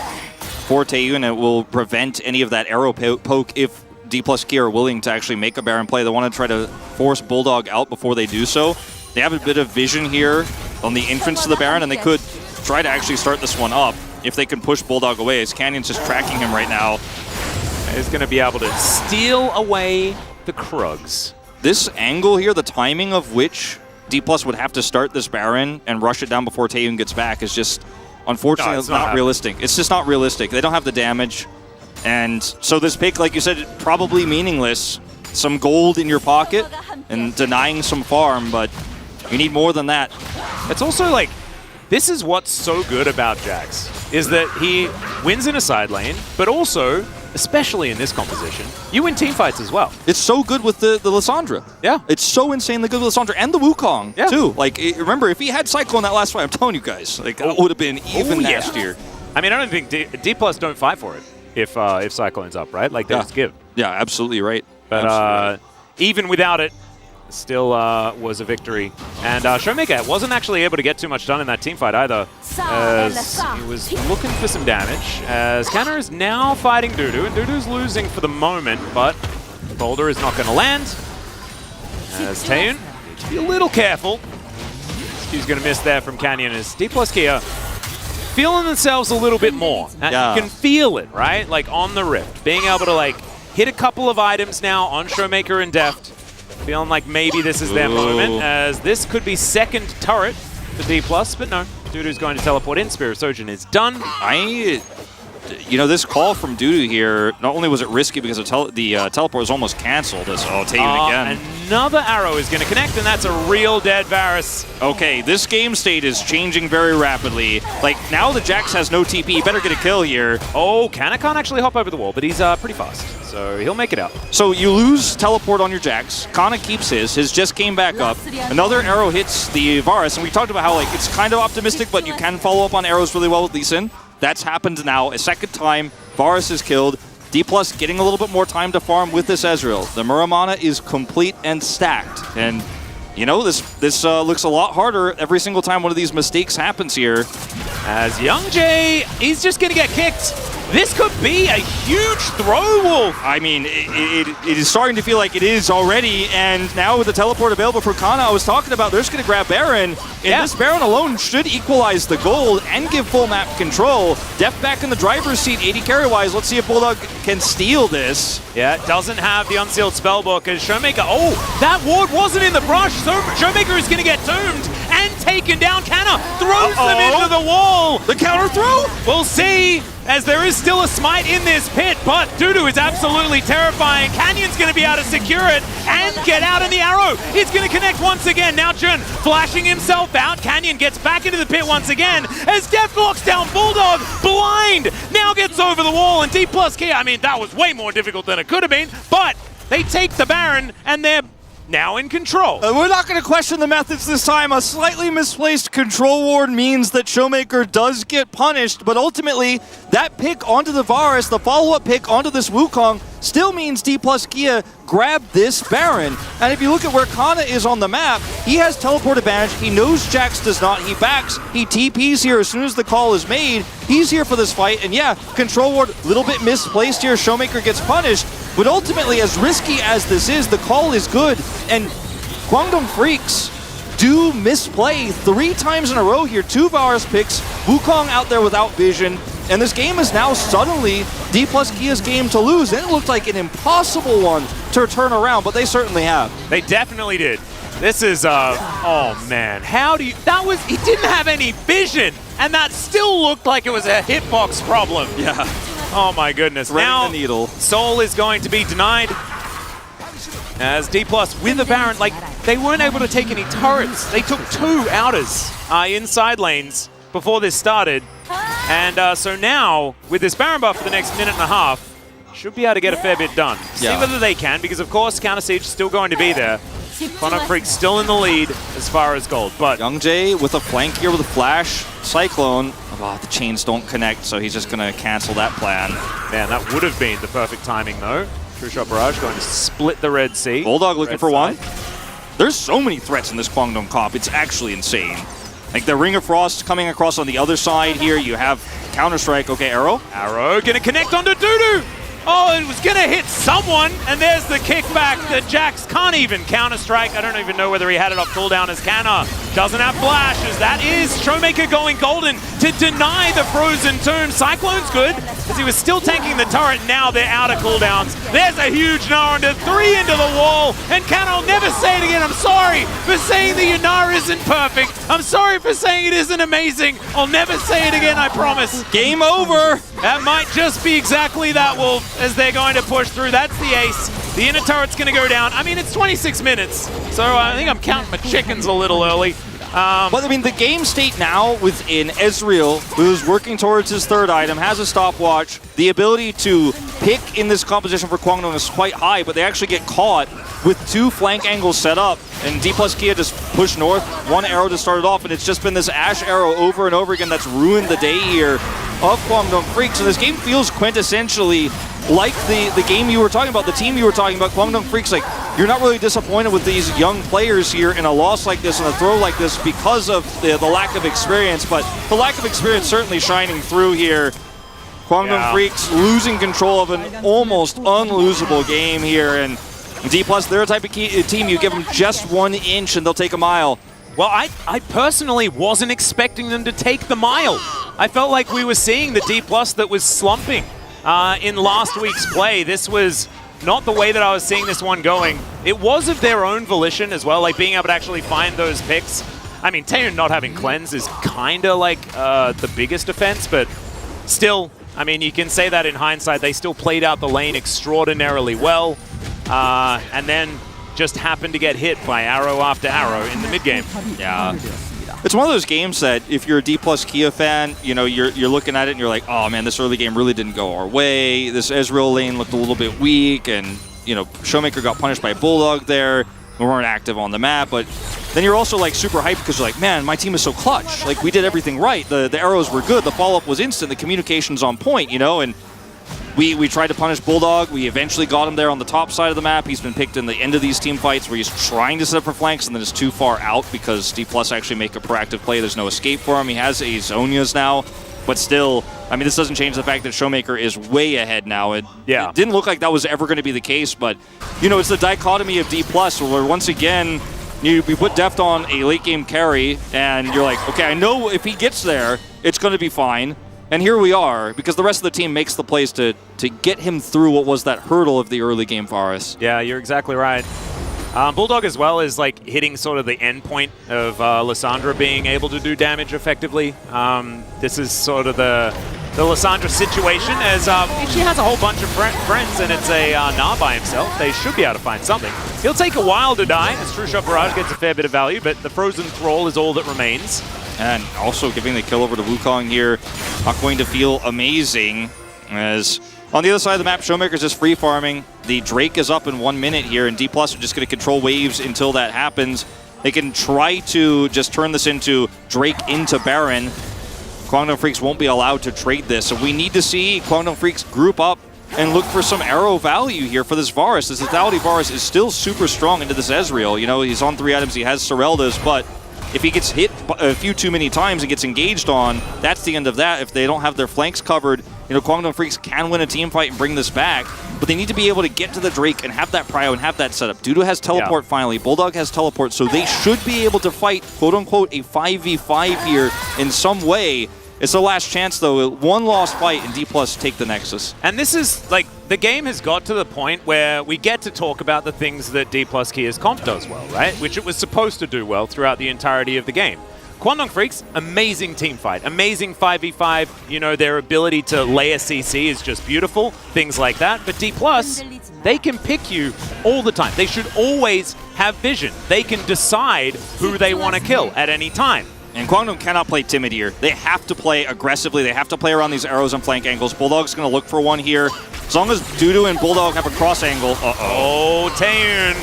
for Taeyun, and it will prevent any of that arrow poke if D+K are willing to actually make a Baron play. They want to try to force Bulldog out before they do so. They have a bit of vision here on the entrance to the Baron, and they could try to actually start this one up if they can push Bulldog away, as Canyon's just tracking him right now. He's going to be able to steal away the Krugs. This angle here, the timing of which D+ would have to start this Baron and rush it down before Taeyun gets back is just, unfortunately, it's not realistic. It's just not realistic. They don't have the damage. And so this pick, like you said, probably meaningless. Some gold in your pocket and denying some farm, but you need more than that. It's also like, this is what's so good about Jax, is that he wins in a side lane, but also, especially in this composition, you win team fights as well. It's so good with the Lissandra. Yeah. It's so insanely good with Lissandra and the Wukong, too. Like, remember, if he had Cyclo in that last fight, I'm telling you guys, like, that would have been even nastier. I mean, I don't think D+ don't fight for it if Cyclone's up, right? Like, they just give. Yeah, absolutely right. But even without it, still was a victory. And Showmaker wasn't actually able to get too much done in that team fight either, as he was looking for some damage, as Canna is now fighting Dudu, and Dudu's losing for the moment, but Boulder is not going to land. As Taeyun needs to be a little careful. He's going to miss there from Canyon, as D+K are feeling themselves a little bit more. And you can feel it, right? Like on the Rift, being able to like hit a couple of items now on Showmaker and Deft. Feeling like maybe this is their moment, as this could be second turret for D+, but no. Dudu's going to teleport in. Spirit Surgeon is done. You know, this call from Dudu here, not only was it risky because the teleport was almost canceled. Taeyun again. Another arrow is going to connect, and that's a real dead Varus. Okay, this game state is changing very rapidly. Like, now that Jax has no TP, he better get a kill here. Oh, Canna can't actually hop over the wall, but he's pretty fast, so he'll make it out. So you lose teleport on your Jax. Kana keeps his just came back up. Another arrow hits the Varus, and we talked about how like it's kind of optimistic, but you can follow up on arrows really well with Lee Sin. That's happened now a second time. Varus is killed. D+ getting a little bit more time to farm with this Ezreal. The Muramana is complete and stacked. And, you know, this looks a lot harder every single time one of these mistakes happens here. As Young Jay, he's just going to get kicked. This could be a huge throw, Wolf. I mean, it is starting to feel like it is already, and now with the teleport available for Kana, I was talking about, they're just going to grab Baron, and this Baron alone should equalize the gold and give full map control. Def back in the driver's seat, 80 carry-wise. Let's see if Bulldog can steal this. Yeah, it doesn't have the unsealed spellbook, as Showmaker, oh, that ward wasn't in the brush, so Showmaker is going to get doomed and taken down. Kana throws them into the wall. The counter throw? We'll see, as there is still a smite in this pit, but Dudu is absolutely terrifying. Canyon's going to be able to secure it and get out in the arrow. It's going to connect once again. Now Jun flashing himself out. Canyon gets back into the pit once again as Def locks down Bulldog. Blind now gets over the wall, and D+K, I mean, that was way more difficult than it could have been, but they take the Baron, and they're now in control. We're not going to question the methods this time. A slightly misplaced control ward means that Showmaker does get punished, but ultimately, that pick onto the Varus, the follow-up pick onto this Wukong, still means D+K grab this Baron. And if you look at where Kana is on the map, he has teleport advantage. He knows Jax does not. He backs. He TPs here as soon as the call is made. He's here for this fight. And yeah, control ward a little bit misplaced here. Showmaker gets punished. But ultimately, as risky as this is, the call is good. And Guangdong Freaks do misplay 3 times in a row here. 2 Varus picks. Wukong out there without vision. And this game is now suddenly D+K's game to lose. And it looked like an impossible one to turn around, but they certainly have. They definitely did. This is, oh man, how do you, he didn't have any vision, and that still looked like it was a hitbox problem. Yeah. Oh my goodness. Now, the needle. Soul is going to be denied. As D+ with the Baron, like, they weren't able to take any turrets. They took 2 outers inside lanes before this started. And so now, with this Baron buff for the next minute and a half, should be able to get a fair bit done. See whether they can, because of course Counter Siege is still going to be there. Quantum Freak still in the lead as far as gold, but Young Jae with a flank here with a flash, Cyclone. Oh, the chains don't connect, so he's just going to cancel that plan. Man, that would have been the perfect timing, though. True Shot Barrage going to split the Red Sea. Bulldog looking for one. There's so many threats in this Kwangdong comp. It's actually insane. Like the Ring of Frost coming across on the other side here. You have Counter-Strike. Okay, Arrow. Arrow going to connect onto Doodoo. Oh, it was going to hit someone, and there's the kickback that Jax can't even Counter-Strike. I don't even know whether he had it off cooldown as Canna. Doesn't have flashes. That is Showmaker going golden to deny the frozen tomb. Cyclone's good, as he was still tanking the turret. Now they're out of cooldowns. There's a huge Gnar into 3 into the wall, and Canna will never say it again. I'm sorry for saying the Gnar isn't perfect. I'm sorry for saying it isn't amazing. I'll never say it again, I promise. Game over. That might just be exactly that, Wolf, as they're going to push through. That's the ace. The inner turret's going to go down. I mean, it's 26 minutes, so I think I'm counting my chickens a little early. But I mean, the game state now within Ezreal, who's working towards his third item, has a stopwatch. The ability to pick in this composition for Kwangdong is quite high, but they actually get caught with 2 flank angles set up. And D plus Kia just pushed north, 1 arrow to start it off, and it's just been this Ash arrow over and over again that's ruined the day here of Kwangdong Freaks. So this game feels quintessentially like the game you were talking about, the team you were talking about, Kwangdong Freaks. Like, you're not really disappointed with these young players here in a loss like this and a throw like this because of the lack of experience, but the lack of experience certainly shining through here. Kwangdong Freaks losing control of an almost unlosable game here, and D+, they're a type of team you give them just 1 inch and they'll take a mile. Well, I personally wasn't expecting them to take the mile. I felt like we were seeing the D+ that was slumping in last week's play. This was not the way that I was seeing this one going. It was of their own volition as well, like being able to actually find those picks. I mean, Taeyeon not having cleanse is kind of like the biggest offense, but still, I mean, you can say that in hindsight, they still played out the lane extraordinarily well, and then just happened to get hit by arrow after arrow in the mid-game. Yeah. It's one of those games that if you're a D+ Kia fan, you know, you're looking at it and you're like, oh man, this early game really didn't go our way. This Ezreal lane looked a little bit weak, and you know, Showmaker got punished by Bulldog there. We weren't active on the map, but then you're also like super hyped because you're like, man, my team is so clutch. Like, we did everything right. The arrows were good. The follow-up was instant. The communication's on point, you know, and we tried to punish Bulldog. We eventually got him there on the top side of the map. He's been picked in the end of these team fights where he's trying to set up for flanks and then is too far out because D+ actually make a proactive play. There's no escape for him. He has a Zonias now, but still, I mean, this doesn't change the fact that Showmaker is way ahead now. It didn't look like that was ever going to be the case, but, you know, it's the dichotomy of D+, where once again, we put Deft on a late game carry, and you're like, okay, I know if he gets there, it's going to be fine. And here we are, because the rest of the team makes the plays to get him through what was that hurdle of the early game for us. Yeah, you're exactly right. Bulldog as well is like hitting sort of the end point of Lissandra being able to do damage effectively. This is sort of the Lissandra situation, as she has a whole bunch of friends and it's a Gnar by himself. They should be able to find something. He'll take a while to die, as True Shot Barrage gets a fair bit of value, but the Frozen Thrall is all that remains. And also giving the kill over to Wukong here, not going to feel amazing, as on the other side of the map, Showmaker's just free farming. The Drake is up in 1 minute here, and D+ are just going to control waves until that happens. They can try to just turn this into Drake into Baron. Kwangdong Freaks won't be allowed to trade this, so we need to see Kwangdong Freaks group up and look for some arrow value here for this Varus. This Lethality Varus is still super strong into this Ezreal. You know, he's on 3 items, he has Sorelda's, but if he gets hit a few too many times and gets engaged on, that's the end of that. If they don't have their flanks covered, you know, Kwangdong Freaks can win a team fight and bring this back, but they need to be able to get to the Drake and have that prio and have that setup. Doodoo has teleport finally, Bulldog has teleport, so they should be able to fight, quote-unquote, a 5v5 here in some way. It's the last chance, though. 1 lost fight, and D+ take the Nexus. And this is, like, the game has got to the point where we get to talk about the things that D+ Kia's comp does well, right? Which it was supposed to do well throughout the entirety of the game. Kwangdong Freaks, amazing team fight, amazing 5v5, you know, their ability to lay a CC is just beautiful, things like that. But D+, they can pick you all the time. They should always have vision. They can decide who they want to kill at any time. And Kwangdong cannot play timid here. They have to play aggressively. They have to play around these arrows and flank angles. Bulldog's going to look for one here. As long as Doodoo and Bulldog have a cross angle. Oh, Taeyeon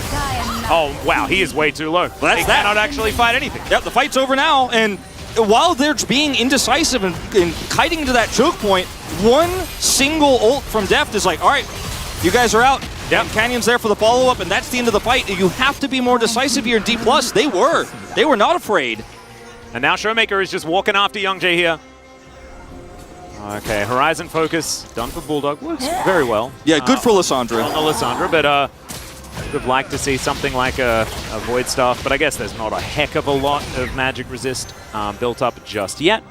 Oh, wow, he is way too low. He cannot actually fight anything. Yep, the fight's over now, and while they're being indecisive and kiting to that choke point, one single ult from Deft is like, all right, you guys are out. Yep. Canyon's there for the follow-up, and that's the end of the fight. You have to be more decisive here in D+. They were not afraid. And now Showmaker is just walking after Youngjae here. Okay, Horizon focus done for Bulldog. Works very well. Yeah, good for Lissandra. On the Lissandra, but would have liked to see something like a Void Staff, but I guess there's not a heck of a lot of magic resist built up just yet,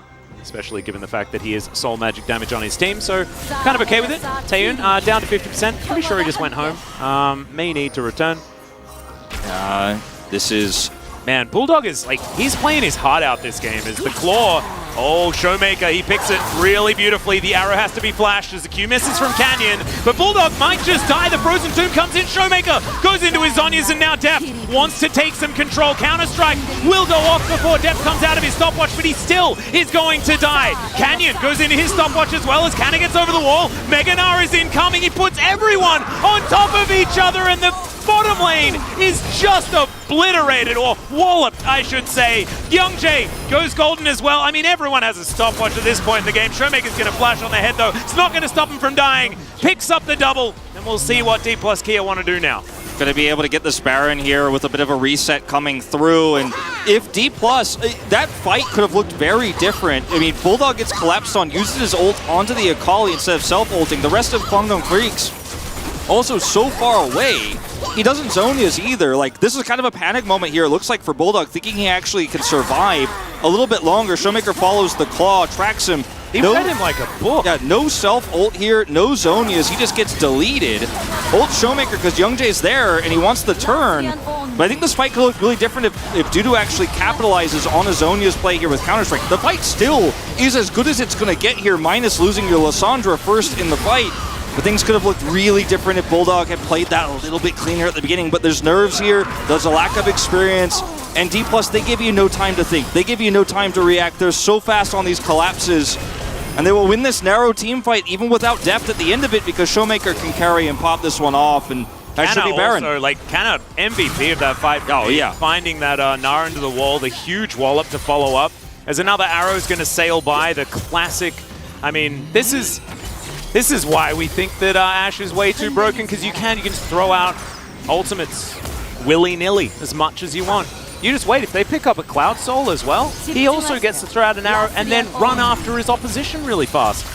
especially given the fact that he is soul magic damage on his team, so kind of okay with it. Taeyun down to 50%. Pretty sure he just went home. May need to return. This is... Man, Bulldog is like, he's playing his heart out this game. As the Claw, oh, Showmaker, he picks it really beautifully. The arrow has to be flashed as the Q misses from Canyon, but Bulldog might just die. The Frozen Tomb comes in, Showmaker goes into his Zhonya's, and now Deft wants to take some control. Counter-Strike will go off before Deft comes out of his stopwatch, but he still is going to die. Canyon goes into his stopwatch as well as Canna gets over the wall. Meganar is incoming. He puts everyone on top of each other, and the bottom lane is just obliterated, or walloped, I should say. Youngjae goes golden as well. I mean, everyone has a stopwatch at this point in the game. Showmaker's going to flash on the head, though. It's not going to stop him from dying. Picks up the double, and we'll see what D+ Kia want to do now. Going to be able to get this Baron here with a bit of a reset coming through, and if D+, that fight could have looked very different. I mean, Bulldog gets collapsed on, uses his ult onto the Akali instead of self-ulting. The rest of Kwangdong Freaks also so far away. He doesn't Zhonya's either. Like, this is kind of a panic moment here, it looks like, for Bulldog, thinking he actually can survive a little bit longer. Showmaker follows the Claw, tracks him. He read him like a book. Yeah, no self-ult here, no Zhonya's. He just gets deleted. Ult Showmaker because Youngjae's there and he wants the turn. But I think this fight could look really different if Dudu actually capitalizes on a Zhonya's play here with Counter-Strike. The fight still is as good as it's going to get here, minus losing your Lissandra first in the fight. But things could have looked really different if Bulldog had played that a little bit cleaner at the beginning. But there's nerves here, there's a lack of experience, and D+, they give you no time to think. They give you no time to react. They're so fast on these collapses. And they will win this narrow team fight even without Deft at the end of it, because Showmaker can carry and pop this one off. And that should be Baron. Also, like, Canna MVP of that fight. Oh, yeah. Finding that Nara into the wall, the huge wallop to follow up. As another arrow's going to sail by, the classic. I mean, this is why we think that Ashe is way too broken, because you can just throw out ultimates willy-nilly as much as you want. You just wait. If they pick up a Cloud Soul as well, he also gets to throw out an arrow and then run after his opposition really fast.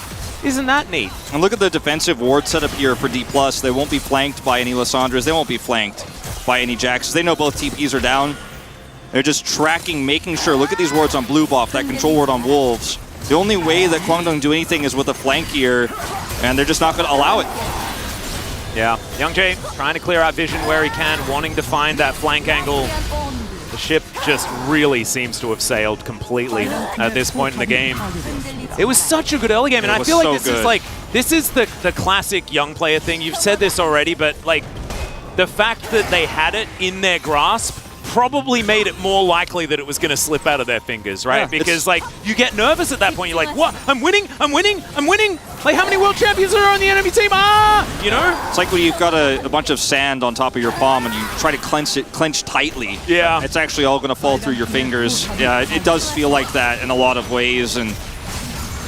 Isn't that neat? And look at the defensive ward setup here for D+. They won't be flanked by any Lissandras. They won't be flanked by any Jaxes. They know both TPs are down. They're just tracking, making sure. Look at these wards on Blue Buff, that control ward on Wolves. The only way that Kwangdong do anything is with a flank here, and they're just not going to allow it. Yeah, Youngjae trying to clear out vision where he can, wanting to find that flank angle. The ship just really seems to have sailed completely at this point in the game. It was such a good early game, and I feel like this is the classic young player thing. You've said this already, but like the fact that they had it in their grasp probably made it more likely that it was going to slip out of their fingers, right? Yeah, because like you get nervous at that point. You're like, what? I'm winning. Like, how many world champions are on the enemy team? You know? It's like when you've got a bunch of sand on top of your palm and you try to clench tightly. Yeah. It's actually all going to fall through your fingers. Yeah, it does feel like that in a lot of ways. And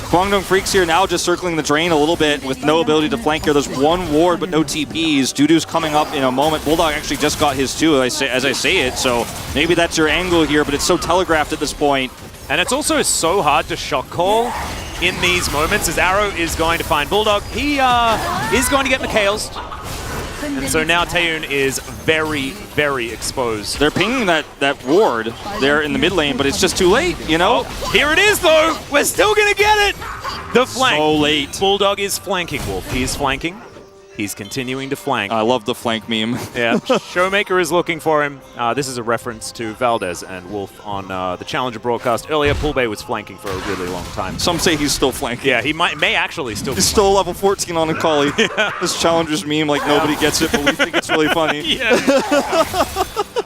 Kwangdong Freaks here now just circling the drain a little bit with no ability to flank here. There's one ward but no TPs. Dudu's coming up in a moment. Bulldog actually just got his too, as I say it, so maybe that's your angle here, but it's so telegraphed at this point. And it's also so hard to shock call in these moments, as Arrow is going to find Bulldog. He is going to get McHale's. And so now Taeyun is very, very exposed. They're pinging that ward there in the mid lane, but it's just too late, you know? Oh, here it is, though. We're still going to get it. The flank. So late. Bulldog is flanking, Wolf. He's flanking. He's continuing to flank. I love the flank meme. Yeah, Showmaker is looking for him. This is a reference to Valdez and Wolf on the Challenger broadcast. Earlier, Poolbay was flanking for a really long time. Some say he's still flanking. Yeah, he may actually still be He's still level 14 on Akali. Yeah. This Challenger's meme, like nobody gets it, but we think it's really funny. Yeah.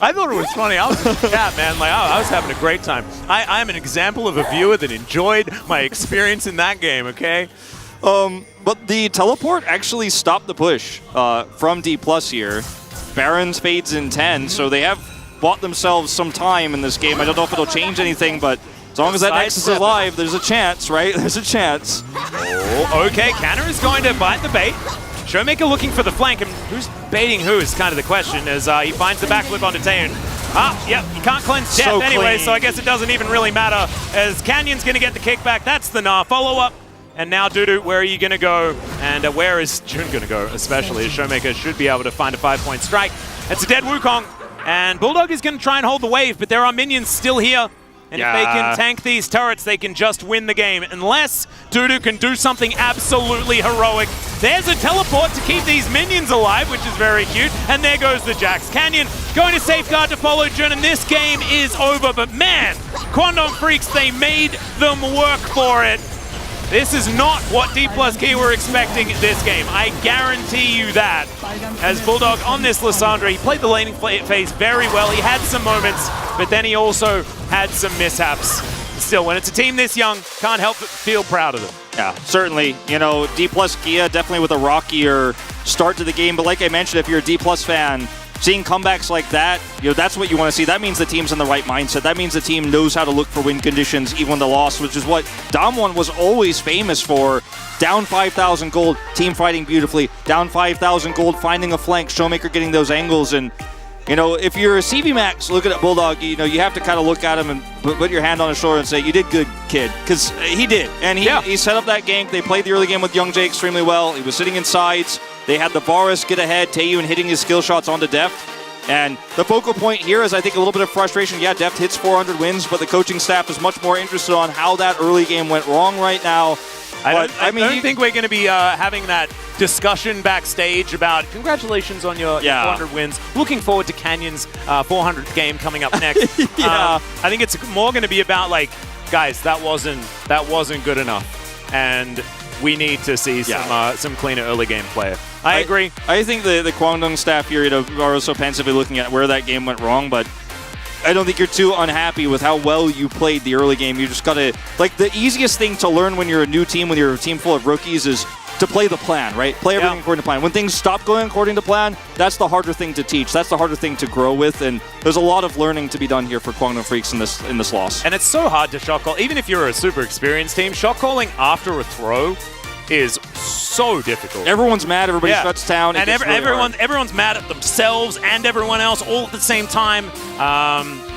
I thought it was funny. I was man. Like I was having a great time. I'm an example of a viewer that enjoyed my experience in that game, okay? But the teleport actually stopped the push from D+ here. Barons fades in 10, so they have bought themselves some time in this game. I don't know if it'll change anything, but as long as that Nexus is alive, there's a chance, right? There's a chance. Oh, okay, Canner is going to bite the bait. Showmaker looking for the flank, and who's baiting who is kind of the question, as he finds the backflip onto Taeun. Yep, you can't cleanse death So anyway, clean. so I guess it doesn't even really matter, as Canyon's going to get the kickback. That's the Gnar follow-up. And now, Dudu, where are you going to go? And where is Jun going to go, especially, as Showmaker should be able to find a 5-point strike. It's a dead Wukong, and Bulldog is going to try and hold the wave, but there are minions still here. And if they can tank these turrets, they can just win the game. Unless Dudu can do something absolutely heroic. There's a teleport to keep these minions alive, which is very cute. And there goes the Jax. Canyon going to safeguard to follow Jun, and this game is over. But man, Kwangdong Freaks, they made them work for it. This is not what D+K were expecting this game. I guarantee you that. As Bulldog on this Lissandra, he played the laning phase very well. He had some moments, but then he also had some mishaps. Still, when it's a team this young, can't help but feel proud of them. Yeah, certainly. You know, D+Kia definitely with a rockier start to the game, but like I mentioned, if you're a D+ fan, seeing comebacks like that, you know, that's what you want to see. That means the team's in the right mindset. That means the team knows how to look for win conditions, even when the loss, which is what Damwon was always famous for. Down 5,000 gold, team fighting beautifully. Down 5,000 gold, finding a flank, Showmaker getting those angles. And, you know, if you're a CV Max looking at Bulldog, you know, you have to kind of look at him and put your hand on his shoulder and say, you did good, kid. Because he did. And he set up that gank. They played the early game with Young Jay extremely well. He was sitting in sides. They had the Varus get ahead, Taeun hitting his skill shots onto Deft. And the focal point here is, I think, a little bit of frustration. Yeah, Deft hits 400 wins, but the coaching staff is much more interested on how that early game went wrong right now. I don't think we're going to be having that discussion backstage about congratulations on your 400 wins. Looking forward to Canyon's 400th game coming up next. I think it's more going to be about, like, guys, that wasn't good enough, and we need to see some cleaner early game play. I agree. I think the Kwangdong staff here, you know, are also pensively looking at where that game went wrong, but I don't think you're too unhappy with how well you played the early game. You just got to, like, the easiest thing to learn when you're a new team, when you're a team full of rookies, is to play the plan, right? Play everything according to plan. When things stop going according to plan, that's the harder thing to teach. That's the harder thing to grow with, and there's a lot of learning to be done here for Kwangdong Freaks in this loss. And it's so hard to shot call. Even if you're a super experienced team, shot calling after a throw is so difficult. Everyone's mad, everybody shuts down. And everyone's mad at themselves and everyone else all at the same time.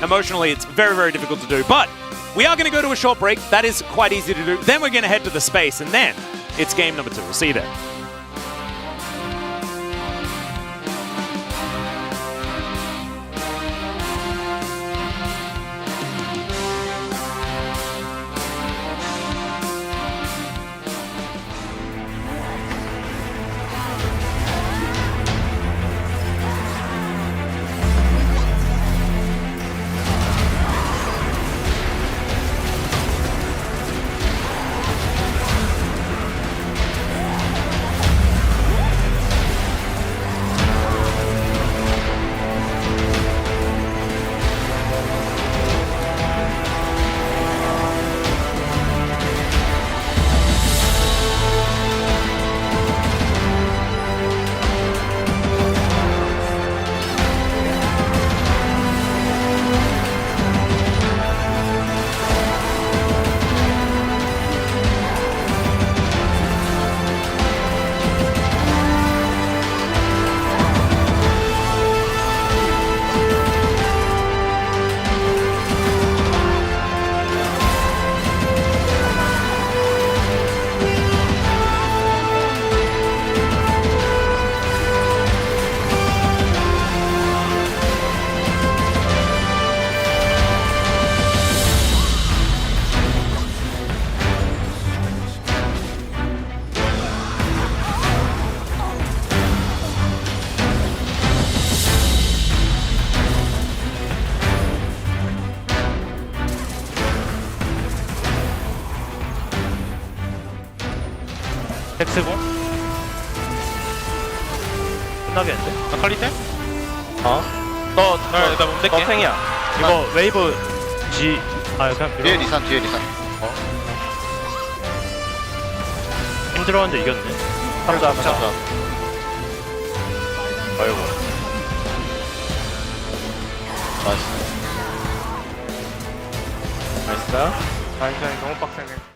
Emotionally, it's very, very difficult to do. But we are going to go to a short break. That is quite easy to do. Then we're going to head to the space, and then it's game number 2. We'll see you there. 덱스공 끝나겠는데? 나 칼리템? 나 몸 댈게. 땡이야. 이거 웨이브 G 그냥 뒤에 리산 뒤에 리산. 힘들어하는데 이겼네. 3자. 아이고. 나이스. 라인전이 너무 빡세네.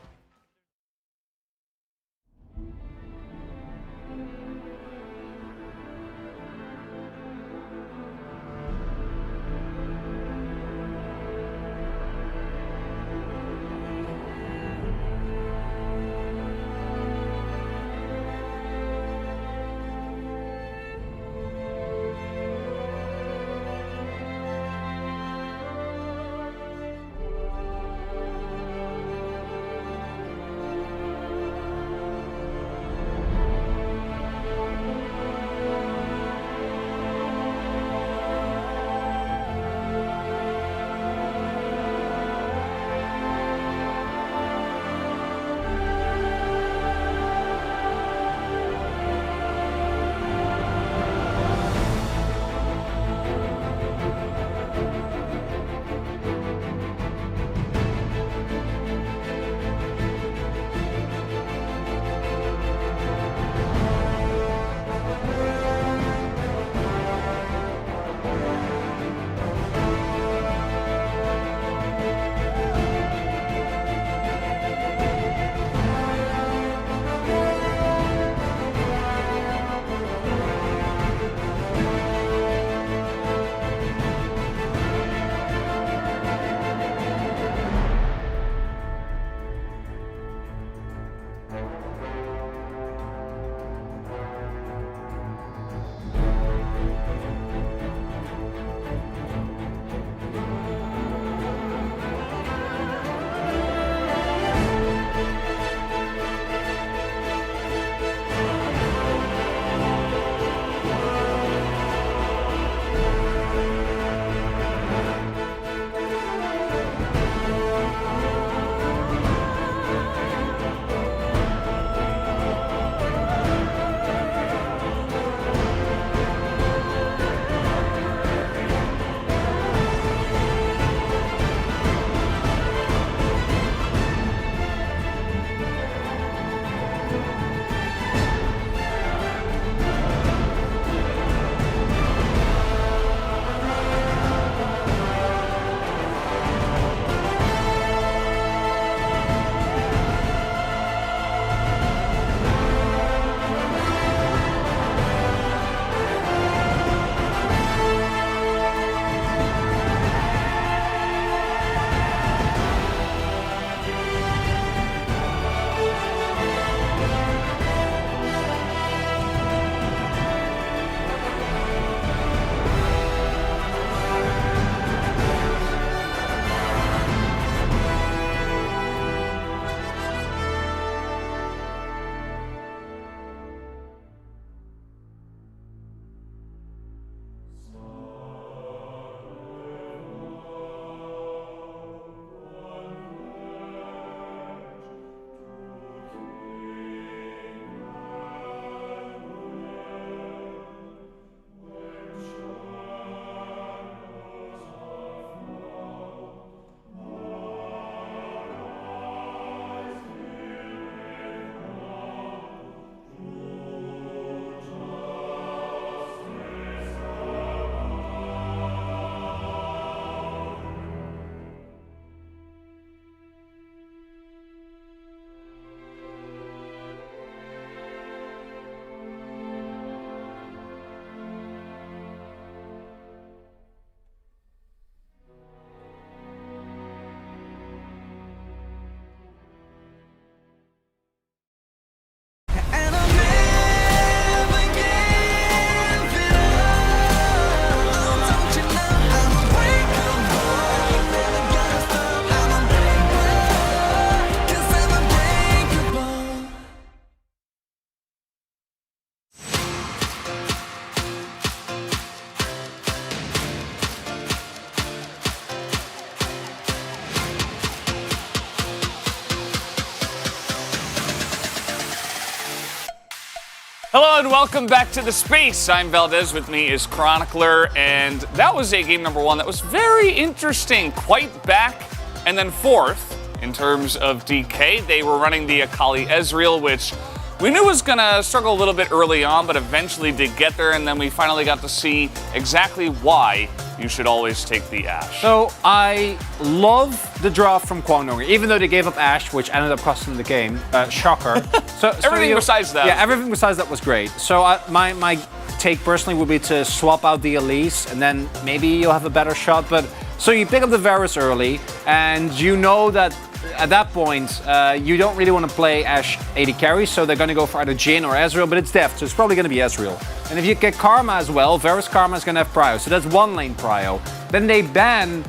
Hello and welcome back to the space. I'm Valdez, with me is Chronicler, and that was a game number one that was very interesting. Quite back and then forth in terms of DK. They were running the Akali Ezreal, which we knew was going to struggle a little bit early on, but eventually did get there, and then we finally got to see exactly why you should always take the Ashe. So I love the draft from Kwangdong, even though they gave up Ashe, which ended up costing them the game. Shocker. So Everything besides that. Yeah, everything besides that was great. So my take personally would be to swap out the Elise, and then maybe you'll have a better shot. But so you pick up the Varus early, and you know that at that point, you don't really want to play Ashe AD carry, so they're going to go for either Jhin or Ezreal, but it's Deft, so it's probably going to be Ezreal. And if you get Karma as well, Varus Karma is going to have Prio, so that's one lane Prio. Then they ban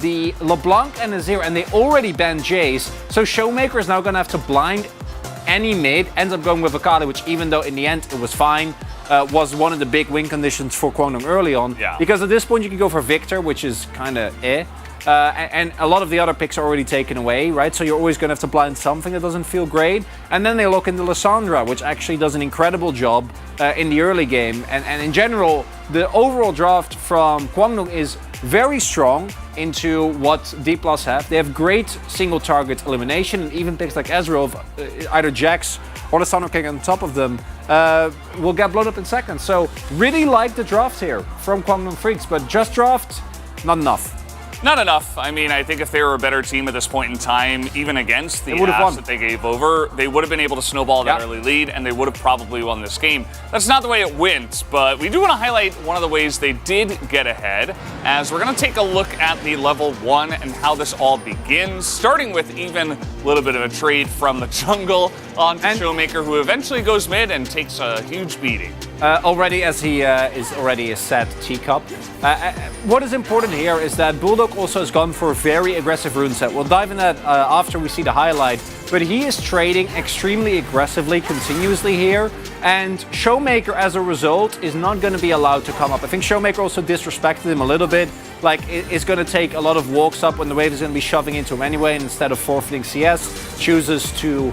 the LeBlanc and Azir, and they already banned Jace, so Showmaker is now going to have to blind any mid, ends up going with Akali, which even though in the end it was fine, was one of the big win conditions for Kwangdong early on. Yeah. Because at this point you can go for Victor, which is kind of and a lot of the other picks are already taken away, right? So you're always going to have to blind something that doesn't feel great. And then they look into Lissandra, which actually does an incredible job in the early game. And in general, the overall draft from Kwangdong is very strong into what D+ have. They have great single target elimination, and even picks like Ezreal, either Jax or Lissandra King on top of them, will get blown up in seconds. So really like the draft here from Kwangdong Freaks, but just draft, not enough. Not enough. I mean, I think if they were a better team at this point in time, even against the Ashe that they gave over, they would have been able to snowball that early lead, and they would have probably won this game. That's not the way it went, but we do want to highlight one of the ways they did get ahead, as we're going to take a look at the level 1 and how this all begins, starting with even a little bit of a trade from the jungle onto Showmaker, who eventually goes mid and takes a huge beating. Already, as he is already a set teacup. What is important here is that Bulldog also has gone for a very aggressive rune set. We'll dive in that after we see the highlight, but he is trading extremely aggressively, continuously here, and Showmaker, as a result, is not going to be allowed to come up. I think Showmaker also disrespected him a little bit. Like, it's going to take a lot of walks up when the wave is going to be shoving into him anyway, and instead of forfeiting CS, chooses to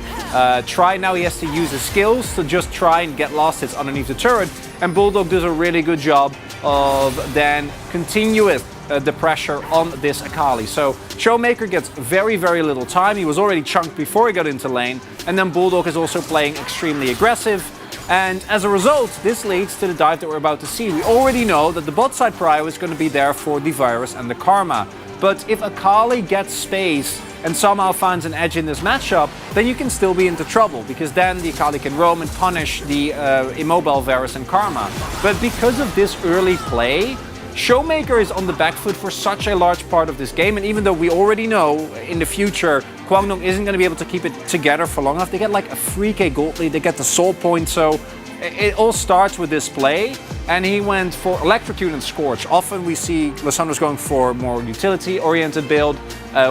try. Now he has to use his skills to just try and get last hits underneath the turret, and Bulldog does a really good job of then continuing the pressure on this Akali. So Showmaker gets very, very little time. He was already chunked before he got into lane, and then Bulldog is also playing extremely aggressive. And as a result, this leads to the dive that we're about to see. We already know that the bot side prio is going to be there for the Virus and the Karma. But if Akali gets space and somehow finds an edge in this matchup, then you can still be into trouble, because then the Akali can roam and punish the immobile Virus and Karma. But because of this early play, Showmaker is on the back foot for such a large part of this game, and even though we already know in the future Kwangdong isn't going to be able to keep it together for long enough, they get like a 3k gold lead, they get the soul point, so it all starts with this play, and he went for Electrocute and Scorch. Often we see Lissandra's going for more utility-oriented build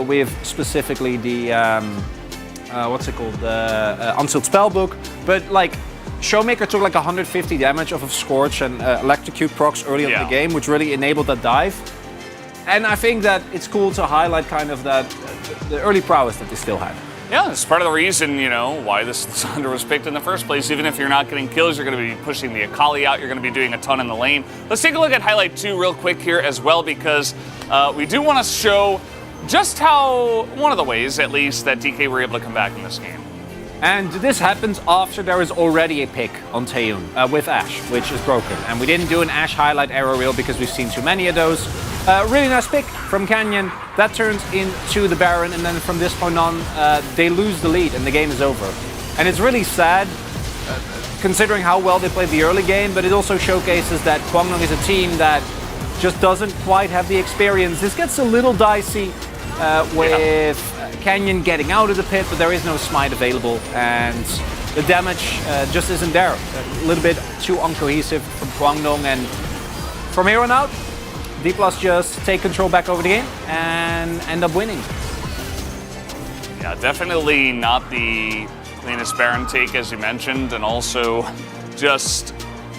with specifically the, what's it called, the Unsealed Spellbook, but like Showmaker took like 150 damage off of Scorch and Electrocute procs early in the game, which really enabled that dive. And I think that it's cool to highlight kind of that the early prowess that they still had. Yeah, it's part of the reason, you know, why this Lissandra was picked in the first place. Even if you're not getting kills, you're going to be pushing the Akali out. You're going to be doing a ton in the lane. Let's take a look at highlight 2 real quick here as well, because we do want to show just how, one of the ways at least, that DK were able to come back in this game. And this happens after there is already a pick on Taeyun with Ashe, which is broken. And we didn't do an Ashe highlight error reel because we've seen too many of those. Really nice pick from Canyon. That turns into the Baron, and then from this point on, they lose the lead and the game is over. And it's really sad, considering how well they played the early game, but it also showcases that Kwangdong is a team that just doesn't quite have the experience. This gets a little dicey with Canyon getting out of the pit, but there is no smite available, and the damage just isn't there. A little bit too uncohesive from Kwangdong, and from here on out, D+ just take control back over the game and end up winning. Yeah, definitely not the cleanest Baron take, as you mentioned, and also just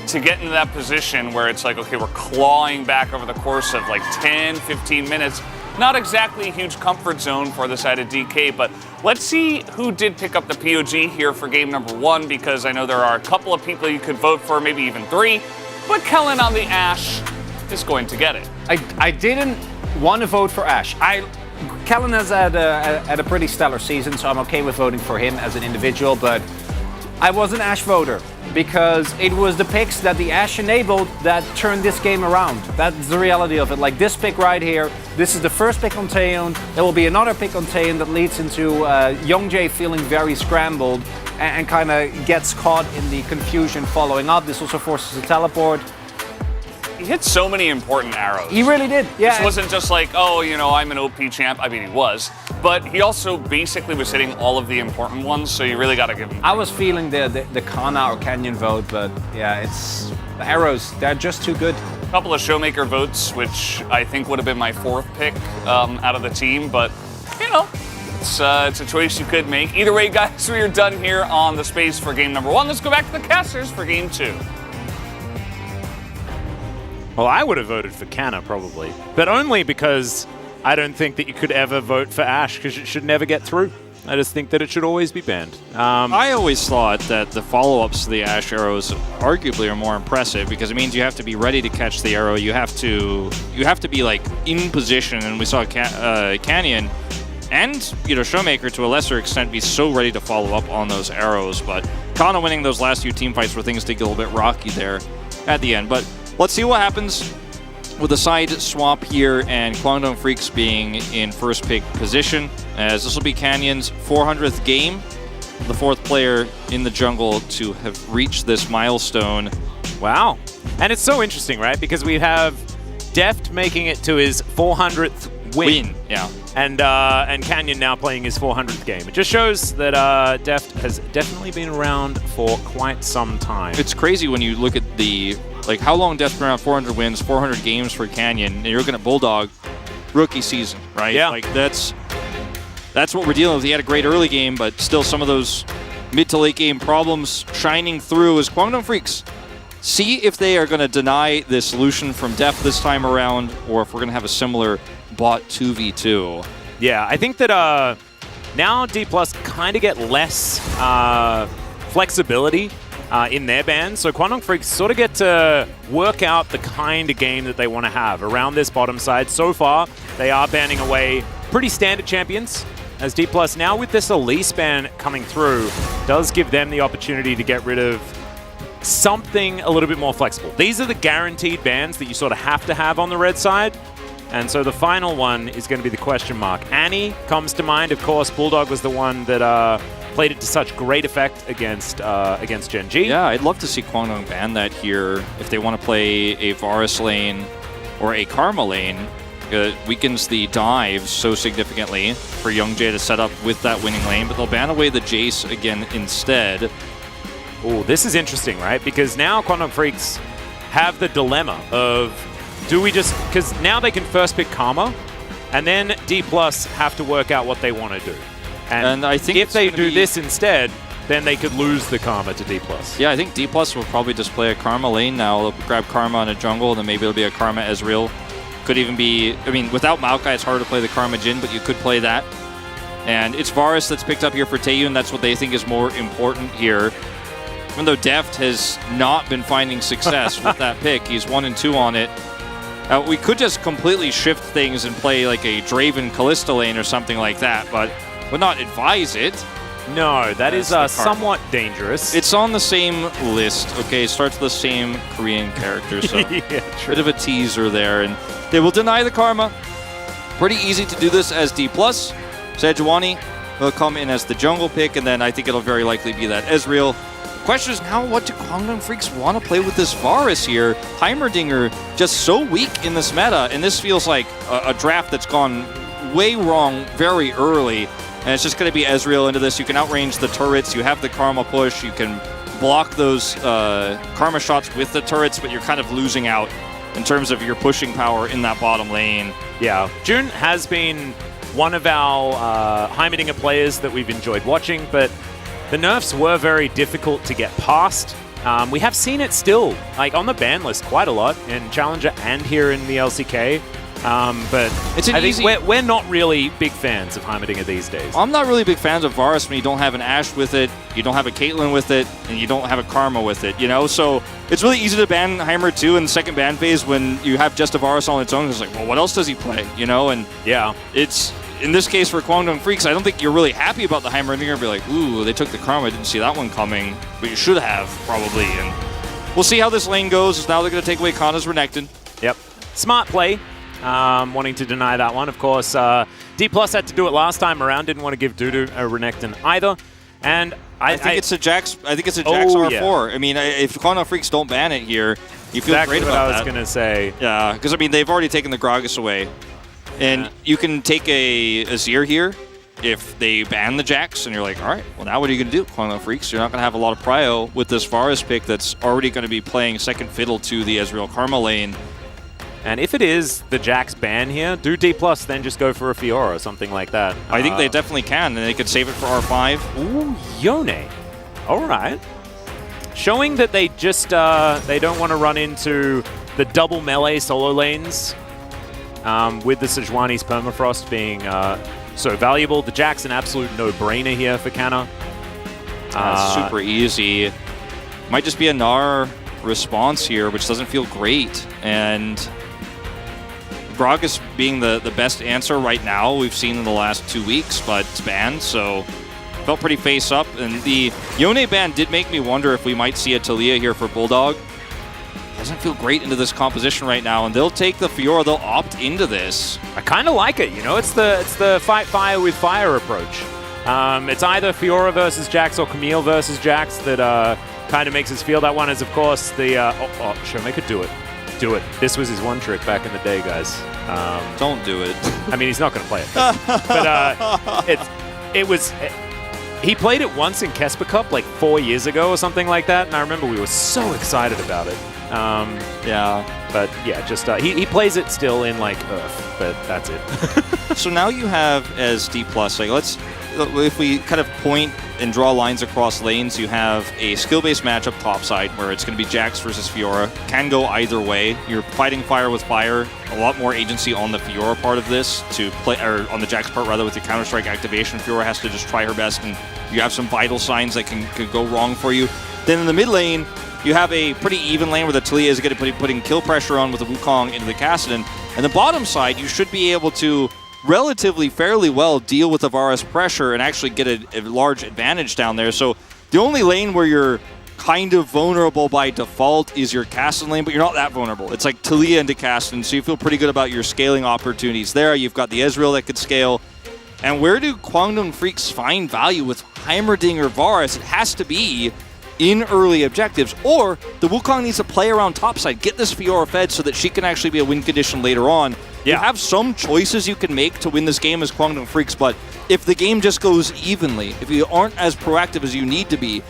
to get into that position where it's like, okay, we're clawing back over the course of like 10, 15 minutes. Not exactly a huge comfort zone for the side of DK, but let's see who did pick up the POG here for game number 1, because I know there are a couple of people you could vote for, maybe even 3, but Kellen on the Ashe is going to get it. I didn't want to vote for Ashe. Kellen has had a pretty stellar season, so I'm okay with voting for him as an individual, but I was an Ashe voter. because it was the picks that the Ashe enabled that turned this game around. That's the reality of it. Like this pick right here, this is the first pick on Taeyeon. There will be another pick on Taeyeon that leads into Youngjae feeling very scrambled and kind of gets caught in the confusion following up. This also forces a teleport. He hit so many important arrows. He really did, yeah. This wasn't just like, oh, you know, I'm an OP champ. I mean, he was. But he also basically was hitting all of the important ones, so you really got to give him. I was feeling the Kana or Canyon vote, but yeah, it's the arrows. They're just too good. A couple of Showmaker votes, which I think would have been my 4th pick out of the team, but, you know, it's a choice you could make. Either way, guys, we are done here on the space for game number 1. Let's go back to the casters for game 2. Well, I would have voted for Kana probably, but only because I don't think that you could ever vote for Ashe because it should never get through. I just think that it should always be banned. I always thought that the follow-ups to the Ashe arrows arguably are more impressive because it means you have to be ready to catch the arrow. You have to be like in position, and we saw Canyon and Showmaker to a lesser extent be so ready to follow up on those arrows. But Kana winning those last few team fights where things did get a little bit rocky there at the end. But let's see what happens with the side swap here and Kwangdong Freaks being in first pick position, as this will be Canyon's 400th game, the 4th player in the jungle to have reached this milestone. Wow. And it's so interesting, right? Because we have Deft making it to his 400th win. Yeah. And Canyon now playing his 400th game. It just shows that Deft has definitely been around for quite some time. It's crazy when you look at how long Deft's been around. 400 wins, 400 games for Canyon, and you're looking at Bulldog rookie season, right? Yeah. Like that's what we're dealing with. He had a great early game, but still some of those mid to late game problems shining through as Kwangdong Freaks see if they are going to deny the solution from Deft this time around, or if we're going to have a similar bot 2v2. Yeah, I think that now D+ kind of get less flexibility in their bans, so Kwangdong Freaks sort of get to work out the kind of game that they want to have around this bottom side. So far, they are banning away pretty standard champions, as D+ now with this Elise ban coming through does give them the opportunity to get rid of something a little bit more flexible. These are the guaranteed bans that you sort of have to have on the red side, and so the final one is going to be the question mark. Annie comes to mind, of course. Bulldog was the one that played it to such great effect against Gen G. Yeah, I'd love to see Kwangdong ban that here if they want to play a Varus lane or a Karma lane. It weakens the dive so significantly for Youngjae to set up with that winning lane, but they'll ban away the Jace again instead. Oh, this is interesting, right? Because now Kwangdong Freaks have the dilemma of, do we just, because now they can first pick Karma, and then D+ have to work out what they want to do. And I think if they do this instead, then they could lose the Karma to D+. Yeah, I think D+ will probably just play a Karma lane now. They'll grab Karma in a jungle, and then maybe it'll be a Karma Ezreal. Could even be, I mean, without Maokai, it's hard to play the Karma Jhin, but you could play that. And it's Varus that's picked up here for Taeyeon. That's what they think is more important here. Even though Deft has not been finding success with that pick, he's 1 and 2 on it. We could just completely shift things and play like a Draven Kalista lane or something like that, but would not advise it. No, that is somewhat dangerous. It's on the same list, okay? It starts with the same Korean character, so yeah, true. Bit of a teaser there. And they will deny the Karma. Pretty easy to do this as D+. Sejuani will come in as the jungle pick, and then I think it'll very likely be that Ezreal. The question is now, what do Kwangdong Freaks want to play with this Varus here? Heimerdinger just so weak in this meta, and this feels like a draft that's gone way wrong very early. And it's just going to be Ezreal into this. You can outrange the turrets. You have the Karma push. You can block those Karma shots with the turrets, but you're kind of losing out in terms of your pushing power in that bottom lane. Yeah, June has been one of our Heimerdinger players that we've enjoyed watching, but the nerfs were very difficult to get past. We have seen it still, like on the ban list quite a lot in Challenger and here in the LCK. But I think we're not really big fans of Heimerdinger these days. I'm not really big fans of Varus when you don't have an Ashe with it, you don't have a Caitlyn with it, and you don't have a Karma with it, you know? So it's really easy to ban Heimer 2 in the second ban phase when you have just a Varus on its own. It's like, well, what else does he play, you know? And yeah, it's in this case for Guangdong Freaks, I don't think you're really happy about the Heimerdinger. Be like, ooh, they took the Karma. I didn't see that one coming. But you should have, probably. And we'll see how this lane goes. Now they're going to take away Kana's Renekton. Yep. Smart play. Wanting to deny that one. Of course, D+ had to do it last time around. Didn't want to give Dudu a Renekton either. And I think it's a Jax. I think it's a Jax R4. Yeah. I mean, if Guangdong Freaks don't ban it here, you feel exactly great about that. what I was going to say. Yeah, because I mean, they've already taken the Gragas away. And you can take a Azir here if they ban the Jax, and you're like, all right, well, now what are you going to do, Guangdong Freaks? You're not going to have a lot of prio with this Varus pick that's already going to be playing second fiddle to the Ezreal Karma lane. And if it is the Jax ban here, do D+, then just go for a Fiora or something like that. I think they definitely can, and they could save it for R5. Ooh, Yone. All right. Showing that they just, they don't want to run into the double melee solo lanes with the Sejuani's Permafrost being so valuable. The Jax an absolute no-brainer here for Kana. Super easy. Might just be a Gnar response here, which doesn't feel great. And Gragas being the best answer right now we've seen in the last 2 weeks, but it's banned, so felt pretty face up. And the Yone ban did make me wonder if we might see a Taliyah here for Bulldog. Doesn't feel great into this composition right now, and they'll take the Fiora, they'll opt into this. I kind of like it, you know, it's the fight fire with fire approach. It's either Fiora versus Jax or Camille versus Jax that kind of makes us feel that one is, of course, the... Showmaker, do it. Do it. This was his one trick back in the day, guys. Don't do it. I mean, he's not going to play it. But it was... He played it once in Kesper Cup like 4 years ago or something like that, and I remember we were so excited about it. Yeah. But yeah, just he plays it still in like Earth, but that's it. So now you have as D+, like if we kind of point and draw lines across lanes, you have a skill-based matchup topside where it's going to be Jax versus Fiora. Can go either way. You're fighting fire with fire. A lot more agency on the Fiora part of this to play, or on the Jax part rather, with your Counter-Strike activation. Fiora has to just try her best, and you have some vital signs that could go wrong for you. Then in the mid lane, you have a pretty even lane where the Taliyah is going to be putting kill pressure on with the Wukong into the Kassadin. And the bottom side, you should be able to relatively fairly well deal with the Varus pressure and actually get a large advantage down there. So the only lane where you're kind of vulnerable by default is your Kassadin lane, but you're not that vulnerable. It's like Taliyah into Kassadin, so you feel pretty good about your scaling opportunities there. You've got the Ezreal that could scale. And where do Guangdong Freaks find value with Heimerdinger Varus? It has to be in early objectives, or the Wukong needs to play around topside, get this Fiora fed so that she can actually be a win condition later on. Yeah. You have some choices you can make to win this game as Guangdong Freaks, but if the game just goes evenly, if you aren't as proactive as you need to be,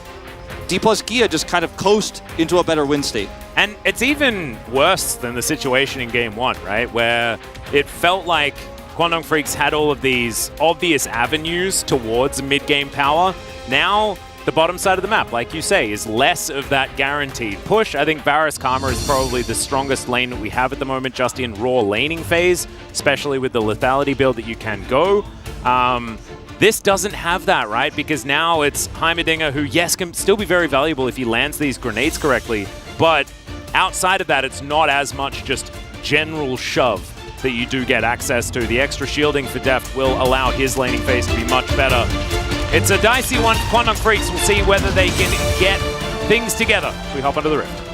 D+ Gia just kind of coast into a better win state. And it's even worse than the situation in Game 1, right? Where it felt like Guangdong Freaks had all of these obvious avenues towards mid-game power. Now, the bottom side of the map, like you say, is less of that guaranteed push. I think Varus Karma is probably the strongest lane that we have at the moment, just in raw laning phase, especially with the lethality build that you can go. This doesn't have that, right? Because now it's Heimerdinger, who, yes, can still be very valuable if he lands these grenades correctly, but outside of that, it's not as much just general shove that you do get access to. The extra shielding for Deft will allow his laning phase to be much better. It's a dicey one. Guangdong Freaks will see whether they can get things together. We hop onto the Rift.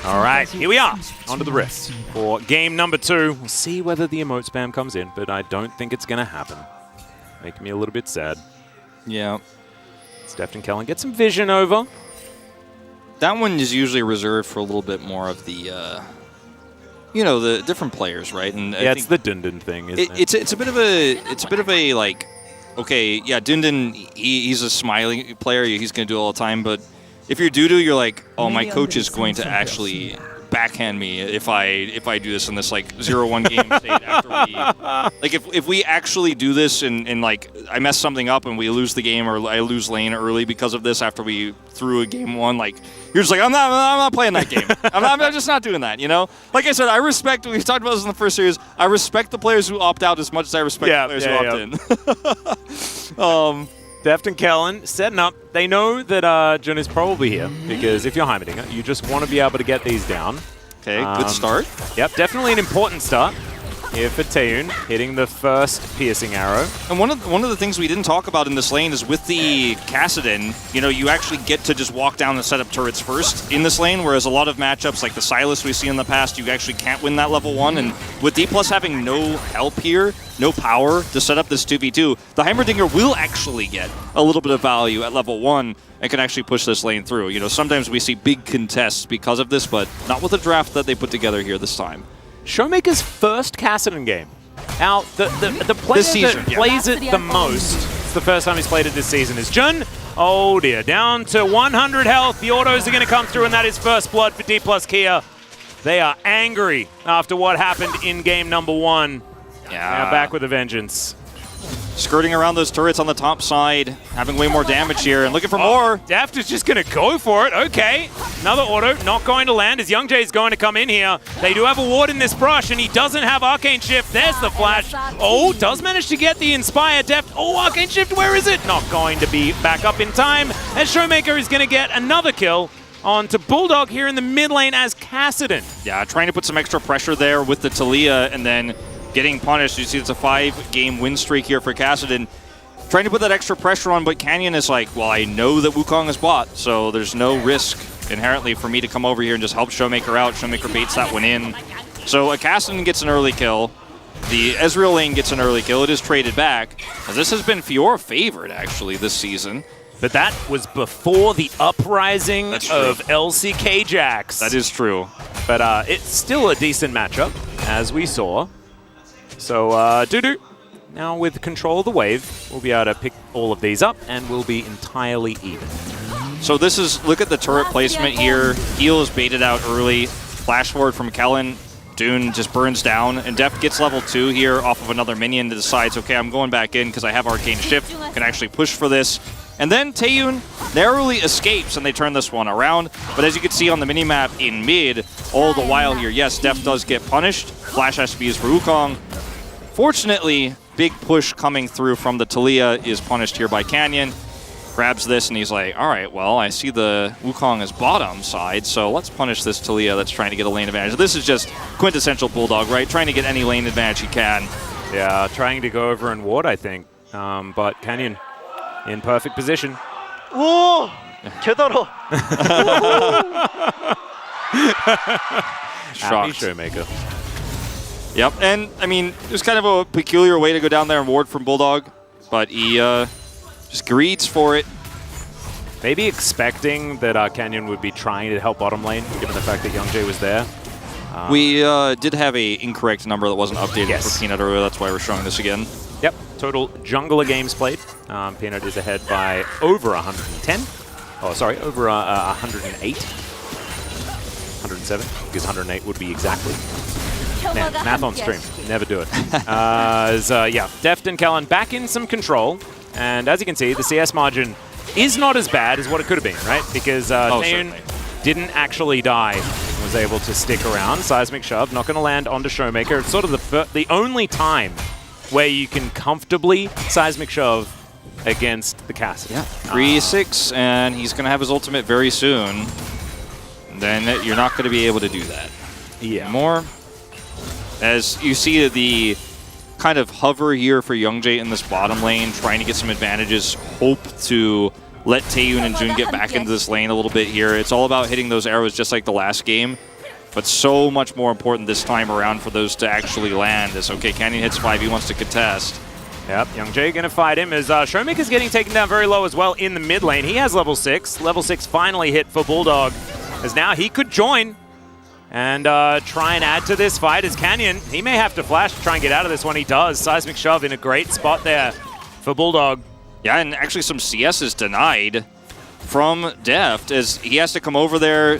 All right, here we are, onto the Rift for game number 2. We'll see whether the emote spam comes in, but I don't think it's going to happen. Making me a little bit sad. Yeah. Deft and Kellen get some vision over. That one is usually reserved for a little bit more of the, you know, the different players, right? And yeah, it's the Dundun thing, isn't it? It's a bit of a like, okay, yeah, Dundun, he's a smiling player, he's going to do it all the time, but if you're Dudu, you're like, oh, my coach is going to actually backhand me if I do this in this like 0-1 game state after we like if we actually do this and like I mess something up and we lose the game or I lose lane early because of this after we threw a game 1, like you're just like I'm not playing that game. I'm just not doing that, you know? Like I said, I respect, we've talked about this in the first series, I respect the players who opt out as much as I respect the players who opt in. Deft and Kellen setting up. They know that Jun is probably here because if you're Heimerdinger, you just want to be able to get these down. Okay, good start. Yep, definitely an important start here for Taeyun, hitting the first piercing arrow. And one of the things we didn't talk about in this lane is with the Kassadin, you know, you actually get to just walk down and set up turrets first in this lane, whereas a lot of matchups like the Sylas we see in the past, you actually can't win that level 1. And with D+ having no help here, no power to set up this 2v2, the Heimerdinger will actually get a little bit of value at level 1 and can actually push this lane through. You know, sometimes we see big contests because of this, but not with the draft that they put together here this time. Showmaker's first Kassadin game. Now, the player that plays it the most, it's the first time he's played it this season, is Jun. Oh dear, down to 100 health. The autos are going to come through, and that is first blood for D+ Kia. They are angry after what happened in game number 1. Yeah. Now back with a vengeance. Skirting around those turrets on the top side, having way more damage here, and looking for more. Deft is just going to go for it. Okay. Another auto, not going to land as Youngjae is going to come in here. They do have a ward in this brush, and he doesn't have Arcane Shift. There's the flash. Oh, does manage to get the Inspire. Deft. Oh, Arcane Shift, where is it? Not going to be back up in time, as Showmaker is going to get another kill onto Bulldog here in the mid lane as Kassadin. Yeah, trying to put some extra pressure there with the Taliyah, and then getting punished. You see it's a 5-game win streak here for Kassadin. Trying to put that extra pressure on, but Canyon is like, well, I know that Wukong is bot, so there's no risk inherently for me to come over here and just help Showmaker out. Showmaker baits that one in. So Kassadin gets an early kill. The Ezreal lane gets an early kill. It is traded back. This has been Fiora favored, actually, this season. But that was before the uprising of LCK Jax. That is true. But it's still a decent matchup, as we saw. So, Dudu, now with control of the wave, we'll be able to pick all of these up, and we'll be entirely even. So this is, look at the turret placement here. Heal is baited out early. Flash forward from Kellen. Dune just burns down, and Deft gets level 2 here off of another minion that decides, okay, I'm going back in because I have Arcane Shift, can actually push for this. And then Taeyun narrowly escapes, and they turn this one around. But as you can see on the minimap in mid, all the while here, yes, Deft does get punished. Flash has to be used for Wukong. Fortunately, big push coming through from the Taliyah is punished here by Canyon. Grabs this, and he's like, all right, well, I see the Wukong as bottom side, so let's punish this Taliyah that's trying to get a lane advantage. This is just quintessential Bulldog, right? Trying to get any lane advantage he can. Yeah, trying to go over and ward, I think. But Canyon in perfect position. 오! 개달아. Happy Showmaker. Yep, and I mean, it was kind of a peculiar way to go down there and ward from Bulldog, but he just greeds for it. Maybe expecting that Canyon would be trying to help bottom lane, given the fact that Youngjae was there. We did have a incorrect number that wasn't updated for Peanut earlier, that's why we're showing this again. Yep, total jungler games played. Peanut is ahead by over 110. Oh, sorry, over 108. 107, because 108 would be exactly. Man, math on stream, never do it. Yeah, Deft and Kellen back in some control. And as you can see, the CS margin is not as bad as what it could have been, right? Because Taeyun didn't actually die and was able to stick around. Seismic Shove, not going to land onto Showmaker. It's sort of the only time where you can comfortably Seismic Shove against the Cassie. Yeah, 3-6, and he's going to have his ultimate very soon. Then you're not going to be able to do that. Yeah. More. As you see the kind of hover here for Youngjae in this bottom lane, trying to get some advantages, hope to let Taeyun and Jun get back into this lane a little bit here. It's all about hitting those arrows just like the last game, but so much more important this time around for those to actually land. As okay, Canyon hits 5, he wants to contest. Yep, Youngjae gonna fight him as Showmaker's getting taken down very low as well in the mid lane. He has level 6. Level 6 finally hit for Bulldog, as now he could join and try and add to this fight as Canyon. He may have to flash to try and get out of this one. He does. Seismic Shove in a great spot there for Bulldog. Yeah, and actually some CS is denied from Deft as he has to come over there.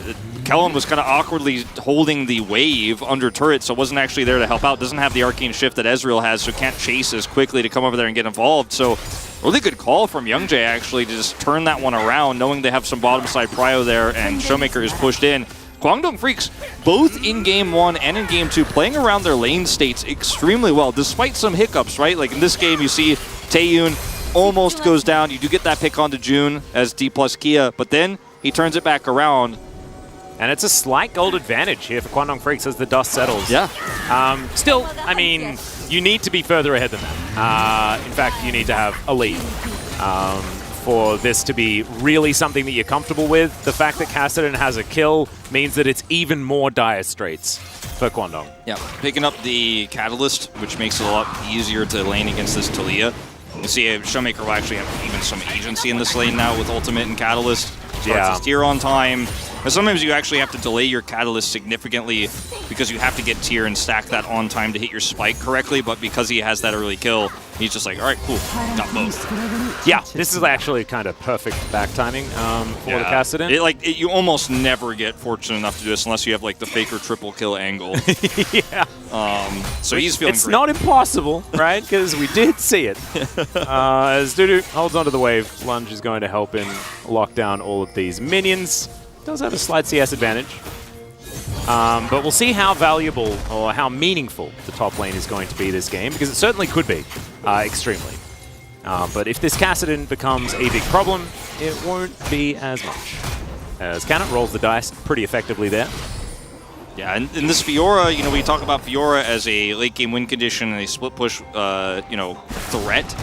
Kellen was kind of awkwardly holding the wave under turret, so wasn't actually there to help out. Doesn't have the arcane shift that Ezreal has, so can't chase as quickly to come over there and get involved. So really good call from Youngjae actually to just turn that one around, knowing they have some bottom side prio there, and Showmaker is pushed in. Guangdong Freaks, both in Game 1 and in Game 2, playing around their lane states extremely well, despite some hiccups, right? Like in this game, you see Taeyun almost goes down. You do get that pick onto June as D plus Kia, but then he turns it back around. And it's a slight gold advantage here for Guangdong Freaks as the dust settles. Yeah. Still, I mean, you need to be further ahead than that. In fact, you need to have a lead. For this to be really something that you're comfortable with. The fact that Kassadin has a kill means that it's even more dire straits for Guangdong. Yeah, picking up the Catalyst, which makes it a lot easier to lane against this Taliyah. You see Showmaker will actually have even some agency in this lane now with Ultimate and Catalyst. Starts his tier on time. And sometimes you actually have to delay your Catalyst significantly because you have to get tier and stack that on time to hit your spike correctly, but because he has that early kill, he's just like, all right, cool, got both. Yeah, this is actually kind of perfect back timing for the Kassadin. You almost never get fortunate enough to do this unless you have like the faker triple kill angle. Yeah. So he's feeling It's great. not impossible, right? Because we did see it. As Dudu holds onto the wave, Lunge is going to help him lock down all of these minions. Does have a slight CS advantage. But we'll see how valuable or how meaningful the top lane is going to be this game, because it certainly could be, extremely. But if this Kassadin becomes a big problem, it won't be as much. As Cannon rolls the dice pretty effectively there. Yeah, and in this Fiora, you know, we talk about Fiora as a late game win condition and a split push, you know, threat.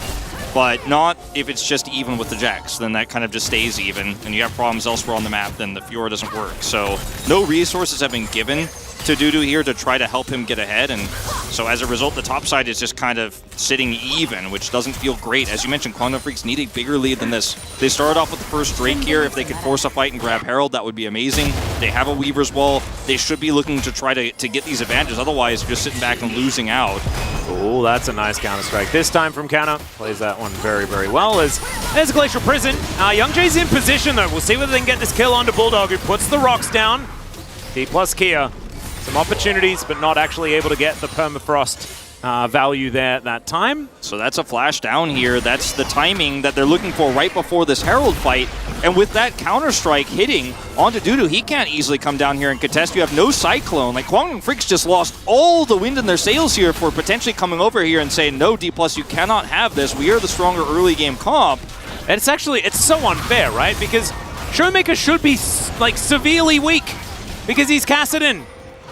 But not if it's just even with the Jax. Then that kind of just stays even, and you have problems elsewhere on the map, then the Fiora doesn't work. So no resources have been given to Dudu here to try to help him get ahead, and so as a result, the top side is just kind of sitting even, which doesn't feel great. As you mentioned, Guangdong Freaks need a bigger lead than this. They started off with the first Drake here. If they could force a fight and grab Herald, that would be amazing. They have a Weaver's Wall. They should be looking to try to get these advantages. Otherwise, you're just sitting back and losing out. Oh, that's a nice counter-strike. This time from Kana. Plays that one very, very well. As there's a Glacial Prison. Youngjae's in position, though. We'll see whether they can get this kill onto Bulldog, who puts the rocks down. D plus Kia. Some opportunities, but not actually able to get the permafrost value there at that time. So that's a flash down here. That's the timing that they're looking for right before this Herald fight. And with that counter-strike hitting onto Dudu, he can't easily come down here and contest. You have no Cyclone. Like, Guangdong Freaks just lost all the wind in their sails here for potentially coming over here and saying, no, D+, you cannot have this. We are the stronger early game comp. And it's so unfair, right? Because Showmaker should be, like, severely weak because he's Kassadin.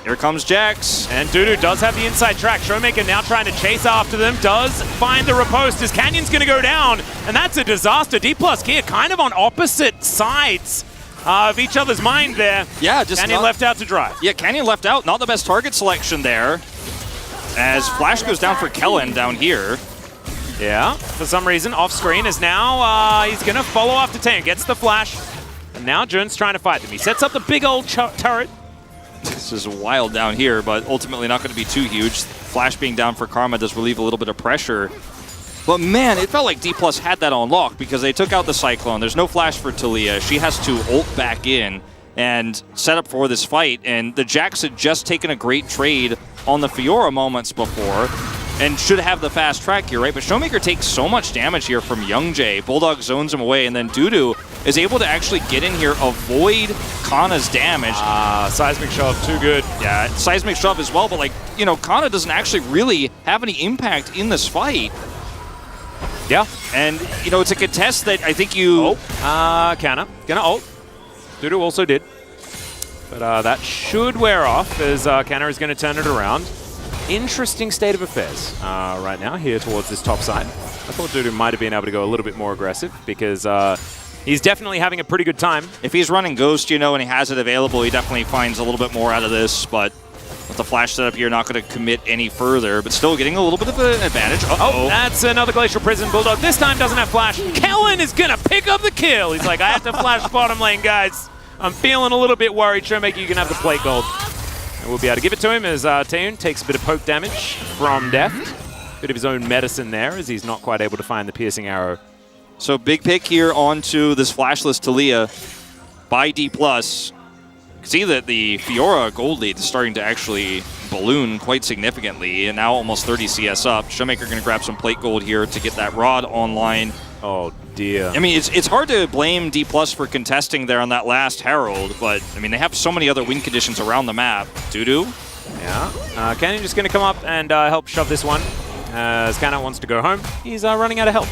Here comes Jax. And Dudu does have the inside track. Showmaker now trying to chase after them. Does find the riposte as Canyon's going to go down. And that's a disaster. D plus Kia kind of on opposite sides of each other's mind there. Yeah, just Canyon left out to dry. Yeah, Canyon left out. Not the best target selection there. As Flash goes down for Kellen down here. Yeah, for some reason, off screen is now, he's going to follow after Taeyun. Gets the flash. And now Jun's trying to fight them. He sets up the big old turret. This is wild down here, but ultimately not going to be too huge. Flash being down for Karma does relieve a little bit of pressure. But man, it felt like D+ had that on lock because they took out the Cyclone. There's no flash for Taliyah. She has to ult back in and set up for this fight. And the Jax had just taken a great trade on the Fiora moments before and should have the fast track here, right? But Showmaker takes so much damage here from Youngjae. Bulldog zones him away, and then Dudu is able to actually get in here, avoid Kana's damage. Seismic Shove, too good. Yeah, Seismic Shove as well, but like, you know, Kana doesn't actually really have any impact in this fight. Yeah. And, you know, it's a contest that I think you... Kana gonna ult. Dudu also did. But that should wear off as Kana is going to turn it around. Interesting state of affairs right now here towards this top side. I thought Dudu might have been able to go a little bit more aggressive because he's definitely having a pretty good time. If he's running Ghost, you know, and he has it available, he definitely finds a little bit more out of this, but with the flash setup here, not going to commit any further, but still getting a little bit of an advantage. Oh, that's another Glacial Prison. Bulldog this time doesn't have flash. Kellen is going to pick up the kill. He's like, I have to flash bottom lane, guys. I'm feeling a little bit worried. Showmaker, you can have the plate gold. And we'll be able to give it to him as Taeyun takes a bit of poke damage from Deft. Bit of his own medicine there as he's not quite able to find the piercing arrow. So big pick here onto this flashless Taliyah by D+. see that the Fiora gold lead is starting to actually balloon quite significantly, and now almost 30 CS up. Showmaker going to grab some plate gold here to get that rod online. Oh dear. I mean, it's hard to blame D+ for contesting there on that last Herald, but I mean, they have so many other win conditions around the map. Dudu? Yeah. Canyon just going to come up and help shove this one. As Cannon wants to go home. He's running out of help,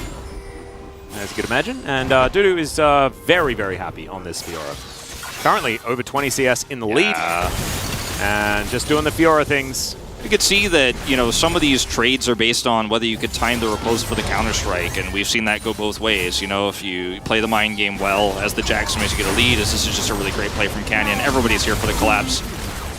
as you could imagine. And Dudu is very, very happy on this Fiora. Currently over 20 CS in the lead. And just doing the Fiora things. You could see that, you know, some of these trades are based on whether you could time the riposte for the counter-strike, and we've seen that go both ways. You know, if you play the mind game well, as the Jackson makes you get a lead, as this is just a really great play from Canyon. Everybody's here for the collapse.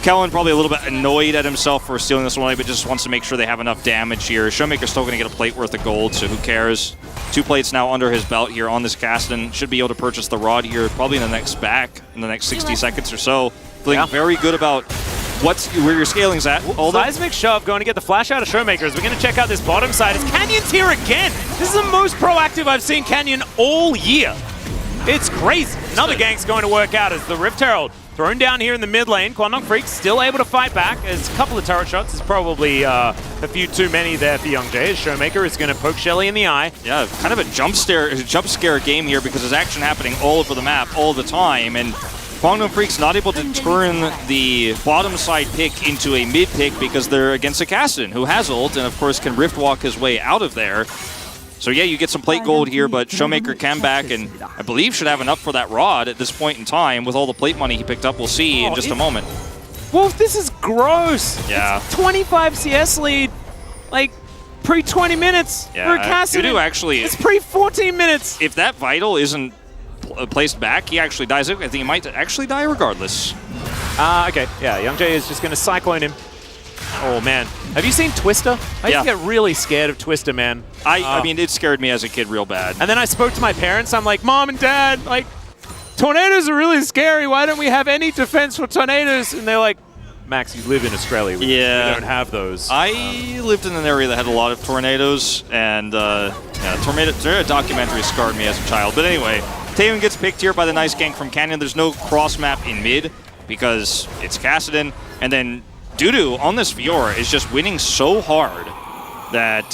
Kellen probably a little bit annoyed at himself for stealing this one away, but just wants to make sure they have enough damage here. Showmaker's still going to get a plate worth of gold, so who cares? 2 plates now under his belt here on this Kassadin. Should be able to purchase the rod here probably in the next back, in the next 60 seconds or so. Feeling very good about where your scaling's at. Seismic shove going to get the flash out of Showmakers. We're going to check out this bottom side. It's Canyon's here again. This is the most proactive I've seen Canyon all year. It's crazy. Another gank's going to work out as the Rift Herald thrown down here in the mid lane. Kwangdong Freak still able to fight back. There's a couple of turret shots. It's probably a few too many there for Young Jay. Showmaker is going to poke Shelly in the eye. Yeah, kind of a jump scare game here because there's action happening all over the map all the time. And Kwangdong Freak's not able to turn the bottom side pick into a mid pick because they're against a Kassadin who has ult and of course can rift walk his way out of there. So yeah, you get some plate gold here, but Showmaker can back and I believe should have enough for that rod at this point in time with all the plate money he picked up. We'll see in just a moment. Wolf, this is gross. Yeah. It's 25 CS lead, like pre-20 minutes for Kassadin. Dudu actually, it's pre-14 minutes. If that Vital isn't placed back, he actually dies. I think he might actually die regardless. Okay, yeah, Young Jay is just going to Cyclone him. Oh, man. Have you seen Twister? I used to get really scared of Twister, man. I mean, it scared me as a kid real bad. And then I spoke to my parents. I'm like, Mom and Dad, like, tornadoes are really scary. Why don't we have any defense for tornadoes? And they're like, Max, you live in Australia. We don't have those. I lived in an area that had a lot of tornadoes, and tornado documentary scarred me as a child. But anyway, Taeyeon gets picked here by the nice gank from Canyon. There's no cross map in mid because it's Kassadin, and then Dudu on this Fiora is just winning so hard that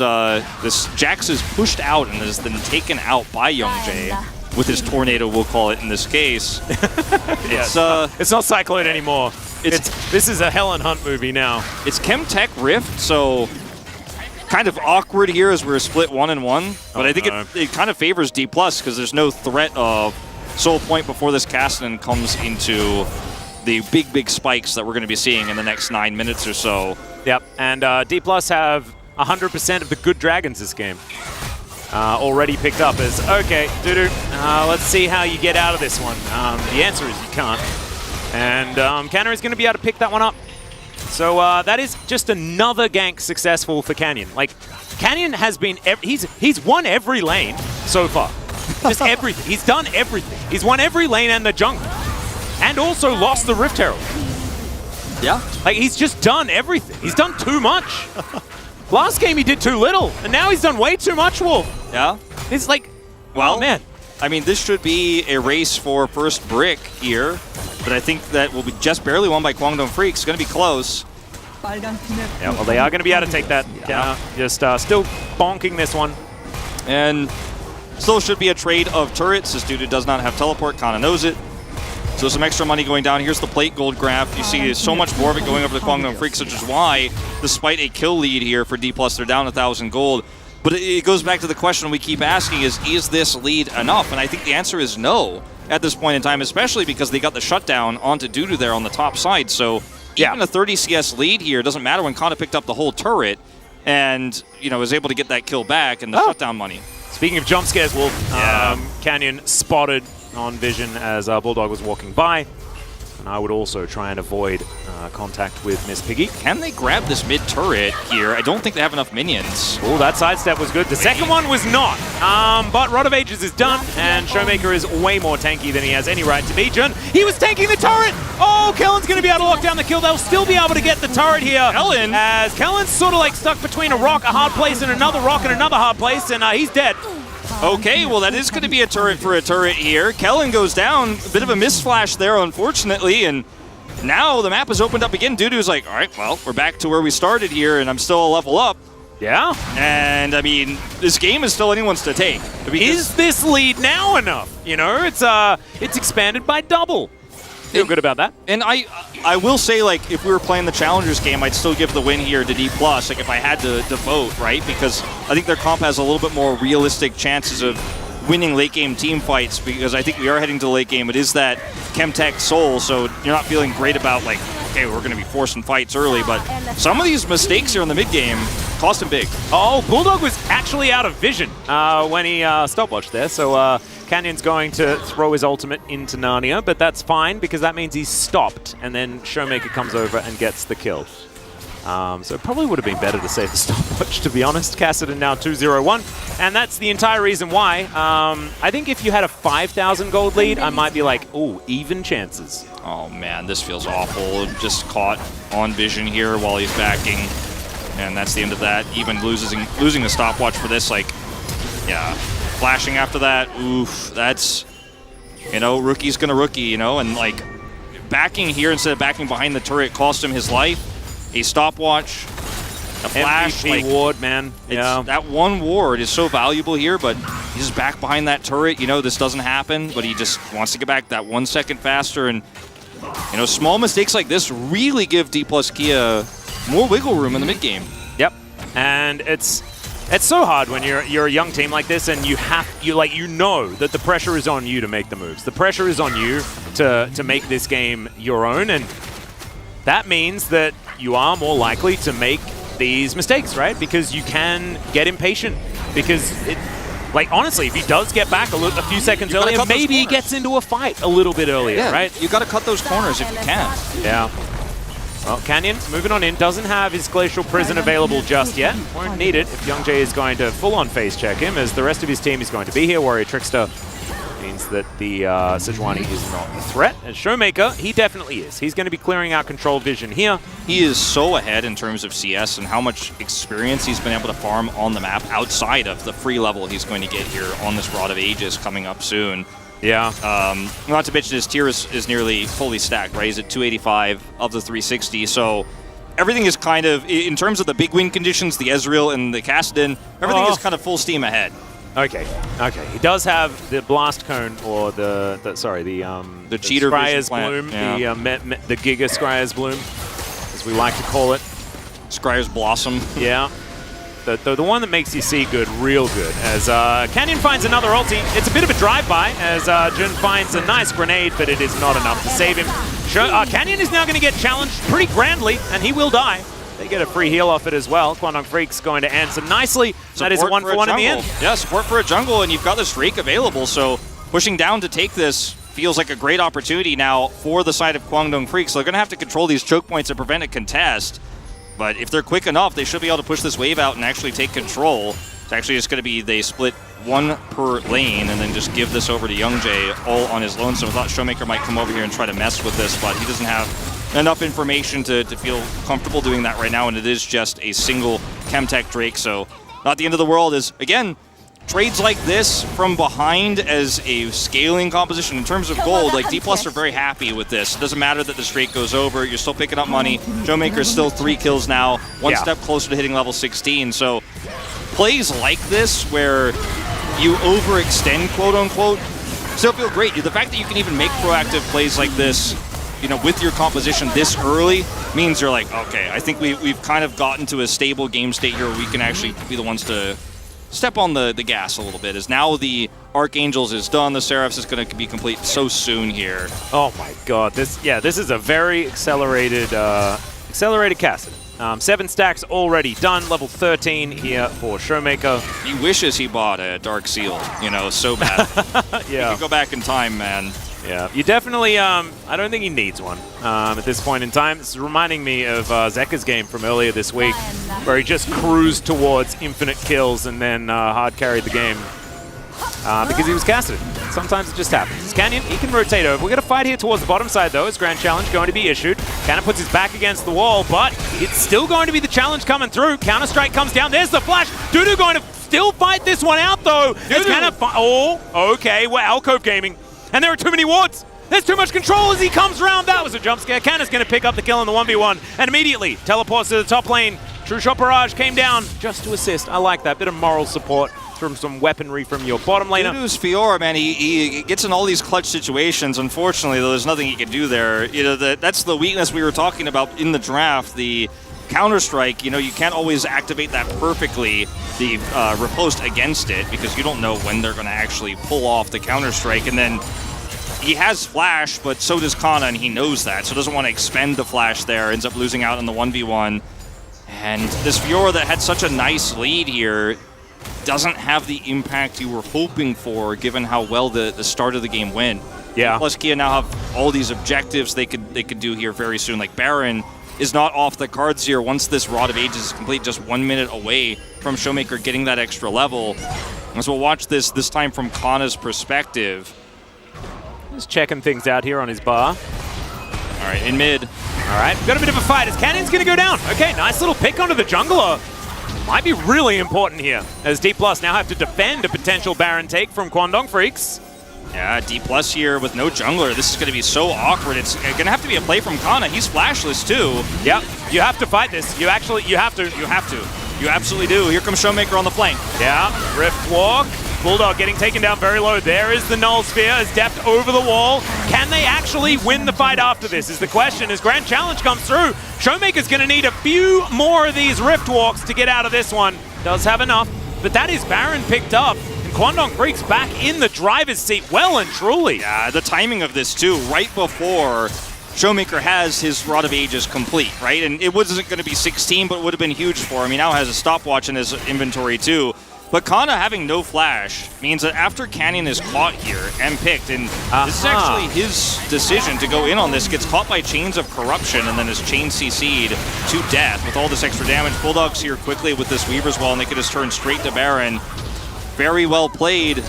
this Jax is pushed out and is then taken out by Young Jay with his tornado, we'll call it in this case. It's not Cyclone anymore. This is a Helen Hunt movie now. It's Chemtech Rift, so kind of awkward here as we're split 1-1. But I think it kind of favors D+ because there's no threat of Soul Point before this Kassadin comes into the big spikes that we're going to be seeing in the next 9 minutes or so. Yep, and D+ have 100% of the good dragons this game. Already picked up as, okay, Dudu, let's see how you get out of this one. The answer is you can't. And Canna is going to be able to pick that one up. So that is just another gank successful for Canyon. Like, Canyon has been, he's won every lane so far. Just everything. He's done everything. He's won every lane and the jungle. And also lost the Rift Herald. Yeah. Like, he's just done everything. He's done too much. Last game he did too little, and now he's done way too much, Wolf. Yeah. It's like, well, oh, man. I mean, this should be a race for first brick here, but I think that will be just barely won by Kwangdong Freak. It's going to be close. Yeah, well, they are going to be able to take that. Yeah. Just still bonking this one. And still should be a trade of turrets. This dude does not have teleport, kind of knows it. So some extra money going down. Here's the plate gold graph. You see so much more of it going over to Kwangdong Freak, which is why, despite a kill lead here for D+, they're down 1,000 gold. But it goes back to the question we keep asking is this lead enough? And I think the answer is no at this point in time, especially because they got the shutdown onto Dudu there on the top side. So even a 30 CS lead here doesn't matter when Kana picked up the whole turret and, you know, was able to get that kill back and the shutdown money. Speaking of jump scares, Wolf, Canyon spotted on vision as Bulldog was walking by. And I would also try and avoid contact with Miss Piggy. Can they grab this mid turret here? I don't think they have enough minions. Oh, that sidestep was good. The second one was not. But Rod of Ages is done, and Showmaker is way more tanky than he has any right to be. He was tanking the turret! Oh, Kellen's going to be able to lock down the kill. They'll still be able to get the turret here. Kellen! As Kellen's sort of like stuck between a rock, a hard place, and another rock, and another hard place, and he's dead. Okay, well that is going to be a turret for a turret here. Kellen goes down, a bit of a misflash there unfortunately, and now the map has opened up again. Dudu's like, all right, well, we're back to where we started here, and I'm still a level up. Yeah. And, I mean, this game is still anyone's to take. Is this lead now enough? You know, it's expanded by double. Feel good about that. And I will say, like, if we were playing the Challengers game, I'd still give the win here to D+, like, if I had to vote, right? Because I think their comp has a little bit more realistic chances of winning late game team fights, because I think we are heading to the late game. It is that Chemtech soul, so you're not feeling great about, like, okay, we're going to be forcing fights early, but some of these mistakes here in the mid game cost him big. Oh, Bulldog was actually out of vision when he stopwatched there, so Canyon's going to throw his ultimate into Narnia, but that's fine because that means he's stopped, and then Showmaker comes over and gets the kill. So it probably would have been better to save the stopwatch, to be honest. Cassidy now 2-0-1, and that's the entire reason why. I think if you had a 5,000 gold lead, I might be like, ooh, even chances. Oh man, this feels awful. Just caught on vision here while he's backing, and that's the end of that. Even losing the stopwatch for this, like, yeah, flashing after that. Oof, that's, you know, rookie's gonna rookie, you know, and like backing here instead of backing behind the turret cost him his life. A stopwatch, a flash, MVP like, ward, man. Yeah. That one ward is so valuable here, but he's just back behind that turret. You know, this doesn't happen, but he just wants to get back that 1 second faster. And, you know, small mistakes like this really give D+ Kia more wiggle room in the mid game. Yep, and it's so hard when you're a young team like this, and you know that the pressure is on you to make the moves. The pressure is on you to make this game your own, and that means that you are more likely to make these mistakes, right? Because you can get impatient. Because, like, honestly, if he does get back a few seconds earlier, maybe he gets into a fight a little bit earlier, right? You got to cut those corners if you can. Yeah. Well, Canyon moving on in, doesn't have his Glacial Prison available just yet. Won't need it if Young Jay is going to full-on face check him, as the rest of his team is going to be here. Warrior Trickster means that the Sejuani is not a threat. As Showmaker, he definitely is. He's going to be clearing out control vision here. He is so ahead in terms of CS and how much experience he's been able to farm on the map outside of the free level he's going to get here on this Rod of Ages coming up soon. Yeah. Not to mention his tier is nearly fully stacked, right? He's at 285 of the 360, so everything is kind of, in terms of the big win conditions, the Ezreal and the Kassadin, everything is kind of full steam ahead. Okay. He does have the Blast Cone, or the Cheater Scryer's Vision Bloom, plant. the Giga Scryer's Bloom, as we like to call it. Scryer's Blossom. Yeah. The one that makes you see good, real good. As Canyon finds another ulti. It's a bit of a drive-by, as Jun finds a nice grenade, but it is not enough to save him. Canyon is now going to get challenged pretty grandly, and he will die. They get a free heal off it as well. Quandong Freak's going to answer nicely. That is a 1-for-1 in the end. Yeah, support for a jungle, and you've got this Drake available, so pushing down to take this feels like a great opportunity now for the side of Quandong Freak. So they're going to have to control these choke points to prevent a contest. But if they're quick enough, they should be able to push this wave out and actually take control. It's actually just going to be they split one per lane and then just give this over to Young Jay all on his lonesome. I thought Showmaker might come over here and try to mess with this, but he doesn't have enough information to feel comfortable doing that right now, and it is just a single Chemtech Drake, so not the end of the world. Is, again, trades like this from behind as a scaling composition in terms of gold, like D+ are very happy with this. It doesn't matter that the Drake goes over, you're still picking up money. Showmaker is still 3 kills now, one step closer to hitting level 16, so plays like this where you overextend, quote unquote, still feel great. The fact that you can even make proactive plays like this, you know, with your composition this early means you're like, okay, I think we've kind of gotten to a stable game state here where we can actually be the ones to step on the gas a little bit. As now the Archangels is done, the Seraphs is going to be complete so soon here. Oh my god, this is a very accelerated Cassidy. 7 stacks already done, level 13 here for Showmaker. He wishes he bought a Dark Seal, you know, so bad. Yeah. He could go back in time, man. Yeah, you definitely, I don't think he needs one at this point in time. It's reminding me of Zekka's game from earlier this week, where he just cruised towards infinite kills and then hard carried the game because he was casted. Sometimes it just happens. Canyon, he can rotate over. We're going to fight here towards the bottom side, though. His Grand Challenge going to be issued. Cannon puts his back against the wall, but it's still going to be the challenge coming through. Counter-Strike comes down. There's the flash. Dudu going to still fight this one out, though. It's Cannon. Oh, okay. We're Alcove Gaming. And there are too many wards. There's too much control as he comes around. That was a jump scare. Canna's going to pick up the kill in the 1v1 and immediately teleports to the top lane. True Shot Barrage came down just to assist. I like that. Bit of moral support from some weaponry from your bottom laner. Dudu's Fiora, man, he gets in all these clutch situations. Unfortunately, though, there's nothing he can do there. You know, that's the weakness we were talking about in the draft. The Counter-Strike, you know, you can't always activate that perfectly, the riposte against it, because you don't know when they're going to actually pull off the Counter-Strike. And then he has Flash, but so does Kana, and he knows that, so doesn't want to expend the Flash there. Ends up losing out on the 1v1. And this Fiora that had such a nice lead here doesn't have the impact you were hoping for, given how well the start of the game went. Yeah. Plus, Kia now have all these objectives they could do here very soon. Like Baron is not off the cards here once this Rod of Ages is complete, just 1 minute away from Showmaker getting that extra level. And so we'll watch this time from Kana's perspective. Just checking things out here on his bar. All right, in mid. All right, got a bit of a fight as Cannon's going to go down. Okay, nice little pick onto the jungler. Might be really important here, as D+ now have to defend a potential Baron take from Kwangdong Freaks. Yeah, D+ here with no jungler. This is going to be so awkward. It's going to have to be a play from Kana. He's flashless too. Yep, you have to fight this. You have to. You absolutely do. Here comes Showmaker on the flank. Yeah, Rift Walk. Bulldog getting taken down very low. There is the Null Sphere as Deft over the wall. Can they actually win the fight after this is the question as Grand Challenge comes through. Showmaker's going to need a few more of these Rift Walks to get out of this one. Does have enough, but that is Baron picked up. And Kwangdong Freaks back in the driver's seat well and truly. Yeah, the timing of this too, right before Showmaker has his Rod of Ages complete, right? And it wasn't going to be 16, but it would have been huge for him. He now has a stopwatch in his inventory too. But Kana having no flash means that after Canyon is caught here and picked, and this is actually his decision to go in on this, gets caught by Chains of Corruption and then is chain CC'd to death with all this extra damage. Bulldog's here quickly with this Weaver's Wall, and they could just turn straight to Baron. Very well played.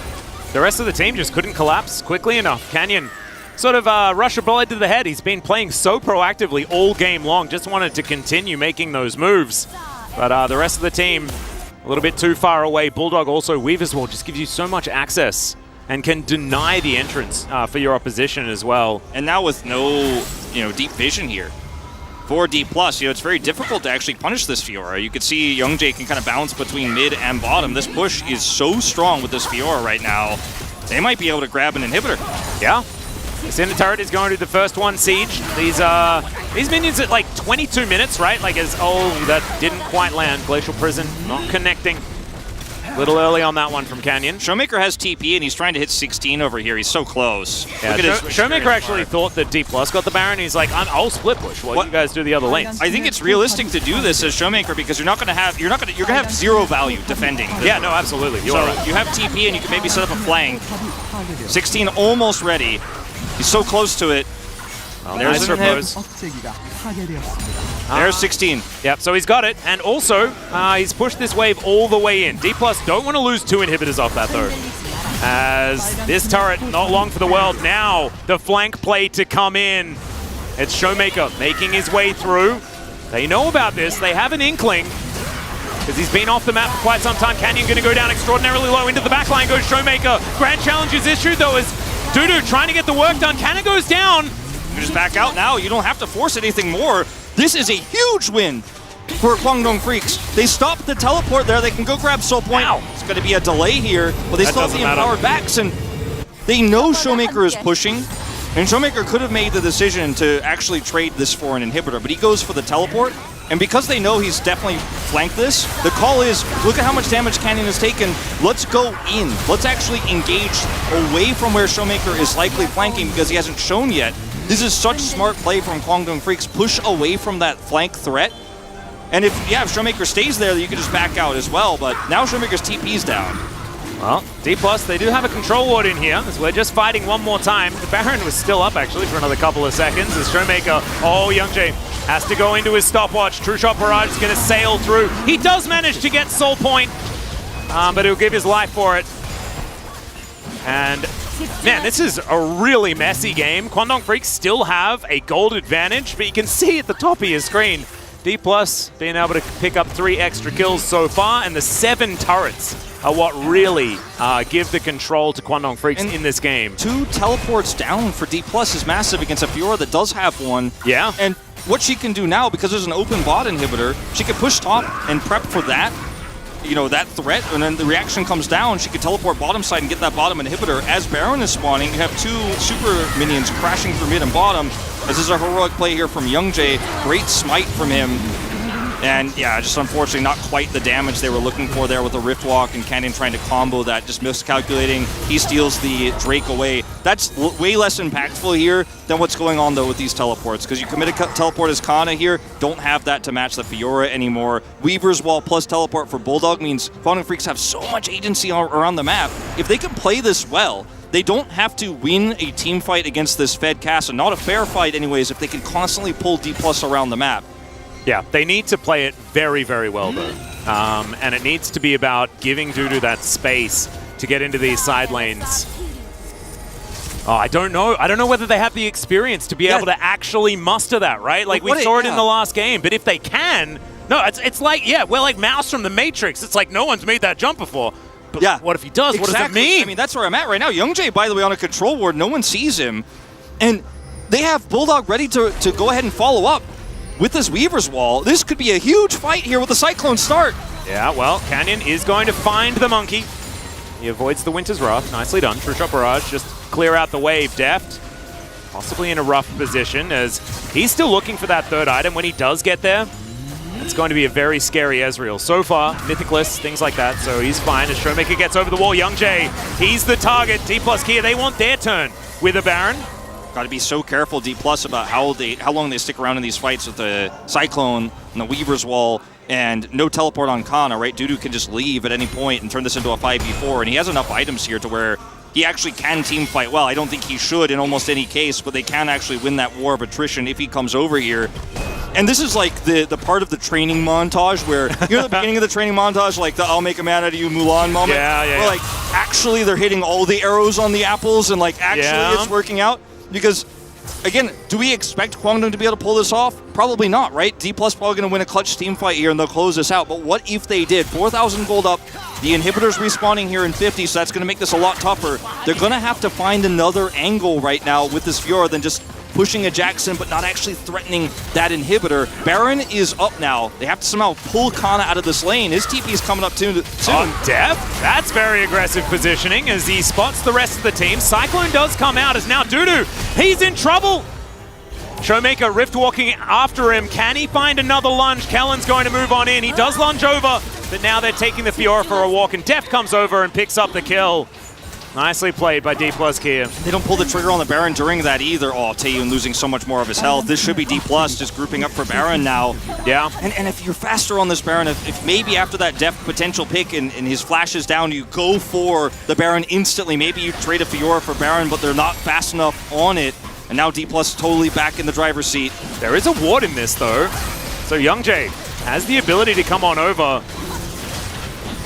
The rest of the team just couldn't collapse quickly enough. Canyon sort of rush a bullet to the head. He's been playing so proactively all game long, just wanted to continue making those moves. But the rest of the team, a little bit too far away. Bulldog also, Weaver's Wall just gives you so much access and can deny the entrance for your opposition as well. And now with no, deep vision here for D+, it's very difficult to actually punish this Fiora. You could see Youngjae can kind of bounce between mid and bottom. This push is so strong with this Fiora right now. They might be able to grab an inhibitor. Yeah. This inner turret is going to the first one, Siege. These minions at like 22 minutes, right? Like that didn't quite land. Glacial Prison not connecting. A little early on that one from Canyon. Showmaker has TP and he's trying to hit 16 over here. He's so close. Yeah, Showmaker actually thought that D+ got the Baron. He's like, I'll split push while you guys do the other lanes. I think it's realistic to do this as Showmaker because you're gonna have zero value defending. Yeah, no, absolutely. You have TP and you can maybe set up a flank. 16 almost ready. He's so close to it. Oh, there's an repose. There's 16. Yep, so he's got it. And also, he's pushed this wave all the way in. D+ don't want to lose 2 inhibitors off that, though. As this turret, not long for the world. Now, the flank play to come in. It's Showmaker making his way through. They know about this. They have an inkling. Because he's been off the map for quite some time. Canyon going to go down extraordinarily low. Into the backline goes Showmaker. Grand Challenge is issued, though, as Dudu trying to get the work done. Cannon goes down. You just back out now. You don't have to force anything more. This is a huge win for Kwangdong Freaks. They stopped the teleport there. They can go grab Soul Point. Wow. It's going to be a delay here, but they still have the empowered backs, and they know Showmaker is pushing. And Showmaker could have made the decision to actually trade this for an inhibitor, but he goes for the teleport. And because they know he's definitely flanked this, the call is, look at how much damage Canyon has taken. Let's go in. Let's actually engage away from where Showmaker is likely flanking because he hasn't shown yet. This is such smart play from Kwangdong Freaks. Push away from that flank threat. And if Showmaker stays there, you can just back out as well. But now Showmaker's TP's down. Well, D+, they do have a control ward in here, as we're just fighting one more time. The Baron was still up, actually, for another couple of seconds, as Showmaker, Youngjae has to go into his stopwatch. True Shot Barrage is going to sail through. He does manage to get Soul Point, but he'll give his life for it. And, man, this is a really messy game. Kwangdong Freaks still have a gold advantage, but you can see at the top of your screen, D+ being able to pick up 3 extra kills so far, and the 7 turrets are what really give the control to Kwangdong Freaks in this game. 2 teleports down for D+ is massive against a Fiora that does have one. Yeah. And what she can do now, because there's an open bot inhibitor, she can push top and prep for that, you know, that threat, and then the reaction comes down, she can teleport bottom side and get that bottom inhibitor. As Baron is spawning, you have 2 super minions crashing through mid and bottom. This is a heroic play here from Youngjae. Great smite from him. And yeah, just unfortunately not quite the damage they were looking for there with the Rift Walk, and Canyon trying to combo that, just miscalculating. He steals the Drake away. That's way less impactful here than what's going on though with these teleports, because you commit a teleport as Kana here, don't have that to match the Fiora anymore. Weaver's Wall plus teleport for Bulldog means Kwangdong Freaks have so much agency around the map. If they can play this well, they don't have to win a team fight against this Fed cast, and not a fair fight anyways, if they can constantly pull D+ around the map. Yeah, they need to play it very, very well, though. And it needs to be about giving Dudu that space to get into these side lanes. Oh, I don't know. I don't know whether they have the experience to be able to actually muster that, right? Like, we saw it in the last game. But if they can... No, it's like, yeah, we're like Mouse from the Matrix. It's like no one's made that jump before. But yeah, what if he does? Exactly. What does it mean? I mean, that's where I'm at right now. Youngjae, by the way, on a control ward. No one sees him. And they have Bulldog ready to go ahead and follow up. With this Weaver's Wall, this could be a huge fight here with the Cyclone start. Yeah, well, Canyon is going to find the monkey. He avoids the Winter's Wrath. Nicely done. True Shot Barrage, just clear out the wave. Deft, possibly in a rough position, as he's still looking for that third item. When he does get there, it's going to be a very scary Ezreal. So far, Mythicless, things like that, so he's fine. As Showmaker gets over the wall, Youngjae, he's the target. D+ Kia, they want their turn with a Baron. Got to be so careful, D+ about how long they stick around in these fights with the Cyclone and the Weaver's Wall, and no teleport on Kana, right? Dudu can just leave at any point and turn this into a 5v4, and he has enough items here to where he actually can team fight well. I don't think he should in almost any case, but they can actually win that war of attrition if he comes over here. And this is like the part of the training montage where, you know, the beginning of the training montage, like the I'll make a man out of you Mulan moment? Where like, actually they're hitting all the arrows on the apples and like actually it's working out. Because, again, do we expect Kwangdong to be able to pull this off? Probably not, right? D+ probably going to win a clutch team fight here and they'll close this out. But what if they did? 4,000 gold up, the inhibitor's respawning here in 50, so that's going to make this a lot tougher. They're going to have to find another angle right now with this Fiora than just pushing a Jackson but not actually threatening that inhibitor. Baron is up now. They have to somehow pull Kana out of this lane. His TP is coming up soon. Deft, that's very aggressive positioning as he spots the rest of the team. Cyclone does come out as now Dudu, he's in trouble. Showmaker rift walking after him. Can he find another lunge? Kellen's going to move on in. He does lunge over, but now they're taking the Fiora for a walk, and Deft comes over and picks up the kill. Nicely played by D+ Kia. They don't pull the trigger on the Baron during that either. Oh, Taeyun losing so much more of his health. This should be D+, just grouping up for Baron now. Yeah. And if you're faster on this Baron, if maybe after that Deft potential pick and his flash is down, you go for the Baron instantly. Maybe you trade a Fiora for Baron, but they're not fast enough on it. And now D+ totally back in the driver's seat. There is a ward in this, though. So Youngjae has the ability to come on over.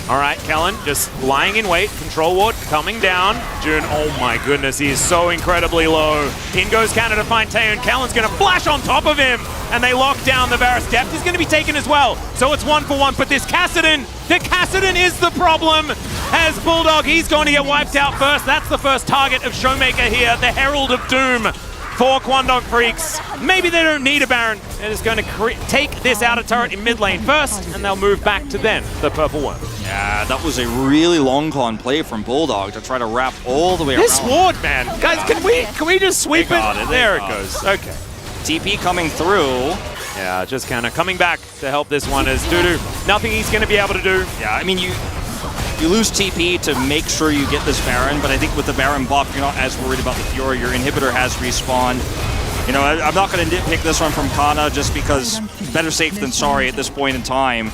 All right, Kellen just lying in wait. Control ward coming down. June, oh my goodness, he is so incredibly low. In goes Canada to find Taeyun. Kellen's going to flash on top of him, and they lock down the Varus. Deft is going to be taken as well. So it's 1-for-1, but this Kassadin, the Kassadin is the problem. As Bulldog, he's going to get wiped out first. That's the first target of Showmaker here, the Herald of Doom for Kwangdong Freaks. Maybe they don't need a Baron. They're just going to take this outer turret in mid lane first, and they'll move back to then the purple one. Yeah, that was a really long con play from Bulldog to try to wrap all the way this around. This ward, man. Guys, can we just sweep it? There it goes. Okay. TP coming through. Yeah, just kind of coming back to help this one as Dudu. Nothing he's going to be able to do. Yeah, I mean, you lose TP to make sure you get this Baron, but I think with the Baron buff, you're not as worried about the Fiora. Your inhibitor has respawned. You know, I'm not going to nitpick this one from Kana just because better safe than sorry at this point in time.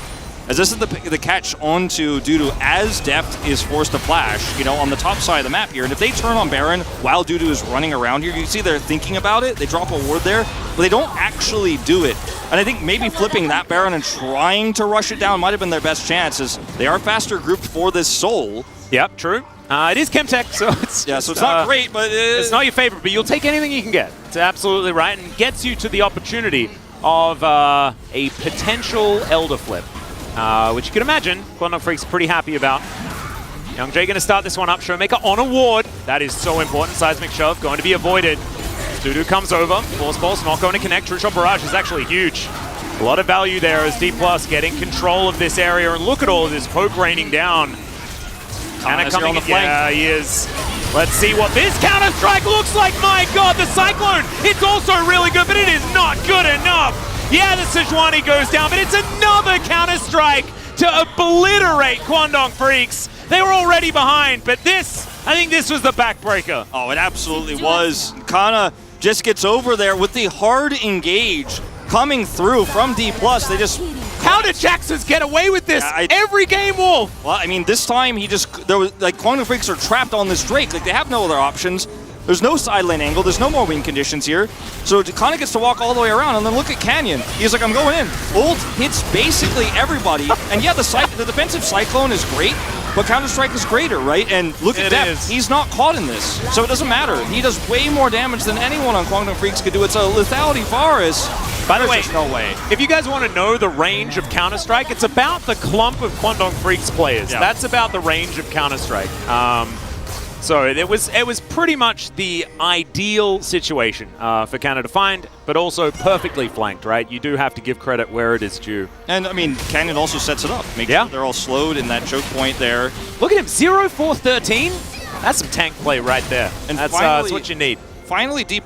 As this is the catch onto Dudu as Deft is forced to flash, you know, on the top side of the map here. And if they turn on Baron while Dudu is running around here, you see they're thinking about it. They drop a ward there, but they don't actually do it. And I think maybe flipping that Baron and trying to rush it down might have been their best chance, as they are faster grouped for this Soul. Yep, true. It is Chemtech, so it's so it's not great, but it's not your favorite. But you'll take anything you can get. It's absolutely right, and gets you to the opportunity of a potential Elder Flip, which you can imagine Kwangdong Freaks pretty happy about. Young J going to start this one up. Showmaker on a ward. That is so important. Seismic Shove going to be avoided. Dudu comes over. Force Pulse not going to connect. True Shot Barrage is actually huge. A lot of value there as D+ getting control of this area. And look at all of this poke raining down. Kana coming on the flank. Yeah, he is. Let's see what this Counter-Strike looks like. My God, the Cyclone. It's also really good, but it is not good enough. Yeah, the Sejuani goes down, but it's another Counter-Strike to obliterate Kwangdong Freaks. They were already behind, but this, I think this was the backbreaker. Oh, it absolutely was. Kana just gets over there with the hard engage coming through from D+. They just... How did Jaxers get away with this every game, Wolf? Well, I mean, this time there was like Kwangdong Freaks are trapped on this Drake. Like they have no other options. There's no side lane angle. There's no more win conditions here. So Kana gets to walk all the way around, and then look at Canyon. He's like, I'm going in. Ult hits basically everybody. And yeah, the defensive Cyclone is great, but Counter-Strike is greater, right? And look at Depth. He's not caught in this. So it doesn't matter. He does way more damage than anyone on Kwangdong Freaks could do. It's a lethality Varus. By the way, no way. If you guys want to know the range of Counter-Strike, it's about the clump of Kwangdong Freaks players. Yeah. That's about the range of Counter-Strike. So it was pretty much the ideal situation for Canada to find, but also perfectly flanked, right? You do have to give credit where it is due. And I mean, Canyon also sets it up. Makes sure they're all slowed in that choke point there. Look at him, 0-4-13. That's some tank play right there. And that's what you need. Finally, D+,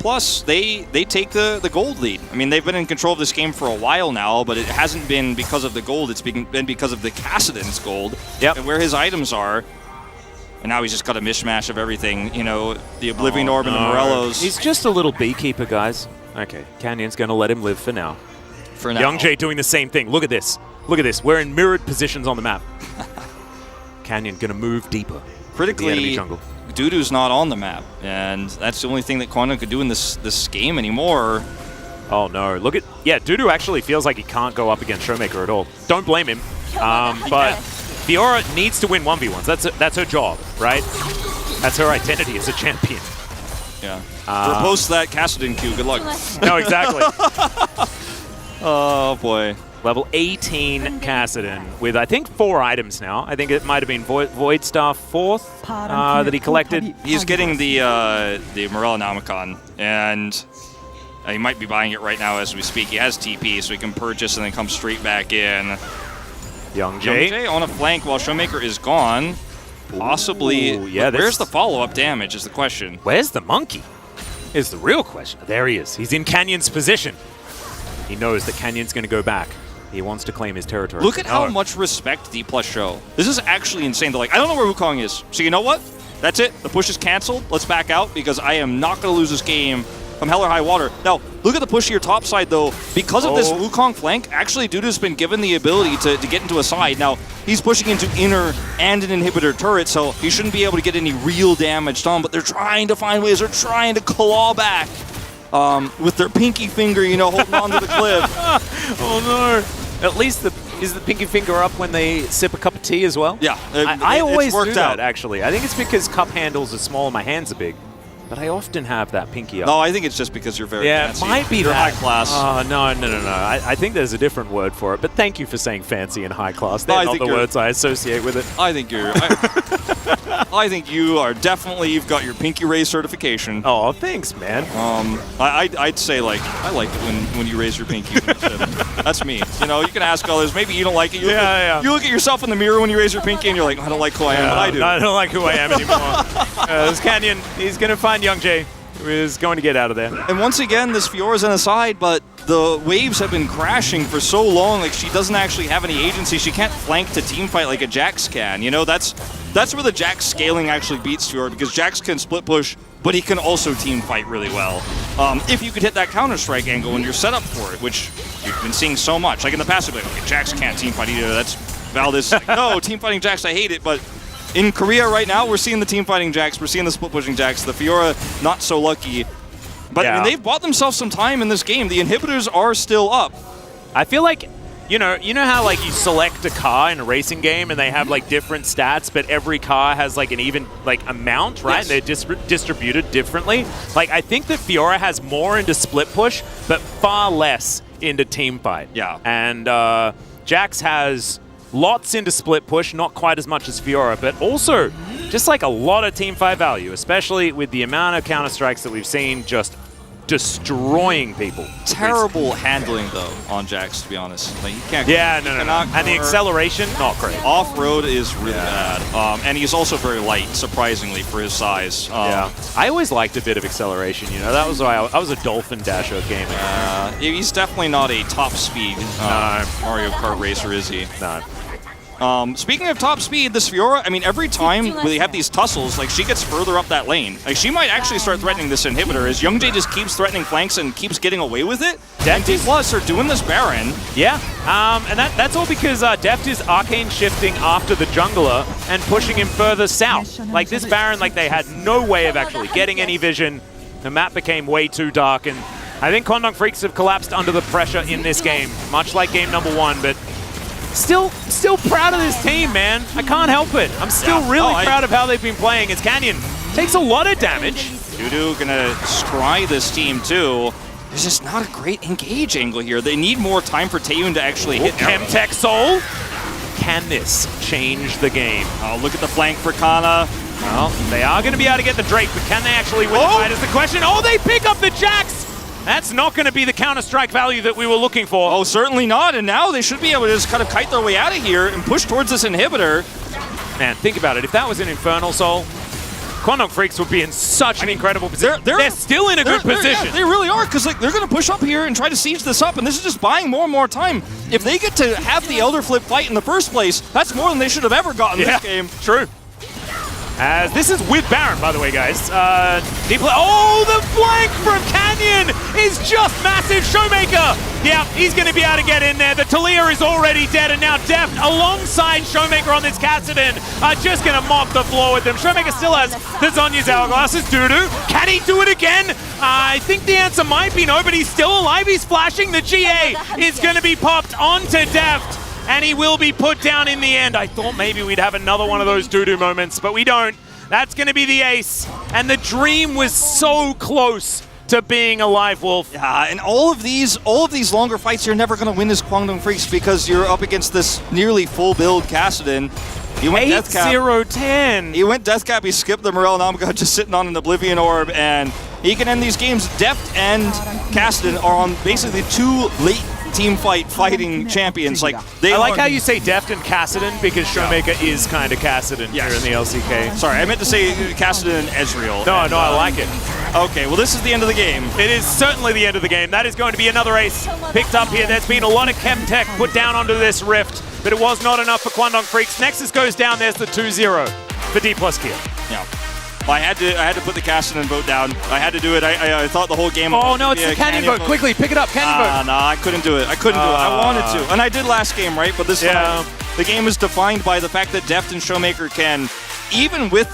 they take the gold lead. I mean, they've been in control of this game for a while now, but it hasn't been because of the gold. It's been because of the Kassadin's gold and where his items are. And now he's just got a mishmash of everything, you know, the Oblivion Orb and the Morellos. He's just a little beekeeper, guys. Okay, Canyon's going to let him live for now. For now. Young J doing the same thing. Look at this. Look at this. We're in mirrored positions on the map. Canyon going to move deeper. Critically, the enemy jungle. Dudu's not on the map, and that's the only thing that Kwangdong could do in this game anymore. Oh no, look at... Yeah, Dudu actually feels like he can't go up against Showmaker at all. Don't blame him. But Fiora needs to win 1v1s. That's her job, right? That's her identity as a champion. Yeah. Repost that Kassadin Q. Good luck. No, exactly. Oh, boy. Level 18 Kassadin with, I think, 4 items now. I think it might have been Void Star 4th that he collected. He's getting the Morella Namicon, and he might be buying it right now as we speak. He has TP, so he can purchase and then come straight back in. Young J on a flank while Showmaker is gone. Possibly. Ooh, yeah, where's the follow-up damage is the question. Where's the monkey is the real question. There he is. He's in Canyon's position. He knows that Canyon's going to go back. He wants to claim his territory. Look at how much respect D+ show. This is actually insane. They're like, I don't know where Wukong is. So you know what? That's it. The push is canceled. Let's back out because I am not going to lose this game from hell or high water. Now, look at the push to your top side, though. Because of this Wukong flank, actually, Dudu's been given the ability to get into a side. Now, he's pushing into inner and an inhibitor turret, so he shouldn't be able to get any real damage done, but they're trying to find ways. They're trying to claw back with their pinky finger, you know, holding onto the cliff. Oh, no. At least is the pinky finger up when they sip a cup of tea as well? Yeah. I always worked do that, out. actually. I think it's because cup handles are small and my hands are big. But I often have that pinky up. No, I think it's just because you're very fancy. Yeah, it might be you're that. high class. No. I think there's a different word for it. But thank you for saying fancy and high class. They're I not think the you're- words I associate with it. I think you're... I think you are definitely... You've got your pinky raise certification. Oh, thanks, man. I'd say, like, I like it when you raise your pinky. That's me. You know, you can ask others. Maybe you don't like it. You look at yourself in the mirror when you raise your pinky and you're like, I don't like who I am, but I do. I don't like who I am anymore. This Canyon, he's going to find Young J. Is going to get out of there. And once again, this Fiora's in a side, but the waves have been crashing for so long, like she doesn't actually have any agency. She can't flank to teamfight like a Jax can. You know, that's where the Jax scaling actually beats Fiora, because Jax can split push, but he can also teamfight really well. If you could hit that Counter-Strike angle and you're set up for it, which you've been seeing so much. Like in the past, you'd be like, okay, Jax can't teamfight either. That's Valdez. Like, no, teamfighting Jax, I hate it, but in Korea right now, we're seeing the team-fighting Jax, we're seeing the split-pushing Jax, the Fiora not so lucky. But I mean, they've bought themselves some time in this game. The inhibitors are still up. I feel like, you know how like you select a car in a racing game and they have like different stats, but every car has like an even like amount, right? Yes. And they're distributed differently. Like I think that Fiora has more into split push, but far less into team fight. Yeah. And Jax has Lots into split push, not quite as much as Fiora, but also just like a lot of Team 5 value, especially with the amount of counter-strikes that we've seen just destroying people. Terrible handling though on Jax, to be honest. Like, you can't. Yeah, no. And the acceleration, not great. Off-road is really bad, and he's also very light, surprisingly, for his size. Yeah, I always liked a bit of acceleration. You know, that was why I was a Dolphin Dasher gamer. He's definitely not a top speed Mario Kart racer, is he? No. Speaking of top speed, this Fiora, I mean, every time we have these tussles, like, she gets further up that lane. Like, she might actually start threatening this inhibitor, as Youngjae just keeps threatening flanks and keeps getting away with it. And D+ are doing this Baron. Yeah, and that's all because Deft is arcane shifting after the jungler and pushing him further south. Like, this Baron, like, they had no way of actually getting any vision. The map became way too dark, and I think Kwangdong Freaks have collapsed under the pressure in this game, much like game number 1, but Still proud of this team, man. I can't help it. I'm still really proud of how they've been playing. As Canyon takes a lot of damage. Dudu gonna scry this team too. There's just not a great engage angle here. They need more time for Taeyun to actually hit Chemtech Soul. Can this change the game? Oh, look at the flank for Kana. Well, they are going to be able to get the Drake, but can they actually win the fight is the question. Oh, they pick up the Jax! That's not going to be the counter-strike value that we were looking for. Oh, certainly not. And now they should be able to just kind of kite their way out of here and push towards this inhibitor. Man, think about it. If that was an Infernal Soul, Kwangdong Freaks would be in such an incredible position. They're still in a good position. Yeah, they really are, because like, they're going to push up here and try to siege this up, and this is just buying more and more time. If they get to have the Elder Flip fight in the first place, that's more than they should have ever gotten this game. True. As this is with Baron, by the way, guys. Oh, the flank from Canyon is just massive. Showmaker, yeah, he's going to be able to get in there. The Talia is already dead, and now Deft, alongside Showmaker on this Kassadin, are just going to mop the floor with them. Showmaker still has the Zhonya's Hourglasses. Dudu, can he do it again? I think the answer might be no, but he's still alive. He's flashing. The GA is going to be popped onto Deft, and he will be put down in the end. I thought maybe we'd have another one of those Dudu moments, but we don't. That's going to be the ace. And the dream was so close to being a live wolf. Yeah, and all of these longer fights, you're never going to win as Kwangdong Freaks because you're up against this nearly full build Kassadin. He went 8-0-10. He went Deathcap, he skipped the Morel Namga just sitting on an Oblivion Orb, and he can end these games. Deft and Kassadin are on basically two late team fighting champions. Like, I like how you say Deft and Kassadin, because Showmaker is kind of Kassadin here in the LCK. Sorry, I meant to say Kassadin and Ezreal. No, I like it. Okay, well, this is the end of the game. It is certainly the end of the game. That is going to be another ace picked up here. There's been a lot of Chemtech put down onto this Rift, but it was not enough for Kwangdong Freaks. Nexus goes down. There's the 2-0 for D+ Kia. Yeah. I had to put the Kassadin vote down. I had to do it. I thought the whole game. Oh no, it's the Canyon vote. Quickly, pick it up, Canyon vote. No, I couldn't do it. I wanted to, and I did last game, right? But this time, the game is defined by the fact that Deft and Showmaker can, even with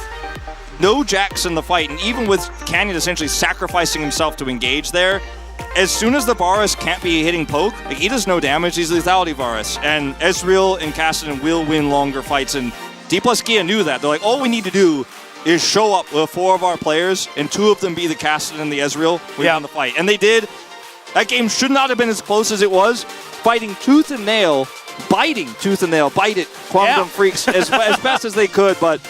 no Jax in the fight, and even with Canyon essentially sacrificing himself to engage there, as soon as the Varus can't be hitting poke, like, he does no damage. He's lethality Varus, and Ezreal and Kassadin will win longer fights, and D+ Kia knew that. They're like, all we need to do is show up with 4 of our players, and 2 of them be the Kassadin and the Ezreal. We won the fight. And they did. That game should not have been as close as it was. Fighting tooth and nail, biting tooth and nail, bite it, Kwangdong Freaks as best as they could, but...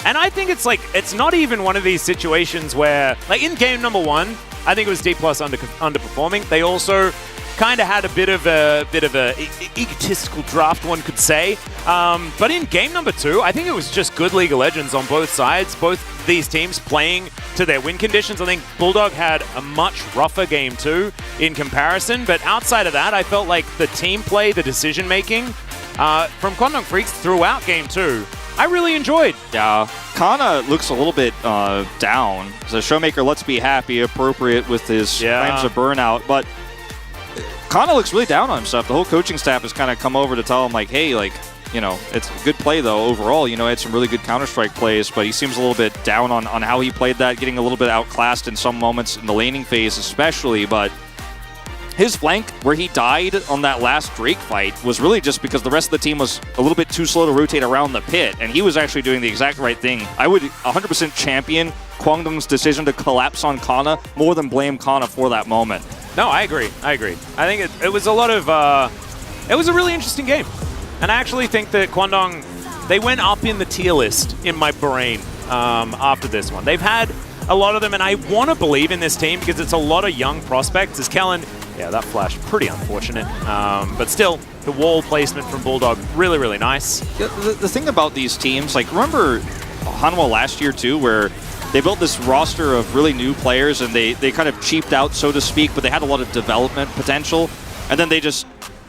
And I think it's not even one of these situations where, like in game number 1, I think it was D+ underperforming. They also kind of had a bit of a egotistical draft, one could say. But in game number 2, I think it was just good League of Legends on both sides. Both these teams playing to their win conditions. I think Bulldog had a much rougher game 2 in comparison. But outside of that, I felt like the team play, the decision making from Kwangdong Freaks throughout game 2, I really enjoyed. Yeah, Kana looks a little bit down. So Showmaker, let's be happy, appropriate with his frames of burnout, but Kana looks really down on himself. The whole coaching staff has kind of come over to tell him, like, hey, like, you know, it's a good play, though, overall. You know, he had some really good Counter-Strike plays, but he seems a little bit down on how he played that, getting a little bit outclassed in some moments in the laning phase especially, but his flank, where he died on that last Drake fight, was really just because the rest of the team was a little bit too slow to rotate around the pit, and he was actually doing the exact right thing. I would 100% champion Kwangdong's decision to collapse on Kana more than blame Kana for that moment. No, I agree. I think it was a lot of... it was a really interesting game. And And I actually think that Kwangdong, they went up in the tier list in my brain after this one. They've had a lot of them, and I want to believe in this team because it's a lot of young prospects. As Kellen, yeah, that flash, pretty unfortunate. But still, the wall placement from Bulldog, really, really nice. Yeah, the thing about these teams, like, remember Hanwha last year too, where they built this roster of really new players and they kind of cheaped out, so to speak, but they had a lot of development potential, and then they just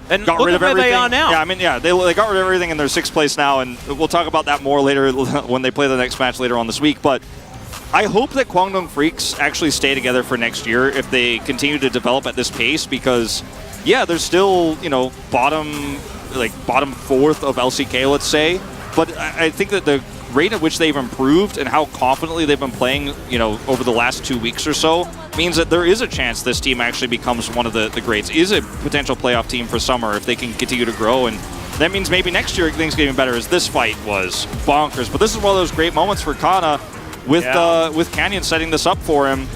got rid of everything. They are now. Yeah, I mean, yeah, they got rid of everything and they're 6th place now, and we'll talk about that more later when they play the next match later on this week. But I hope that Kwangdong Freaks actually stay together for next year if they continue to develop at this pace, because yeah, they're still, you know, bottom 4th of LCK, let's say, but I think that the rate at which they've improved and how confidently they've been playing, you know, over the last 2 weeks or so means that there is a chance this team actually becomes one of the greats, is a potential playoff team for summer if they can continue to grow. And that means maybe next year things get even better, as this fight was bonkers. But this is one of those great moments for Kana with Canyon setting this up for him.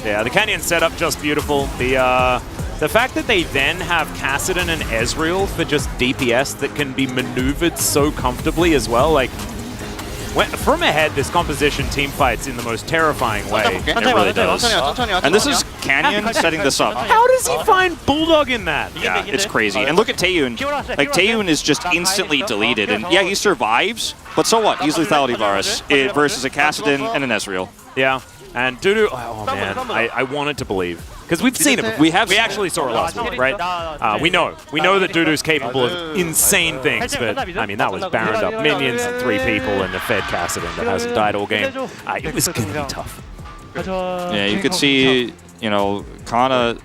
Yeah, the Canyon setup just beautiful. The fact that they then have Kassadin and Ezreal for just DPS that can be maneuvered so comfortably as well, like, from ahead, this composition team fights in the most terrifying way. It really does. And this is Canyon setting this up. How does he find Bulldog in that? Yeah, it's crazy. And look at Taeyun. Like, Taeyun is just instantly deleted. And yeah, he survives, but so what? He's lethality virus versus a Kassadin and an Ezreal. Yeah. And Dudu, oh man, I wanted to believe. Because we've seen it. We actually saw it last week, right? We know that Dudu's capable of insane things, but I mean, that was barrened up minions and 3 people and the Fed Kassadin that hasn't died all game. It was going to be tough. Yeah, you could see, you know, Kana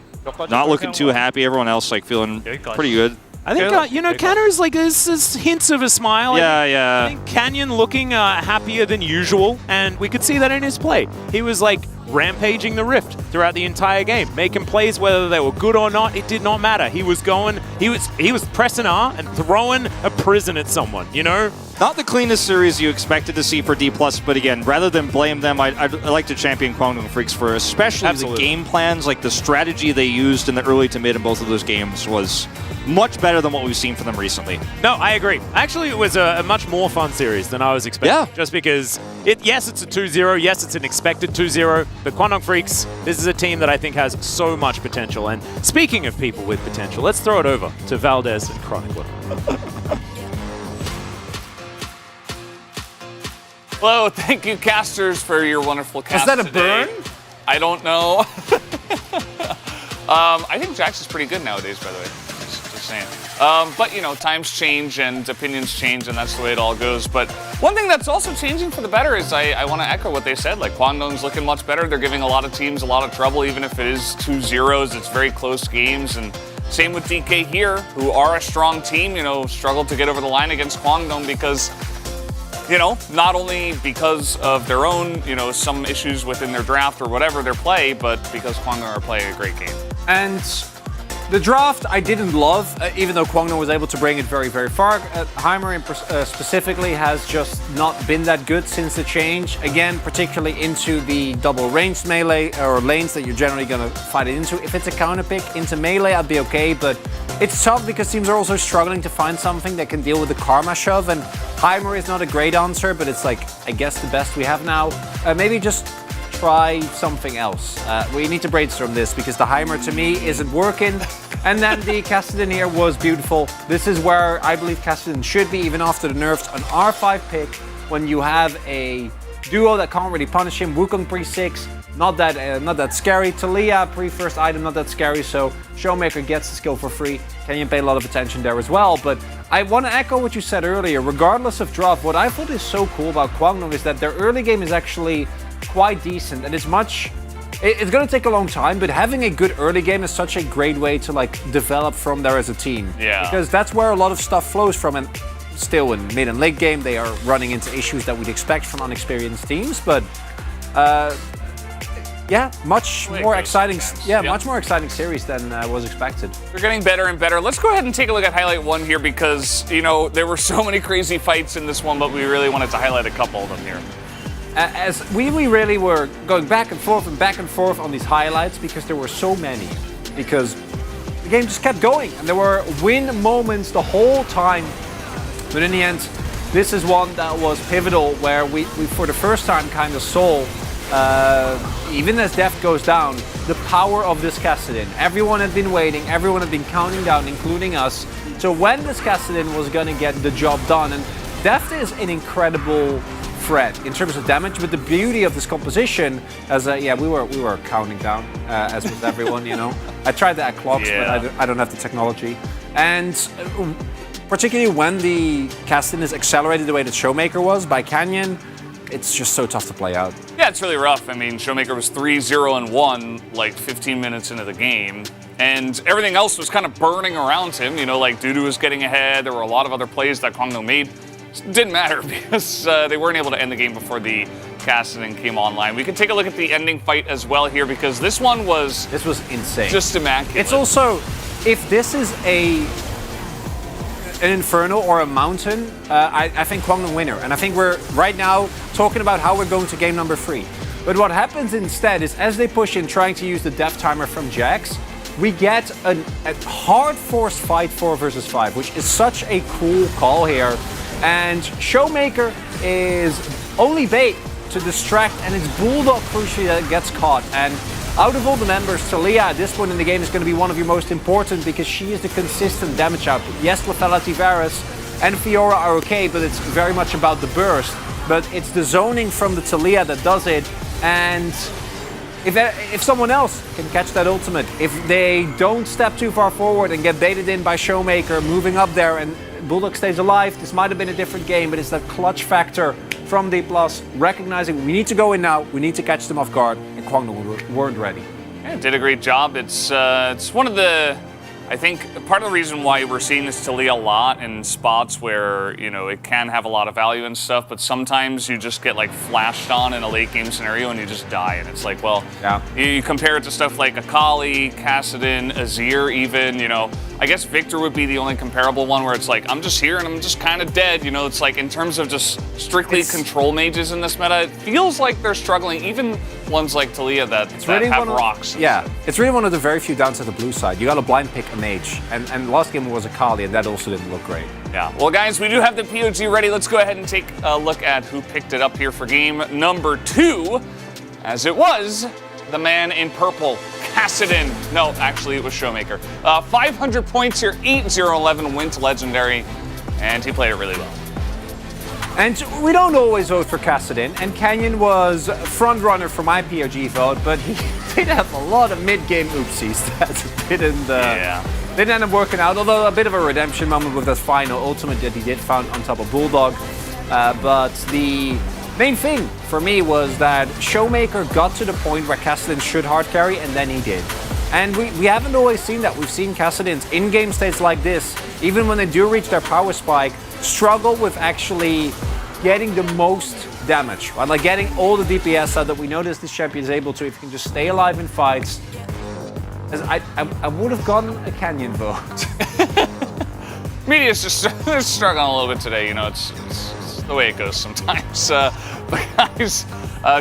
not looking too happy. Everyone else, like, feeling pretty good. I think, you know, Kanner's like, there's hints of a smile. Yeah. I think Canyon looking happier than usual, and we could see that in his play. He was like rampaging the Rift throughout the entire game, making plays whether they were good or not. It did not matter. He was going, he was pressing R and throwing a prison at someone, you know? Not the cleanest series you expected to see for D+, but again, rather than blame them, I'd like to champion Kwangdong Freaks for especially the game plans. Like, the strategy they used in the early to mid in both of those games was much better than what we've seen from them recently. No, I agree. Actually, it was a much more fun series than I was expecting. Yeah. Just because, yes, it's a 2-0. Yes, it's an expected 2-0. But Kwangdong Freaks, this is a team that I think has so much potential. And speaking of people with potential, let's throw it over to Valdez and Chronicler. Hello, thank you, casters, for your wonderful cast. Is that a today. burn? I don't know. I think Jax is pretty good nowadays, by the way. Just saying. But, you know, times change and opinions change, and that's the way it all goes. But one thing that's also changing for the better is I want to echo what they said. Like, Kwangdong's looking much better. They're giving a lot of teams a lot of trouble, even if it is 2-0s. It's very close games. And same with DK here, who are a strong team, you know, struggled to get over the line against Kwangdong because, you know, not only because of their own, you know, some issues within their draft or whatever their play, but because Kwangdong are playing a great game. And the draft I didn't love, even though Kwangdong was able to bring it very, very far. Heimer specifically has just not been that good since the change. Again, particularly into the double ranged melee or lanes that you're generally going to fight it into. If it's a counter pick into melee, I'd be okay, but it's tough because teams are also struggling to find something that can deal with the karma shove, and Heimer is not a great answer, but it's like, I guess the best we have now. Maybe just try something else. We need to brainstorm this because the Heimer to me isn't working. And then the Kassadin here was beautiful. This is where I believe Kassadin should be, even after the nerfs. An R5 pick when you have a duo that can't really punish him. Wukong pre-6, not that scary. Talia pre-first item, not that scary. So Showmaker gets the skill for free. Canyon paid a lot of attention there as well. But I want to echo what you said earlier. Regardless of draft, what I thought is so cool about Kwangdong is that their early game is actually quite decent, and it's going to take a long time, but having a good early game is such a great way to like develop from there as a team. Yeah. Because that's where a lot of stuff flows from, and still in mid and late game they are running into issues that we'd expect from unexperienced teams, but yeah, much more exciting series than was expected. They're getting better and better. Let's go ahead and take a look at highlight 1 here because, you know, there were so many crazy fights in this one, but we really wanted to highlight a couple of them here. As we really were going back and forth on these highlights because there were so many. Because the game just kept going and there were win moments the whole time. But in the end, this is one that was pivotal, where we for the first time kind of saw, even as Deft goes down, the power of this Kassadin. Everyone had been waiting, everyone had been counting down, including us. So when this Kassadin was going to get the job done, and Deft is an incredible threat in terms of damage, but the beauty of this composition, as we were counting down, as with everyone, you know. I tried that at clocks, but I don't have the technology. And particularly when the Kassadin is accelerated the way that Showmaker was by Canyon, it's just so tough to play out. Yeah, it's really rough. I mean, Showmaker was 3-0-1 like 15 minutes into the game, and everything else was kind of burning around him. You know, like Dudu was getting ahead. There were a lot of other plays that Kwangno made. It didn't matter because they weren't able to end the game before the Kassadin came online. We can take a look at the ending fight as well here, because this one was... This was insane. Just immaculate. It's also, if this is an Inferno or a Mountain, I think Kwangno winner. And I think we're right now talking about how we're going to game number 3. But what happens instead is, as they push in trying to use the death timer from Jax, we get a hard force fight 4 versus 5, which is such a cool call here. And Showmaker is only bait to distract, and it's Bulldog crucially that gets caught. And out of all the members, Talia at this point in the game is going to be one of your most important, because she is the consistent damage output. Yes, Lafella Tiveras and Fiora are okay, but it's very much about the burst. But it's the zoning from the Talia that does it. And if someone else can catch that ultimate, if they don't step too far forward and get baited in by Showmaker moving up there and Bulldog stays alive, this might have been a different game, but it's that clutch factor from D+, recognizing we need to go in now, we need to catch them off guard, and Kwangno weren't ready. Yeah, did a great job. It's one of the, I think, part of the reason why we're seeing this Talia a lot in spots where, you know, it can have a lot of value and stuff, but sometimes you just get like flashed on in a late game scenario and you just die, and it's like, well, you compare it to stuff like Akali, Kassadin, Azir even, you know, I guess Victor would be the only comparable one where it's like, I'm just here and I'm just kind of dead. You know, it's like in terms of just strictly control mages in this meta, it feels like they're struggling. Even ones like Talia that have rocks. Yeah, it's really one of the very few downs at the blue side. You got to blind pick a mage. And last game was Akali, and that also didn't look great. Yeah, well guys, we do have the POG ready. Let's go ahead and take a look at who picked it up here for game number 2. As it was, the man in purple, Kassadin. No, actually it was Showmaker. 500 points here, 8-0-11 win to Legendary, and he played it really well. And we don't always vote for Kassadin, and Canyon was front runner for my POG vote, but he did have a lot of mid-game oopsies that didn't end up working out, although a bit of a redemption moment with that final ultimate that he did found on top of Bulldog. But the main thing for me was that Showmaker got to the point where Kassadin should hard carry, and then he did. And we haven't always seen that. We've seen Kassadin's in-game states like this, even when they do reach their power spike, struggle with actually getting the most damage, right? Like getting all the DPS out that we noticed this champion is able to if he can just stay alive in fights. As I would have gotten a Canyon vote. Media's just struggling a little bit today, you know, it's the way it goes sometimes. But guys,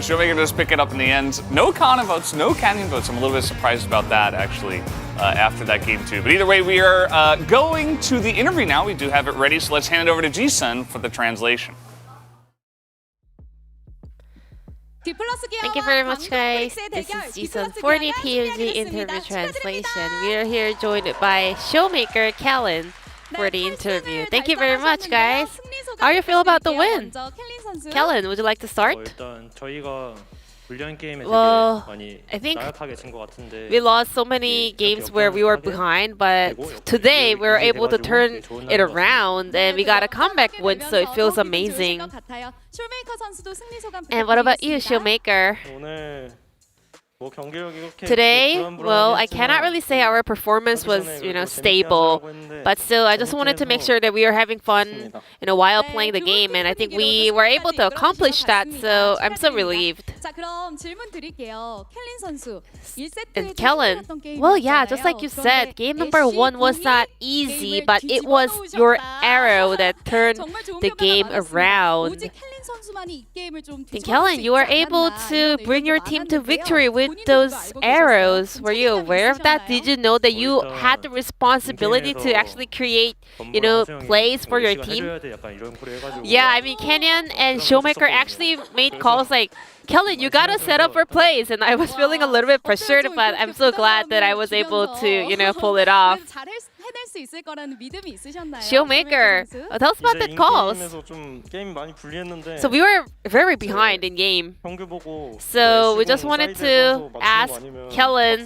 Showmaker does pick it up in the end. No Kana votes, no Canyon votes. I'm a little bit surprised about that, actually, after that game too. But either way, we are going to the interview now. We do have it ready, so let's hand it over to Ji-sun for the translation. Thank you very much, guys. This is Ji-sun for the POG interview translation. We are here joined by Showmaker Callan for the interview. Thank you very much, guys. How do you feel about the win? Callan, would you like to start? Well, I think we lost so many games where we were behind, but today we were able to turn it around and we got a comeback win, so it feels amazing. And what about you, Showmaker? Today, well, I cannot really say our performance was, stable, but still, I just wanted to make sure that we are having fun, while playing the game, and I think we were able to accomplish that, so I'm so relieved. And Kellen, well, yeah, just like you said, game number 1 was not easy, but it was your arrow that turned the game around. And Kellen, you are able to bring your team to victory with with those arrows. Were you aware of that? Did you know that you had the responsibility to actually create, plays for your team? Yeah, I mean, Canyon and Showmaker actually made calls like, Kellen, you gotta set up for plays, and I was feeling a little bit pressured, but I'm so glad that I was able to, pull it off. Showmaker, tell us about that calls. So we were very behind in game. So we just wanted to ask Kellen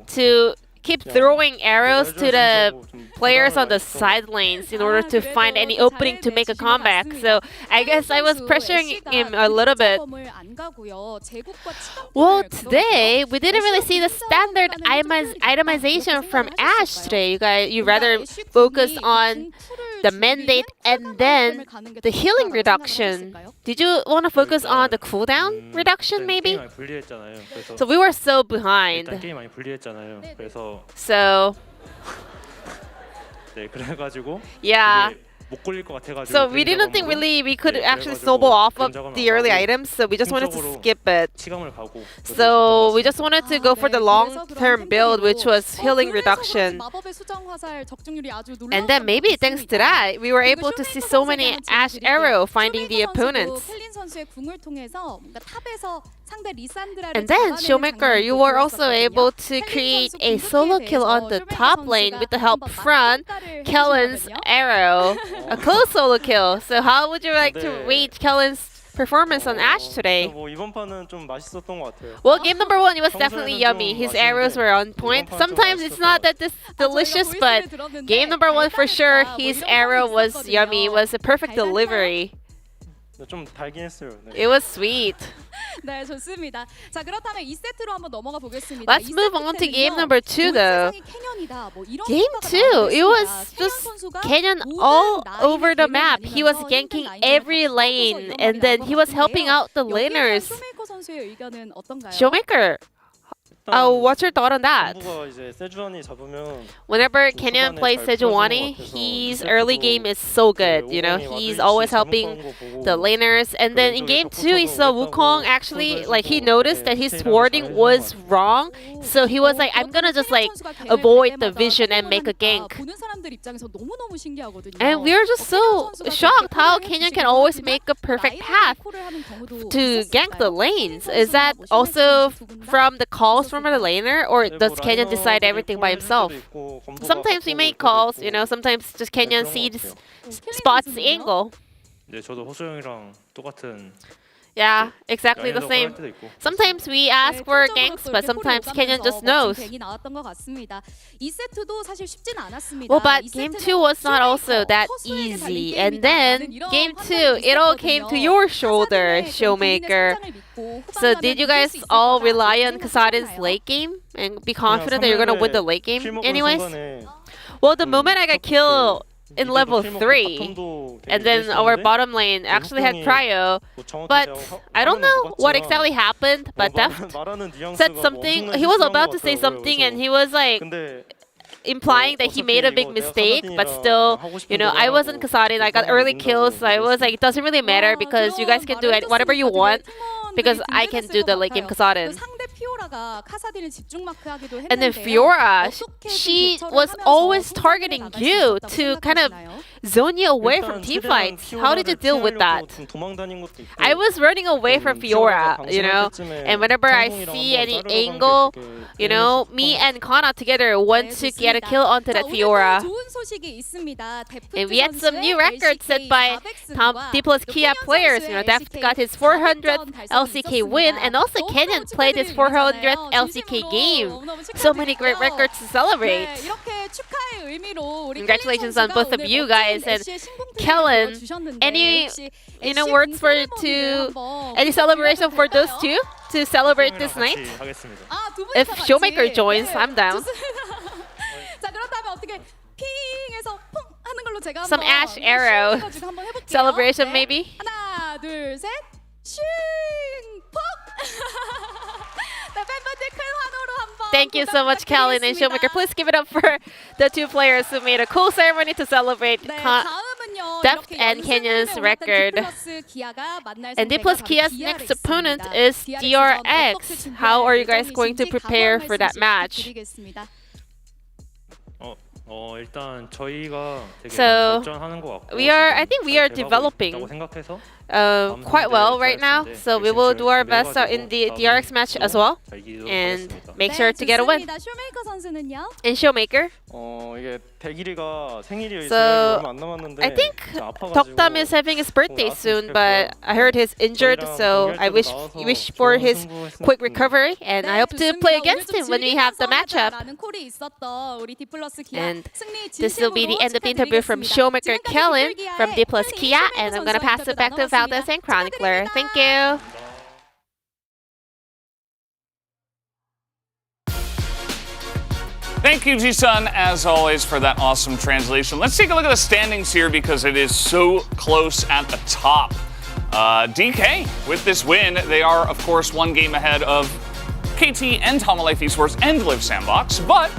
to keep throwing arrows to the players on the side lanes in order to find any opening to make a comeback. So I guess I was pressuring him a little bit. Well, today we didn't really see the standard itemization from Ash today. You rather focus on the mandate and then the healing reduction. Did you want to focus on the cooldown reduction maybe? So we were so behind. So yeah. So we didn't think really we could actually snowball off of the early items, so we just wanted to skip it. So we just wanted to go for the long-term build, which was healing reduction. And then maybe thanks to that, we were able to see so many Ash Arrow finding the opponents. And then, Showmaker, you were also able to create a solo kill on the top lane with the help from Kellen's arrow. A close solo kill. So how would you like to rate Kellen's performance on Ash today? Well, game number 1, it was definitely yummy. His arrows were on point. Sometimes it's not that delicious, but game number 1 for sure, his arrow was yummy. It was a perfect delivery. It was sweet. 네, 좋습니다. 자, 그렇다면 2세트로 한번 넘어가 보겠습니다. Let's move on to game number 2 though. Game 2, it was just Canyon all over the map. He was ganking every lane and then he was helping out the laners. Showmaker, what's your thought on that? Whenever Canyon plays Sejuani, his early game is so good. He's always helping the laners. And then in game 2, he saw Wukong actually, he noticed that his warding was wrong. So he was like, I'm gonna just avoid the vision and make a gank. And we were just so shocked how Canyon can always make a perfect path to gank the lanes. Is that also from the calls from the laner, or does Canyon decide everything by himself? Sometimes we make calls, sometimes just Canyon sees, spots the angle. Yeah, exactly the same. Sometimes we ask for ganks, but sometimes Canyon just knows. Well, but game 2 was not also that easy. And then game 2, it all came to your shoulder, Showmaker. So did you guys all rely on Kasadin's late game and be confident that you're going to win the late game anyways? Well, the moment I got killed in level 3, and then our bottom lane actually had Cryo, but I don't know what exactly happened, but Deft said something. He was about to say something and he was implying that he made a big mistake, but still, I wasn't Kasadin. I got early kills, so I was like, it doesn't really matter because you guys can do whatever you want because I can do the late game Kasadin. And then Fiora, she was always targeting you to kind of zone you away from team fights. How did you deal with that? I was running away from Fiora, and whenever I see any angle, me and Kana together want to get a kill onto that Fiora. And we had some new records set by D plus Kia players. Deft got his 400th LCK win, and also Canyon played his 400th LCK game. So many great records to celebrate. Congratulations on both of you guys. And Kellen, any words any celebration for those two to celebrate this night? If Showmaker joins, I'm down. Some Ash Arrow celebration maybe? Thank you so much, Kellen and Showmaker. Please give it up for the two players who made a cool ceremony to celebrate Deft and Canyon's record. And D plus Kia's next opponent is DRX. How are you guys going to prepare for that match? 일단 저희가 되게 So 발전하는 것 같고 I think we are developing quite well right now. So we will do our best in the DRX match as well and make sure to get a win. And Showmaker. 이게 대길이가 생일이 So 얼마 안 남았는데 I think Deokdam is having his birthday soon, but I heard he's injured, so I wish for his quick recovery, and I hope to play against him when we have the matchup. And this will be the end of the interview from Showmaker Kellen from D plus Kia, and I'm gonna pass it back to Valdez and Chronicler. Thank you. Thank you, Ji-sun, as always, for that awesome translation. Let's take a look at the standings here because it is so close at the top. DK, with this win, they are, of course, one game ahead of KT and Tama Life Esports and Live Sandbox, but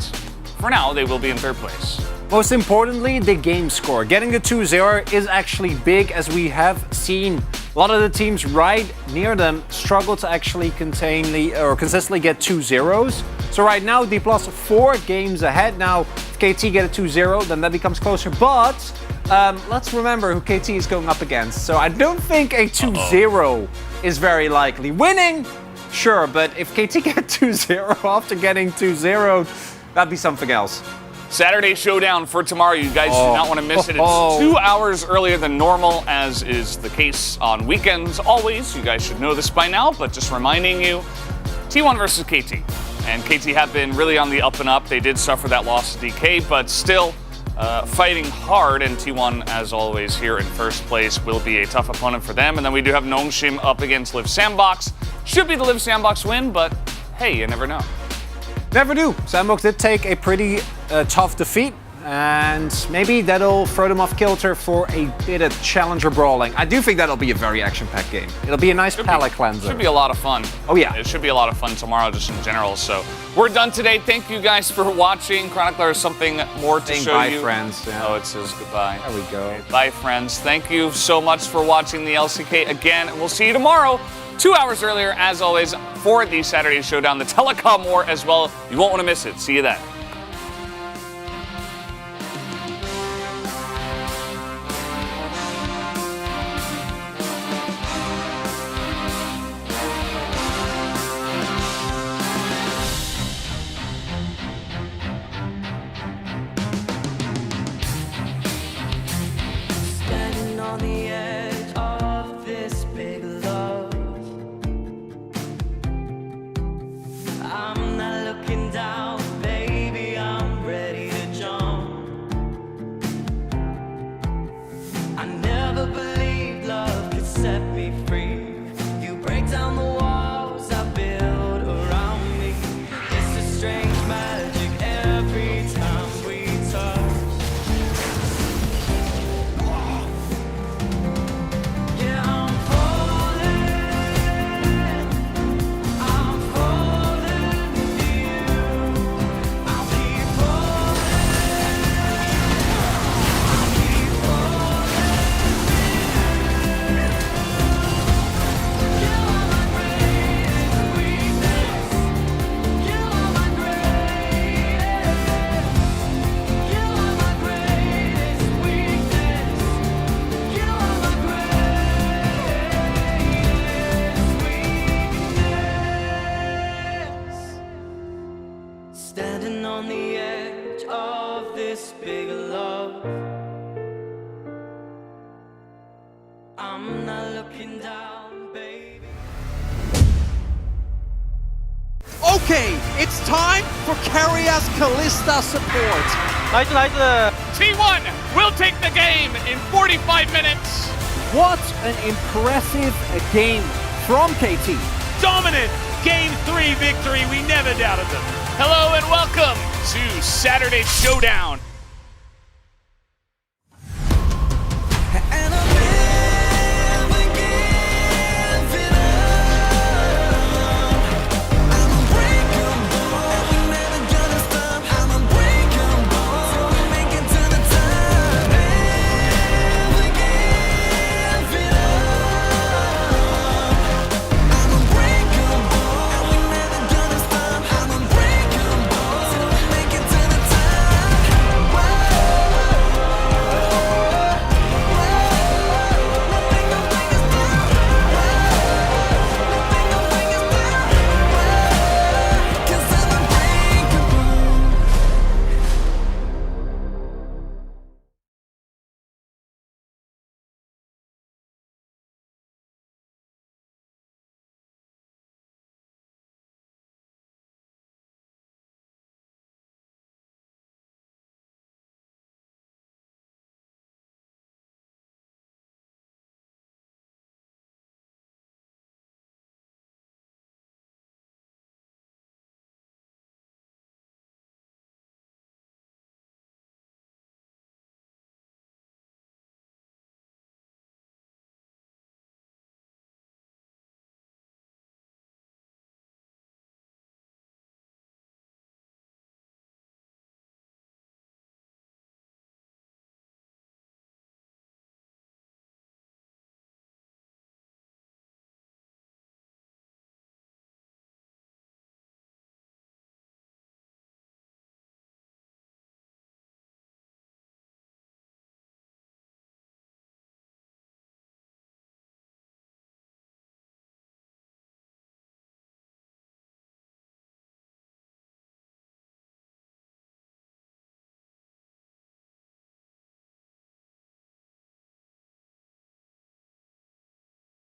for now, they will be in third place. Most importantly, the game score. Getting the 2-0 is actually big, as we have seen a lot of the teams right near them struggle to actually consistently get 2-0s. So right now, D Plus 4 games ahead. Now, if KT get a 2-0, then that becomes closer. But let's remember who KT is going up against. So I don't think a 2-0 is very likely. Winning, sure, but if KT get 2-0 after getting 2-0, that'd be something else. Saturday showdown for tomorrow. You guys do not want to miss it. It's 2 hours earlier than normal, as is the case on weekends always. You guys should know this by now, but just reminding you, T1 versus KT. And KT have been really on the up and up. They did suffer that loss to DK, but still fighting hard. And T1, as always, here in first place will be a tough opponent for them. And then we do have Nongshim up against Live Sandbox. Should be the Live Sandbox win, but hey, you never know. Never do. Sandbox did take a pretty tough defeat, and maybe that'll throw them off kilter for a bit of challenger brawling. I do think that'll be a very action-packed game. It'll be a nice palate cleanser. Should be a lot of fun. Oh yeah. It should be a lot of fun tomorrow just in general. So we're done today. Thank you guys for watching. Chronicler has something more to show bye, you. friends. Yeah. Oh, it says goodbye. There we go. Okay, bye, friends. Thank you so much for watching the LCK again, and we'll see you tomorrow. 2 hours earlier, as always, for the Saturday Showdown, the Telecom War as well. You won't want to miss it. See you then. Standing on the edge of this big love, I'm not looking down, baby, I'm ready to jump. I never believed love could set me free. You break down the walls I build around me. It's a strange magic every time we touch. Yeah, I'm falling for you. I'll keep falling. I'll keep falling. You are my greatest weakness. You are my greatest. You are my greatest weakness. You are my standing on the edge of this big love, I'm not looking down, baby. Okay, it's time for Carrias Callista support. 나이스 나이스. T1 will take the game in 45 minutes. What an impressive game from KT. Dominant Game 3 victory. We never doubted them. Hello and welcome to Saturday Showdown.